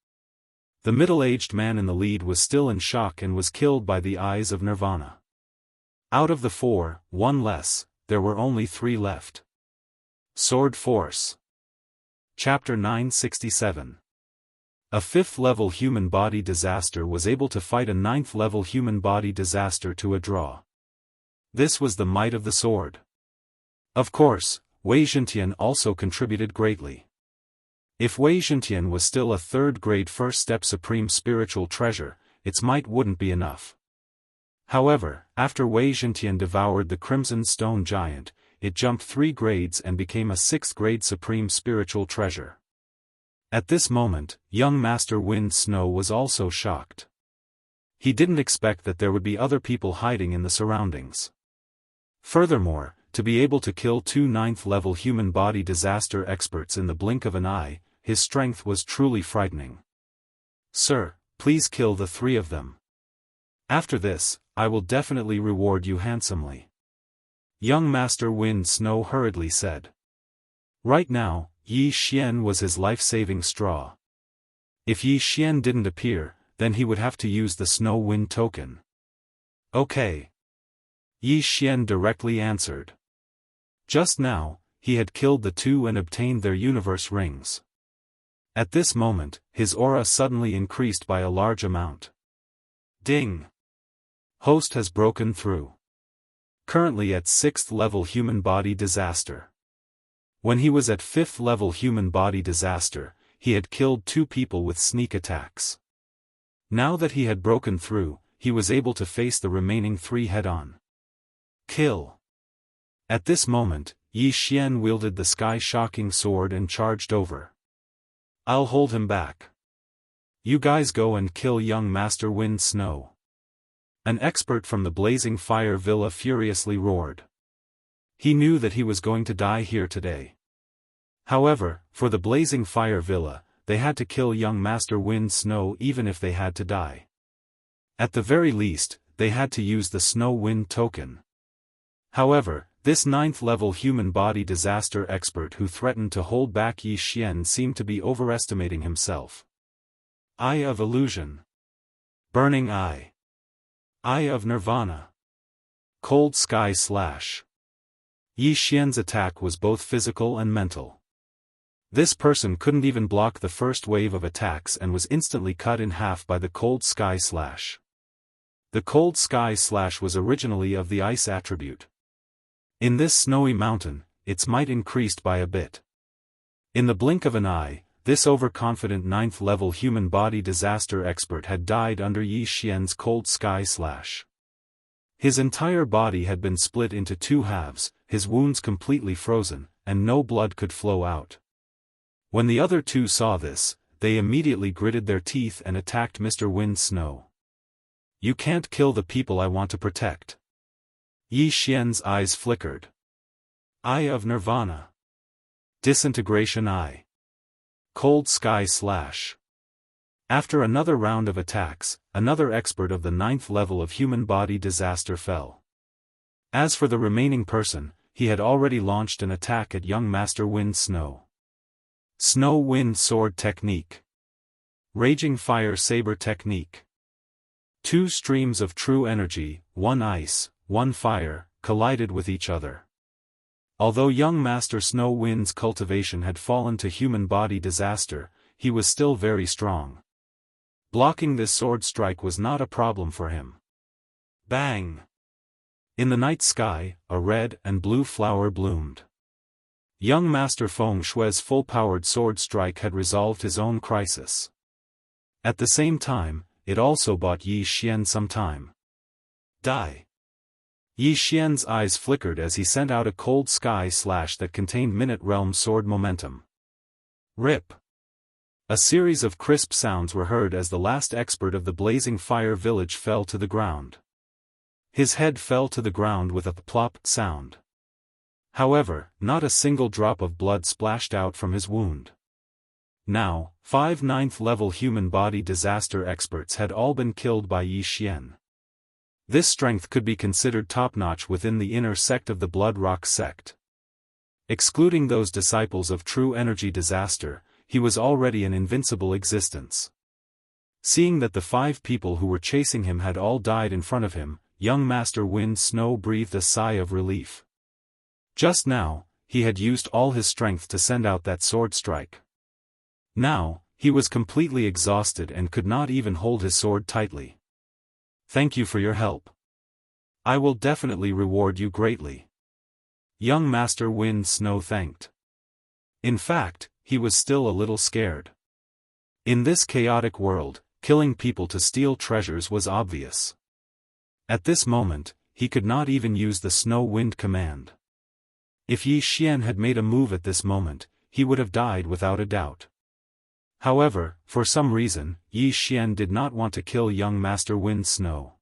Speaker 1: The middle-aged man in the lead was still in shock and was killed by the Eyes of Nirvana. Out of the 4, one less, there were only 3 left. Sword Force. Chapter 967. A 5th-level human body disaster was able to fight a 9th-level human body disaster to a draw. This was the might of the sword. Of course, Wei Zhentian also contributed greatly. If Wei Zhentian was still a 3rd-grade first-step supreme spiritual treasure, its might wouldn't be enough. However, after Wei Zhentian devoured the Crimson Stone Giant, it jumped 3 grades and became a 6th-grade supreme spiritual treasure. At this moment, young Master Wind Snow was also shocked. He didn't expect that there would be other people hiding in the surroundings. Furthermore, to be able to kill 2 9th-level human body disaster experts in the blink of an eye, his strength was truly frightening. "Sir, please kill the 3 of them. After this, I will definitely reward you handsomely," young Master Wind Snow hurriedly said. Right now, Yi Xian was his life-saving straw. If Yi Xian didn't appear, then he would have to use the Snow Wind token. "Okay." Yi Xian directly answered. Just now, he had killed the 2 and obtained their universe rings. At this moment, his aura suddenly increased by a large amount. Ding! Host has broken through. Currently at 6th-level human body disaster. When he was at 5th-level human body disaster, he had killed 2 people with sneak attacks. Now that he had broken through, he was able to face the remaining 3 head-on. Kill! At this moment, Yi Xian wielded the sky-shocking sword and charged over. "I'll hold him back. You guys go and kill young Master Wind Snow." An expert from the Blazing Fire Villa furiously roared. He knew that he was going to die here today. However, for the Blazing Fire Villa, they had to kill young Master Wind Snow even if they had to die. At the very least, they had to use the Snow Wind token. However, this 9th-level human body disaster expert who threatened to hold back Yi Xian seemed to be overestimating himself. Eye of Illusion. Burning Eye. Eye of Nirvana. Cold Sky Slash. Yi Xian's attack was both physical and mental. This person couldn't even block the first wave of attacks and was instantly cut in half by the Cold Sky Slash. The Cold Sky Slash was originally of the ice attribute. In this snowy mountain, its might increased by a bit. In the blink of an eye, this overconfident 9th-level human body disaster expert had died under Yi Xian's Cold Sky Slash. His entire body had been split into 2 halves, his wounds completely frozen, and no blood could flow out. When the other 2 saw this, they immediately gritted their teeth and attacked Mr. Wind Snow. You can't kill the people I want to protect. Yi Xian's eyes flickered. Eye of Nirvana. Disintegration Eye. Cold Sky Slash. After another round of attacks, another expert of the 9th level of human body disaster fell. As for the remaining person, he had already launched an attack at young Master Wind Snow. Snow Wind Sword Technique. Raging Fire Saber Technique. 2 streams of true energy, 1 ice, 1 fire, collided with each other. Although young Master Snow Wind's cultivation had fallen to human body disaster, he was still very strong. Blocking this sword strike was not a problem for him. Bang! In the night sky, a red and blue flower bloomed. Young Master Feng Shui's full-powered sword strike had resolved his own crisis. At the same time, it also bought Yi Xian some time. Die! Yi Xian's eyes flickered as he sent out a Cold Sky Slash that contained Minute Realm sword momentum. Rip! A series of crisp sounds were heard as the last expert of the Blazing Fire village fell to the ground. His head fell to the ground with a plop sound. However, not a single drop of blood splashed out from his wound. Now, 5 9th-level human body disaster experts had all been killed by Yi Xian. This strength could be considered top-notch within the inner sect of the Blood Rock sect. Excluding those disciples of true energy disaster, he was already an invincible existence. Seeing that the 5 people who were chasing him had all died in front of him, young Master Wind Snow breathed a sigh of relief. Just now, he had used all his strength to send out that sword strike. Now, he was completely exhausted and could not even hold his sword tightly. Thank you for your help. I will definitely reward you greatly. Young Master Wind Snow thanked. In fact, he was still a little scared. In this chaotic world, killing people to steal treasures was obvious. At this moment, he could not even use the Snow Wind command. If Yi Xian had made a move at this moment, he would have died without a doubt. However, for some reason, Yi Xian did not want to kill young Master Wind Snow.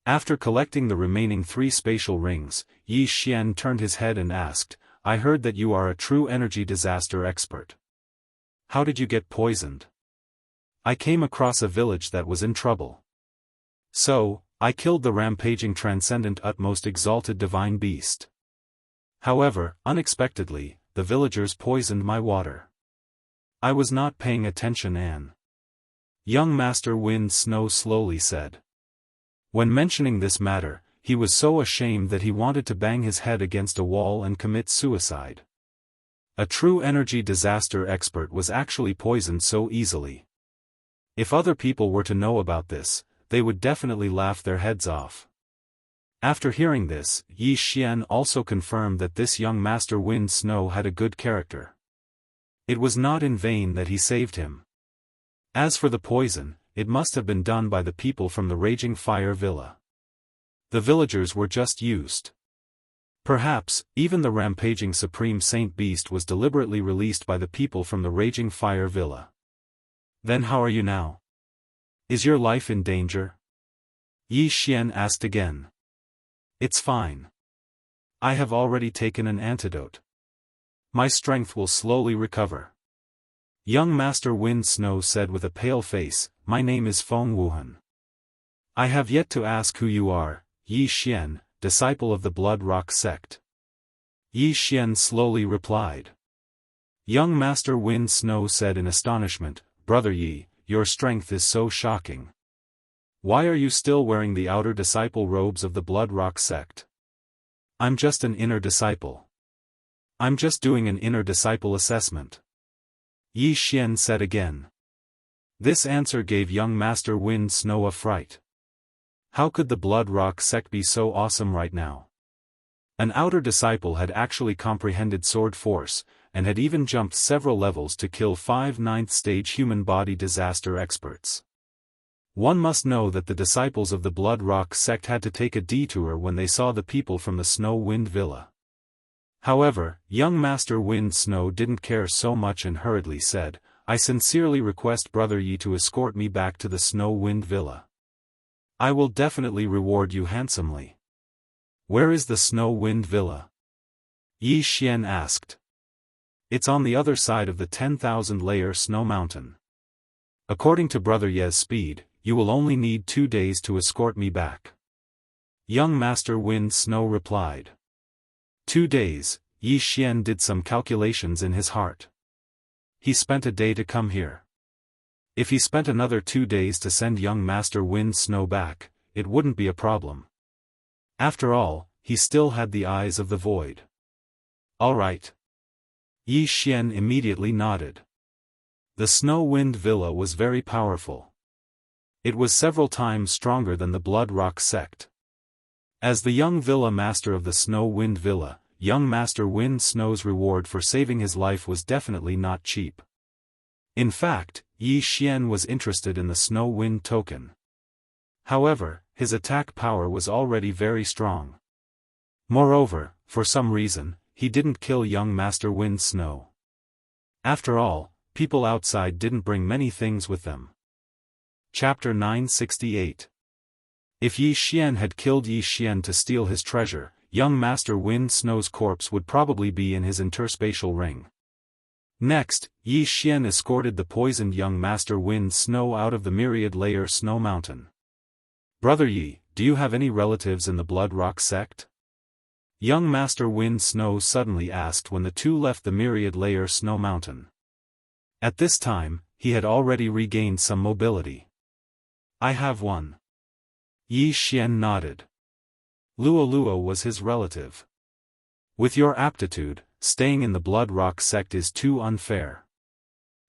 Speaker 1: After collecting the remaining 3 spatial rings, Yi Xian turned his head and asked, I heard that you are a true energy disaster expert. How did you get poisoned? I came across a village that was in trouble. So, I killed the rampaging transcendent utmost exalted divine beast. However, unexpectedly, the villagers poisoned my water. I was not paying attention young Master Wind Snow slowly said. When mentioning this matter, he was so ashamed that he wanted to bang his head against a wall and commit suicide. A true energy disaster expert was actually poisoned so easily. If other people were to know about this, they would definitely laugh their heads off. After hearing this, Yi Xian also confirmed that this young Master Wind Snow had a good character. It was not in vain that he saved him. As for the poison, it must have been done by the people from the Raging Fire Villa. The villagers were just used. Perhaps, even the rampaging Supreme Saint Beast was deliberately released by the people from the Raging Fire Villa. Then how are you now? Is your life in danger? Yi Xian asked again. It's fine. I have already taken an antidote. My strength will slowly recover. Young Master Wind Snow said with a pale face, My name is Feng Wuhan. I have yet to ask who you are, Yi Xian, disciple of the Blood Rock sect. Yi Xian slowly replied. Young Master Wind Snow said in astonishment, Brother Yi, your strength is so shocking. Why are you still wearing the outer disciple robes of the Blood Rock sect? I'm just an inner disciple. I'm just doing an inner disciple assessment. Yi Xian said again. This answer gave young Master Wind Snow a fright. How could the Blood Rock sect be so awesome right now? An outer disciple had actually comprehended sword force, and had even jumped several levels to kill 5 9th-stage human body disaster experts. One must know that the disciples of the Blood Rock sect had to take a detour when they saw the people from the Snow Wind Villa. However, young Master Wind Snow didn't care so much and hurriedly said, I sincerely request Brother Yi to escort me back to the Snow Wind Villa. I will definitely reward you handsomely. Where is the Snow Wind Villa? Yi Xian asked. It's on the other side of the 10,000-layer snow mountain. According to Brother Ye's speed, you will only need 2 days to escort me back. Young Master Wind Snow replied. 2 days, Yi Xian did some calculations in his heart. He spent a day to come here. If he spent another 2 days to send young Master Wind Snow back, it wouldn't be a problem. After all, he still had the eyes of the void. All right. Yi Xian immediately nodded. The Snow Wind Villa was very powerful. It was several times stronger than the Blood Rock sect. As the young Villa Master of the Snow Wind Villa, young Master Wind Snow's reward for saving his life was definitely not cheap. In fact, Yi Xian was interested in the Snow Wind token. However, his attack power was already very strong. Moreover, for some reason, he didn't kill young Master Wind Snow. After all, people outside didn't bring many things with them. Chapter 968. If Yi Xian had killed Yi Xian to steal his treasure, young Master Wind Snow's corpse would probably be in his interspatial ring. Next, Yi Xian escorted the poisoned young Master Wind Snow out of the myriad-layer snow mountain. Brother Yi, do you have any relatives in the Blood Rock sect? Young Master Wind Snow suddenly asked when the two left the myriad-layer snow mountain. At this time, he had already regained some mobility. I have one. Yi Xian nodded. Lua was his relative. With your aptitude, staying in the Blood Rock sect is too unfair.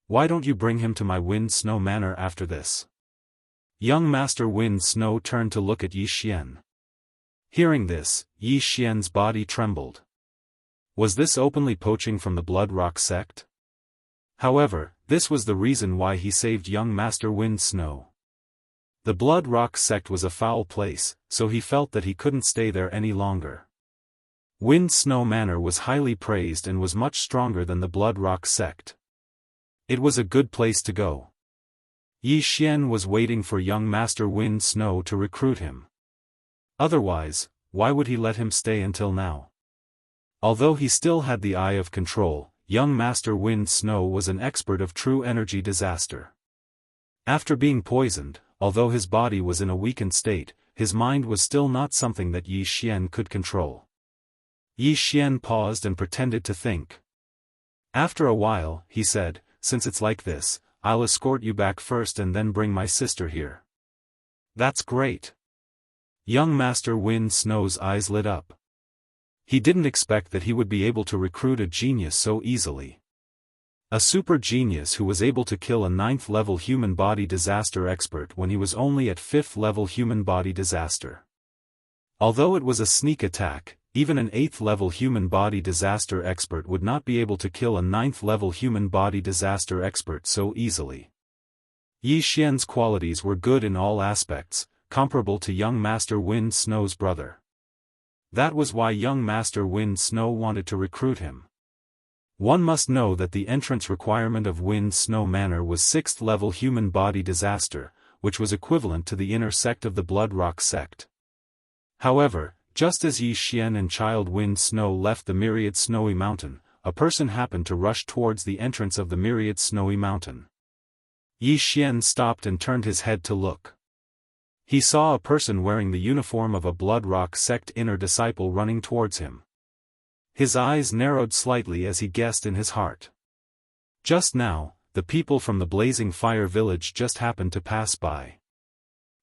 Speaker 1: Why don't you bring him to my Wind Snow Manor after this? Young Master Wind Snow turned to look at Yi Xian. Hearing this, Yi Xian's body trembled. Was this openly poaching from the Blood Rock sect? However, this was the reason why he saved young Master Wind Snow. The Blood Rock sect was a foul place, so he felt that he couldn't stay there any longer. Wind Snow Manor was highly praised and was much stronger than the Blood Rock sect. It was a good place to go. Yi Xian was waiting for young Master Wind Snow to recruit him. Otherwise, why would he let him stay until now? Although he still had the eye of control, young Master Wind Snow was an expert of true energy disaster. After being poisoned, although his body was in a weakened state, his mind was still not something that Yi Xian could control. Yi Xian paused and pretended to think. After a while, he said, since it's like this, I'll escort you back first and then bring my sister here. That's great. Young Master Wind Snow's eyes lit up. He didn't expect that he would be able to recruit a genius so easily. A super genius who was able to kill a 9th-level human body disaster expert when he was only at 5th-level human body disaster. Although it was a sneak attack, even an 8th-level human body disaster expert would not be able to kill a 9th-level human body disaster expert so easily. Yi Xian's qualities were good in all aspects, comparable to young Master Wind Snow's brother. That was why young Master Wind Snow wanted to recruit him. One must know that the entrance requirement of Wind Snow Manor was 6th-level human body disaster, which was equivalent to the inner sect of the Blood Rock sect. However, just as Yi Xian and Child Wind Snow left the myriad snowy mountain, a person happened to rush towards the entrance of the myriad snowy mountain. Yi Xian stopped and turned his head to look. He saw a person wearing the uniform of a Blood Rock sect inner disciple running towards him. His eyes narrowed slightly as he guessed in his heart. Just now, the people from the Blazing Fire village just happened to pass by.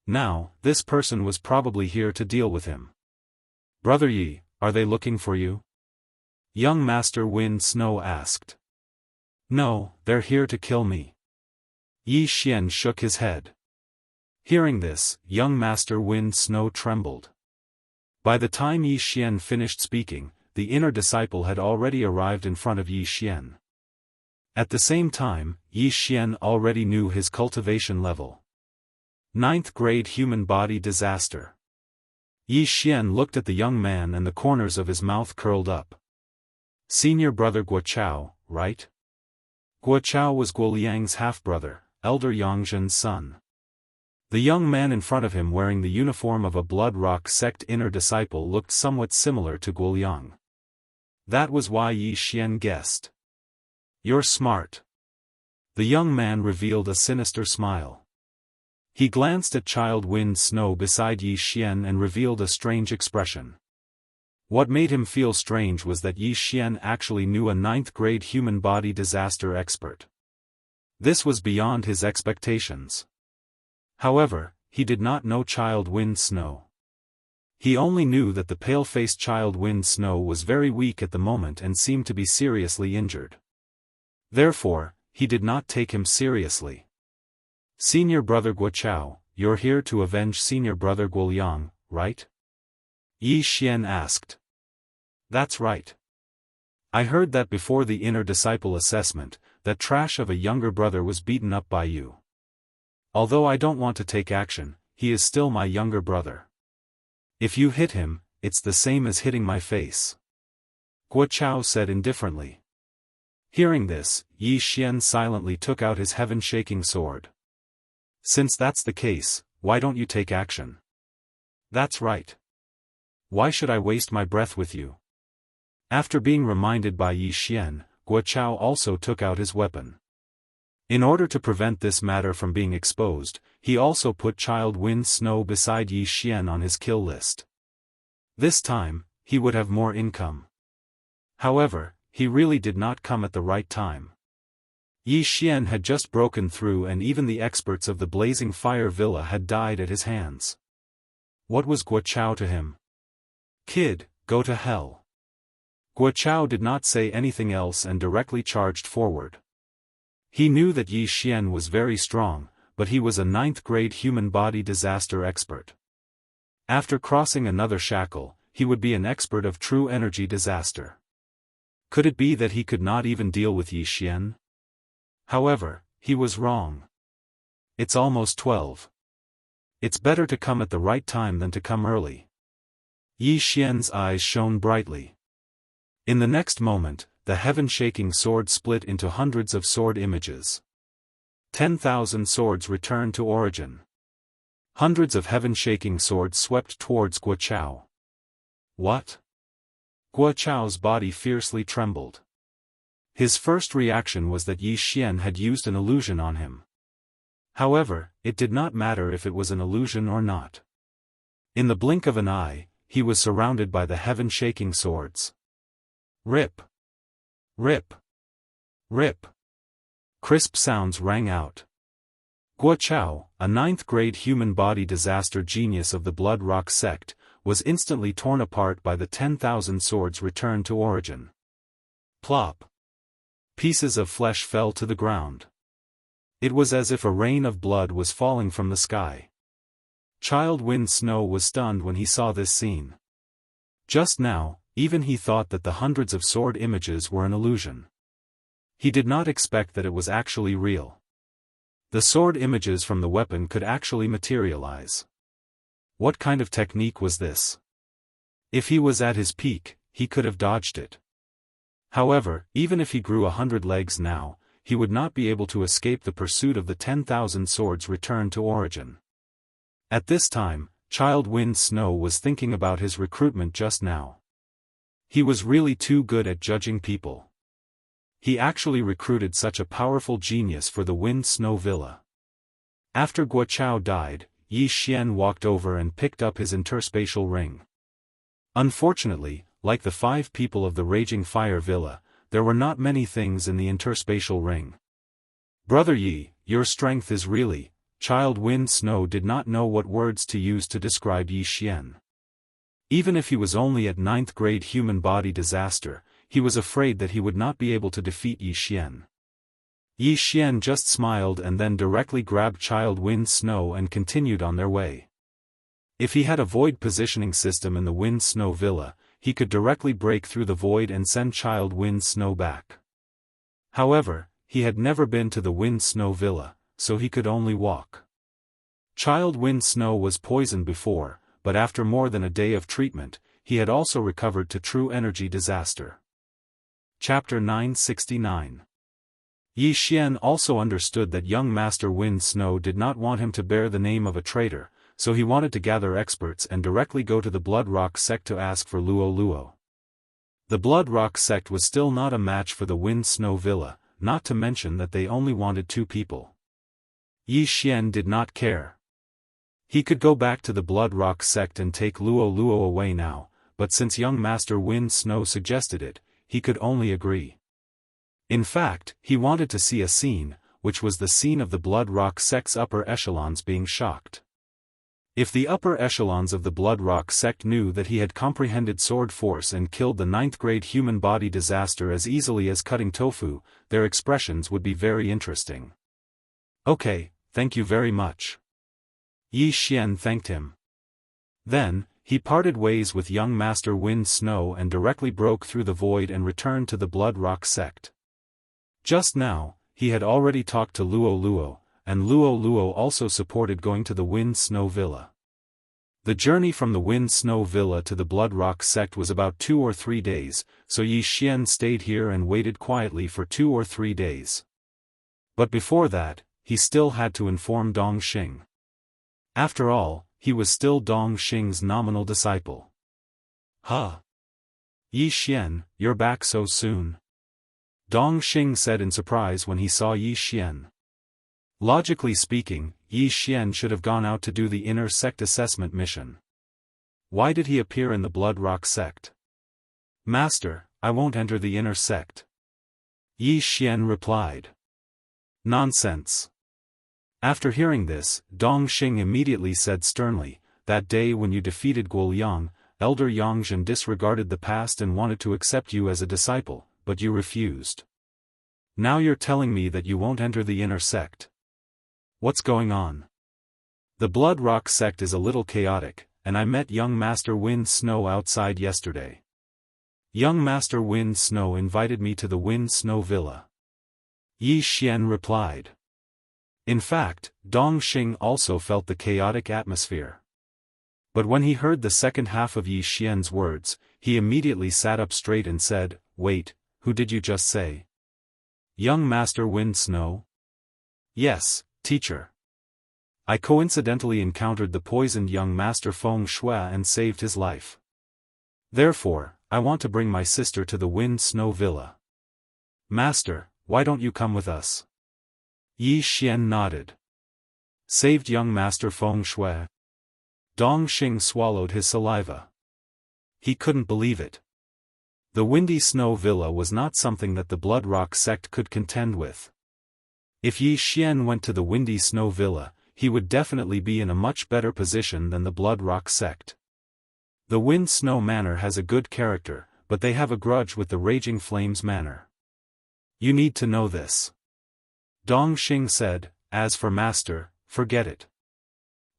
Speaker 1: Now, this person was probably here to deal with him. Brother Yi, are they looking for you? Young Master Wind Snow asked. No, they're here to kill me. Yi Xian shook his head. Hearing this, young Master Wind Snow trembled. By the time Yi Xian finished speaking, the inner disciple had already arrived in front of Yi Xian. At the same time, Yi Xian already knew his cultivation level. 9th grade human body disaster. Yi Xian looked at the young man and the corners of his mouth curled up. Senior brother Guo Chao, right? Guo Chao was Guo Liang's half-brother, elder Yangzhen's son. The young man in front of him wearing the uniform of a Blood Rock sect inner disciple looked somewhat similar to Guo Liang. That was why Yi Xian guessed. You're smart. The young man revealed a sinister smile. He glanced at Child Wind Snow beside Yi Xian and revealed a strange expression. What made him feel strange was that Yi Xian actually knew a 9th grade human body disaster expert. This was beyond his expectations. However, he did not know Child Wind Snow. He only knew that the pale-faced Child Wind Snow was very weak at the moment and seemed to be seriously injured. Therefore, he did not take him seriously. Senior brother Guo Chao, you're here to avenge senior brother Guo Liang, right? Yi Xian asked. That's right. I heard that before the inner disciple assessment, that trash of a younger brother was beaten up by you. Although I don't want to take action, he is still my younger brother. If you hit him, it's the same as hitting my face. Guo Chao said indifferently. Hearing this, Yi Xian silently took out his heaven-shaking sword. Since that's the case, why don't you take action? That's right. Why should I waste my breath with you? After being reminded by Yi Xian, Guo Chao also took out his weapon. In order to prevent this matter from being exposed, he also put Child Wind Snow beside Yi Xian on his kill list. This time, he would have more income. However, he really did not come at the right time. Yi Xian had just broken through and even the experts of the Blazing Fire Villa had died at his hands. What was Guo Chao to him? Kid, go to hell. Guo Chao did not say anything else and directly charged forward. He knew that Yi Xian was very strong, but he was a 9th grade human body disaster expert. After crossing another shackle, he would be an expert of true energy disaster. Could it be that he could not even deal with Yi Xian? However, he was wrong. It's almost 12. It's better to come at the right time than to come early. Yi Xian's eyes shone brightly. In the next moment, the heaven-shaking sword split into hundreds of sword images. 10,000 swords returned to origin. Hundreds of heaven-shaking swords swept towards Guo Chao. What? Guo Chao's body fiercely trembled. His first reaction was that Yi Xian had used an illusion on him. However, it did not matter if it was an illusion or not. In the blink of an eye, he was surrounded by the heaven-shaking swords. Rip! Rip! Rip! Crisp sounds rang out. Guo Chao, a 9th grade human body disaster genius of the Blood Rock sect, was instantly torn apart by the 10,000 swords returned to origin. Plop! Pieces of flesh fell to the ground. It was as if a rain of blood was falling from the sky. Child Wind Snow was stunned when he saw this scene. Just now, even he thought that the hundreds of sword images were an illusion. He did not expect that it was actually real. The sword images from the weapon could actually materialize. What kind of technique was this? If he was at his peak, he could have dodged it. However, even if he grew 100 legs now, he would not be able to escape the pursuit of the 10,000 swords returned to origin. At this time, Child Wind Snow was thinking about his recruitment just now. He was really too good at judging people. He actually recruited such a powerful genius for the Wind Snow Villa. After Guo Chao died, Yi Xian walked over and picked up his interspatial ring. Unfortunately, like the 5 people of the Raging Fire Villa, there were not many things in the interspatial ring. Brother Yi, your strength is really Child Wind Snow did not know what words to use to describe Yi Xian. Even if he was only at 9th grade human body disaster, he was afraid that he would not be able to defeat Yi Xian. Yi Xian just smiled and then directly grabbed Child Wind Snow and continued on their way. If he had a void positioning system in the Wind Snow Villa, he could directly break through the void and send Child Wind Snow back. However, he had never been to the Wind Snow Villa, so he could only walk. Child Wind Snow was poisoned before, but after more than a day of treatment, he had also recovered to true energy disaster. Chapter 969. Yi Xian also understood that young Master Wind Snow did not want him to bear the name of a traitor, so he wanted to gather experts and directly go to the Blood Rock sect to ask for Luo Luo. The Blood Rock sect was still not a match for the Wind Snow Villa, not to mention that they only wanted 2 people. Yi Xian did not care. He could go back to the Blood Rock sect and take Luo Luo away now, but since young Master Wind Snow suggested it, he could only agree. In fact, he wanted to see a scene, which was the scene of the Blood Rock sect's upper echelons being shocked. If the upper echelons of the Blood Rock sect knew that he had comprehended sword force and killed the 9th grade human body disaster as easily as cutting tofu, their expressions would be very interesting. Okay, thank you very much. Yi Xian thanked him. Then, he parted ways with young Master Wind Snow and directly broke through the void and returned to the Blood Rock sect. Just now, he had already talked to Luo Luo, and Luo Luo also supported going to the Wind Snow Villa. The journey from the Wind Snow Villa to the Blood Rock sect was about 2 or 3 days, so Yi Xian stayed here and waited quietly for 2 or 3 days. But before that, he still had to inform Dong Xing. After all, he was still Dong Xing's nominal disciple. Huh? Yi Xian, you're back so soon? Dong Xing said in surprise when he saw Yi Xian. Logically speaking, Yi Xian should have gone out to do the inner sect assessment mission. Why did he appear in the Blood Rock sect? Master, I won't enter the inner sect. Yi Xian replied. Nonsense. After hearing this, Dong Xing immediately said sternly, that day when you defeated Guoyang, Elder Yangzhen disregarded the past and wanted to accept you as a disciple, but you refused. Now you're telling me that you won't enter the inner sect. What's going on? The Blood Rock sect is a little chaotic, and I met young Master Wind Snow outside yesterday. Young Master Wind Snow invited me to the Wind Snow Villa. Yi Xian replied. In fact, Dong Xing also felt the chaotic atmosphere. But when he heard the second half of Yi Xian's words, he immediately sat up straight and said, Wait, who did you just say? Young Master Wind Snow? Yes, teacher. I coincidentally encountered the poisoned young Master Feng Shui and saved his life. Therefore, I want to bring my sister to the Wind Snow Villa. Master, why don't you come with us? Yi Xian nodded. Saved young Master Feng Shui? Dong Xing swallowed his saliva. He couldn't believe it. The Windy Snow Villa was not something that the Blood Rock sect could contend with. If Yi Xian went to the Windy Snow Villa, he would definitely be in a much better position than the Blood Rock sect. The Wind Snow Manor has a good character, but they have a grudge with the Raging Flames Manor. You need to know this. Dong Xing said, as for Master, forget it.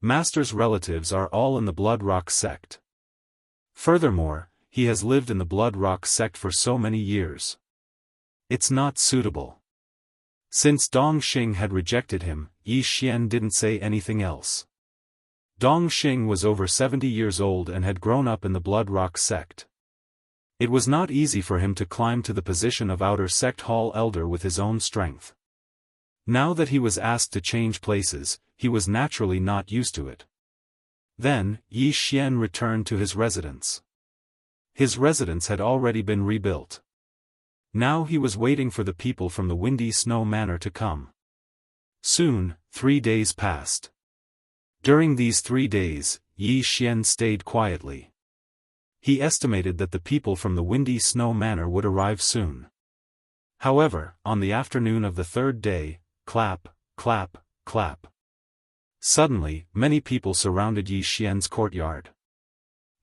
Speaker 1: Master's relatives are all in the Blood Rock sect. Furthermore, he has lived in the Blood Rock sect for so many years. It's not suitable. Since Dong Xing had rejected him, Yi Xian didn't say anything else. Dong Xing was over 70 years old and had grown up in the Blood Rock sect. It was not easy for him to climb to the position of outer sect hall elder with his own strength. Now that he was asked to change places, he was naturally not used to it. Then, Yi Xian returned to his residence. His residence had already been rebuilt. Now he was waiting for the people from the Windy Snow Manor to come. Soon, 3 days passed. During these 3 days, Yi Xian stayed quietly. He estimated that the people from the Windy Snow Manor would arrive soon. However, on the afternoon of the 3rd day, clap, clap, clap. Suddenly, many people surrounded Yi Xian's courtyard.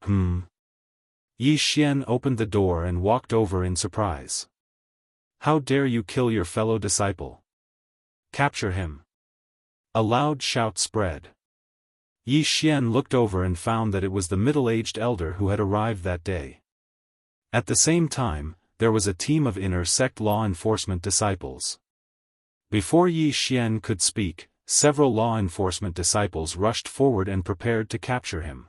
Speaker 1: Yi Xian opened the door and walked over in surprise. How dare you kill your fellow disciple? Capture him! A loud shout spread. Yi Xian looked over and found that it was the middle-aged elder who had arrived that day. At the same time, there was a team of inner sect law enforcement disciples. Before Yi Xian could speak, several law enforcement disciples rushed forward and prepared to capture him.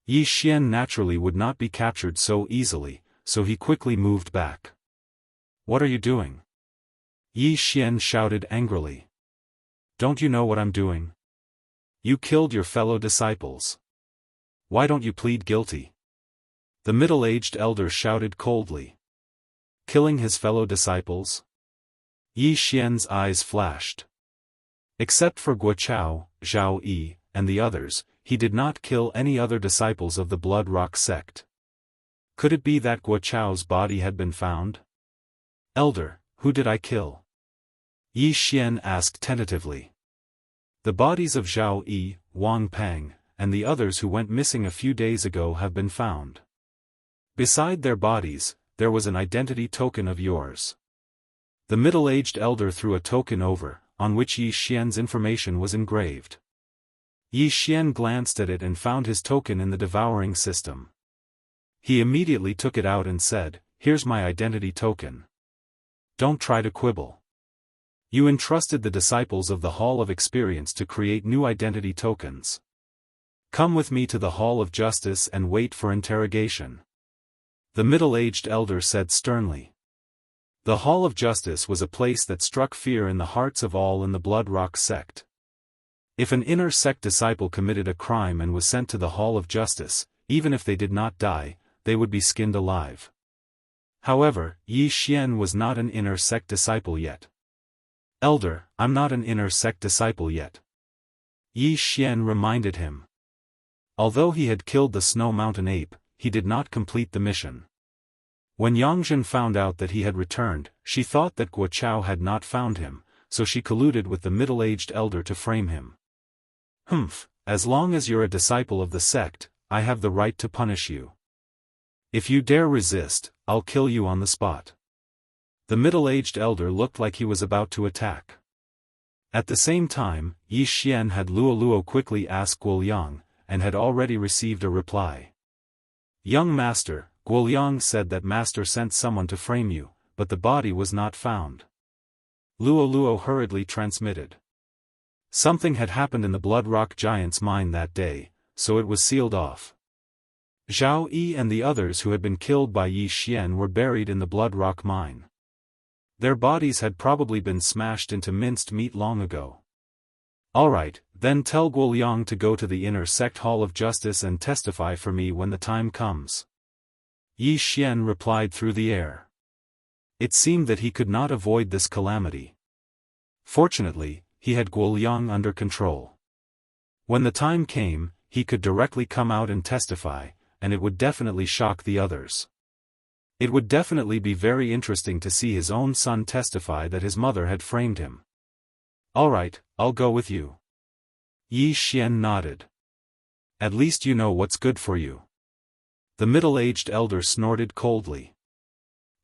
Speaker 1: Yi Xian naturally would not be captured so easily, so he quickly moved back. What are you doing? Yi Xian shouted angrily. Don't you know what I'm doing? You killed your fellow disciples. Why don't you plead guilty? The middle-aged elder shouted coldly. Killing his fellow disciples? Yi Xian's eyes flashed. Except for Guochao, Zhao Yi, and the others, he did not kill any other disciples of the Blood Rock sect. Could it be that Guochao's body had been found? Elder, who did I kill? Yi Xian asked tentatively. The bodies of Zhao Yi, Wang Peng, and the others who went missing a few days ago have been found. Beside their bodies, there was an identity token of yours. The middle-aged elder threw a token over, on which Yi Xian's information was engraved. Yi Xian glanced at it and found his token in the Devouring system. He immediately took it out and said, "Here's my identity token. Don't try to quibble. You entrusted the disciples of the Hall of Experience to create new identity tokens. Come with me to the Hall of Justice and wait for interrogation." The middle-aged elder said sternly. The Hall of Justice was a place that struck fear in the hearts of all in the Blood Rock sect. If an inner sect disciple committed a crime and was sent to the Hall of Justice, even if they did not die, they would be skinned alive. However, Yi Xian was not an inner sect disciple yet. Elder, I'm not an inner sect disciple yet. Yi Xian reminded him. Although he had killed the Snow Mountain ape, he did not complete the mission. When Yangzhen found out that he had returned, she thought that Guochao had not found him, so she colluded with the middle-aged elder to frame him. As long as you're a disciple of the sect, I have the right to punish you. If you dare resist, I'll kill you on the spot. The middle-aged elder looked like he was about to attack. At the same time, Yi Xian had Luo quickly ask Guoliang, and had already received a reply. Young master, Guoliang said that master sent someone to frame you, but the body was not found. Luo hurriedly transmitted. Something had happened in the Blood Rock Giant's mine that day, so it was sealed off. Zhao Yi and the others who had been killed by Yi Xian were buried in the Blood Rock mine. Their bodies had probably been smashed into minced meat long ago. Alright, then tell Guoliang to go to the Inner Sect Hall of Justice and testify for me when the time comes. Yi Xian replied through the air. It seemed that he could not avoid this calamity. Fortunately, he had Guoliang under control. When the time came, he could directly come out and testify, and it would definitely shock the others. It would definitely be very interesting to see his own son testify that his mother had framed him. Alright, I'll go with you. Yi Xian nodded. At least you know what's good for you. The middle-aged elder snorted coldly.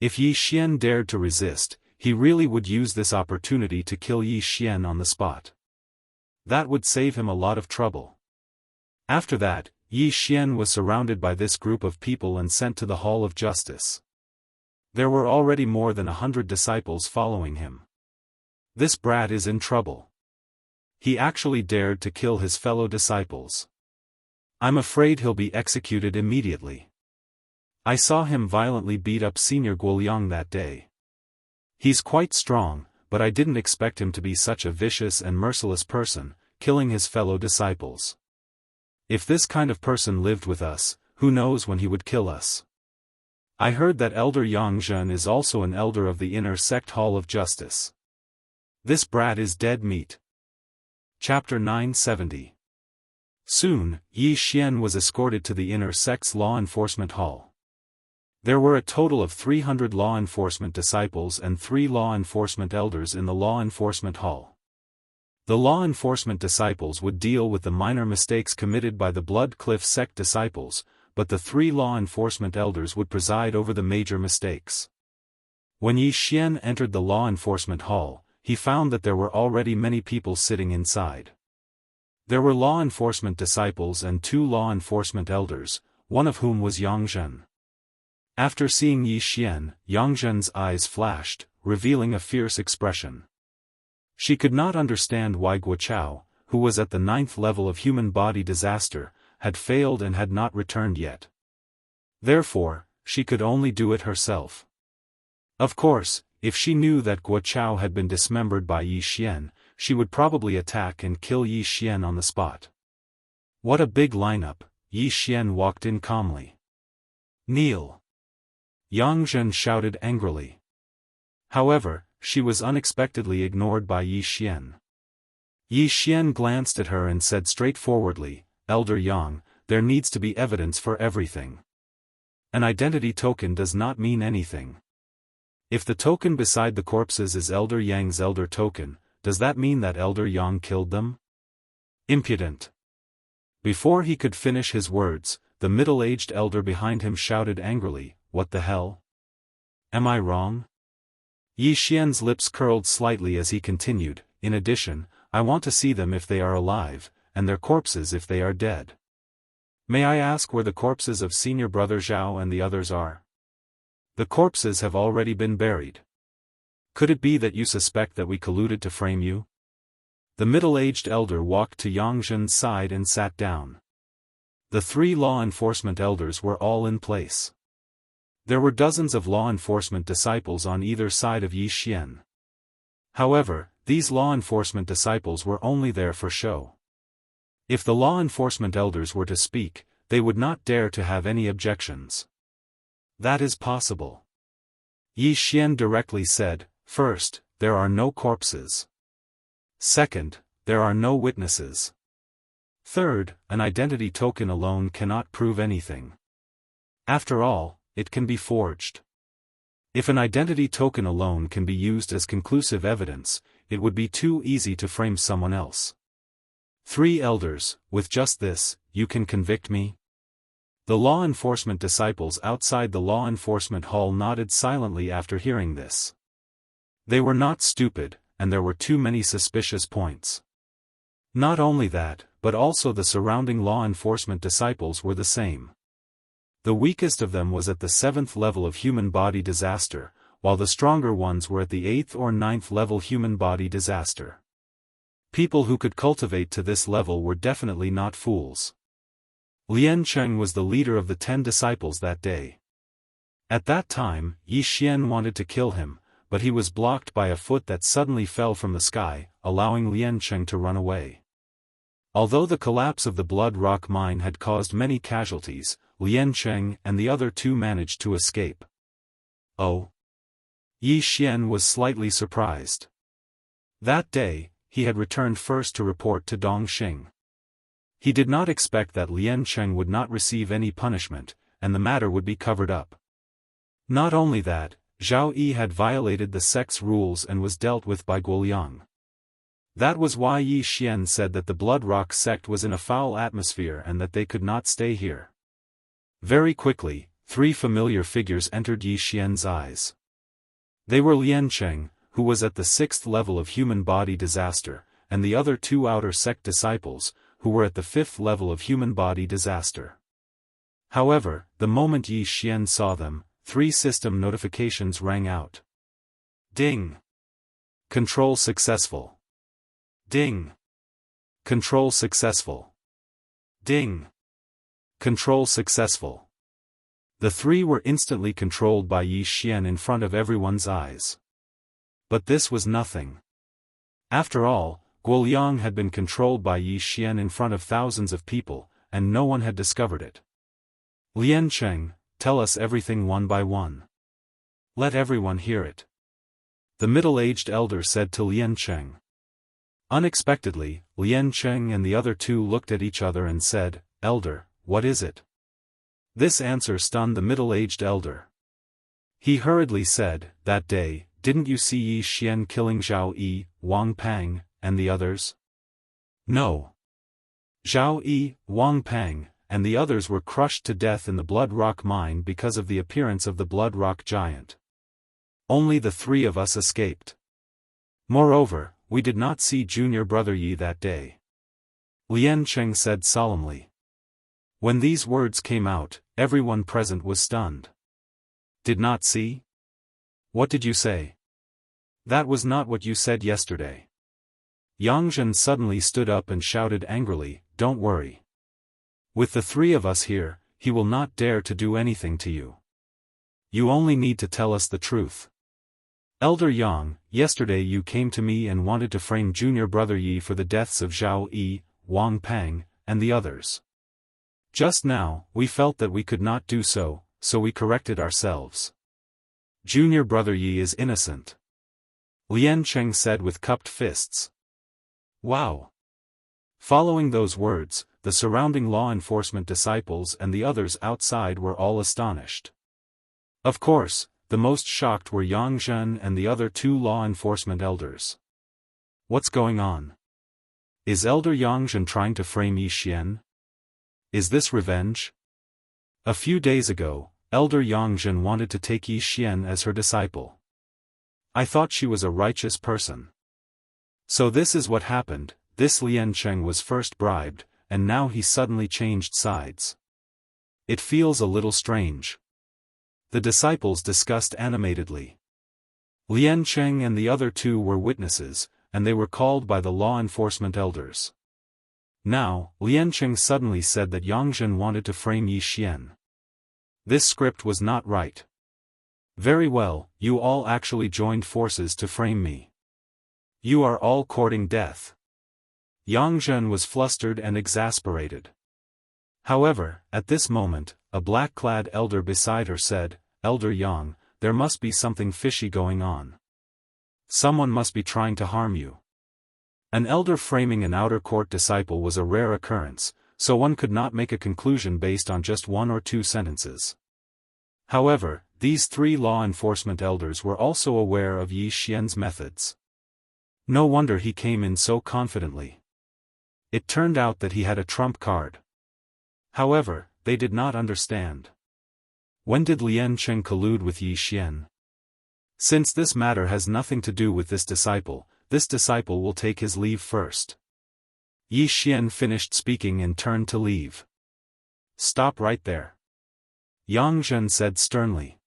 Speaker 1: If Yi Xian dared to resist, he really would use this opportunity to kill Yi Xian on the spot. That would save him a lot of trouble. After that, Yi Xian was surrounded by this group of people and sent to the Hall of Justice. There were already more than 100 disciples following him. This brat is in trouble. He actually dared to kill his fellow disciples. I'm afraid he'll be executed immediately. I saw him violently beat up Senior Guoliang that day. He's quite strong, but I didn't expect him to be such a vicious and merciless person, killing his fellow disciples. If this kind of person lived with us, who knows when he would kill us. I heard that Elder Yangzhen is also an elder of the Inner Sect Hall of Justice. This brat is dead meat. Chapter 970. Soon, Yi Xian was escorted to the Inner Sect's Law Enforcement Hall. There were a total of 300 law enforcement disciples and 3 law enforcement elders in the Law Enforcement Hall. The law enforcement disciples would deal with the minor mistakes committed by the Blood Cliff sect disciples, but the 3 law enforcement elders would preside over the major mistakes. When Yi Xian entered the law enforcement hall, he found that there were already many people sitting inside. There were law enforcement disciples and 2 law enforcement elders, one of whom was Yang Zhen. After seeing Yi Xian, Yang Zhen's eyes flashed, revealing a fierce expression. She could not understand why Guo Chao, who was at the 9th level of human body disaster, had failed and had not returned yet. Therefore, she could only do it herself. Of course, if she knew that Guo Chao had been dismembered by Yi Xian, she would probably attack and kill Yi Xian on the spot. What a big lineup, Yi Xian walked in calmly. Kneel! Yang Zhen shouted angrily. However, she was unexpectedly ignored by Yi Xian. Yi Xian glanced at her and said straightforwardly, "Elder Yang, there needs to be evidence for everything. An identity token does not mean anything. If the token beside the corpses is Elder Yang's elder token, does that mean that Elder Yang killed them?" Impudent! Before he could finish his words, the middle-aged elder behind him shouted angrily, "What the hell? Am I wrong?" Yi Xian's lips curled slightly as he continued, "In addition, I want to see them if they are alive, and their corpses if they are dead. May I ask where the corpses of senior brother Zhao and the others are? The corpses have already been buried. Could it be that you suspect that we colluded to frame you?" The middle-aged elder walked to Yang Zhen's side and sat down. The 3 law enforcement elders were all in place. There were dozens of law enforcement disciples on either side of Yi Xian. However, these law enforcement disciples were only there for show. If the law enforcement elders were to speak, they would not dare to have any objections. "That is possible," Yi Xian directly said. "First, there are no corpses. Second, there are no witnesses. Third, an identity token alone cannot prove anything. After all, it can be forged. If an identity token alone can be used as conclusive evidence, it would be too easy to frame someone else. 3 elders, with just this, you can convict me?" The law enforcement disciples outside the law enforcement hall nodded silently after hearing this. They were not stupid, and there were too many suspicious points. Not only that, but also the surrounding law enforcement disciples were the same. The weakest of them was at the 7th level of human body disaster, while the stronger ones were at the 8th or 9th level human body disaster. People who could cultivate to this level were definitely not fools. Lian Cheng was the leader of the 10 disciples that day. At that time, Yi Xian wanted to kill him, but he was blocked by a foot that suddenly fell from the sky, allowing Lian Cheng to run away. Although the collapse of the Blood Rock mine had caused many casualties, Lian Cheng and the other 2 managed to escape. Oh! Yi Xian was slightly surprised. That day, he had returned first to report to Dongxing. He did not expect that Lian Cheng would not receive any punishment, and the matter would be covered up. Not only that, Zhao Yi had violated the sect's rules and was dealt with by Guoliang. That was why Yi Xian said that the Blood Rock sect was in a foul atmosphere and that they could not stay here. Very quickly, 3 familiar figures entered Yi Xian's eyes. They were Lian Cheng, who was at the 6th level of human body disaster, and the other 2 outer sect disciples, who were at the 5th level of human body disaster. However, the moment Yi Xian saw them, 3 system notifications rang out. Ding! Control successful. Ding! Control successful. Ding! Control successful. The 3 were instantly controlled by Yi Xian in front of everyone's eyes. But this was nothing. After all, Guoliang had been controlled by Yi Xian in front of thousands of people, and no one had discovered it. "Lian Cheng, tell us everything one by one. Let everyone hear it," the middle-aged elder said to Lian Cheng. Unexpectedly, Lian Cheng and the other 2 looked at each other and said, "Elder, what is it?" This answer stunned the middle-aged elder. He hurriedly said, "That day, didn't you see Yi Xian killing Zhao Yi, Wang Pang, and the others? No. Zhao Yi, Wang Peng, and the others were crushed to death in the Blood Rock mine because of the appearance of the Blood Rock giant. Only the three of us escaped. Moreover, we did not see junior brother Yi that day. Lian Cheng said solemnly. When these words came out, everyone present was stunned. Did not see? What did you say? That was not what you said yesterday. Yang Zhen suddenly stood up and shouted angrily, don't worry. With the three of us here, he will not dare to do anything to you. You only need to tell us the truth. Elder Yang, yesterday you came to me and wanted to frame junior brother Yi for the deaths of Zhao Yi, Wang Peng, and the others. Just now, we felt that we could not do so, so we corrected ourselves. Junior brother Yi is innocent. Lian Cheng said with cupped fists. Wow! Following those words, the surrounding law enforcement disciples and the others outside were all astonished. Of course, the most shocked were Yang Zhen and the other two law enforcement elders. What's going on? Is Elder Yang Zhen trying to frame Yi Xian? Is this revenge? A few days ago, Elder Yang Zhen wanted to take Yi Xian as her disciple. I thought she was a righteous person. So this is what happened, this Lian Cheng was first bribed, and now he suddenly changed sides. It feels a little strange. The disciples discussed animatedly. Lian Cheng and the other two were witnesses, and they were called by the law enforcement elders. Now, Lian Cheng suddenly said that Yang Zhen wanted to frame Yi Xian. This script was not right. Very well, you all actually joined forces to frame me. You are all courting death. Yang Zhen was flustered and exasperated. However, at this moment, a black-clad elder beside her said, Elder Yang, there must be something fishy going on. Someone must be trying to harm you. An elder framing an outer court disciple was a rare occurrence, so one could not make a conclusion based on just one or two sentences. However, these three law enforcement elders were also aware of Yi Xian's methods. No wonder he came in so confidently. It turned out that he had a trump card. However, they did not understand. When did Lian Cheng collude with Yi Xian? Since this matter has nothing to do with this disciple will take his leave first. Yi Xian finished speaking and turned to leave. Stop right there. Yang Zhen said sternly.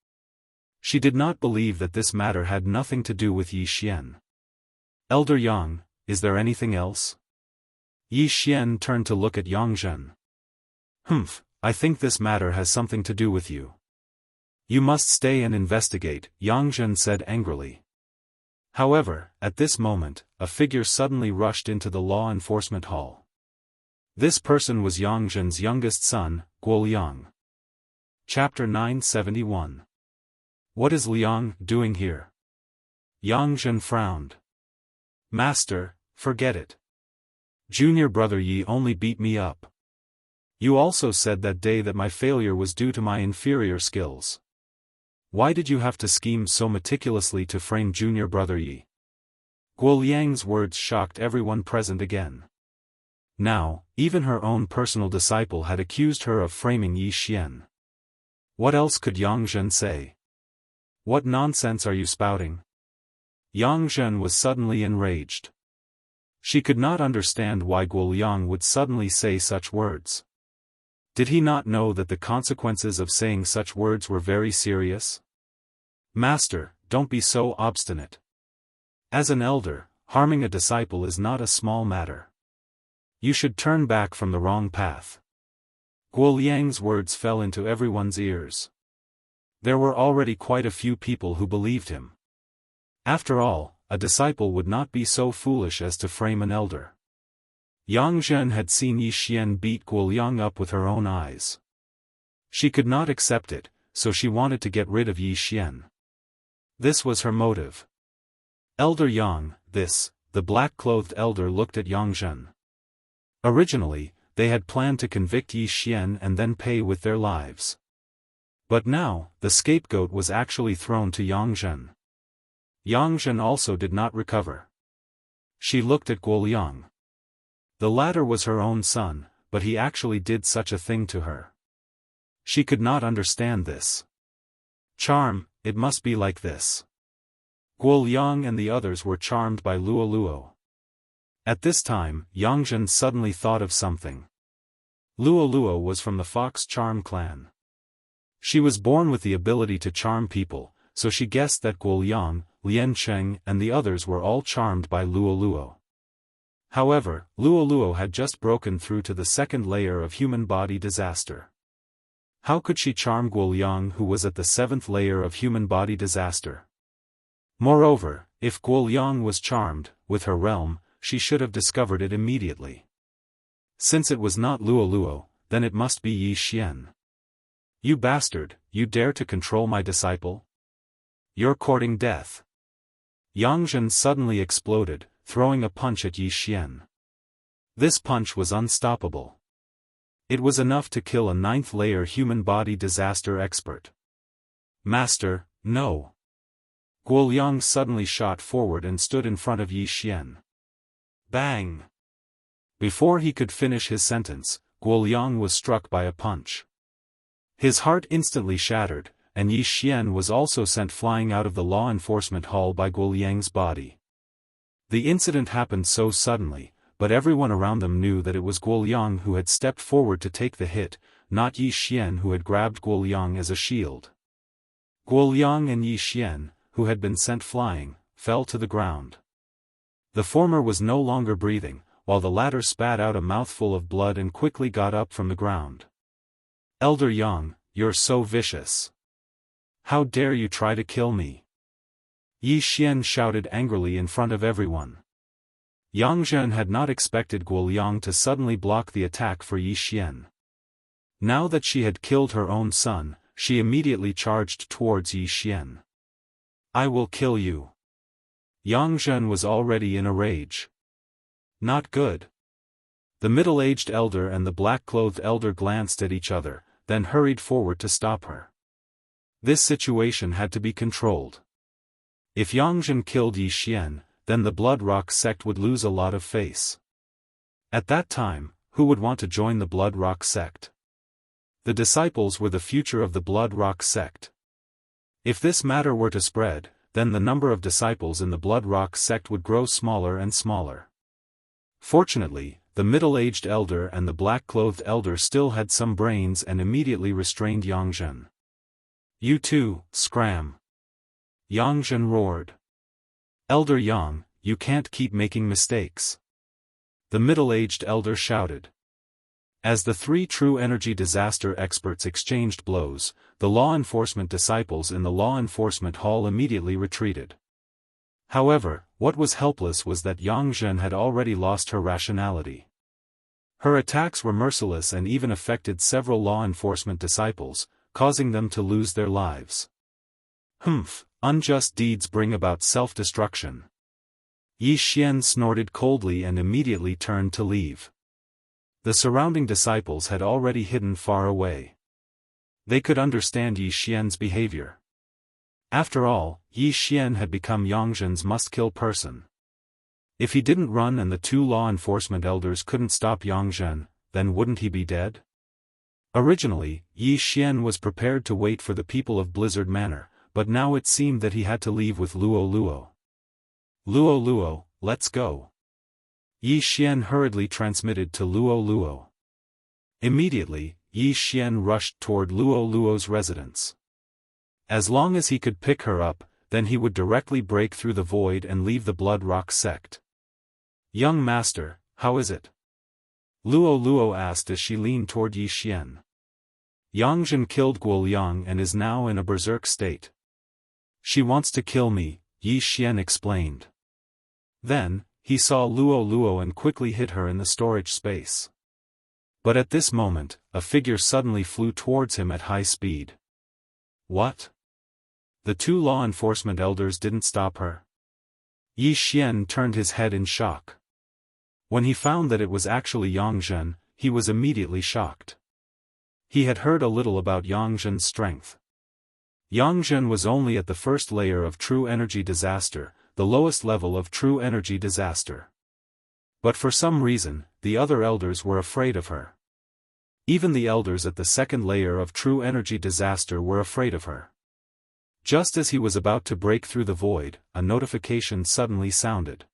Speaker 1: She did not believe that this matter had nothing to do with Yi Xian. Elder Yang, is there anything else? Yi Xian turned to look at Yang Zhen. I think this matter has something to do with you. You must stay and investigate, Yang Zhen said angrily. However, at this moment, a figure suddenly rushed into the law enforcement hall. This person was Yang Zhen's youngest son, Guo Liang. Chapter 971. What is Liang doing here? Yang Zhen frowned. Master, forget it. Junior brother Yi only beat me up. You also said that day that my failure was due to my inferior skills. Why did you have to scheme so meticulously to frame junior brother Yi? Guo Liang's words shocked everyone present again. Now, even her own personal disciple had accused her of framing Yi Xian. What else could Yang Zhen say? What nonsense are you spouting? Yang Zhen was suddenly enraged. She could not understand why Guo Liang would suddenly say such words. Did he not know that the consequences of saying such words were very serious? Master, don't be so obstinate. As an elder, harming a disciple is not a small matter. You should turn back from the wrong path. Guo Liang's words fell into everyone's ears. There were already quite a few people who believed him. After all, a disciple would not be so foolish as to frame an elder. Yang Zhen had seen Yi Xian beat Guo Liang up with her own eyes. She could not accept it, so she wanted to get rid of Yi Xian. This was her motive. Elder Yang, the black-clothed elder looked at Yang Zhen. Originally, they had planned to convict Yi Xian and then pay with their lives. But now, the scapegoat was actually thrown to Yang Zhen. Yang Zhen also did not recover. She looked at Guoliang. The latter was her own son, but he actually did such a thing to her. She could not understand this. Charm, it must be like this. Guoliang and the others were charmed by Luo. At this time, Yangzhen suddenly thought of something. Luo was from the Fox Charm clan. She was born with the ability to charm people, so she guessed that Guoliang, Liancheng and the others were all charmed by Luo. However, Luo had just broken through to the second layer of human body disaster. How could she charm Guoliang, who was at the seventh layer of human body disaster? Moreover, if Guoliang was charmed, with her realm, she should have discovered it immediately. Since it was not Luo, then it must be Yi Xian. You bastard, you dare to control my disciple? You're courting death. Yangzhen suddenly exploded, throwing a punch at Yi Xian. This punch was unstoppable. It was enough to kill a ninth-layer human body disaster expert. Master, no. Guoliang suddenly shot forward and stood in front of Yi Xian. Bang! Before he could finish his sentence, Guoliang was struck by a punch. His heart instantly shattered, and Yi Xian was also sent flying out of the law enforcement hall by Guoliang's body. The incident happened so suddenly, but everyone around them knew that it was Guoliang who had stepped forward to take the hit, not Yi Xian who had grabbed Guoliang as a shield. Guoliang and Yi Xian, who had been sent flying, fell to the ground. The former was no longer breathing, while the latter spat out a mouthful of blood and quickly got up from the ground. Elder Yang, you're so vicious. How dare you try to kill me? Yi Xian shouted angrily in front of everyone. Yangzhen had not expected Guoliang to suddenly block the attack for Yi Xian. Now that she had killed her own son, she immediately charged towards Yi Xian. I will kill you. Yangzhen was already in a rage. Not good. The middle-aged elder and the black-clothed elder glanced at each other, then hurried forward to stop her. This situation had to be controlled. If Yangzhen killed Yi Xian, then the Blood Rock sect would lose a lot of face. At that time, who would want to join the Blood Rock sect? The disciples were the future of the Blood Rock sect. If this matter were to spread, then the number of disciples in the Blood Rock sect would grow smaller and smaller. Fortunately, the middle-aged elder and the black-clothed elder still had some brains and immediately restrained Yangzhen. You too, scram! Yangzhen roared. Elder Yang, you can't keep making mistakes. The middle-aged elder shouted. As the three true energy disaster experts exchanged blows, the law enforcement disciples in the law enforcement hall immediately retreated. However, what was helpless was that Yangzhen had already lost her rationality. Her attacks were merciless and even affected several law enforcement disciples, causing them to lose their lives. Humph, unjust deeds bring about self-destruction. Yi Xian snorted coldly and immediately turned to leave. The surrounding disciples had already hidden far away. They could understand Yi Xian's behavior. After all, Yi Xian had become Yangzhen's must-kill person. If he didn't run and the two law enforcement elders couldn't stop Yangzhen, then wouldn't he be dead? Originally, Yi Xian was prepared to wait for the people of Blizzard Manor, but now it seemed that he had to leave with Luo. Luo, let's go. Yi Xian hurriedly transmitted to Luo. Immediately, Yi Xian rushed toward Luo's residence. As long as he could pick her up, then he would directly break through the void and leave the Blood Rock sect. Young master, how is it? Luo asked as she leaned toward Yi Xian. Yangzhen killed Guoliang and is now in a berserk state. She wants to kill me, Yi Xian explained. Then, he saw Luo and quickly hit her in the storage space. But at this moment, a figure suddenly flew towards him at high speed. What? The two law enforcement elders didn't stop her. Yi Xian turned his head in shock. When he found that it was actually Yangzhen, he was immediately shocked. He had heard a little about Yangzhen's strength. Yangzhen was only at the first layer of true energy disaster, the lowest level of true energy disaster. But for some reason, the other elders were afraid of her. Even the elders at the second layer of true energy disaster were afraid of her. Just as he was about to break through the void, a notification suddenly sounded.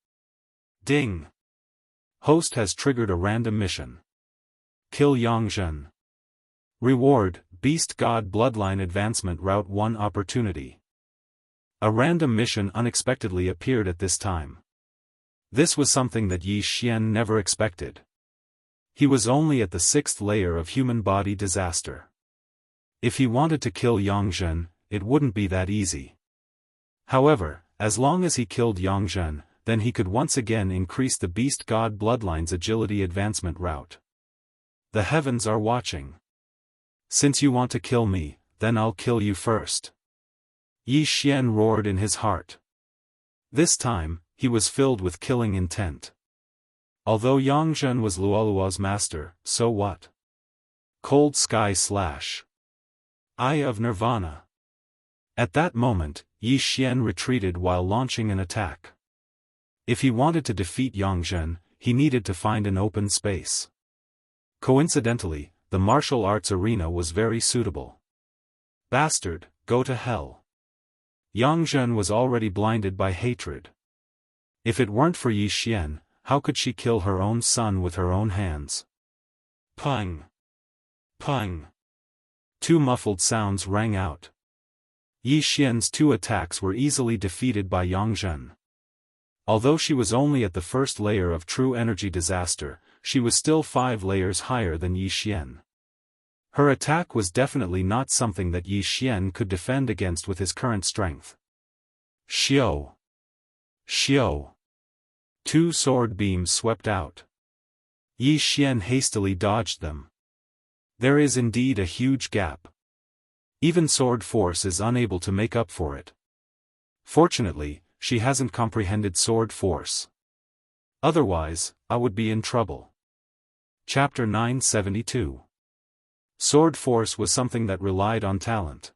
Speaker 1: Ding! Host has triggered a random mission. Kill Yangzhen. Reward, Beast God Bloodline Advancement Route 1 Opportunity. A random mission unexpectedly appeared at this time. This was something that Yi Xian never expected. He was only at the 6th layer of human body disaster. If he wanted to kill Yangzhen, it wouldn't be that easy. However, as long as he killed Yangzhen, then he could once again increase the Beast God Bloodline's agility advancement route. The heavens are watching. Since you want to kill me, then I'll kill you first. Yi Xian roared in his heart. This time, he was filled with killing intent. Although Yangzhen was Luoluo's master, so what? Cold Sky Slash. Eye of Nirvana. At that moment, Yi Xian retreated while launching an attack. If he wanted to defeat Yangzhen, he needed to find an open space. Coincidentally, the martial arts arena was very suitable. Bastard, go to hell. Yangzhen was already blinded by hatred. If it weren't for Yi Xian, how could she kill her own son with her own hands? Pung! Pung! Two muffled sounds rang out. Yi Xian's two attacks were easily defeated by Yangzhen. Although she was only at the first layer of true energy disaster, she was still 5 layers higher than Yi Xian. Her attack was definitely not something that Yi Xian could defend against with his current strength. Xiao! Xiao! 2 sword beams swept out. Yi Xian hastily dodged them. There is indeed a huge gap. Even sword force is unable to make up for it. Fortunately, she hasn't comprehended sword force. Otherwise, I would be in trouble. Chapter 972. Sword force was something that relied on talent.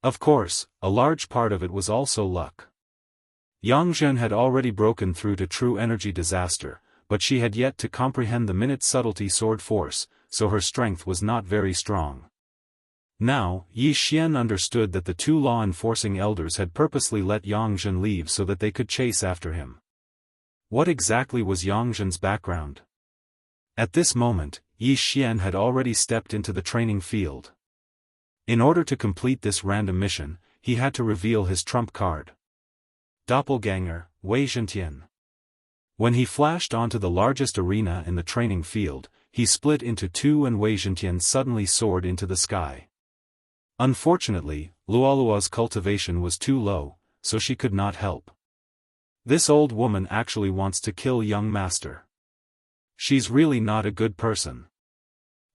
Speaker 1: Of course, a large part of it was also luck. Yangzhen had already broken through to true energy disaster, but she had yet to comprehend the minute subtlety sword force, so her strength was not very strong. Now, Yi Xian understood that the 2 law-enforcing elders had purposely let Yangzhen leave so that they could chase after him. What exactly was Yangzhen's background? At this moment, Yi Xian had already stepped into the training field. In order to complete this random mission, he had to reveal his trump card. Doppelganger, Wei Zhentian. When he flashed onto the largest arena in the training field, he split into 2 and Wei Zhentian suddenly soared into the sky. Unfortunately, Luoluo's cultivation was too low, so she could not help. This old woman actually wants to kill young master. She's really not a good person.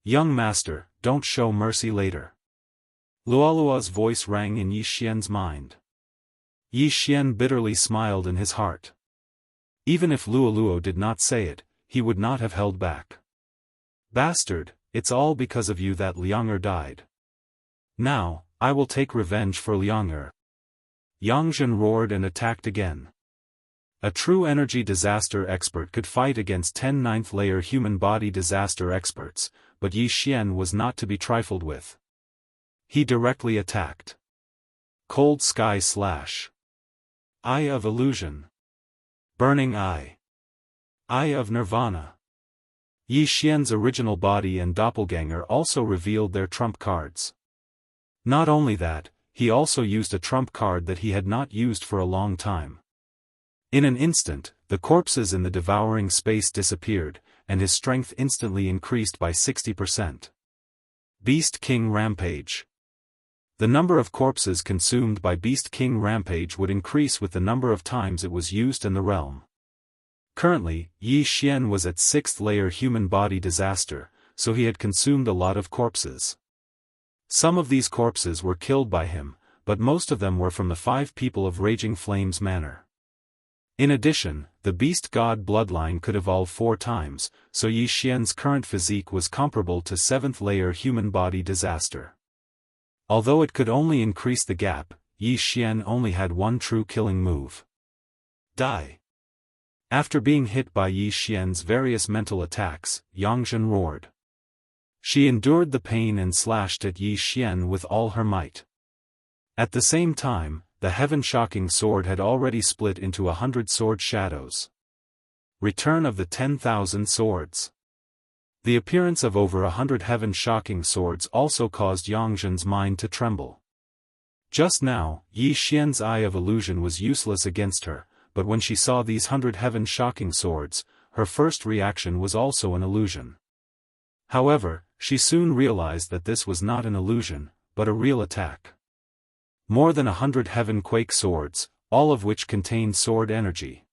Speaker 1: Young master, don't show mercy later. Luoluo's voice rang in Yi Xian's mind. Yi Xian bitterly smiled in his heart. Even if Luoluo did not say it, he would not have held back. Bastard, it's all because of you that Lianger died. Now, I will take revenge for Lianger. Yangzhen roared and attacked again. A true energy disaster expert could fight against 10 9th-layer human body disaster experts, but Yi Xian was not to be trifled with. He directly attacked. Cold Sky Slash. Eye of Illusion. Burning Eye. Eye of Nirvana. Yi Xian's original body and doppelganger also revealed their trump cards. Not only that, he also used a trump card that he had not used for a long time. In an instant, the corpses in the devouring space disappeared, and his strength instantly increased by 60%. Beast King Rampage. The number of corpses consumed by Beast King Rampage would increase with the number of times it was used in the realm. Currently, Yi Xian was at 6th layer human body disaster, so he had consumed a lot of corpses. Some of these corpses were killed by him, but most of them were from the 5 people of Raging Flames Manor. In addition, the Beast God bloodline could evolve 4 times, so Yi Xian's current physique was comparable to 7th layer human body disaster. Although it could only increase the gap, Yi Xian only had one true killing move. Die. After being hit by Yi Xian's various mental attacks, Yangzhen roared. She endured the pain and slashed at Yi Xian with all her might. At the same time, the heaven-shocking sword had already split into 100 sword shadows. Return of the 10,000 swords. The appearance of over 100 heaven-shocking swords also caused Yangzhen's mind to tremble. Just now, Yi Xian's eye of illusion was useless against her, but when she saw these 100 heaven-shocking swords, her first reaction was also an illusion. However, she soon realized that this was not an illusion, but a real attack. More than 100 heaven-quake swords, all of which contained sword energy.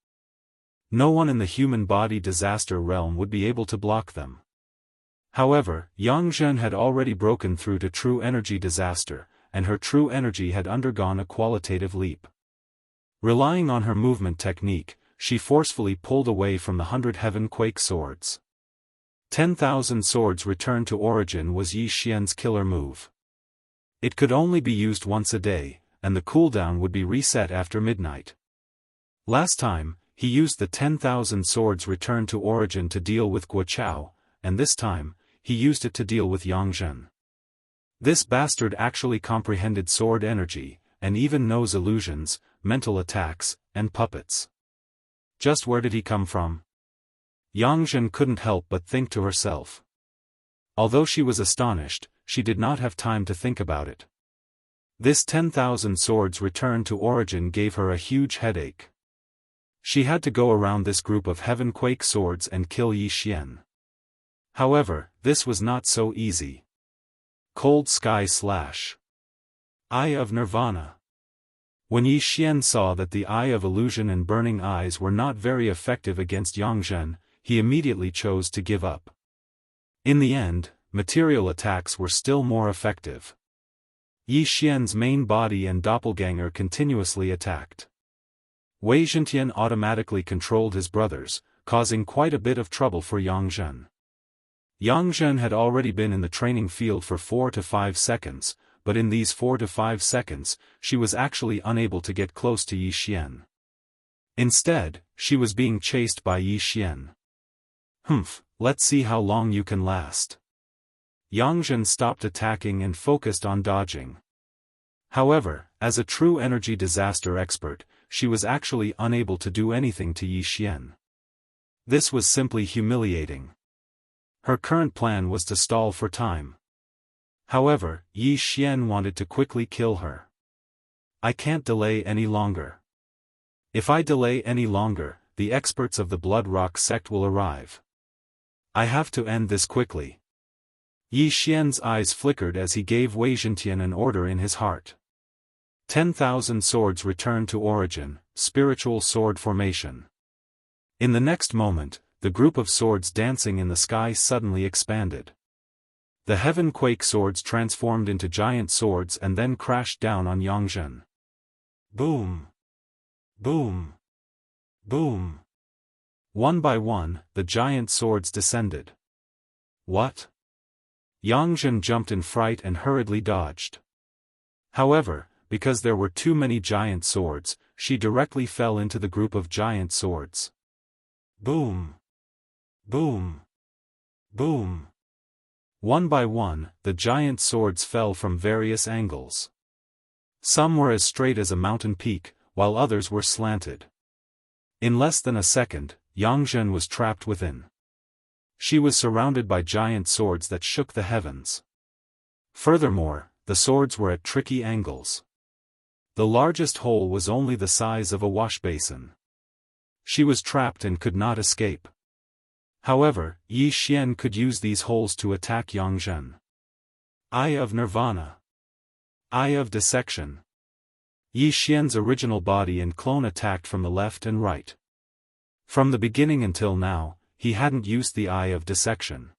Speaker 1: No one in the human body disaster realm would be able to block them. However, Yangzhen had already broken through to true energy disaster, and her true energy had undergone a qualitative leap. Relying on her movement technique, she forcefully pulled away from the 100 heaven-quake swords. 10,000 swords returned to origin was Yi Xian's killer move. It could only be used once a day, and the cooldown would be reset after midnight. Last time, he used the 10,000 swords returned to origin to deal with Guoqiao, and this time, he used it to deal with Yangzhen. This bastard actually comprehended sword energy, and even knows illusions, mental attacks, and puppets. Just where did he come from? Yangzhen couldn't help but think to herself. Although she was astonished, she did not have time to think about it. This 10,000 swords returned to origin gave her a huge headache. She had to go around this group of heaven-quake swords and kill Yi Xian. However, this was not so easy. Cold Sky Slash. Eye of Nirvana. When Yi Xian saw that the Eye of Illusion and Burning Eyes were not very effective against Yangzhen, he immediately chose to give up. In the end, material attacks were still more effective. Yi Xian's main body and doppelganger continuously attacked. Wei Zhentian automatically controlled his brothers, causing quite a bit of trouble for Yangzhen. Yangzhen had already been in the training field for 4 to 5 seconds, but in these 4 to 5 seconds, she was actually unable to get close to Yi Xian. Instead, she was being chased by Yi Xian. Let's see how long you can last. Yangzhen stopped attacking and focused on dodging. However, as a true energy disaster expert, she was actually unable to do anything to Yi Xian. This was simply humiliating. Her current plan was to stall for time. However, Yi Xian wanted to quickly kill her. I can't delay any longer. If I delay any longer, the experts of the Blood Rock sect will arrive. I have to end this quickly. Yi Xian's eyes flickered as he gave Wei Zhentian an order in his heart. 10,000 swords returned to origin, spiritual sword formation. In the next moment, the group of swords dancing in the sky suddenly expanded. The heaven-quake swords transformed into giant swords and then crashed down on Yangzhen. Boom! Boom! Boom! One by one, the giant swords descended. What? Yangzhen jumped in fright and hurriedly dodged. However, because there were too many giant swords, she directly fell into the group of giant swords. Boom! Boom! Boom! One by one, the giant swords fell from various angles. Some were as straight as a mountain peak, while others were slanted. In less than a second, Yangzhen was trapped within. She was surrounded by giant swords that shook the heavens. Furthermore, the swords were at tricky angles. The largest hole was only the size of a wash basin. She was trapped and could not escape. However, Yi Xian could use these holes to attack Yangzhen. Eye of Nirvana. Eye of Dissection. Yi Xian's original body and clone attacked from the left and right. From the beginning until now, he hadn't used the Eye of Dissection.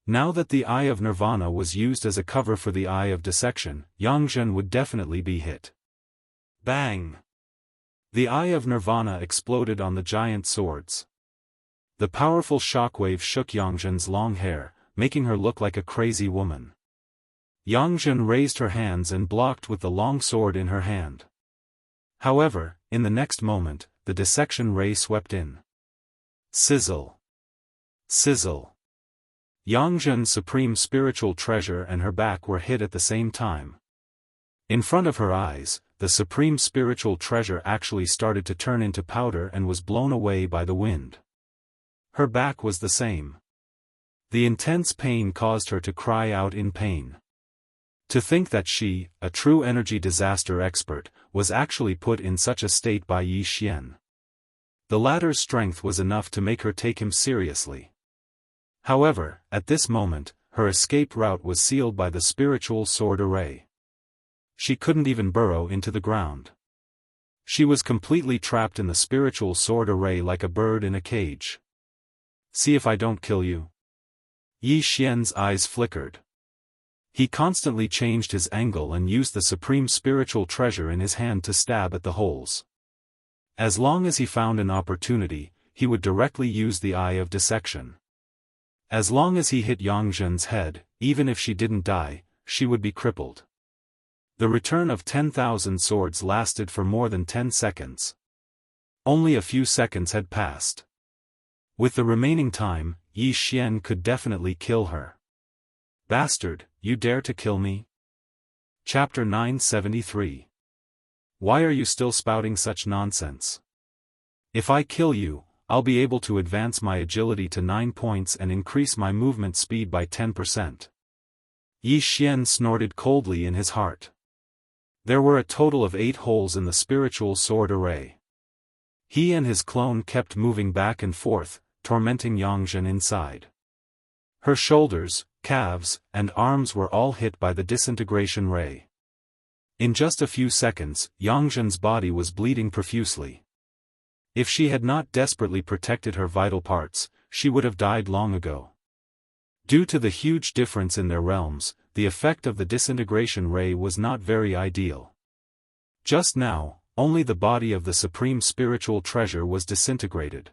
Speaker 1: Now that the Eye of Nirvana was used as a cover for the Eye of Dissection, Yangzhen would definitely be hit. Bang! The Eye of Nirvana exploded on the giant swords. The powerful shockwave shook Yangzhen's long hair, making her look like a crazy woman. Yangzhen raised her hands and blocked with the long sword in her hand. However, in the next moment, the dissection ray swept in. Sizzle. Sizzle. Yangzhen's supreme spiritual treasure and her back were hit at the same time. In front of her eyes, the supreme spiritual treasure actually started to turn into powder and was blown away by the wind. Her back was the same. The intense pain caused her to cry out in pain. To think that she, a true energy disaster expert, was actually put in such a state by Yi Xian. The latter's strength was enough to make her take him seriously. However, at this moment, her escape route was sealed by the spiritual sword array. She couldn't even burrow into the ground. She was completely trapped in the spiritual sword array like a bird in a cage. See if I don't kill you. Yi Xian's eyes flickered. He constantly changed his angle and used the supreme spiritual treasure in his hand to stab at the holes. As long as he found an opportunity, he would directly use the eye of dissection. As long as he hit Yangzhen's head, even if she didn't die, she would be crippled. The return of 10,000 swords lasted for more than 10 seconds. Only a few seconds had passed. With the remaining time, Yi Xian could definitely kill her. Bastard, you dare to kill me? Chapter 973. Why are you still spouting such nonsense? If I kill you, I'll be able to advance my agility to 9 points and increase my movement speed by 10%. Yi Xian snorted coldly in his heart. There were a total of 8 holes in the spiritual sword array. He and his clone kept moving back and forth, tormenting Yangzhen inside. Her shoulders, calves, and arms were all hit by the disintegration ray. In just a few seconds, Yangzhen's body was bleeding profusely. If she had not desperately protected her vital parts, she would have died long ago. Due to the huge difference in their realms, the effect of the disintegration ray was not very ideal. Just now, only the body of the supreme spiritual treasure was disintegrated.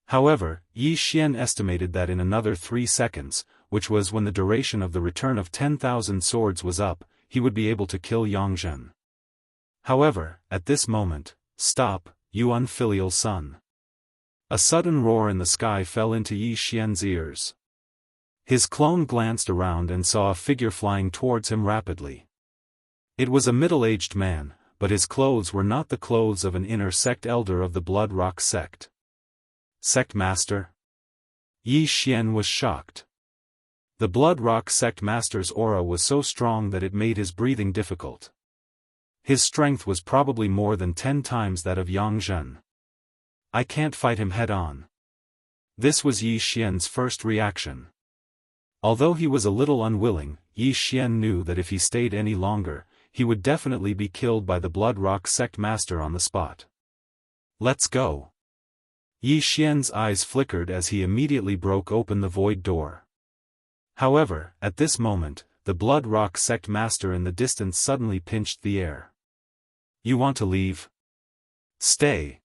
Speaker 1: However, Yi Xian estimated that in another 3 seconds, which was when the duration of the return of 10,000 swords was up, he would be able to kill Yangzhen. However, at this moment, stop, you unfilial son. A sudden roar in the sky fell into Yi Xian's ears. His clone glanced around and saw a figure flying towards him rapidly. It was a middle-aged man, but his clothes were not the clothes of an inner sect elder of the Blood Rock sect. Sect Master? Yi Xian was shocked. The Blood Rock sect master's aura was so strong that it made his breathing difficult. His strength was probably more than 10 times that of Yangzhen. I can't fight him head-on. This was Yi Xian's first reaction. Although he was a little unwilling, Yi Xian knew that if he stayed any longer, he would definitely be killed by the Blood Rock sect master on the spot. Let's go. Yi Xian's eyes flickered as he immediately broke open the void door. However, at this moment, the Blood Rock sect master in the distance suddenly pinched the air. You want to leave? Stay.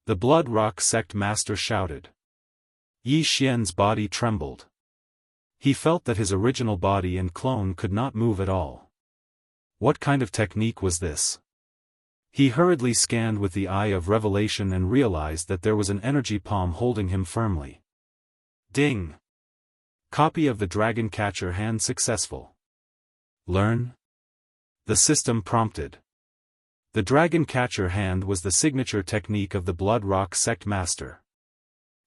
Speaker 1: The Blood Rock sect master shouted. Yi Xian's body trembled. He felt that his original body and clone could not move at all. What kind of technique was this? He hurriedly scanned with the eye of revelation and realized that there was an energy palm holding him firmly. Ding! Copy of the Dragon Catcher hand successful. Learn? The system prompted. The Dragon Catcher hand was the signature technique of the Blood Rock sect master.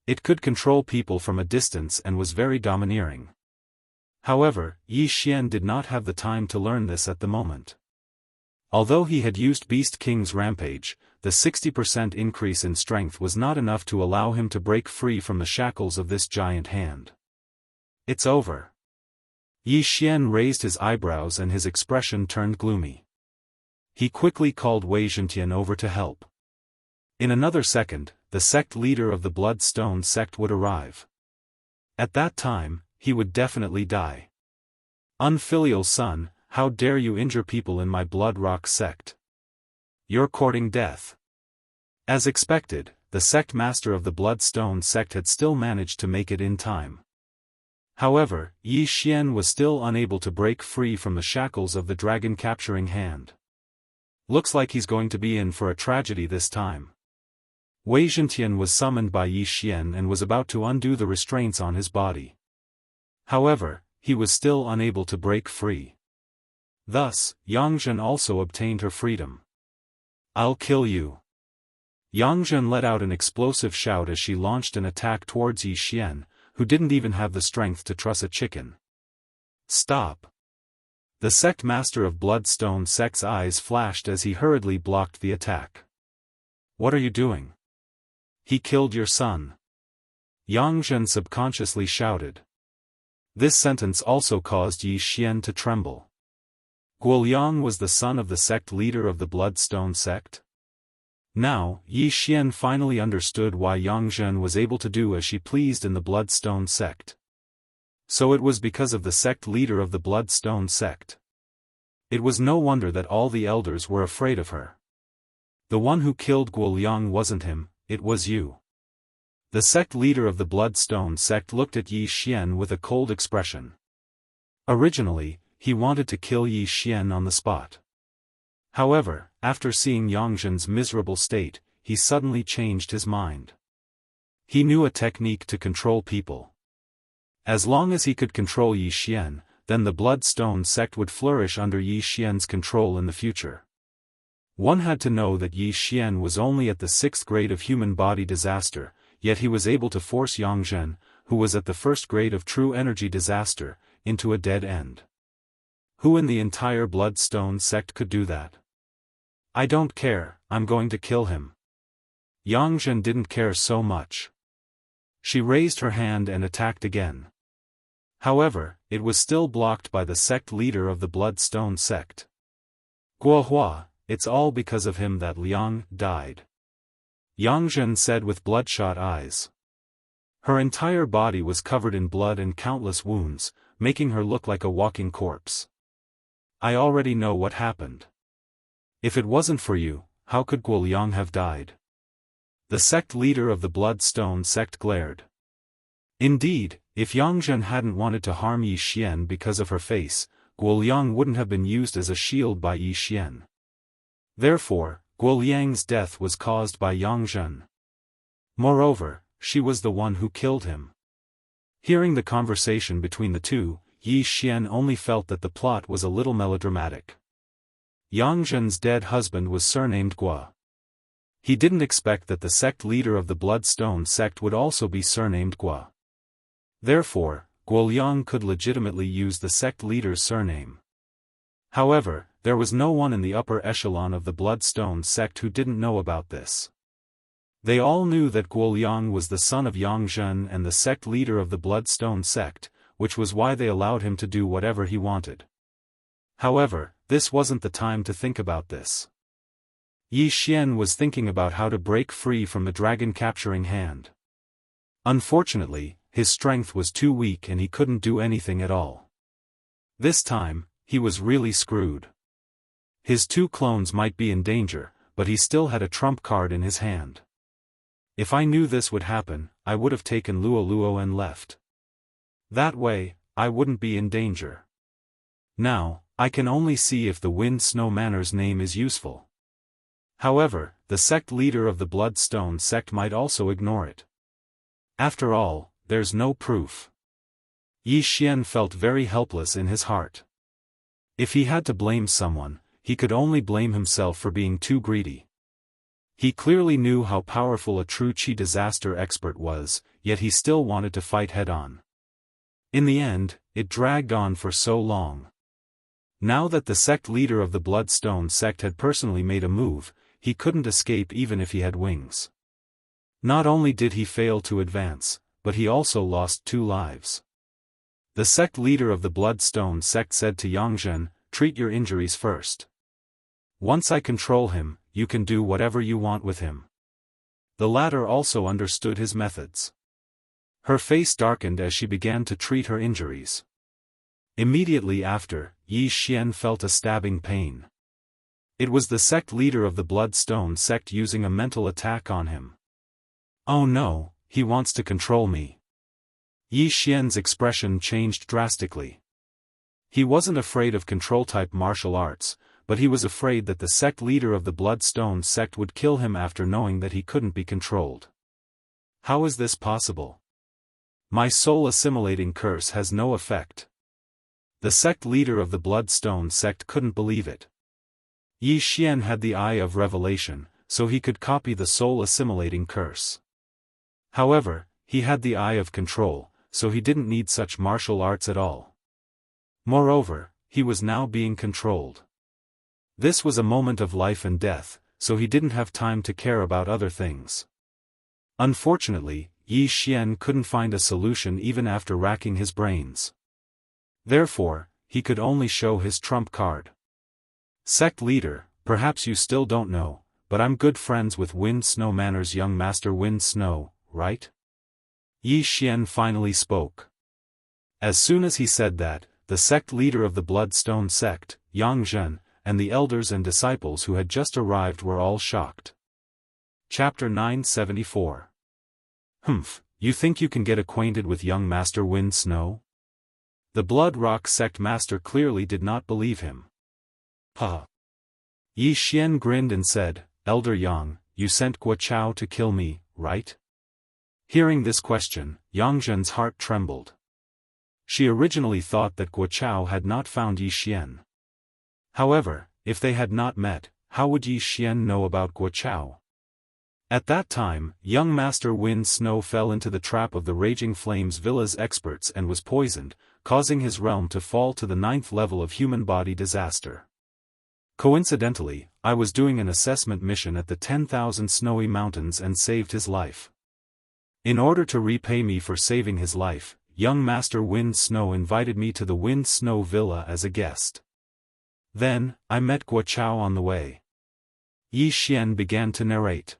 Speaker 1: It could control people from a distance and was very domineering. However, Yi Xian did not have the time to learn this at the moment. Although he had used Beast King's Rampage, the 60% increase in strength was not enough to allow him to break free from the shackles of this giant hand. It's over. Yi Xian raised his eyebrows and his expression turned gloomy. He quickly called Wei Zhentian over to help. In another second, the sect leader of the Bloodstone sect would arrive. At that time, he would definitely die. Unfilial son, how dare you injure people in my Blood Rock sect? You're courting death. As expected, the sect master of the Bloodstone sect had still managed to make it in time. However, Yi Xian was still unable to break free from the shackles of the dragon capturing hand. Looks like he's going to be in for a tragedy this time. Wei Zhentian was summoned by Yi Xian and was about to undo the restraints on his body. However, he was still unable to break free. Thus, Yang Zhen also obtained her freedom. "I'll kill you." Yang Zhen let out an explosive shout as she launched an attack towards Yi Xian, who didn't even have the strength to truss a chicken. "Stop!" The sect master of Bloodstone Sect's eyes flashed as he hurriedly blocked the attack. "What are you doing? He killed your son." Yang Zhen subconsciously shouted. This sentence also caused Yi Xian to tremble. Guoliang was the son of the sect leader of the Bloodstone sect? Now, Yi Xian finally understood why Yang Zhen was able to do as she pleased in the Bloodstone sect. So it was because of the sect leader of the Bloodstone sect. It was no wonder that all the elders were afraid of her. The one who killed Guoliang wasn't him, it was you. The sect leader of the Bloodstone sect looked at Yi Xian with a cold expression. Originally, he wanted to kill Yi Xian on the spot. However, after seeing Yang Zhen's miserable state, he suddenly changed his mind. He knew a technique to control people. As long as he could control Yi Xian, then the Bloodstone sect would flourish under Yi Xian's control in the future. One had to know that Yi Xian was only at the 6th grade of human body disaster, yet he was able to force Yang Zhen, who was at the 1st grade of true energy disaster, into a dead end. Who in the entire Bloodstone sect could do that? "I don't care, I'm going to kill him." Yang Zhen didn't care so much. She raised her hand and attacked again. However, it was still blocked by the sect leader of the Bloodstone sect. "Guohua, it's all because of him that Liang died," Yang Zhen said with bloodshot eyes. Her entire body was covered in blood and countless wounds, making her look like a walking corpse. "I already know what happened. If it wasn't for you, how could Guoliang have died?" The sect leader of the Bloodstone sect glared. Indeed, if Yang Zhen hadn't wanted to harm Yi Xian because of her face, Guoliang wouldn't have been used as a shield by Yi Xian. Therefore, Guoliang's death was caused by Yang Zhen. Moreover, she was the one who killed him. Hearing the conversation between the two, Yi Xian only felt that the plot was a little melodramatic. Yang Zhen's dead husband was surnamed Guo. He didn't expect that the sect leader of the Bloodstone sect would also be surnamed Guo. Therefore, Guoliang could legitimately use the sect leader's surname. However, there was no one in the upper echelon of the Bloodstone sect who didn't know about this. They all knew that Guoliang was the son of Yang Zhen and the sect leader of the Bloodstone sect, which was why they allowed him to do whatever he wanted. However, this wasn't the time to think about this. Yi Xian was thinking about how to break free from the dragon-capturing hand. Unfortunately, his strength was too weak and he couldn't do anything at all. This time, he was really screwed. His 2 clones might be in danger, but he still had a trump card in his hand. If I knew this would happen, I would have taken Luo Luo and left. That way, I wouldn't be in danger. Now, I can only see if the Wind Snow Manor's name is useful. However, the sect leader of the Bloodstone sect might also ignore it. After all, there's no proof. Yi Xian felt very helpless in his heart. If he had to blame someone, he could only blame himself for being too greedy. He clearly knew how powerful a true Qi disaster expert was, yet he still wanted to fight head-on. In the end, it dragged on for so long. Now that the sect leader of the Bloodstone sect had personally made a move, he couldn't escape even if he had wings. Not only did he fail to advance, but he also lost 2 lives. The sect leader of the Bloodstone sect said to Yang Zhen, "Treat your injuries first. Once I control him, you can do whatever you want with him." The latter also understood his methods. Her face darkened as she began to treat her injuries. Immediately after, Yi Xian felt a stabbing pain. It was the sect leader of the Bloodstone sect using a mental attack on him. "Oh no, he wants to control me." Yi Xian's expression changed drastically. He wasn't afraid of control-type martial arts, but he was afraid that the sect leader of the Bloodstone sect would kill him after knowing that he couldn't be controlled. How is this possible? My soul-assimilating curse has no effect. The sect leader of the Bloodstone sect couldn't believe it. Yi Xian had the eye of revelation, so he could copy the soul-assimilating curse. However, he had the eye of control, so he didn't need such martial arts at all. Moreover, he was now being controlled. This was a moment of life and death, so he didn't have time to care about other things. Unfortunately, Yi Xian couldn't find a solution even after racking his brains. Therefore, he could only show his trump card. Sect leader, perhaps you still don't know, but I'm good friends with Wind Snow Manor's young master Wind Snow, right? Yi Xian finally spoke. As soon as he said that, the sect leader of the Bloodstone sect, Yang Zhen, and the elders and disciples who had just arrived were all shocked. Chapter 974. Humph, you think you can get acquainted with young Master Wind Snow? The Blood Rock sect master clearly did not believe him. Ha! Yi Xian grinned and said, Elder Yang, you sent Guo Chao to kill me, right? Hearing this question, Yang Zhen's heart trembled. She originally thought that Guo Chao had not found Yi Xian. However, if they had not met, how would Yi Xian know about Guo Chao? At that time, young Master Wind Snow fell into the trap of the Raging Flames Villa's experts and was poisoned, causing his realm to fall to the 9th level of human body disaster. Coincidentally, I was doing an assessment mission at the 10,000 Snowy Mountains and saved his life. In order to repay me for saving his life, young Master Wind Snow invited me to the Wind Snow Villa as a guest. Then, I met Guo Chao on the way. Yi Xian began to narrate.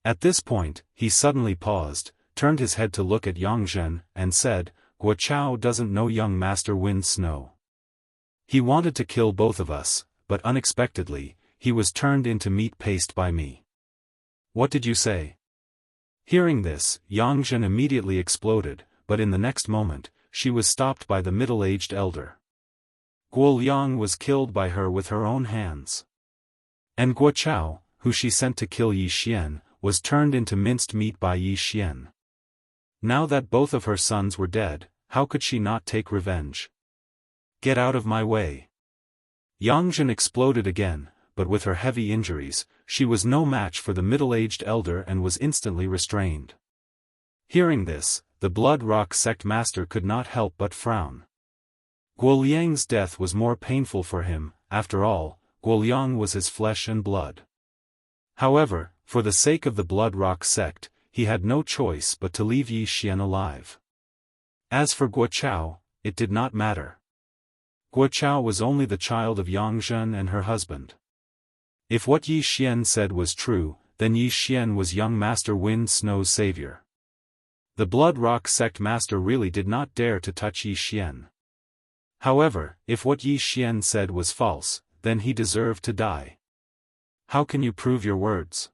Speaker 1: At this point, he suddenly paused, turned his head to look at Yang Zhen, and said, Guo Chao doesn't know young Master Wind Snow. He wanted to kill both of us, but unexpectedly, he was turned into meat paste by me. What did you say? Hearing this, Yang Zhen immediately exploded, but in the next moment, she was stopped by the middle-aged elder. Guo Liang was killed by her with her own hands. And Guo Chao, who she sent to kill Yi Xian, was turned into minced meat by Yi Xian. Now that both of her sons were dead, how could she not take revenge? Get out of my way. Yang Zhen exploded again, but with her heavy injuries, she was no match for the middle-aged elder and was instantly restrained. Hearing this, the Blood Rock sect master could not help but frown. Guo Liang's death was more painful for him, after all, Guo Liang was his flesh and blood. However, for the sake of the Blood Rock sect, he had no choice but to leave Yi Xian alive. As for Guo Chao, it did not matter. Guo Chao was only the child of Yang Zhen and her husband. If what Yi Xian said was true, then Yi Xian was young Master Wind Snow's savior. The Blood Rock sect master really did not dare to touch Yi Xian. However, if what Yi Xian said was false, then he deserved to die. How can you prove your words?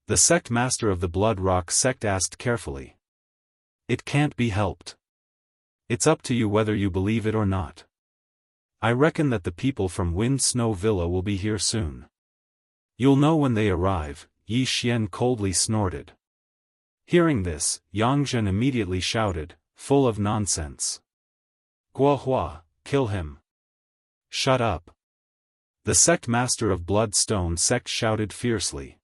Speaker 1: The sect master of the Blood Rock sect asked carefully. It can't be helped. It's up to you whether you believe it or not. I reckon that the people from Wind Snow Villa will be here soon. You'll know when they arrive, Yi Xian coldly snorted. Hearing this, Yang Zhen immediately shouted, full of nonsense. Guo Hua, kill him. Shut up. The sect master of Bloodstone sect shouted fiercely.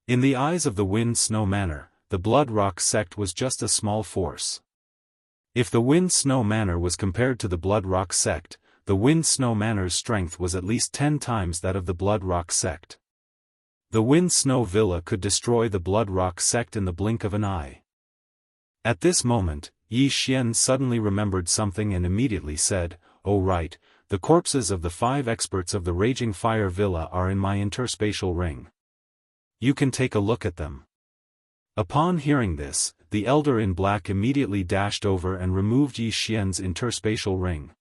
Speaker 1: In the eyes of the Wind Snow Manor, the Blood Rock sect was just a small force. If the Wind Snow Manor was compared to the Blood Rock sect, the Wind Snow Manor's strength was at least 10 times that of the Blood Rock sect. The Wind Snow Villa could destroy the Blood Rock sect in the blink of an eye. At this moment, Yi Xian suddenly remembered something and immediately said, "Oh right, the corpses of the 5 experts of the Raging Fire Villa are in my interspatial ring. You can take a look at them." Upon hearing this, the Elder in Black immediately dashed over and removed Yi Xian's interspatial ring.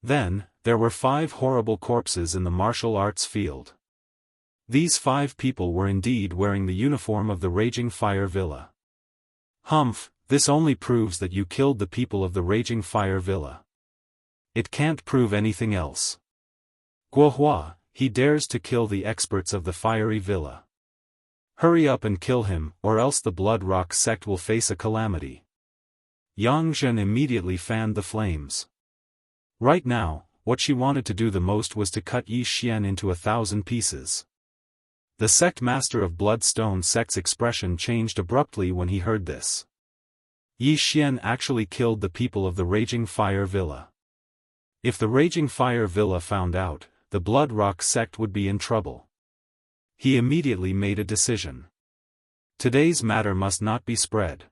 Speaker 1: Then, there were 5 horrible corpses in the martial arts field. These 5 people were indeed wearing the uniform of the Raging Fire Villa. Humph, this only proves that you killed the people of the Raging Fire Villa. It can't prove anything else. Guohua, he dares to kill the experts of the fiery villa. Hurry up and kill him, or else the Blood Rock sect will face a calamity. Yang Zhen immediately fanned the flames. Right now, what she wanted to do the most was to cut Yi Xian into 1,000 pieces. The sect master of Bloodstone Sect's expression changed abruptly when he heard this. Yi Xian actually killed the people of the Raging Fire Villa. If the Raging Fire Villa found out, the Blood Rock sect would be in trouble. He immediately made a decision. Today's matter must not be spread.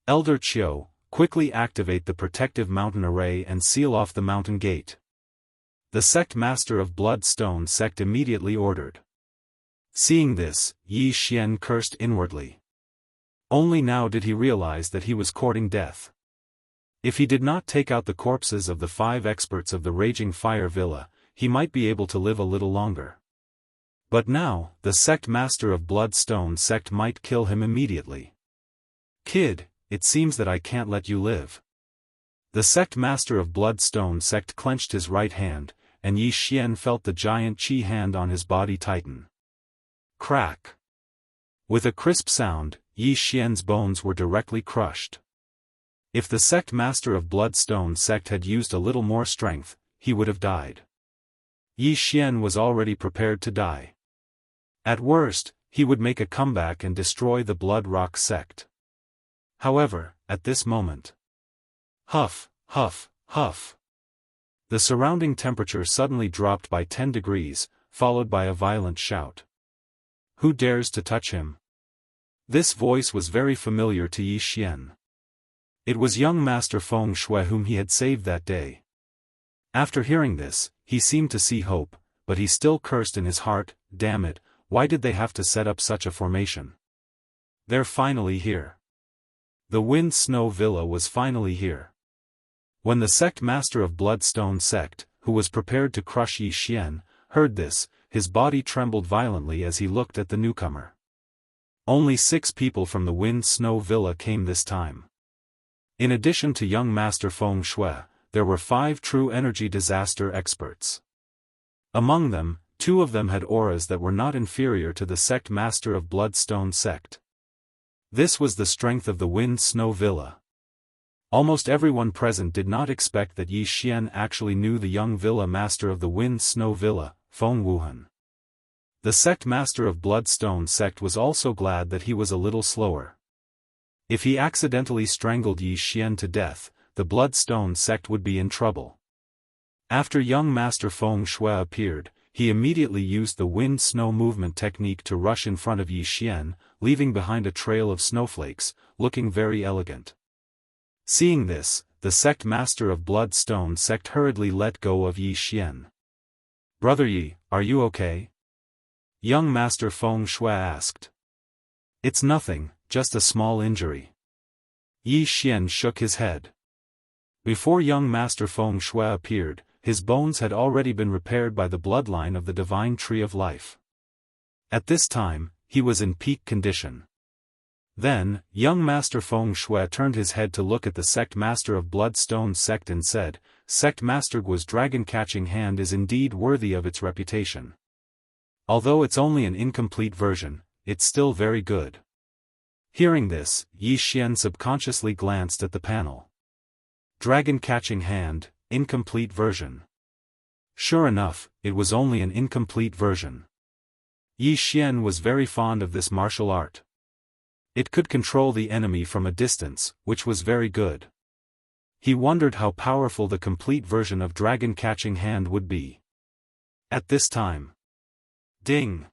Speaker 1: Elder Qiu, quickly activate the protective mountain array and seal off the mountain gate. The sect master of Bloodstone Sect immediately ordered. Seeing this, Yi Xian cursed inwardly. Only now did he realize that he was courting death. If he did not take out the corpses of the 5 experts of the Raging Fire Villa, he might be able to live a little longer. But now, the sect master of Bloodstone Sect might kill him immediately. Kid, it seems that I can't let you live. The sect master of Bloodstone Sect clenched his right hand, and Yi Xian felt the giant qi hand on his body tighten. Crack. With a crisp sound, Yi Xian's bones were directly crushed. If the sect master of Bloodstone Sect had used a little more strength, he would have died. Yi Xian was already prepared to die. At worst, he would make a comeback and destroy the Blood Rock sect. However, at this moment, huff, huff, huff. The surrounding temperature suddenly dropped by 10 degrees, followed by a violent shout. Who dares to touch him? This voice was very familiar to Yi Xian. It was young Master Feng Shui whom he had saved that day. After hearing this, he seemed to see hope, but he still cursed in his heart, damn it, why did they have to set up such a formation? They're finally here. The Wind Snow Villa was finally here. When the sect master of Bloodstone Sect, who was prepared to crush Yi Xian, heard this, his body trembled violently as he looked at the newcomer. Only 6 people from the Wind Snow Villa came this time. In addition to young Master Feng Shui, there were 5 true energy disaster experts. Among them, 2 of them had auras that were not inferior to the sect master of Bloodstone Sect. This was the strength of the Wind Snow Villa. Almost everyone present did not expect that Yi Xian actually knew the young villa master of the Wind Snow Villa, Feng Wuhan. The sect master of Bloodstone Sect was also glad that he was a little slower. If he accidentally strangled Yi Xian to death, the Bloodstone Sect would be in trouble. After young Master Feng Shui appeared, he immediately used the wind snow movement technique to rush in front of Yi Xian, leaving behind a trail of snowflakes, looking very elegant. Seeing this, the sect master of Bloodstone Sect hurriedly let go of Yi Xian. Brother Yi, are you okay? Young Master Feng Shui asked. It's nothing, just a small injury. Yi Xian shook his head. Before young Master Feng Shui appeared, his bones had already been repaired by the bloodline of the Divine Tree of Life. At this time, he was in peak condition. Then, young Master Feng Shui turned his head to look at the sect master of Bloodstone Sect and said, Sect Master Guo's dragon-catching hand is indeed worthy of its reputation. Although it's only an incomplete version, it's still very good. Hearing this, Yi Xian subconsciously glanced at the panel. Dragon-catching hand, incomplete version. Sure enough, it was only an incomplete version. Yi Xian was very fond of this martial art. It could control the enemy from a distance, which was very good. He wondered how powerful the complete version of Dragon-catching hand would be. At this time. Ding!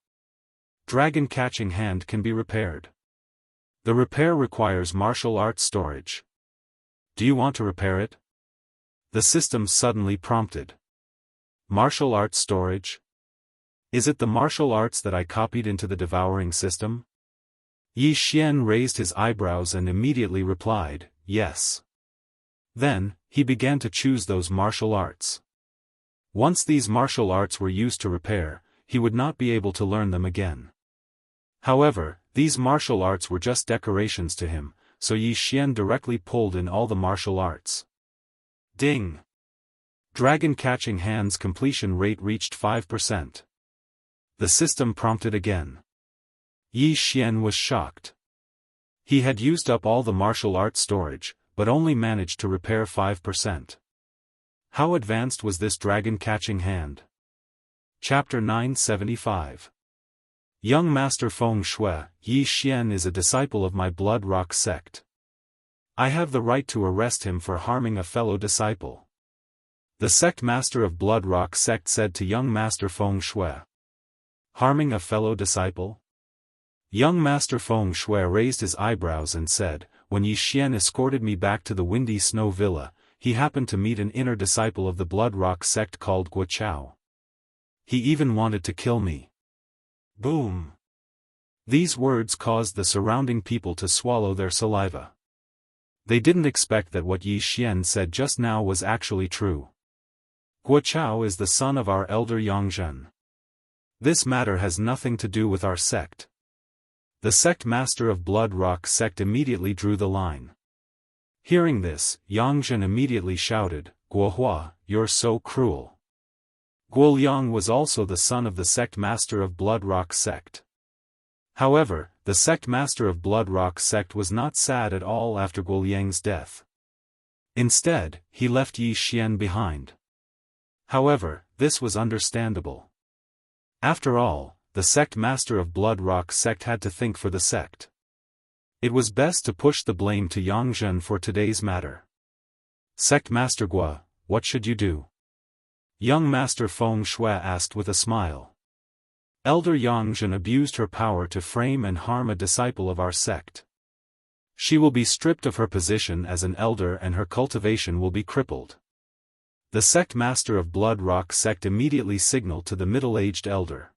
Speaker 1: Dragon-catching hand can be repaired. The repair requires martial arts storage. Do you want to repair it? The system suddenly prompted. Martial arts storage? Is it the martial arts that I copied into the Devouring system? Yi Xian raised his eyebrows and immediately replied, yes. Then, he began to choose those martial arts. Once these martial arts were used to repair, he would not be able to learn them again. However, these martial arts were just decorations to him, so Yi Xian directly pulled in all the martial arts. Ding! Dragon catching hands completion rate reached 5%. The system prompted again. Yi Xian was shocked. He had used up all the martial arts storage, but only managed to repair 5%. How advanced was this dragon catching hand? Chapter 975. Young Master Feng Shui, Yi Xian is a disciple of my Blood Rock sect. I have the right to arrest him for harming a fellow disciple. The sect master of Blood Rock sect said to young Master Feng Shui. Harming a fellow disciple? Young Master Feng Shui raised his eyebrows and said, when Yi Xian escorted me back to the Windy Snow Villa, he happened to meet an inner disciple of the Blood Rock sect called Guo. He even wanted to kill me. Boom! These words caused the surrounding people to swallow their saliva. They didn't expect that what Yi Xian said just now was actually true. Guo is the son of our elder Yangzhen. This matter has nothing to do with our sect. The sect master of Blood Rock sect immediately drew the line. Hearing this, Yangzhen immediately shouted, Guohua, you're so cruel. Guo Liang was also the son of the sect master of Blood Rock sect. However, the sect master of Blood Rock sect was not sad at all after Guo Liang's death. Instead, he left Yi Xian behind. However, this was understandable. After all, the sect master of Blood Rock sect had to think for the sect. It was best to push the blame to Yangzhen for today's matter. Sect Master Guo, what should you do? Young Master Feng Shui asked with a smile. Elder Yangzhen abused her power to frame and harm a disciple of our sect. She will be stripped of her position as an elder and her cultivation will be crippled. The sect master of Blood Rock sect immediately signaled to the middle-aged elder.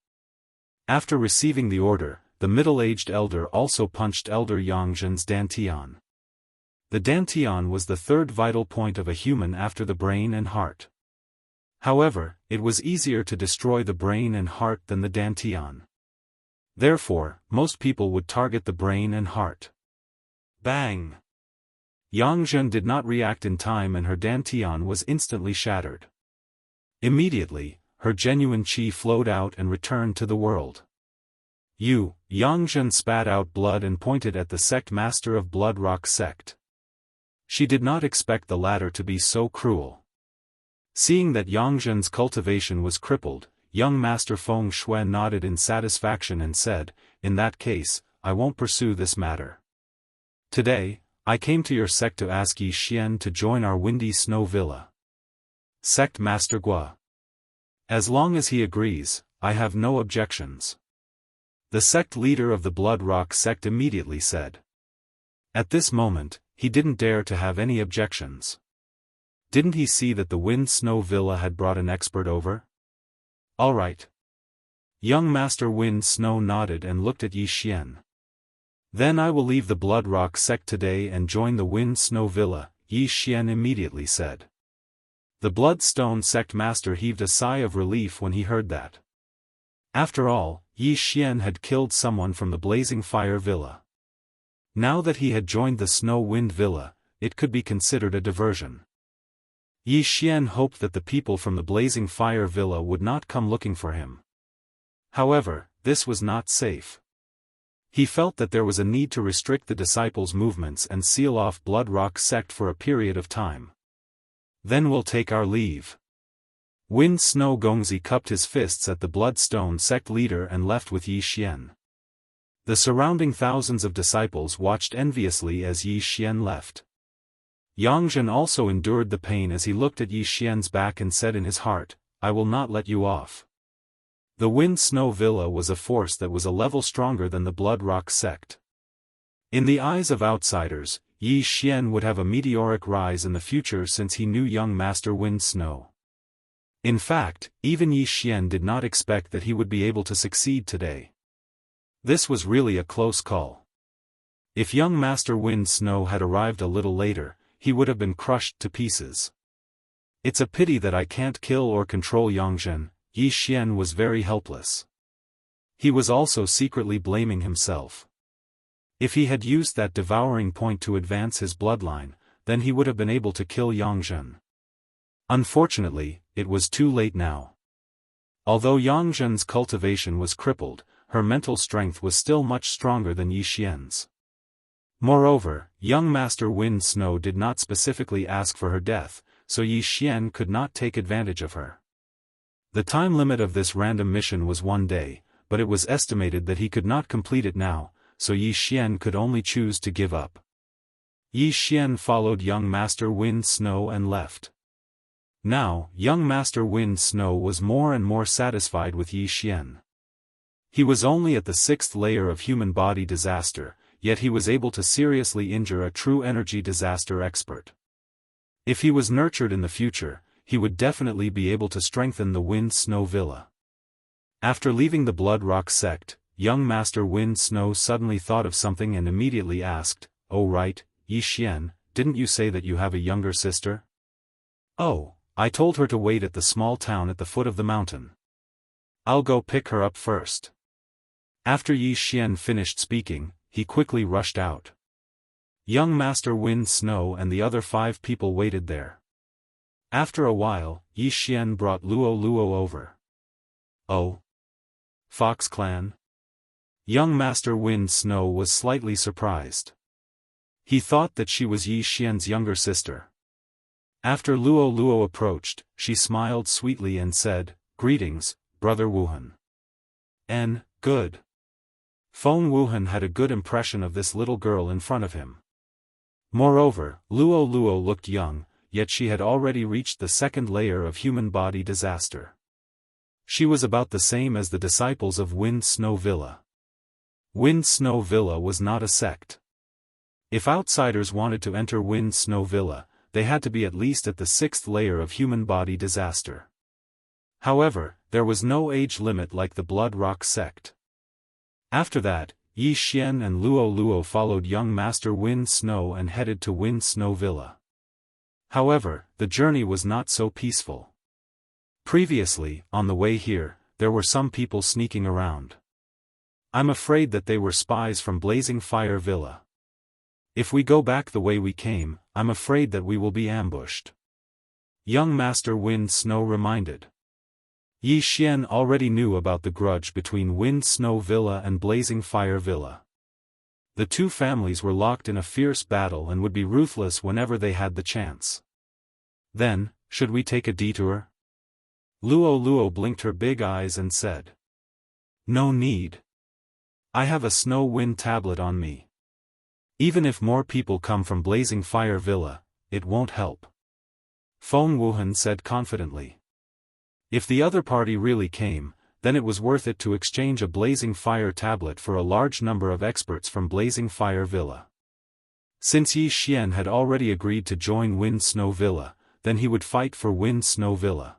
Speaker 1: After receiving the order, the middle-aged elder also punched Elder Yangzhen's dantian. The dantian was the third vital point of a human after the brain and heart. However, it was easier to destroy the brain and heart than the dantian. Therefore, most people would target the brain and heart. Bang! Yangzhen did not react in time and her dantian was instantly shattered. Immediately, her genuine qi flowed out and returned to the world. Yangzhen spat out blood and pointed at the sect master of Blood Rock sect. She did not expect the latter to be so cruel. Seeing that Yangzhen's cultivation was crippled, young Master Feng Shui nodded in satisfaction and said, in that case, I won't pursue this matter. Today, I came to your sect to ask Yi Xian to join our Windy Snow Villa. Sect Master Guo. As long as he agrees, I have no objections. The sect leader of the Blood Rock sect immediately said. At this moment, he didn't dare to have any objections. Didn't he see that the Wind Snow Villa had brought an expert over? All right. Young Master Wind Snow nodded and looked at Yi Xian. Then I will leave the Blood Rock sect today and join the Wind Snow Villa, Yi Xian immediately said. The Bloodstone sect master heaved a sigh of relief when he heard that. After all, Yi Xian had killed someone from the Blazing Fire Villa. Now that he had joined the Snow Wind Villa, it could be considered a diversion. Yi Xian hoped that the people from the Blazing Fire Villa would not come looking for him. However, this was not safe. He felt that there was a need to restrict the disciples' movements and seal off Blood Rock sect for a period of time. Then we'll take our leave. Wind Snow Gongzi cupped his fists at the Bloodstone sect leader and left with Yi Xian. The surrounding thousands of disciples watched enviously as Yi Xian left. Yangzhen also endured the pain as he looked at Yi Xian's back and said in his heart, I will not let you off. The Wind Snow Villa was a force that was a level stronger than the Blood Rock sect. In the eyes of outsiders, Yi Xian would have a meteoric rise in the future since he knew young Master Wind Snow. In fact, even Yi Xian did not expect that he would be able to succeed today. This was really a close call. If young Master Wind Snow had arrived a little later, he would have been crushed to pieces. It's a pity that I can't kill or control Yangzhen. Yi Xian was very helpless. He was also secretly blaming himself. If he had used that devouring point to advance his bloodline, then he would have been able to kill Yangzhen. Unfortunately, it was too late now. Although Yang Zhen's cultivation was crippled, her mental strength was still much stronger than Yi Xian's. Moreover, young Master Wind Snow did not specifically ask for her death, so Yi Xian could not take advantage of her. The time limit of this random mission was 1 day, but it was estimated that he could not complete it now, so Yi Xian could only choose to give up. Yi Xian followed young Master Wind Snow and left. Now, young Master Wind Snow was more and more satisfied with Yi Xian. He was only at the 6th layer of human body disaster, yet he was able to seriously injure a true energy disaster expert. If he was nurtured in the future, he would definitely be able to strengthen the Wind Snow Villa. After leaving the Blood Rock sect, young Master Wind Snow suddenly thought of something and immediately asked, "Oh right, Yi Xian, didn't you say that you have a younger sister?" "Oh, I told her to wait at the small town at the foot of the mountain. I'll go pick her up first." After Yi Xian finished speaking, he quickly rushed out. Young Master Wind Snow and the other 5 people waited there. After a while, Yi Xian brought Luo over. "Oh? Fox Clan?" Young Master Wind Snow was slightly surprised. He thought that she was Yi Xian's younger sister. After Luo approached, she smiled sweetly and said, "Greetings, Brother Wuhan." Good. Feng Wuhan had a good impression of this little girl in front of him. Moreover, Luo looked young, yet she had already reached the 2nd layer of human body disaster. She was about the same as the disciples of Wind Snow Villa. Wind Snow Villa was not a sect. If outsiders wanted to enter Wind Snow Villa, they had to be at least at the 6th layer of human body disaster. However, there was no age limit like the Blood Rock sect. After that, Yi Xian and Luo followed young Master Wind Snow and headed to Wind Snow Villa. However, the journey was not so peaceful. Previously, on the way here, there were some people sneaking around. I'm afraid that they were spies from Blazing Fire Villa. If we go back the way we came, I'm afraid that we will be ambushed. Young Master Wind Snow reminded. Yi Xian already knew about the grudge between Wind Snow Villa and Blazing Fire Villa. The 2 families were locked in a fierce battle and would be ruthless whenever they had the chance. Then, should we take a detour? Luo blinked her big eyes and said. No need. I have a snow wind tablet on me. Even if more people come from Blazing Fire Villa, it won't help. Feng Wuhan said confidently. If the other party really came, then it was worth it to exchange a Blazing Fire tablet for a large number of experts from Blazing Fire Villa. Since Yi Xian had already agreed to join Wind Snow Villa, then he would fight for Wind Snow Villa.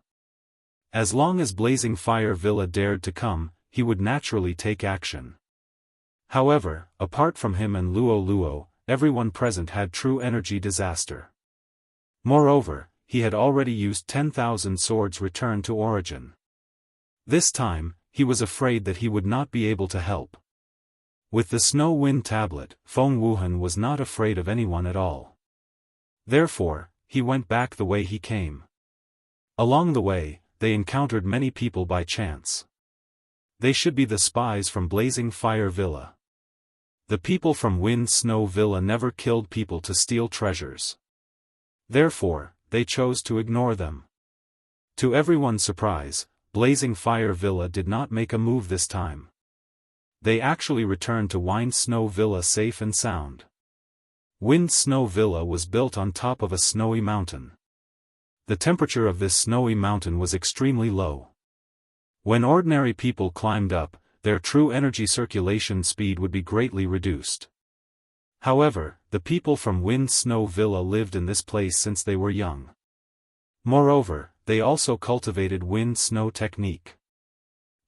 Speaker 1: As long as Blazing Fire Villa dared to come, he would naturally take action. However, apart from him and Luo, everyone present had true energy disaster. Moreover, he had already used 10,000 swords returned to origin. This time, he was afraid that he would not be able to help. With the Snow Wind Tablet, Feng Wuhan was not afraid of anyone at all. Therefore, he went back the way he came. Along the way, they encountered many people by chance. They should be the spies from Blazing Fire Villa. The people from Wind Snow Villa never killed people to steal treasures. Therefore, they chose to ignore them. To everyone's surprise, Blazing Fire Villa did not make a move this time. They actually returned to Wind Snow Villa safe and sound. Wind Snow Villa was built on top of a snowy mountain. The temperature of this snowy mountain was extremely low. When ordinary people climbed up, their true energy circulation speed would be greatly reduced. However, the people from Wind Snow Villa lived in this place since they were young. Moreover, they also cultivated wind snow technique.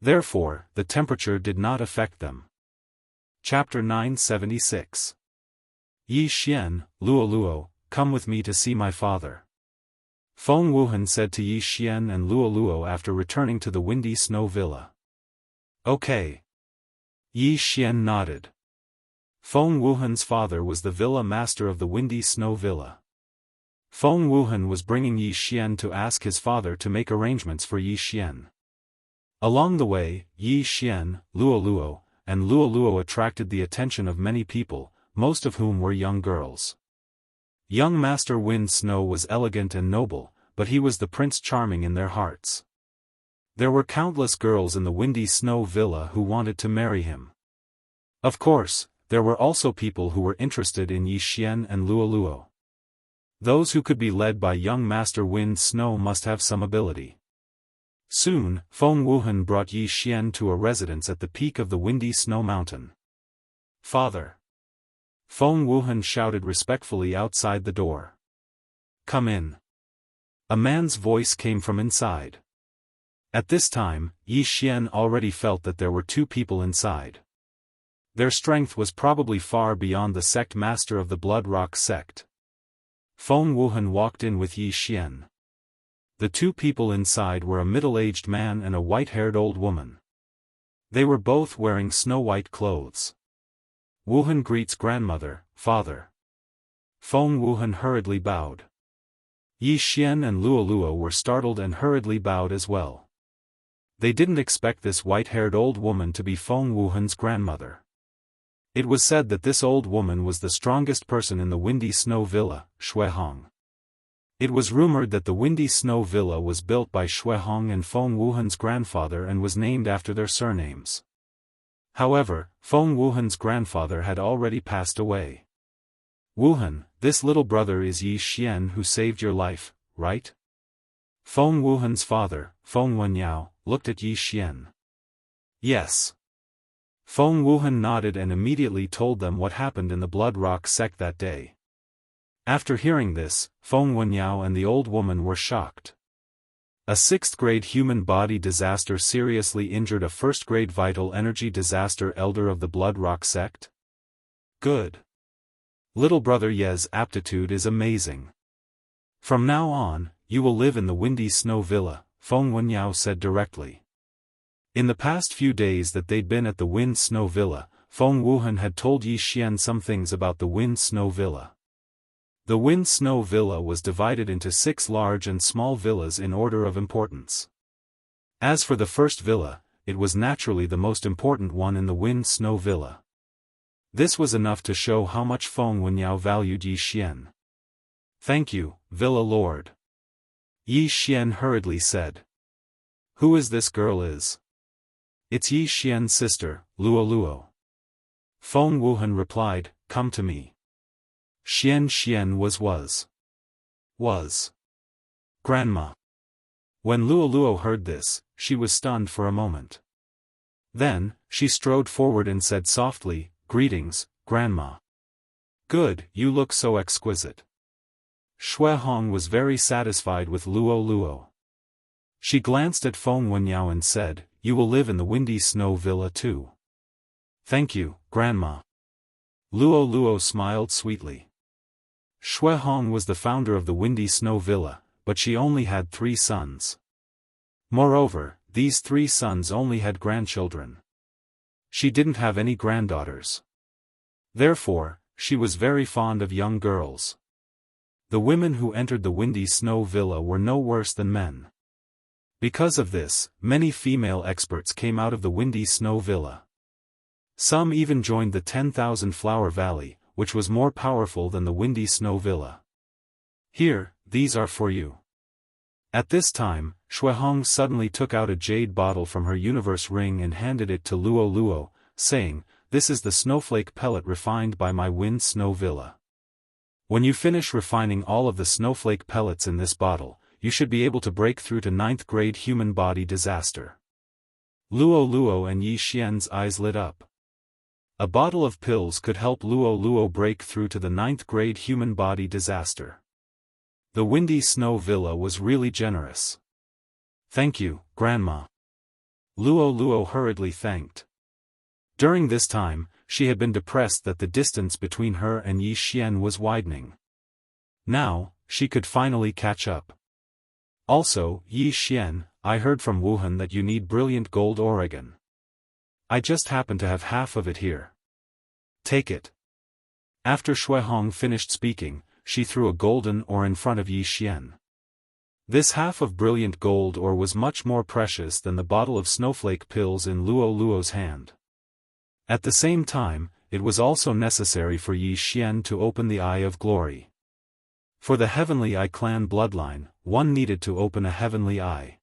Speaker 1: Therefore, the temperature did not affect them. Chapter 976. Yi Xian, Luo, come with me to see my father. Feng Wuhan said to Yi Xian and Luo after returning to the Windy Snow Villa. Okay. Yi Xian nodded. Feng Wuhan's father was the villa master of the Windy Snow Villa. Feng Wuhan was bringing Yi Xian to ask his father to make arrangements for Yi Xian. Along the way, Yi Xian, Luo, and Luo attracted the attention of many people, most of whom were young girls. Young Master Wind Snow was elegant and noble, but he was the Prince Charming in their hearts. There were countless girls in the Windy Snow Villa who wanted to marry him. Of course, there were also people who were interested in Yi Xian and Luo. Those who could be led by young Master Wind Snow must have some ability. Soon, Feng Wuhan brought Yi Xian to a residence at the peak of the Windy Snow Mountain. "Father!" Feng Wuhan shouted respectfully outside the door. "Come in." A man's voice came from inside. At this time, Yi Xian already felt that there were two people inside. Their strength was probably far beyond the sect master of the Blood Rock sect. Feng Wuhan walked in with Yi Xian. The two people inside were a middle-aged man and a white-haired old woman. They were both wearing snow-white clothes. "Wuhan greets grandmother, father." Feng Wuhan hurriedly bowed. Yi Xian and Luo were startled and hurriedly bowed as well. They didn't expect this white-haired old woman to be Feng Wuhan's grandmother. It was said that this old woman was the strongest person in the Windy Snow Villa, Shuihong. It was rumored that the Windy Snow Villa was built by Shuihong and Feng Wuhan's grandfather and was named after their surnames. However, Feng Wuhan's grandfather had already passed away. "Wuhan, this little brother is Yi Xian who saved your life, right?" Feng Wuhan's father, Feng Wenyao, looked at Yi Xian. "Yes." Feng Wuhan nodded and immediately told them what happened in the Blood Rock sect that day. After hearing this, Feng Wenyao and the old woman were shocked. A 6th-grade human body disaster seriously injured a 1st-grade vital energy disaster elder of the Blood Rock sect? Good. Little brother Ye's aptitude is amazing. "From now on, you will live in the Windy Snow Villa," Feng Wenyao said directly. In the past few days that they'd been at the Wind Snow Villa, Feng Wuhan had told Yi Xian some things about the Wind Snow Villa. The Wind Snow Villa was divided into 6 large and small villas in order of importance. As for the first villa, it was naturally the most important one in the Wind Snow Villa. This was enough to show how much Feng Wenyao valued Yi Xian. "Thank you, Villa Lord." Yi Xian hurriedly said. "Who is this girl is?" "It's Yi Xian's sister, Luo. Feng Wuhan replied, "Come to me." Xian was grandma. When Luo heard this, she was stunned for a moment. Then, she strode forward and said softly, "Greetings, grandma." "Good, you look so exquisite." Shuihong was very satisfied with Luo. She glanced at Feng Wenyao and said, "You will live in the Windy Snow Villa too." "Thank you, grandma." Luo smiled sweetly. Shuihong was the founder of the Windy Snow Villa, but she only had 3 sons. Moreover, these 3 sons only had grandchildren. She didn't have any granddaughters. Therefore, she was very fond of young girls. The women who entered the Windy Snow Villa were no worse than men. Because of this, many female experts came out of the Windy Snow Villa. Some even joined the 10,000 Flower Valley, which was more powerful than the Windy Snow Villa. "Here, these are for you." At this time, Shuihong suddenly took out a jade bottle from her universe ring and handed it to Luo, saying, "This is the snowflake pellet refined by my Wind Snow Villa. When you finish refining all of the snowflake pellets in this bottle, you should be able to break through to 9th-grade human body disaster." Luo and Yi Xian's eyes lit up. A bottle of pills could help Luo break through to the 9th-grade human body disaster. The Windy Snow Villa was really generous. "Thank you, grandma." Luo hurriedly thanked. During this time, she had been depressed that the distance between her and Yi Xian was widening. Now, she could finally catch up. "Also, Yi Xian, I heard from Wuhan that you need brilliant gold Oregon. I just happen to have half of it here. Take it." After Shuihong finished speaking, she threw a golden ore in front of Yi Xian. This half of brilliant gold ore was much more precious than the bottle of snowflake pills in Luo Luo's hand. At the same time, it was also necessary for Yi Xian to open the Eye of Glory. For the Heavenly Eye clan bloodline, one needed to open a heavenly eye.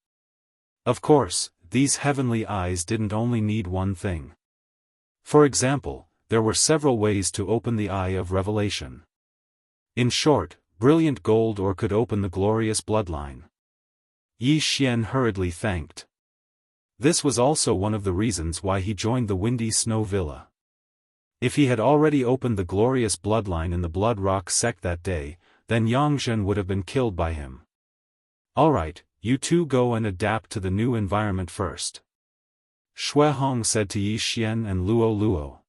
Speaker 1: Of course, these heavenly eyes didn't only need one thing. For example, there were several ways to open the Eye of Revelation. In short, brilliant gold ore could open the glorious bloodline. Yi Xian hurriedly thanked. This was also one of the reasons why he joined the Windy Snow Villa. If he had already opened the glorious bloodline in the Blood Rock sect that day, then Yang Zhen would have been killed by him. Alright, you two go and adapt to the new environment first. Xue Hong said to Yi Xian and Luo Luo.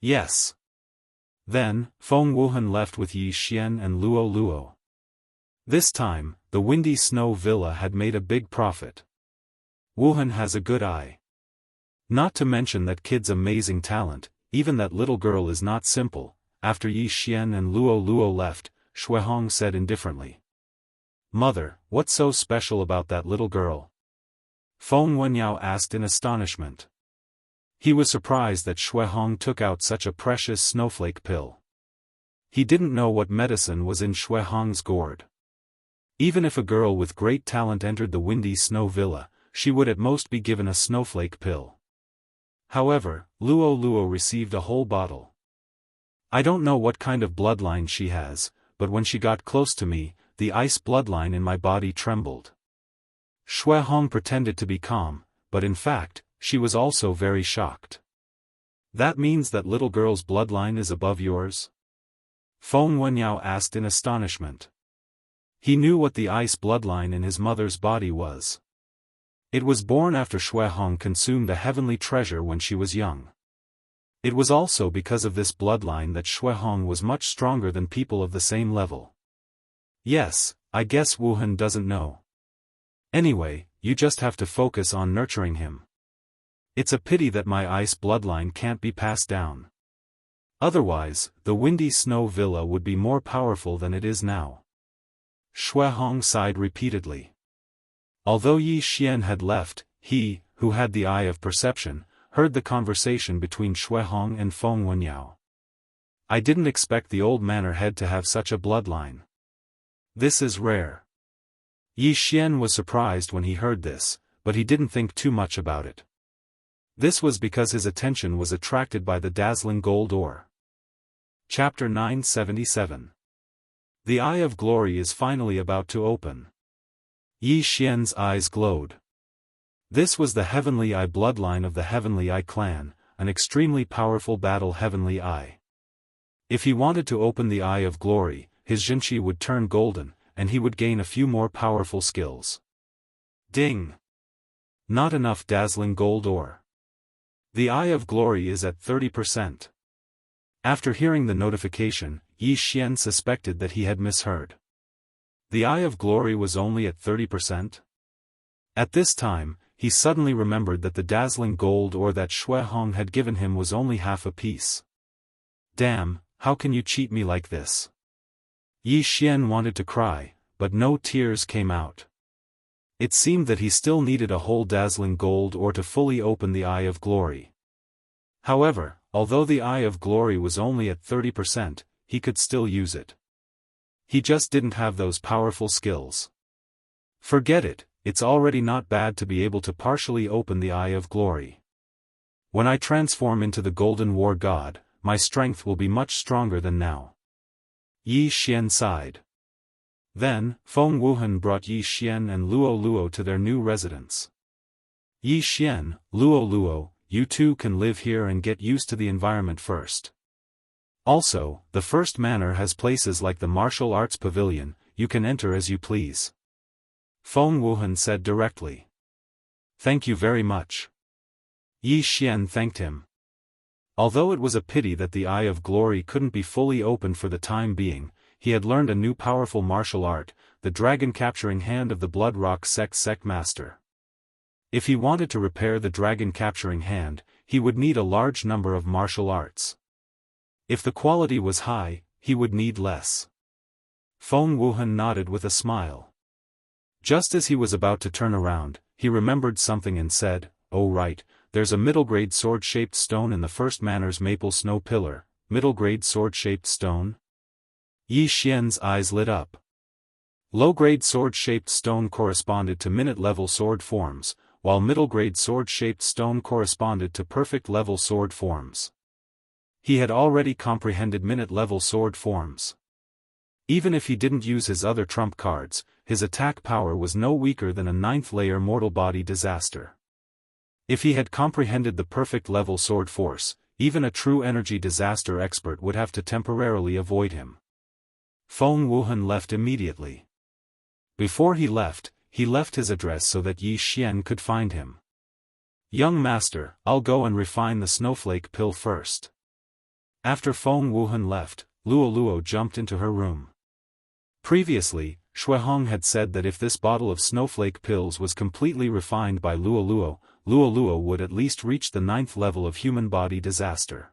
Speaker 1: Yes. Then, Feng Wuhan left with Yi Xian and Luo Luo. This time, the Windy Snow Villa had made a big profit. Wuhan has a good eye. Not to mention that kid's amazing talent, even that little girl is not simple. After Yi Xian and Luo Luo left, Xue Hong said indifferently. Mother, what's so special about that little girl? Feng Wenyao asked in astonishment. He was surprised that Xue Hong took out such a precious snowflake pill. He didn't know what medicine was in Xue Hong's gourd. Even if a girl with great talent entered the Windy Snow Villa, she would at most be given a snowflake pill. However, Luo Luo received a whole bottle. I don't know what kind of bloodline she has, but when she got close to me, the ice bloodline in my body trembled. Xue Hong pretended to be calm, but in fact, she was also very shocked. That means that little girl's bloodline is above yours? Feng Wenyao asked in astonishment. He knew what the ice bloodline in his mother's body was. It was born after Xue Hong consumed a heavenly treasure when she was young. It was also because of this bloodline that Xue Hong was much stronger than people of the same level. Yes, I guess Wuhan doesn't know. Anyway, you just have to focus on nurturing him. It's a pity that my ice bloodline can't be passed down. Otherwise, the Windy Snow Villa would be more powerful than it is now. Xue Hong sighed repeatedly. Although Yi Xian had left, he, who had the eye of perception, heard the conversation between Xue Hong and Feng Wenyao. I didn't expect the old manor head to have such a bloodline. This is rare. Yi Xian was surprised when he heard this, but he didn't think too much about it. This was because his attention was attracted by the dazzling gold ore. Chapter 977. The Eye of Glory is finally about to open. Yi Xian's eyes glowed. This was the Heavenly Eye bloodline of the Heavenly Eye clan, an extremely powerful battle Heavenly Eye. If he wanted to open the Eye of Glory, his Jinqi would turn golden, and he would gain a few more powerful skills. Ding! Not enough dazzling gold ore. The Eye of Glory is at 30%. After hearing the notification, Yi Xian suspected that he had misheard. The Eye of Glory was only at 30%? At this time, he suddenly remembered that the dazzling gold ore that Xue Hong had given him was only half a piece. Damn, how can you cheat me like this? Yi Xian wanted to cry, but no tears came out. It seemed that he still needed a whole dazzling gold ore to fully open the Eye of Glory. However, although the Eye of Glory was only at 30%, he could still use it. He just didn't have those powerful skills. Forget it, it's already not bad to be able to partially open the Eye of Glory. When I transform into the Golden War God, my strength will be much stronger than now. Yi Xian sighed. Then, Feng Wuhan brought Yi Xian and Luo Luo to their new residence. Yi Xian, Luo Luo, you two can live here and get used to the environment first. Also, the first manor has places like the martial arts pavilion, you can enter as you please. Feng Wuhan said directly. Thank you very much. Yi Xian thanked him. Although it was a pity that the Eye of Glory couldn't be fully opened for the time being, he had learned a new powerful martial art, the dragon capturing hand of the Blood Rock sect master. If he wanted to repair the dragon capturing hand, he would need a large number of martial arts. If the quality was high, he would need less. Feng Wuhan nodded with a smile. Just as he was about to turn around, he remembered something and said, "Oh right, there's a middle-grade sword-shaped stone in the first manor's maple snow pillar." Middle-grade sword-shaped stone? Yi Xian's eyes lit up. Low-grade sword-shaped stone corresponded to minute-level sword forms, while middle-grade sword-shaped stone corresponded to perfect-level sword forms. He had already comprehended minute-level sword forms. Even if he didn't use his other trump cards, his attack power was no weaker than a 9th-layer mortal body disaster. If he had comprehended the perfect-level sword force, even a true energy disaster expert would have to temporarily avoid him. Feng Wuhan left immediately. Before he left his address so that Yi Xian could find him. "Young master, I'll go and refine the snowflake pill first." After Feng Wuhan left, Luo jumped into her room. Previously, Shuihong had said that if this bottle of snowflake pills was completely refined by Luo would at least reach the 9th level of human body disaster.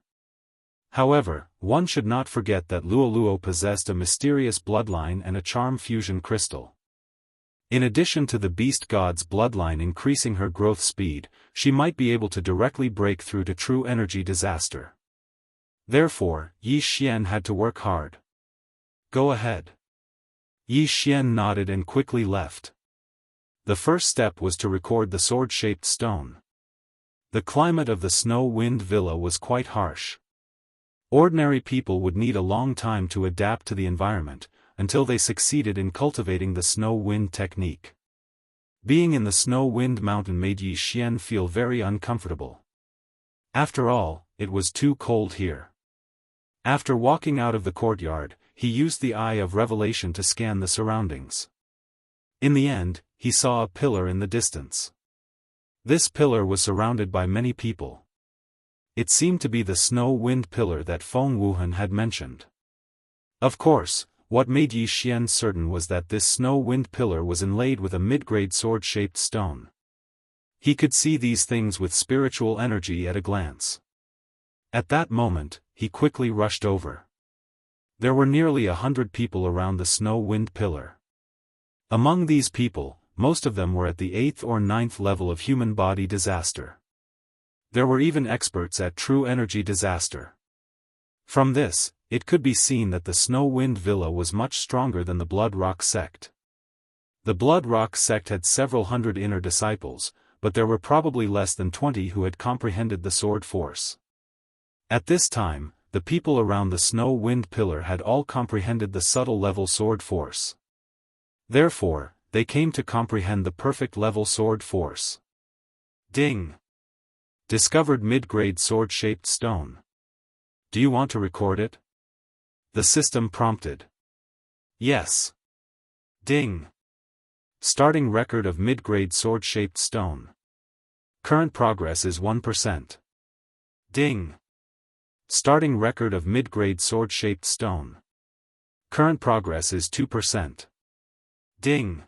Speaker 1: However, one should not forget that Luo possessed a mysterious bloodline and a charm fusion crystal. In addition to the beast god's bloodline increasing her growth speed, she might be able to directly break through to true energy disaster. Therefore, Yi Xian had to work hard. "Go ahead." Yi Xian nodded and quickly left. The first step was to record the sword-shaped stone. The climate of the Snow-Wind Villa was quite harsh. Ordinary people would need a long time to adapt to the environment, until they succeeded in cultivating the snow-wind technique. Being in the snow-wind mountain made Yi Xian feel very uncomfortable. After all, it was too cold here. After walking out of the courtyard, he used the Eye of Revelation to scan the surroundings. In the end, he saw a pillar in the distance. This pillar was surrounded by many people. It seemed to be the snow-wind pillar that Feng Wuhan had mentioned. Of course, what made Yi Xian certain was that this snow-wind pillar was inlaid with a mid-grade sword-shaped stone. He could see these things with spiritual energy at a glance. At that moment, he quickly rushed over. There were nearly 100 people around the snow-wind pillar. Among these people, most of them were at the 8th or 9th level of human body disaster. There were even experts at true energy disaster. From this, it could be seen that the Snow-Wind Villa was much stronger than the Blood Rock sect. The Blood Rock sect had several hundred inner disciples, but there were probably less than 20 who had comprehended the sword force. At this time, the people around the Snow-Wind Pillar had all comprehended the subtle level sword force. Therefore, they came to comprehend the perfect level sword force. Ding! Discovered mid-grade sword-shaped stone. Do you want to record it? The system prompted. Yes. Ding! Starting record of mid-grade sword-shaped stone. Current progress is 1%. Ding! Starting record of mid-grade sword-shaped stone. Current progress is 2%. Ding!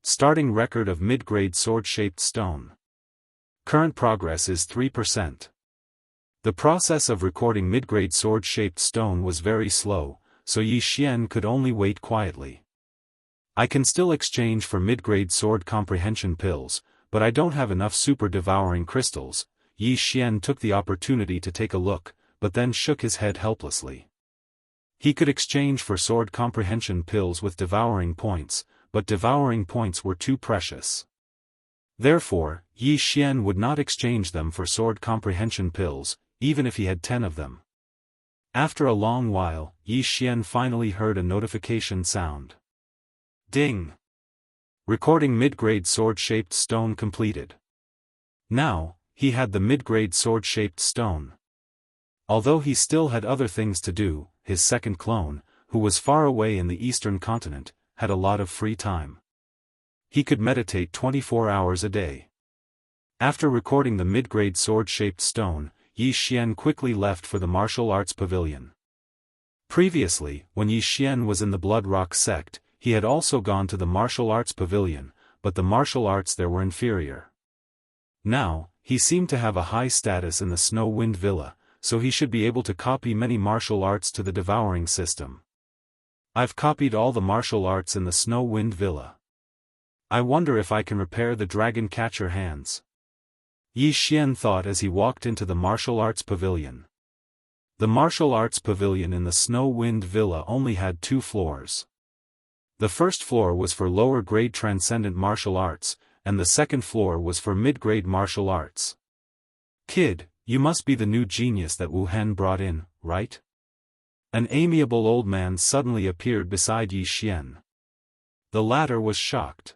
Speaker 1: Starting record of mid-grade sword-shaped stone. Current progress is 3%. The process of recording mid-grade sword-shaped stone was very slow, so Yi Xian could only wait quietly. I can still exchange for mid-grade sword comprehension pills, but I don't have enough super devouring crystals. Yi Xian took the opportunity to take a look, but then shook his head helplessly. He could exchange for sword comprehension pills with devouring points, but devouring points were too precious. Therefore, Yi Xian would not exchange them for sword comprehension pills, even if he had 10 of them. After a long while, Yi Xian finally heard a notification sound. Ding! Recording mid-grade sword-shaped stone completed. Now, he had the mid-grade sword-shaped stone. Although he still had other things to do, his second clone, who was far away in the eastern continent, had a lot of free time. He could meditate 24 hours a day. After recording the mid-grade sword-shaped stone, Yi Xian quickly left for the martial arts pavilion. Previously, when Yi Xian was in the Blood Rock sect, he had also gone to the martial arts pavilion, but the martial arts there were inferior. Now, he seemed to have a high status in the Snow-Wind Villa, so he should be able to copy many martial arts to the devouring system. I've copied all the martial arts in the Snow Wind Villa. I wonder if I can repair the dragon catcher hands. Yi Xian thought as he walked into the martial arts pavilion. The martial arts pavilion in the Snow Wind Villa only had 2 floors. The first floor was for lower-grade transcendent martial arts, and the second floor was for mid-grade martial arts. Kid, you must be the new genius that Wu Hen brought in, right? An amiable old man suddenly appeared beside Yi Xian. The latter was shocked.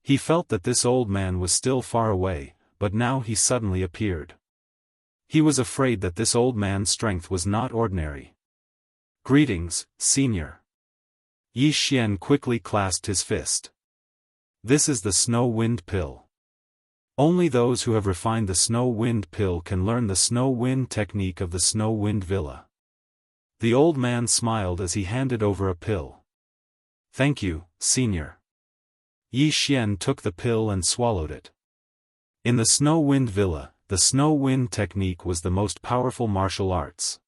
Speaker 1: He felt that this old man was still far away, but now he suddenly appeared. He was afraid that this old man's strength was not ordinary. Greetings, senior. Yi Xian quickly clasped his fist. This is the Snow Wind Pill. Only those who have refined the Snow Wind Pill can learn the Snow Wind technique of the Snow Wind Villa. The old man smiled as he handed over a pill. Thank you, senior. Yi Xian took the pill and swallowed it. In the Snow Wind Villa, the Snow Wind technique was the most powerful martial arts.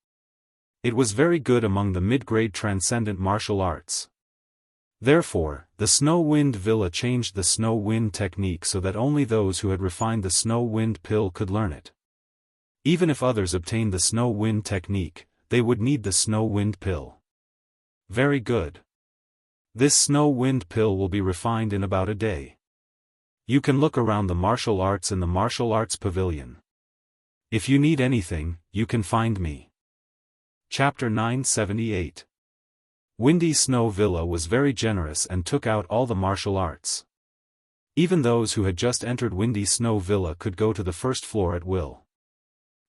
Speaker 1: It was very good among the mid-grade transcendent martial arts. Therefore, the Snow Wind Villa changed the Snow Wind technique so that only those who had refined the Snow Wind Pill could learn it. Even if others obtained the Snow Wind technique, they would need the Snow Wind Pill. Very good. This Snow Wind Pill will be refined in about a day. You can look around the martial arts in the martial arts pavilion. If you need anything, you can find me. Chapter 978. Windy Snow Villa was very generous and took out all the martial arts. Even those who had just entered Windy Snow Villa could go to the first floor at will.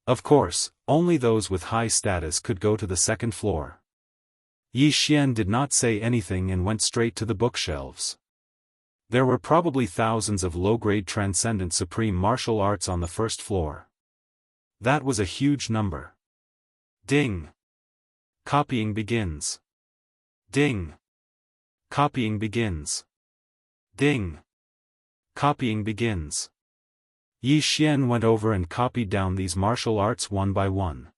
Speaker 1: Of course, only those with high status could go to the second floor. Yi Xian did not say anything and went straight to the bookshelves. There were probably thousands of low-grade transcendent supreme martial arts on the first floor. That was a huge number. Ding! Copying begins. Ding! Copying begins. Ding! Copying begins. Yi Xian went over and copied down these martial arts one by one.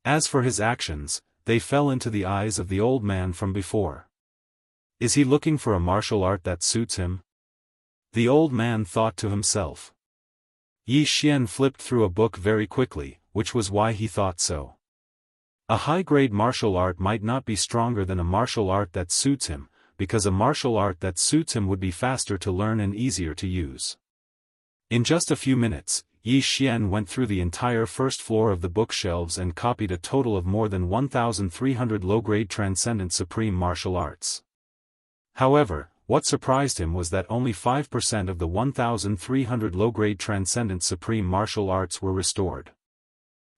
Speaker 1: As for his actions, they fell into the eyes of the old man from before. Is he looking for a martial art that suits him? The old man thought to himself. Yi Xian flipped through a book very quickly, which was why he thought so. A high-grade martial art might not be stronger than a martial art that suits him, because a martial art that suits him would be faster to learn and easier to use. In just a few minutes, Yi Xian went through the entire first floor of the bookshelves and copied a total of more than 1,300 low-grade transcendent supreme martial arts. However, what surprised him was that only 5% of the 1,300 low-grade transcendent supreme martial arts were restored.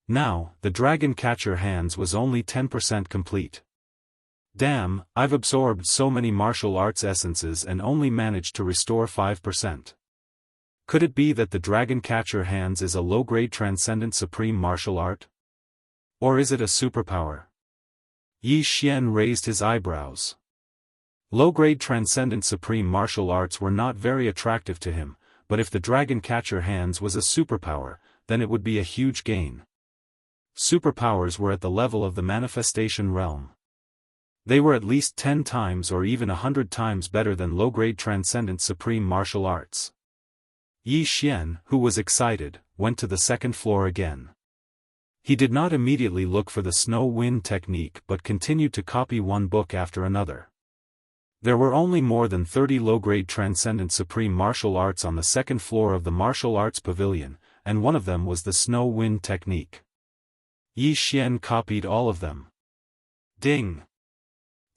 Speaker 1: Now, the dragon catcher hands was only 10% complete. Damn, I've absorbed so many martial arts essences and only managed to restore 5%. Could it be that the dragon catcher hands is a low-grade transcendent supreme martial art? Or is it a superpower? Yi Xian raised his eyebrows. Low-grade transcendent supreme martial arts were not very attractive to him, but if the dragon catcher hands was a superpower, then it would be a huge gain. Superpowers were at the level of the manifestation realm. They were at least 10 times or even 100 times better than low-grade transcendent supreme martial arts. Yi Xian, who was excited, went to the second floor again. He did not immediately look for the Snow Wind technique but continued to copy one book after another. There were only more than 30 low-grade transcendent supreme martial arts on the second floor of the martial arts pavilion, and one of them was the Snow Wind technique. Yi Xian copied all of them. Ding!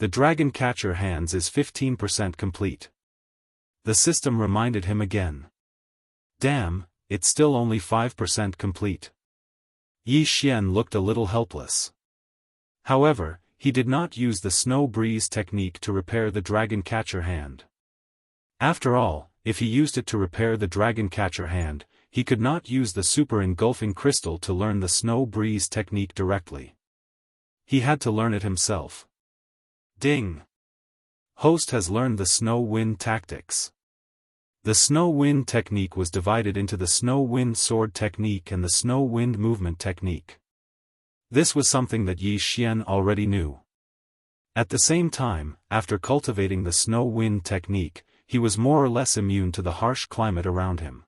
Speaker 1: The dragon catcher hands is 15% complete. The system reminded him again. Damn, it's still only 5% complete. Yi Xian looked a little helpless. However, he did not use the snow breeze technique to repair the dragon catcher hand. After all, if he used it to repair the dragon catcher hand, he could not use the super engulfing crystal to learn the snow breeze technique directly. He had to learn it himself. Ding! Host has learned the snow wind tactics. The snow wind technique was divided into the snow wind sword technique and the snow wind movement technique. This was something that Yi Xian already knew. At the same time, after cultivating the snow wind technique, he was more or less immune to the harsh climate around him.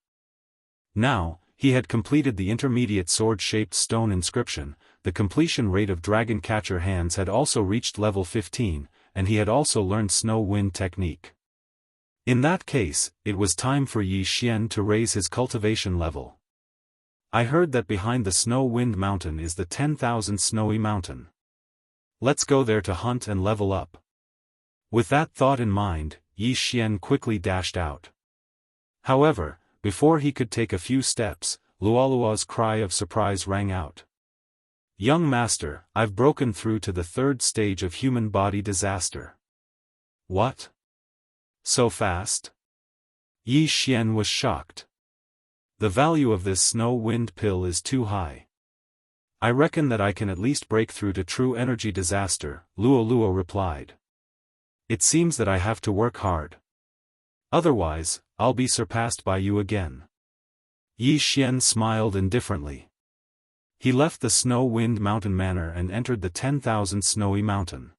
Speaker 1: Now, he had completed the intermediate sword-shaped stone inscription, the completion rate of dragon catcher hands had also reached level 15, and he had also learned snow wind technique. In that case, it was time for Yi Xian to raise his cultivation level. I heard that behind the snow wind mountain is the 10,000 snowy mountain. Let's go there to hunt and level up. With that thought in mind, Yi Xian quickly dashed out. However, before he could take a few steps, Luoluo's cry of surprise rang out. "Young master, I've broken through to the 3rd stage of human body disaster." "What? So fast?" Yi Xian was shocked. "The value of this snow wind pill is too high. I reckon that I can at least break through to true energy disaster," Luoluo replied. "It seems that I have to work hard. Otherwise, I'll be surpassed by you again." Yi Xian smiled indifferently. He left the snow wind mountain manor and entered the 10,000 snowy mountain.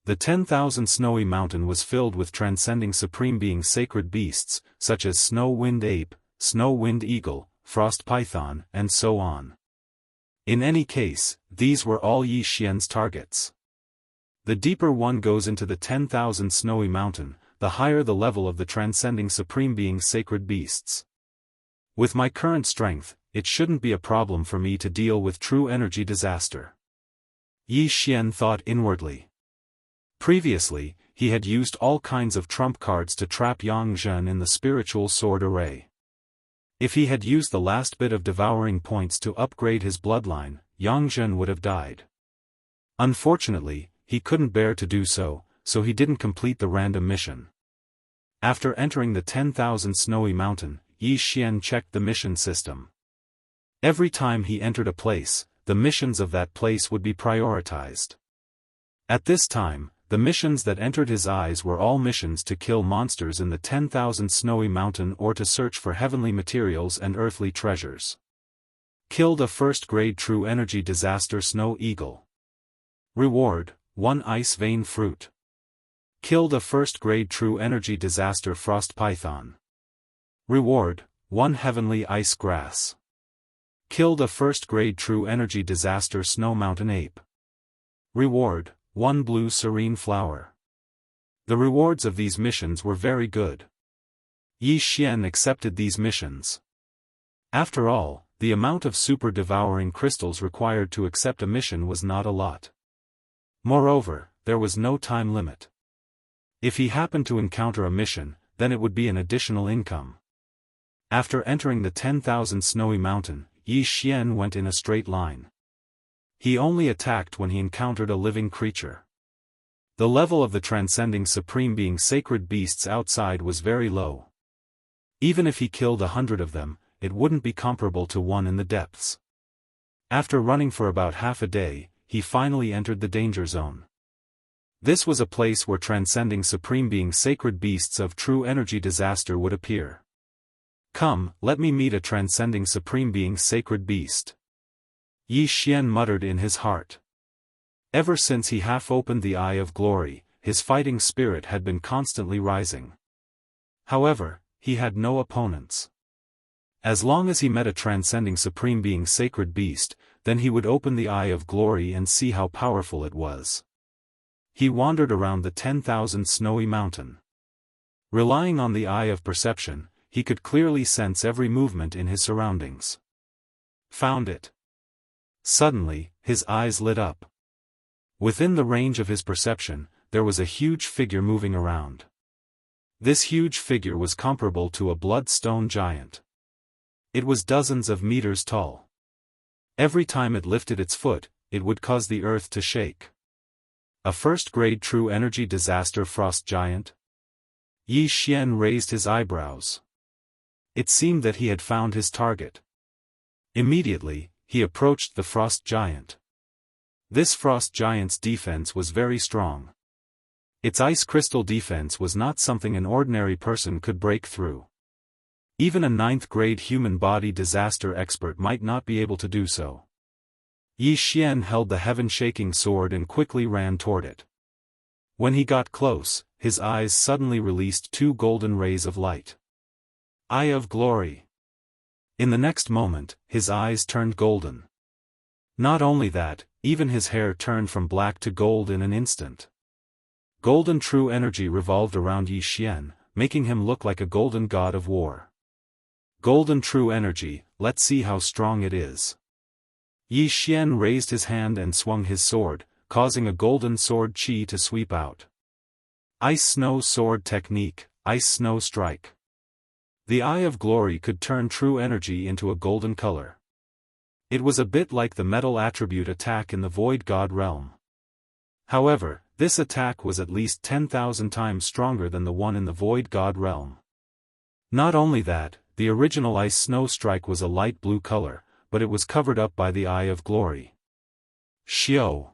Speaker 1: The 10,000 snowy mountain was filled with transcending supreme being sacred beasts, such as snow wind ape, snow wind eagle, frost python, and so on. In any case, these were all Yi Xian's targets. The deeper one goes into the 10,000 snowy mountain, the higher the level of the transcending supreme being sacred beasts. With my current strength, it shouldn't be a problem for me to deal with true energy disaster. Yi Xian thought inwardly. Previously, he had used all kinds of trump cards to trap Yang Zhen in the spiritual sword array. If he had used the last bit of devouring points to upgrade his bloodline, Yang Zhen would have died. Unfortunately, he couldn't bear to do so, so he didn't complete the random mission. After entering the 10,000 snowy mountain, Yi Xian checked the mission system. Every time he entered a place, the missions of that place would be prioritized. At this time, the missions that entered his eyes were all missions to kill monsters in the 10,000 snowy mountain or to search for heavenly materials and earthly treasures. Killed a first-grade true energy disaster snow eagle. Reward, 1 ice vein fruit. Killed a first-grade true energy disaster frost python. Reward, 1 heavenly ice grass. Killed a first-grade true energy disaster snow mountain ape. Reward, 1 blue serene flower. The rewards of these missions were very good. Yi Xian accepted these missions. After all, the amount of super devouring crystals required to accept a mission was not a lot. Moreover, there was no time limit. If he happened to encounter a mission, then it would be an additional income. After entering the 10,000 snowy mountain, Yi Xian went in a straight line. He only attacked when he encountered a living creature. The level of the transcending supreme being sacred beasts outside was very low. Even if he killed 100 of them, it wouldn't be comparable to one in the depths. After running for about half a day, he finally entered the danger zone. This was a place where transcending supreme being sacred beasts of true energy disaster would appear. "Come, let me meet a transcending supreme being sacred beast," Yi Xian muttered in his heart. Ever since he half-opened the Eye of Glory, his fighting spirit had been constantly rising. However, he had no opponents. As long as he met a transcending supreme being sacred beast, then he would open the Eye of Glory and see how powerful it was. He wandered around the 10,000 snowy mountain. Relying on the eye of perception, he could clearly sense every movement in his surroundings. Found it. Suddenly, his eyes lit up. Within the range of his perception, there was a huge figure moving around. This huge figure was comparable to a bloodstone giant. It was dozens of meters tall. Every time it lifted its foot, it would cause the earth to shake. A first-grade true energy disaster frost giant? Yi Xian raised his eyebrows. It seemed that he had found his target. Immediately, he approached the frost giant. This frost giant's defense was very strong. Its ice crystal defense was not something an ordinary person could break through. Even a 9th-grade human body disaster expert might not be able to do so. Yi Xian held the heaven-shaking sword and quickly ran toward it. When he got close, his eyes suddenly released two golden rays of light. Eye of Glory. In the next moment, his eyes turned golden. Not only that, even his hair turned from black to gold in an instant. Golden true energy revolved around Yi Xian, making him look like a golden god of war. Golden true energy, let's see how strong it is. Yi Xian raised his hand and swung his sword, causing a golden sword chi to sweep out. Ice Snow Sword Technique, Ice Snow Strike. The Eye of Glory could turn true energy into a golden color. It was a bit like the metal attribute attack in the Void God realm. However, this attack was at least 10,000 times stronger than the one in the Void God realm. Not only that, the original Ice Snow Strike was a light blue color, but it was covered up by the Eye of Glory. Xiao.